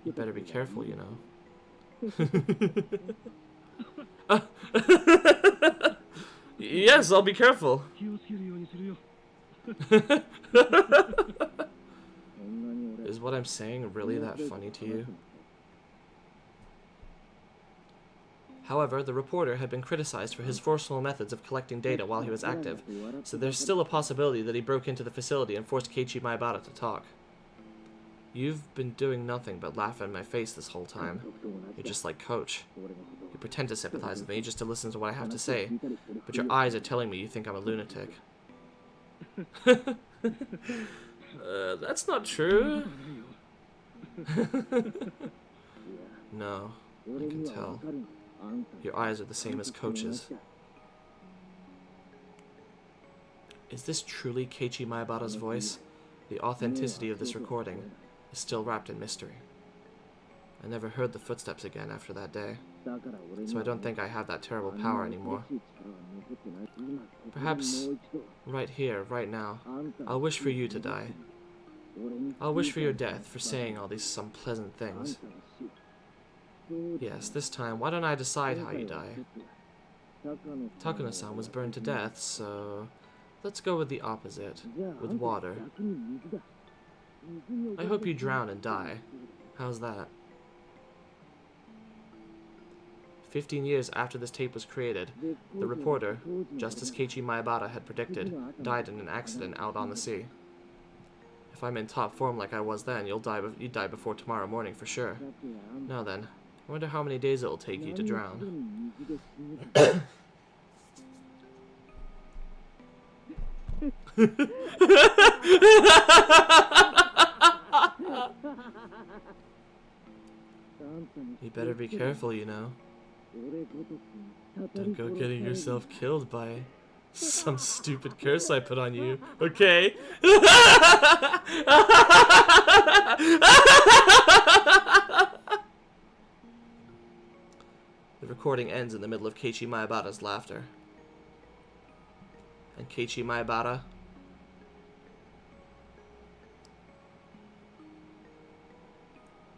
better be careful, you know. Yes, I'll be careful. Is what I'm saying really that funny to you? However, the reporter had been criticized for his forceful methods of collecting data while he was active, so there's still a possibility that he broke into the facility and forced Keiichi Maebara to talk. You've been doing nothing but laugh in my face this whole time. You're just like Coach. You pretend to sympathize with me just to listen to what I have to say, but your eyes are telling me you think I'm a lunatic. That's not true. No, I can tell. Your eyes are the same as Coach's. Is this truly Keiichi Maebara's voice? The authenticity of this recording is still wrapped in mystery. I never heard the footsteps again after that day, so I don't think I have that terrible power anymore. Perhaps, right here, right now, I'll wish for you to die. I'll wish for your death for saying all these unpleasant things. Yes, this time, why don't I decide how you die? Takano-san was burned to death, so let's go with the opposite, with water. I hope you drown and die. How's that? 15 years after this tape was created, the reporter, just as Keiichi Maebara had predicted, died in an accident out on the sea. If I'm in top form like I was then, you'd die before tomorrow morning for sure. Now then, I wonder how many days it'll take you to drown. You better be careful, you know. Don't go getting yourself killed by some stupid curse I put on you, okay? The recording ends in the middle of Keiichi Maebara's laughter. And Keiichi Maebara...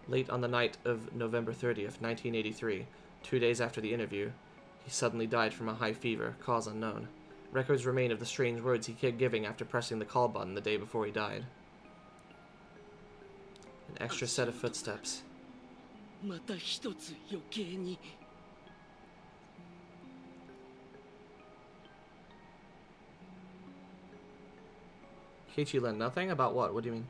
Late on the night of November 30th, 1983, 2 days after the interview, he suddenly died from a high fever, cause unknown. Records remain of the strange words he kept giving after pressing the call button the day before he died. An extra set of footsteps. Keiichi learned nothing? About what? What do you mean?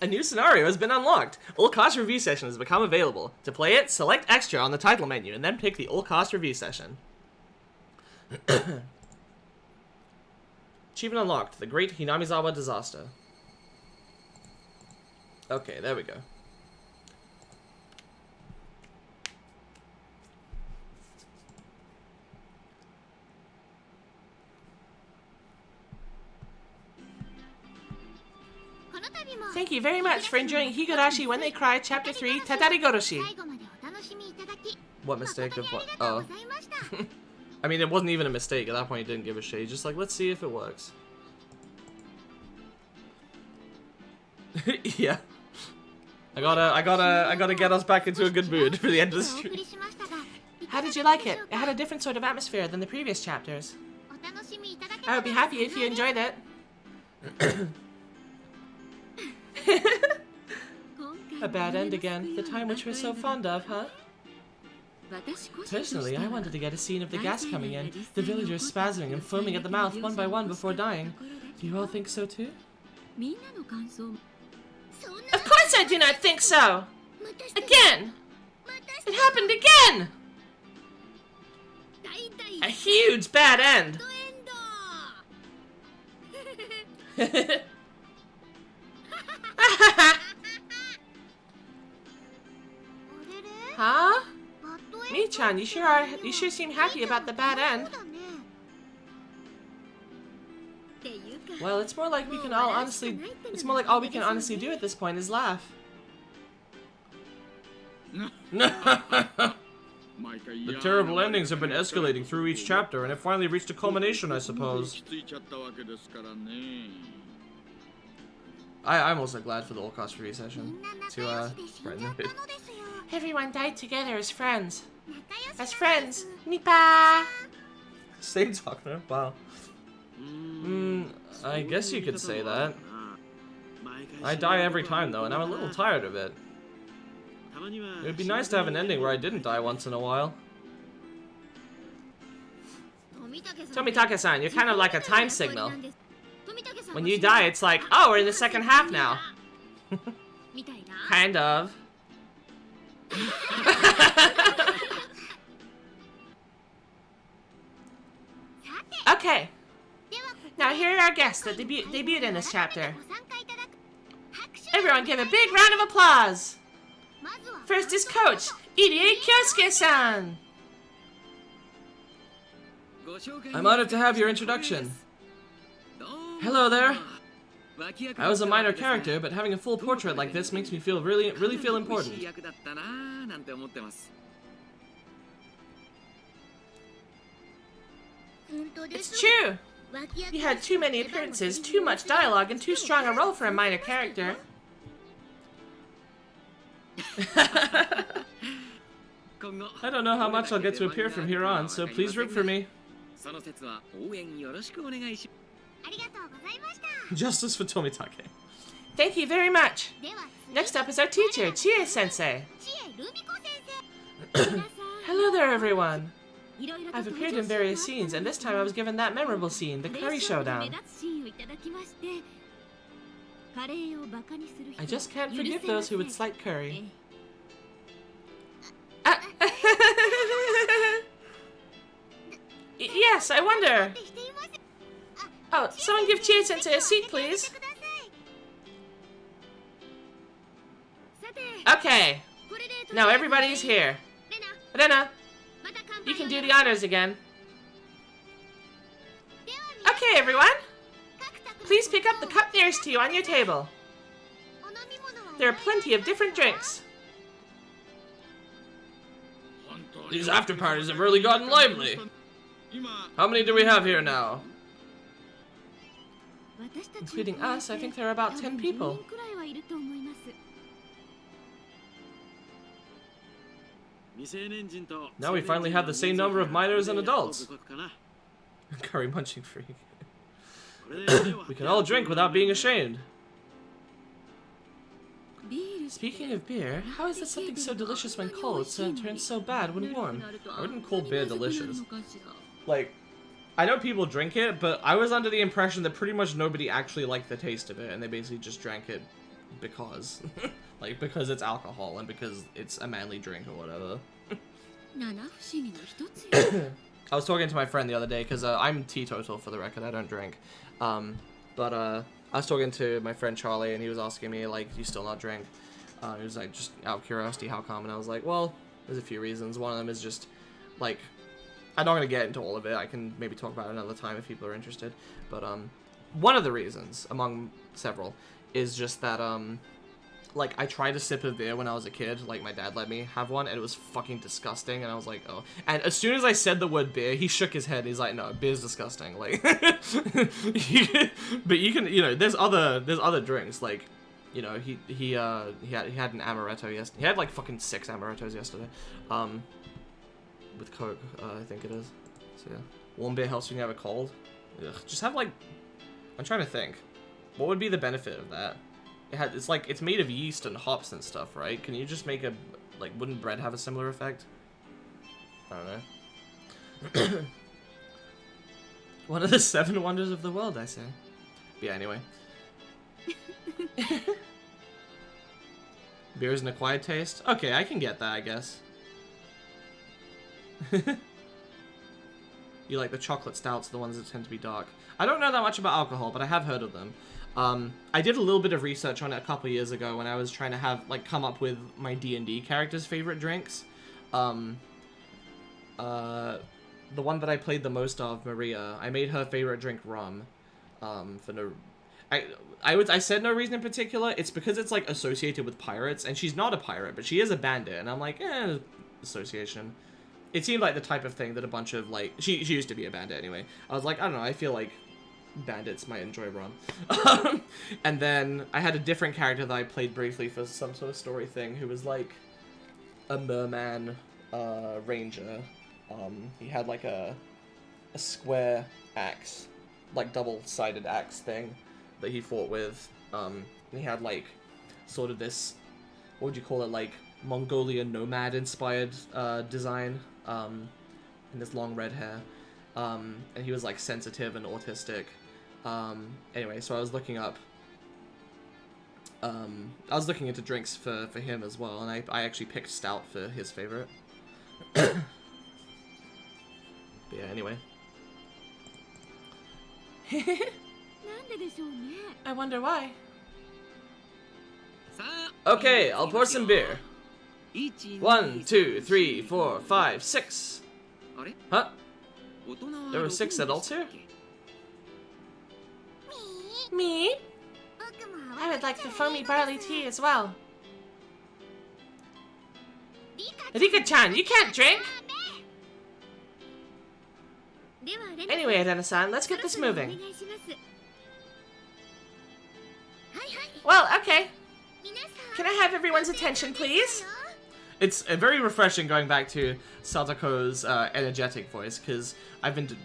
A new scenario has been unlocked. All cost review session has become available. To play it, select extra on the title menu and then pick the all cost review session. Achievement unlocked. The Great Hinamizawa Disaster. Okay, there we go. Thank you very much for enjoying Higurashi When They Cry, Chapter 3, Tatarigoroshi. What mistake of what? Oh. I mean, it wasn't even a mistake. At that point, he didn't give a shit. He's just like, let's see if it works. Yeah. I gotta get us back into a good mood for the end of the stream. How did you like it? It had a different sort of atmosphere than the previous chapters. I would be happy if you enjoyed it. A bad end again. The time which we're so fond of, huh? Personally, I wanted to get a scene of the gas coming in, the villagers spasming and foaming at the mouth one by one before dying. Do you all think so too? Of course I do not think so! Again! It happened again! A huge bad end! Huh? Mi-chan, you sure seem happy about the bad end. Well, it's more like all we can honestly do at this point is laugh. The terrible endings have been escalating through each chapter, and it finally reached a culmination, I suppose. I'm also glad for the all-cost review session to brighten the mood. Everyone died together as friends. As friends, Nipa. Same Takano? Wow. I guess you could say that. I die every time though, and I'm a little tired of it. It would be nice to have an ending where I didn't die once in a while. Tomitake-san, you're kind of like a time signal. When you die, it's like, oh, we're in the second half now. Kind of. Okay. Now here are our guests that debuted in this chapter. Everyone give a big round of applause. First is Coach Irie Kyosuke-san. I'm honored to have your introduction. Hello there. I was a minor character, but having a full portrait like this makes me feel really feel important. It's true. You had too many appearances, too much dialogue, and too strong a role for a minor character. I don't know how much I'll get to appear from here on, so please root for me. Justice for Tomitake. Thank you very much. Next up is our teacher, Chie-sensei. Hello there, everyone. I've appeared in various scenes, and this time I was given that memorable scene, the curry showdown. I just can't forgive those who would slight curry. Yes, I wonder. Oh, someone give Chie-sensei a seat, please. Okay. Now everybody's here. Rena, you can do the honors again. Okay, everyone. Please pick up the cup nearest to you on your table. There are plenty of different drinks. These after parties have really gotten lively. How many do we have here now? Including us, I think there are about 10 people. Now we finally have the same number of minors and adults. Curry munching freak. We can all drink without being ashamed. Speaking of beer, how is it something so delicious when cold, so it turns so bad when warm? I wouldn't call beer delicious. Like, I know people drink it, but I was under the impression that pretty much nobody actually liked the taste of it, and they basically just drank it because. Like, because it's alcohol and because it's a manly drink or whatever. I was talking to my friend the other day, because I'm teetotal for the record, I don't drink. But I was talking to my friend Charlie, and he was asking me, like, do you still not drink? He was like, just out of curiosity, how come? And I was like, well, there's a few reasons. One of them is just, like, I'm not going to get into all of it. I can maybe talk about it another time if people are interested. But one of the reasons, among several, is just that, like, I tried a sip of beer when I was a kid. Like, my dad let me have one, and it was fucking disgusting. And I was like, oh. And as soon as I said the word beer, he shook his head. He's like, no, beer's disgusting. Like, but you can, you know, there's other drinks. Like, you know, he had an amaretto yesterday. He had like fucking 6 amarettos yesterday. With Coke, I think it is. So yeah, warm beer helps when you have a cold. Ugh. Just have like, I'm trying to think, what would be the benefit of that? It's like, it's made of yeast and hops and stuff, right? Can you just make a, like, wouldn't bread have a similar effect? I don't know. One of the 7 wonders of the world, I say. But yeah, anyway. Beer is an acquired taste? Okay, I can get that, I guess. You like the chocolate stouts, the ones that tend to be dark. I don't know that much about alcohol, but I have heard of them. I did a little bit of research on it a couple years ago when I was trying to have, like, come up with my D&D characters' favorite drinks. The one that I played the most of, Maria, I made her favorite drink rum. For no... I said no reason in particular. It's because it's, like, associated with pirates, and she's not a pirate, but she is a bandit, and I'm like, association. It seemed like the type of thing that a bunch of, like... She used to be a bandit, anyway. I was like, I don't know, I feel like bandits might enjoy rum. And then I had a different character that I played briefly for some sort of story thing who was like a merman ranger. He had like a square axe, like double-sided axe thing that he fought with. And he had like sort of this, what would you call it, like Mongolian nomad inspired design, and this long red hair. And he was like sensitive and autistic. Anyway, so I was looking up, I was looking into drinks for him as well, and I actually picked stout for his favorite. But yeah, anyway. I wonder why. Okay, I'll pour some beer. 1, 2, 3, 4, 5, 6. Huh? There were 6 adults here? Me? I would like the foamy barley tea as well. Rika-chan, you can't drink! Anyway, Rena-san, let's get this moving. Well, okay. Can I have everyone's attention, please? It's very refreshing going back to Satoko's energetic voice, because I've been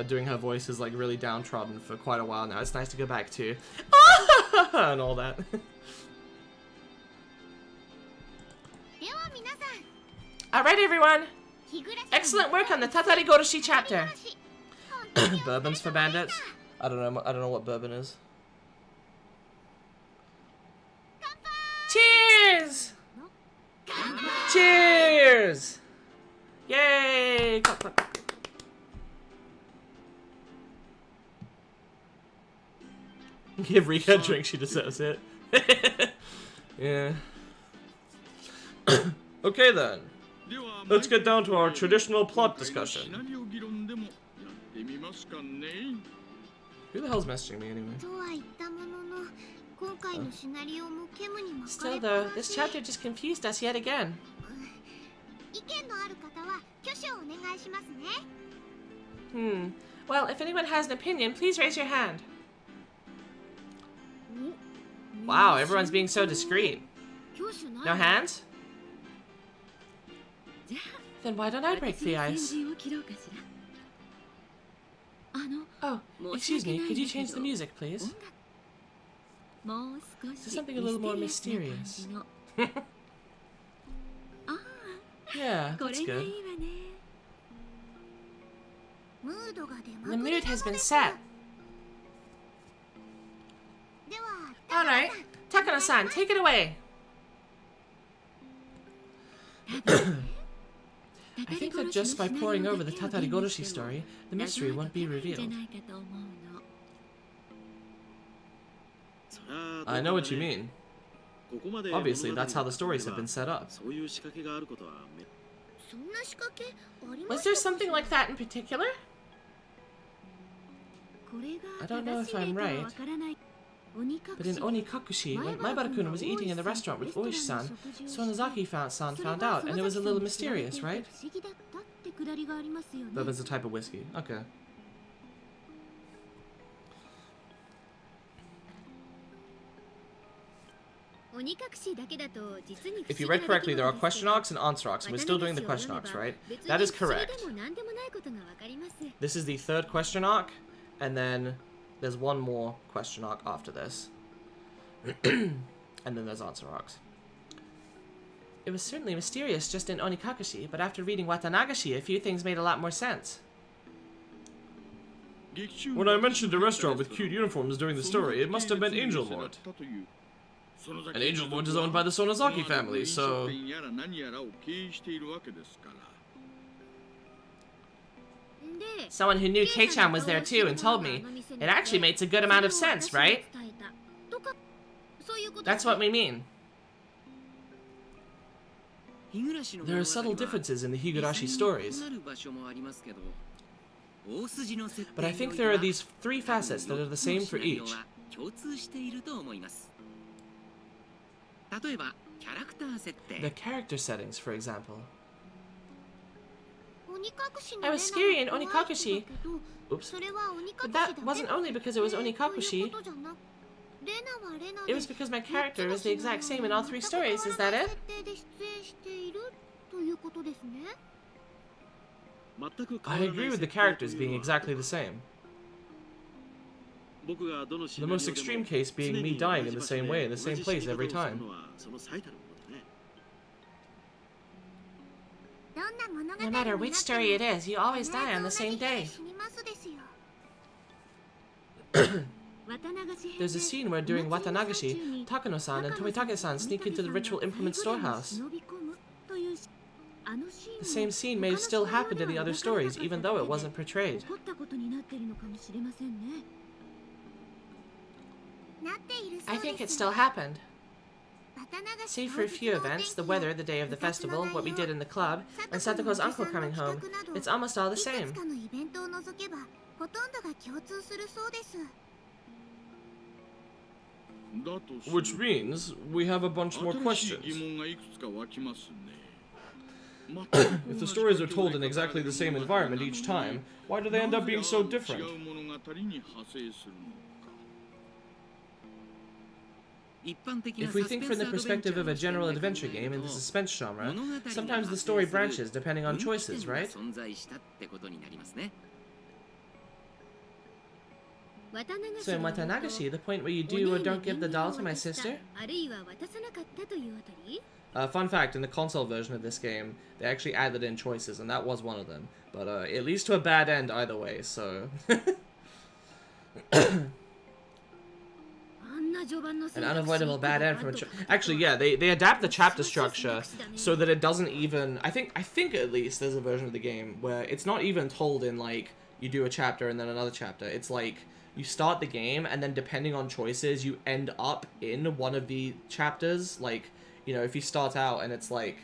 doing her voices like really downtrodden for quite a while now. It's nice to go back to and all that. Alright, everyone. Excellent work on the Tatarigoroshi chapter. Bourbons for bandits? I don't know what bourbon is. Cheers! Cheers! Yay! Clap, clap, clap. Give Rika a drink, she deserves it. Yeah. Okay then. Let's get down to our traditional plot discussion. Who the hell's messaging me anyway? Still though, this chapter just confused us yet again. Well, if anyone has an opinion, please raise your hand. Wow, everyone's being so discreet. No hands? Then why don't I break the ice? Oh, excuse me, could you change the music, please? To something a little more mysterious. Yeah, that's good. The mood has been set. Alright, Takano-san, take it away. I think that just by poring over the Tatarigoroshi story, the mystery won't be revealed. I know what you mean. Obviously, that's how the stories have been set up. Was there something like that in particular? I don't know if I'm right, but in Onikakushi, when Maibara-kun was eating in the restaurant with Oishi-san, Sonozaki-san found out, and it was a little mysterious, right? Bourbon's a type of whiskey. Okay. If you read correctly, there are question marks and answer marks, and we're still doing the question marks, right? That is correct. This is the third question arc, and then there's one more question arc after this. And then there's answer arcs. It was certainly mysterious just in Onikakushi, but after reading Watanagashi, a few things made a lot more sense. When I mentioned a restaurant with cute uniforms during the story, it must have been Angel Lord. And Angel Lord is owned by the Sonozaki family, so... Someone who knew Kei-chan was there too and told me. It actually makes a good amount of sense, right? That's what we mean. There are subtle differences in the Higurashi stories. But I think there are these three facets that are the same for each. The character settings, for example. I was scary in Onikakushi. Oops. But that wasn't only because it was Onikakushi. It was because my character was the exact same in all three stories, is that it? I agree with the characters being exactly the same. The most extreme case being me dying in the same way in the same place every time. No matter which story it is, you always die on the same day. There's a scene where during Watanagashi, Takano-san and Tomitake-san sneak into the ritual implement storehouse. The same scene may have still happened in the other stories, even though it wasn't portrayed. I think it still happened. Save for a few events, the weather, the day of the festival, what we did in the club, and Satoko's uncle coming home, it's almost all the same. Which means we have a bunch more questions. If the stories are told in exactly the same environment each time, why do they end up being so different? If we think from the perspective of a general adventure game in the suspense genre, sometimes the story branches depending on choices, right? So in Watanagashi, the point where you do or don't give the doll to my sister? Fun fact, in the console version of this game, they actually added in choices, and that was one of them. But it leads to a bad end either way, so... An unavoidable bad end from a actually, yeah, they adapt the chapter structure so that it doesn't even... I think at least there's a version of the game where it's not even told in, like, you do a chapter and then another chapter. It's like, you start the game, and then depending on choices, you end up in one of the chapters. Like, you know, if you start out and it's like,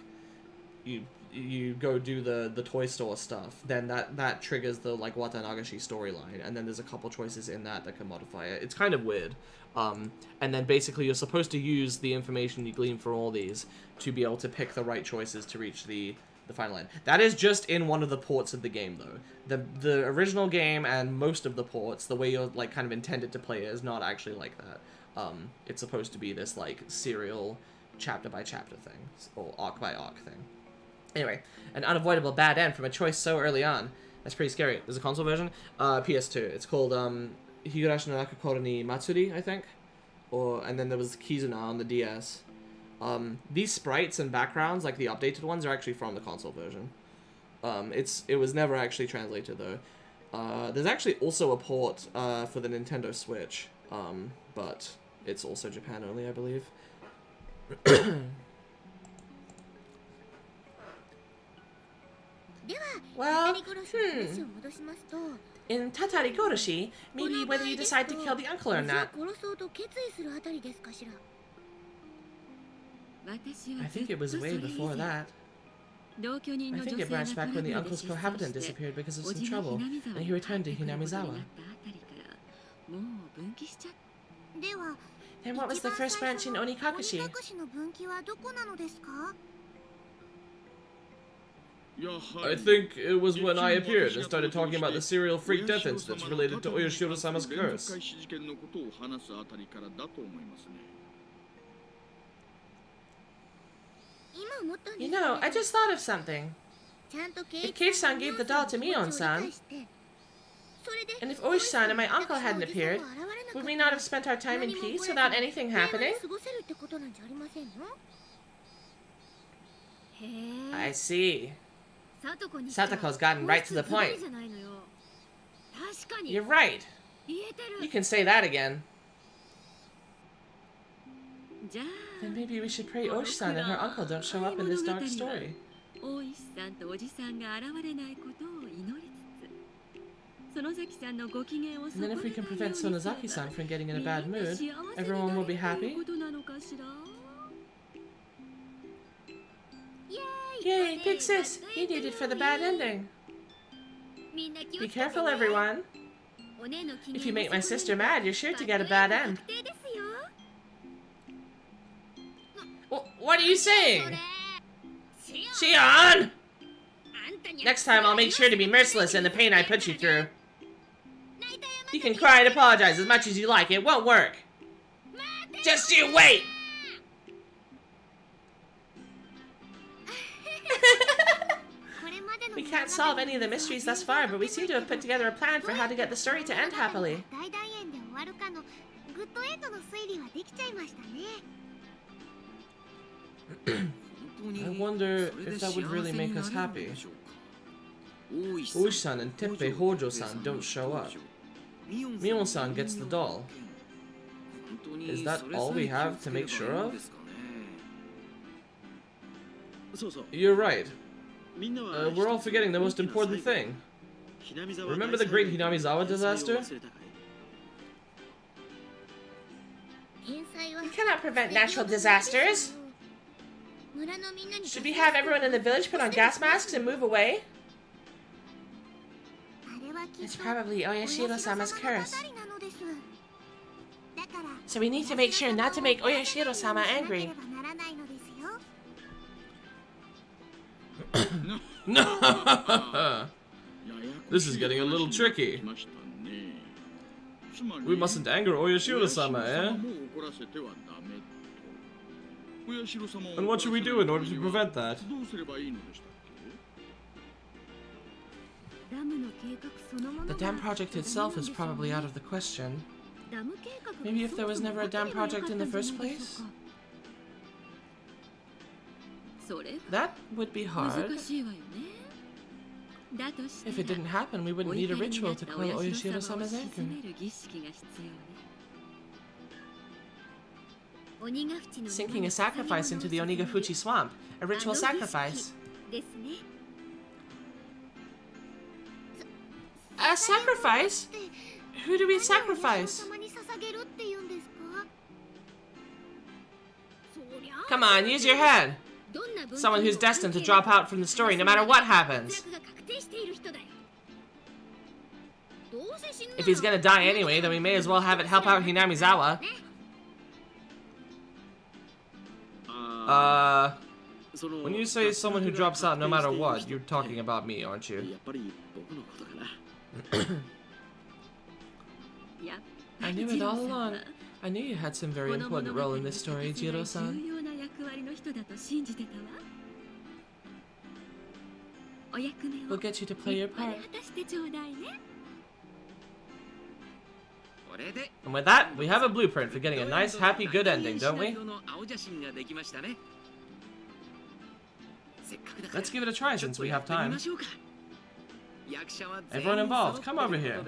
you go do the toy store stuff, then that triggers the, like, Watanagashi storyline, and then there's a couple choices in that can modify it. It's kind of weird. And then basically you're supposed to use the information you glean from all these to be able to pick the right choices to reach the final end. That is just in one of the ports of the game, though. The original game and most of the ports, the way you're, like, kind of intended to play it is not actually like that. It's supposed to be this, like, serial chapter by chapter thing, or arc by arc thing. Anyway, an unavoidable bad end from a choice so early on. That's pretty scary. There's a console version. PS2. It's called Higurashi no Naku Koro ni Matsuri, I think. And then there was Kizuna on the DS. These sprites and backgrounds, like the updated ones, are actually from the console version. It was never actually translated, though. There's actually also a port for the Nintendo Switch, but it's also Japan only, I believe. Well, in Tatarigoroshi, maybe whether you decide to kill the uncle or not. I think it was way before that. I think it branched back when the uncle's cohabitant disappeared because of some trouble, and he returned to Hinamizawa. Then what was the first branch in Onikakushi? I think it was when I appeared and started talking about the serial freak death incidents related to Oyashiro-sama's curse. You know, I just thought of something. If Keiichi-san gave the doll to Mion-san, and if Oishi-san and my uncle hadn't appeared, would we not have spent our time in peace without anything happening? I see. Satoko's gotten right to the point. You're right. You can say that again. Then maybe we should pray Oishi-san and her uncle don't show up in this dark story. And then if we can prevent Sonozaki-san from getting in a bad mood, everyone will be happy. Yay, Big Sis! You did it for the bad ending. Be careful, everyone. If you make my sister mad, you're sure to get a bad end. What are you saying? Shion! Next time I'll make sure to be merciless in the pain I put you through. You can cry and apologize as much as you like, it won't work. Just you wait! We can't solve any of the mysteries thus far, but we seem to have put together a plan for how to get the story to end happily. I wonder if that would really make us happy. Oishi-san and Teppei Hojo-san don't show up. Mion-san gets the doll. Is that all we have to make sure of? You're right. We're all forgetting the most important thing. Remember the great Hinamizawa disaster? You cannot prevent natural disasters. Should we have everyone in the village put on gas masks and move away? It's probably Oyashiro-sama's curse. So we need to make sure not to make Oyashiro-sama angry. No! This is getting a little tricky. We mustn't anger Oyashiro-sama, eh? And what should we do in order to prevent that? The dam project itself is probably out of the question. Maybe if there was never a dam project in the first place? That would be hard. If it didn't happen, we wouldn't need a ritual to quell Oyashiro-sama's anger. Sinking a sacrifice into the Onigafuchi swamp. A ritual sacrifice. A sacrifice? Who do we sacrifice? Come on, use your head. Someone who's destined to drop out from the story no matter what happens. If he's gonna die anyway, then we may as well have it help out Hinamizawa. When you say someone who drops out no matter what, you're talking about me, aren't you? I knew it all along. I knew you had some very important role in this story, Jiro-san. We'll get you to play your part. And with that, we have a blueprint for getting a nice, happy, good ending, don't we? Let's give it a try since we have time. Everyone involved, come over here.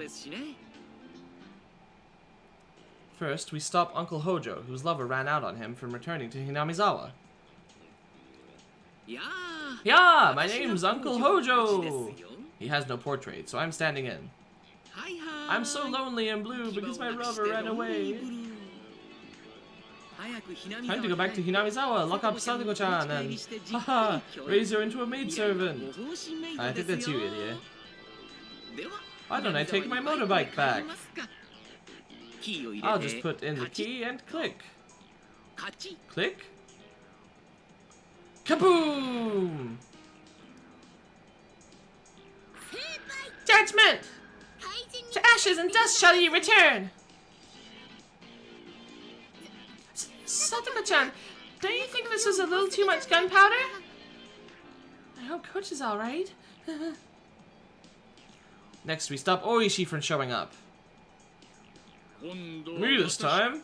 First, we stop Uncle Hojo, whose lover ran out on him from returning to Hinamizawa. Yeah, my name's Uncle Hojo! He has no portrait, so I'm standing in. I'm so lonely and blue because my lover ran away. Time to go back to Hinamizawa, lock up Satoko-chan, and haha, raise her into a maidservant. I think that's you, idiot. Why don't I take my motorbike back? I'll just put in the key and click. Click. Kaboom! Judgment! To ashes and dust shall ye return! Satoko-chan, don't you think this was a little too much gunpowder? I hope Coach is alright. Next, we stop Oishi from showing up. Me this time?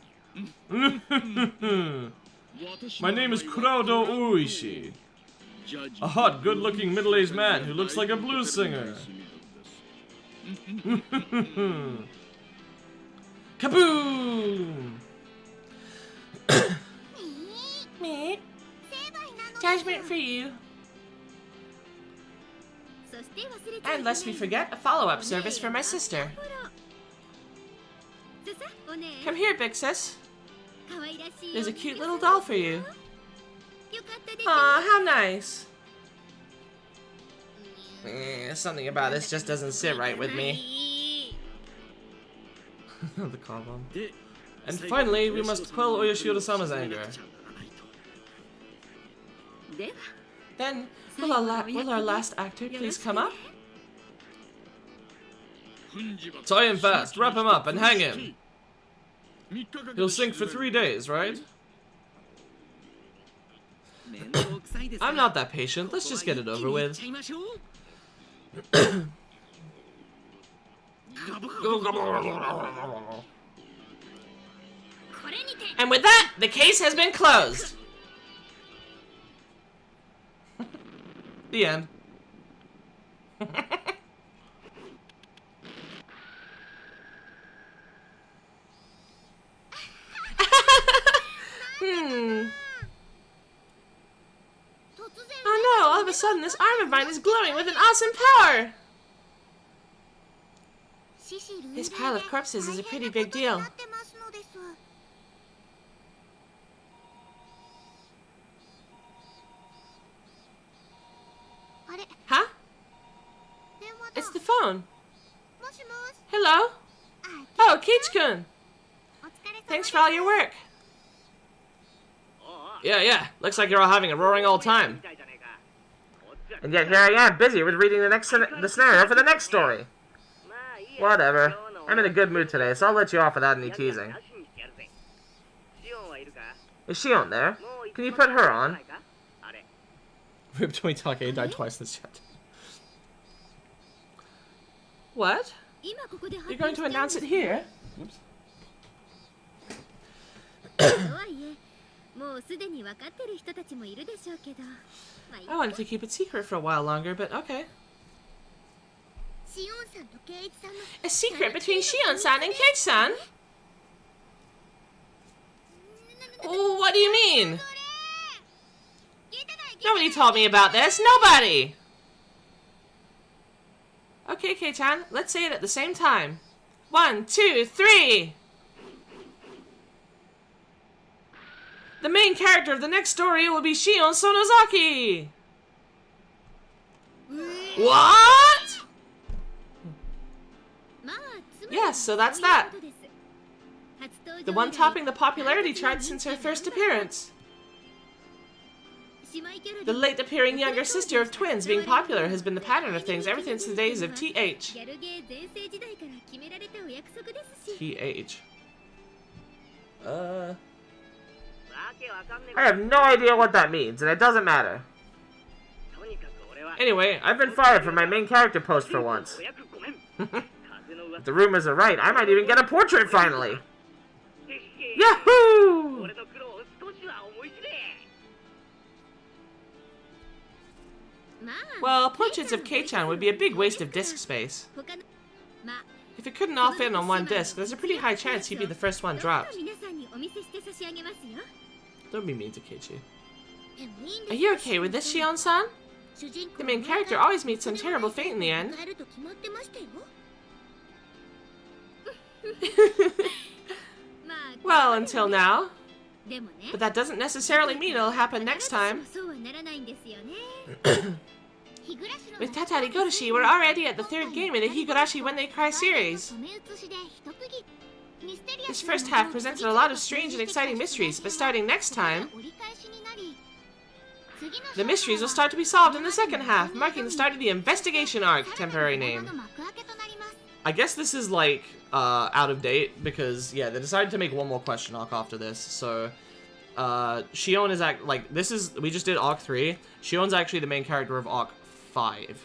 My name is Kurado Oishi. A hot, good-looking middle-aged man who looks like a blues singer. Kaboom! Me? Judgment for you. And lest we forget, a follow-up service for my sister. Come here, big sis. There's a cute little doll for you. Aw, how nice. Something about this just doesn't sit right with me. The car bomb. And finally, we must quell Oyashiro-sama's anger. Then, will our last actor please come up? Tie him fast, wrap him up, and hang him. He'll sink for 3 days, right? I'm not that patient. Let's just get it over with. And with that, the case has been closed. The end. Oh no, all of a sudden this arm of mine is glowing with an awesome power! This pile of corpses is a pretty big deal. Huh? It's the phone. Hello? Oh, Keich-kun! Thanks for all your work. Yeah. Looks like you're all having a roaring old time. And yet here I am, busy with reading the scenario for the next story. Whatever. I'm in a good mood today, so I'll let you off without any teasing. Is Shion there? Can you put her on? Rip Tomitake died twice this chapter. What? You're going to announce it here? Oops. I wanted to keep it secret for a while longer, but okay. A secret between Shion-san and Keiichi-san? Oh, what do you mean? Nobody told me about this. Nobody! Okay, Kei-chan, let's say it at the same time. 1, 2, 3! The main character of the next story will be Shion Sonozaki! What? Yes, so that's that. The one topping the popularity chart since her first appearance. The late appearing younger sister of twins being popular has been the pattern of things ever since the days of TH. TH. I have no idea what that means, and it doesn't matter. Anyway, I've been fired from my main character post for once. If the rumors are right, I might even get a portrait finally! Yahoo! Well, portraits of Kei-chan would be a big waste of disk space. If it couldn't all fit on one disc, there's a pretty high chance he'd be the first one dropped. Don't be mean to Keiichi. Are you okay with this, Shion-san? The main character always meets some terrible fate in the end. Well, until now. But that doesn't necessarily mean it'll happen next time. With Tatarigoroshi, we're already at the 3rd game in the Higurashi When They Cry series. This first half presented a lot of strange and exciting mysteries, but starting next time, the mysteries will start to be solved in the second half, marking the start of the investigation arc, temporary name. I guess this is like, out of date, because, yeah, they decided to make one more question arc after this, so, Shion is, we just did arc 3, Shion's actually the main character of arc 5,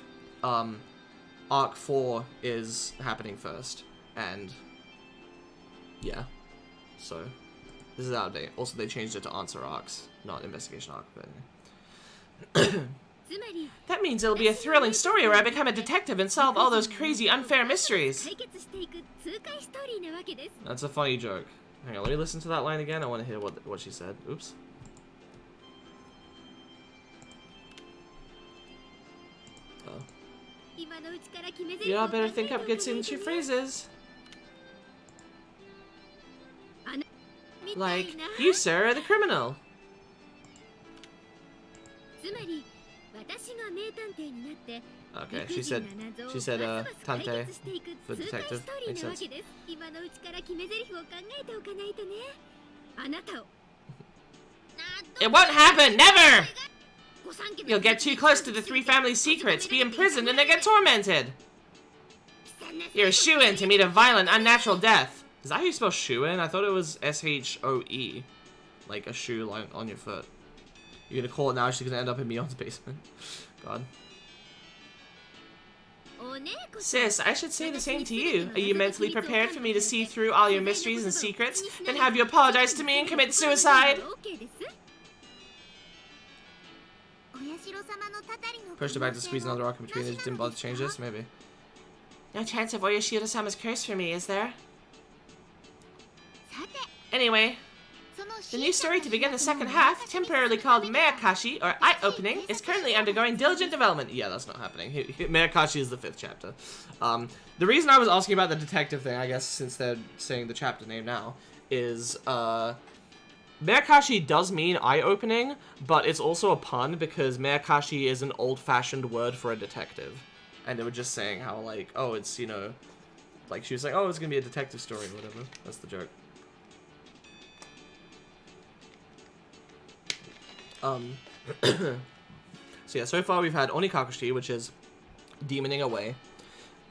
arc 4 is happening first, and, yeah, so, this is out of date. Also, they changed it to answer arcs, not investigation arc, but anyway. That means it'll be a thrilling story where I become a detective and solve all those crazy, unfair mysteries. That's a funny joke. Hang on, let me listen to that line again. I want to hear what she said. Oops. Oh. You all better think up good signature phrases. Like, you, sir, are the criminal. Okay, she said, tante for detective. Makes sense. It won't happen! Never! You'll get too close to the 3 families' secrets, be imprisoned, and then get tormented! You're a shoo-in to meet a violent, unnatural death. Is that how you spell shoo-in? I thought it was S-H-O-E. Like a shoe line on your foot. You're gonna call it now, she's gonna end up in Mion's basement. God. Sis, I should say the same to you. Are you mentally prepared for me to see through all your mysteries and secrets, then have you apologize to me and commit suicide? Pushed her back to squeeze another rock in between. They just didn't bother to change this? Maybe. No chance of Oyashiro-sama's curse for me, is there? Anyway, the new story to begin the second half, temporarily called Meyakashi, or Eye-Opening, is currently undergoing diligent development. Yeah, that's not happening. Meyakashi is the 5th chapter. The reason I was asking about the detective thing, I guess, since they're saying the chapter name now, is, Meyakashi does mean eye-opening, but it's also a pun because Meyakashi is an old-fashioned word for a detective. And they were just saying how, like, oh, it's, you know, like, she was like, oh, it's gonna be a detective story or whatever. That's the joke. So yeah, so far we've had Onikakushi, which is demoning away.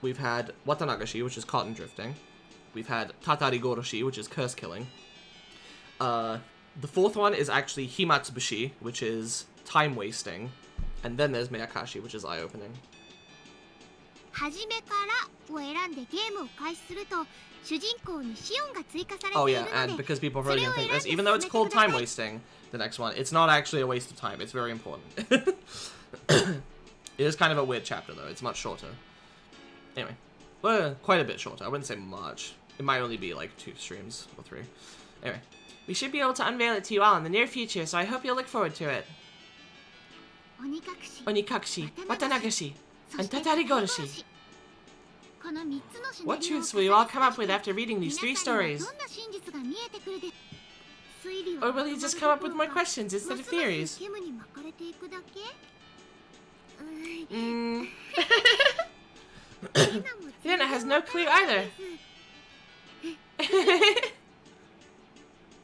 We've had Watanagashi, which is cotton drifting. We've had Tatarigoroshi, which is curse killing. The 4th one is actually Himatsubushi, which is time wasting. And then there's Meyakashi, which is eye-opening. Oh yeah, and because people are probably gonna think this, even though it's called time wasting, the next one, it's not actually a waste of time. It's very important. It is kind of a weird chapter though. It's much shorter. Anyway, well, quite a bit shorter. I wouldn't say much. It might only be like 2 streams or 3. Anyway, we should be able to unveil it to you all in the near future, so I hope you'll look forward to it. Onikakushi, Watanagashi, and Tatarigoroshi. What truths will you all come up with after reading these 3 stories? Or will you just come up with more questions instead of theories? Fiona has no clue either.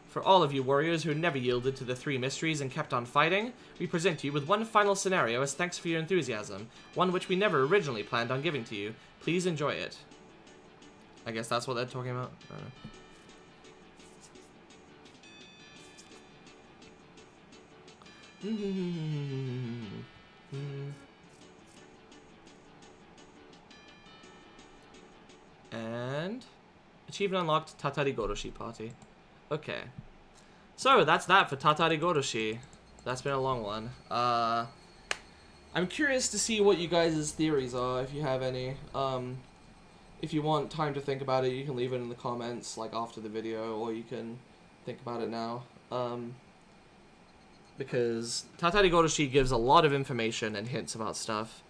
For all of you warriors who never yielded to the 3 mysteries and kept on fighting, we present you with one final scenario as thanks for your enthusiasm, one which we never originally planned on giving to you. Please enjoy it. I guess that's what they're talking about. I don't know. And achievement unlocked, Tatarigoroshi party. Okay. So that's that for Tatarigoroshi. That's been a long one. I'm curious to see what you guys' theories are, if you have any. If you want time to think about it, you can leave it in the comments, like after the video, or you can think about it now. Because Tatarigoroshi gives a lot of information and hints about stuff,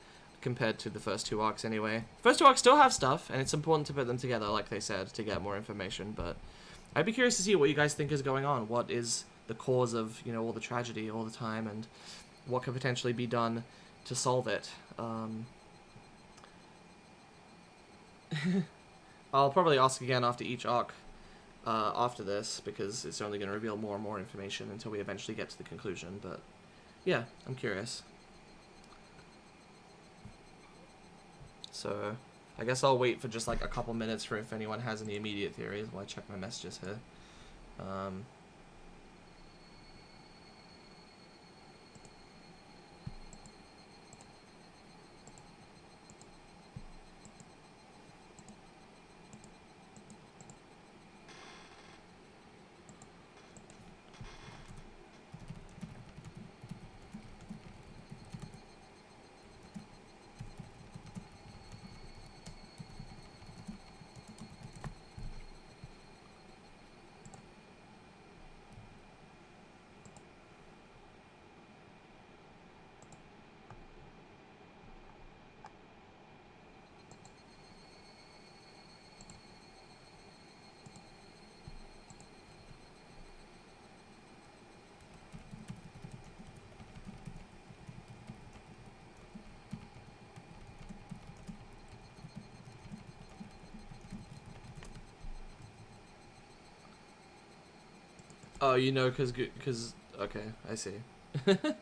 compared to the first 2 arcs anyway. First 2 arcs still have stuff, and it's important to put them together, like they said, to get more information, but I'd be curious to see what you guys think is going on. What is the cause of, you know, all the tragedy all the time, and what could potentially be done to solve it. I'll probably ask again after each arc after this, because it's only going to reveal more and more information until we eventually get to the conclusion, but yeah, I'm curious. So I guess I'll wait for just like a couple minutes for if anyone has any immediate theories while I check my messages here. Oh, you know, cause okay, I see. So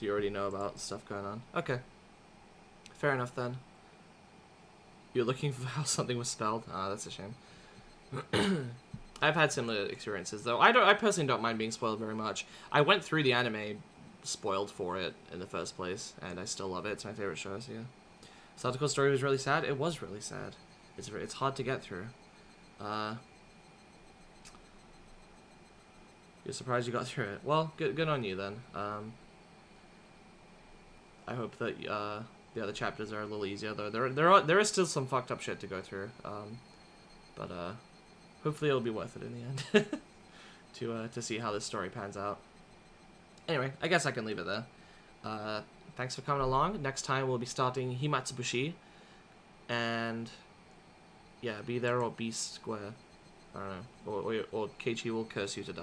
you already know about stuff going on. Okay. Fair enough then. You're looking for how something was spelled? Ah, that's a shame. I've had similar experiences though. I personally don't mind being spoiled very much. I went through the anime spoiled for it in the first place, and I still love it. It's my favorite show, so yeah. Satoko's story was really sad. It was really sad. It's hard to get through. You're surprised you got through it. Well, good on you then. I hope that the other chapters are a little easier though. There is still some fucked up shit to go through. But hopefully it'll be worth it in the end to see how this story pans out. Anyway, I guess I can leave it there. Thanks for coming along. Next time we'll be starting Himatsubushi, and yeah, be there or be square. I don't know. Or Keiichi will curse you to die.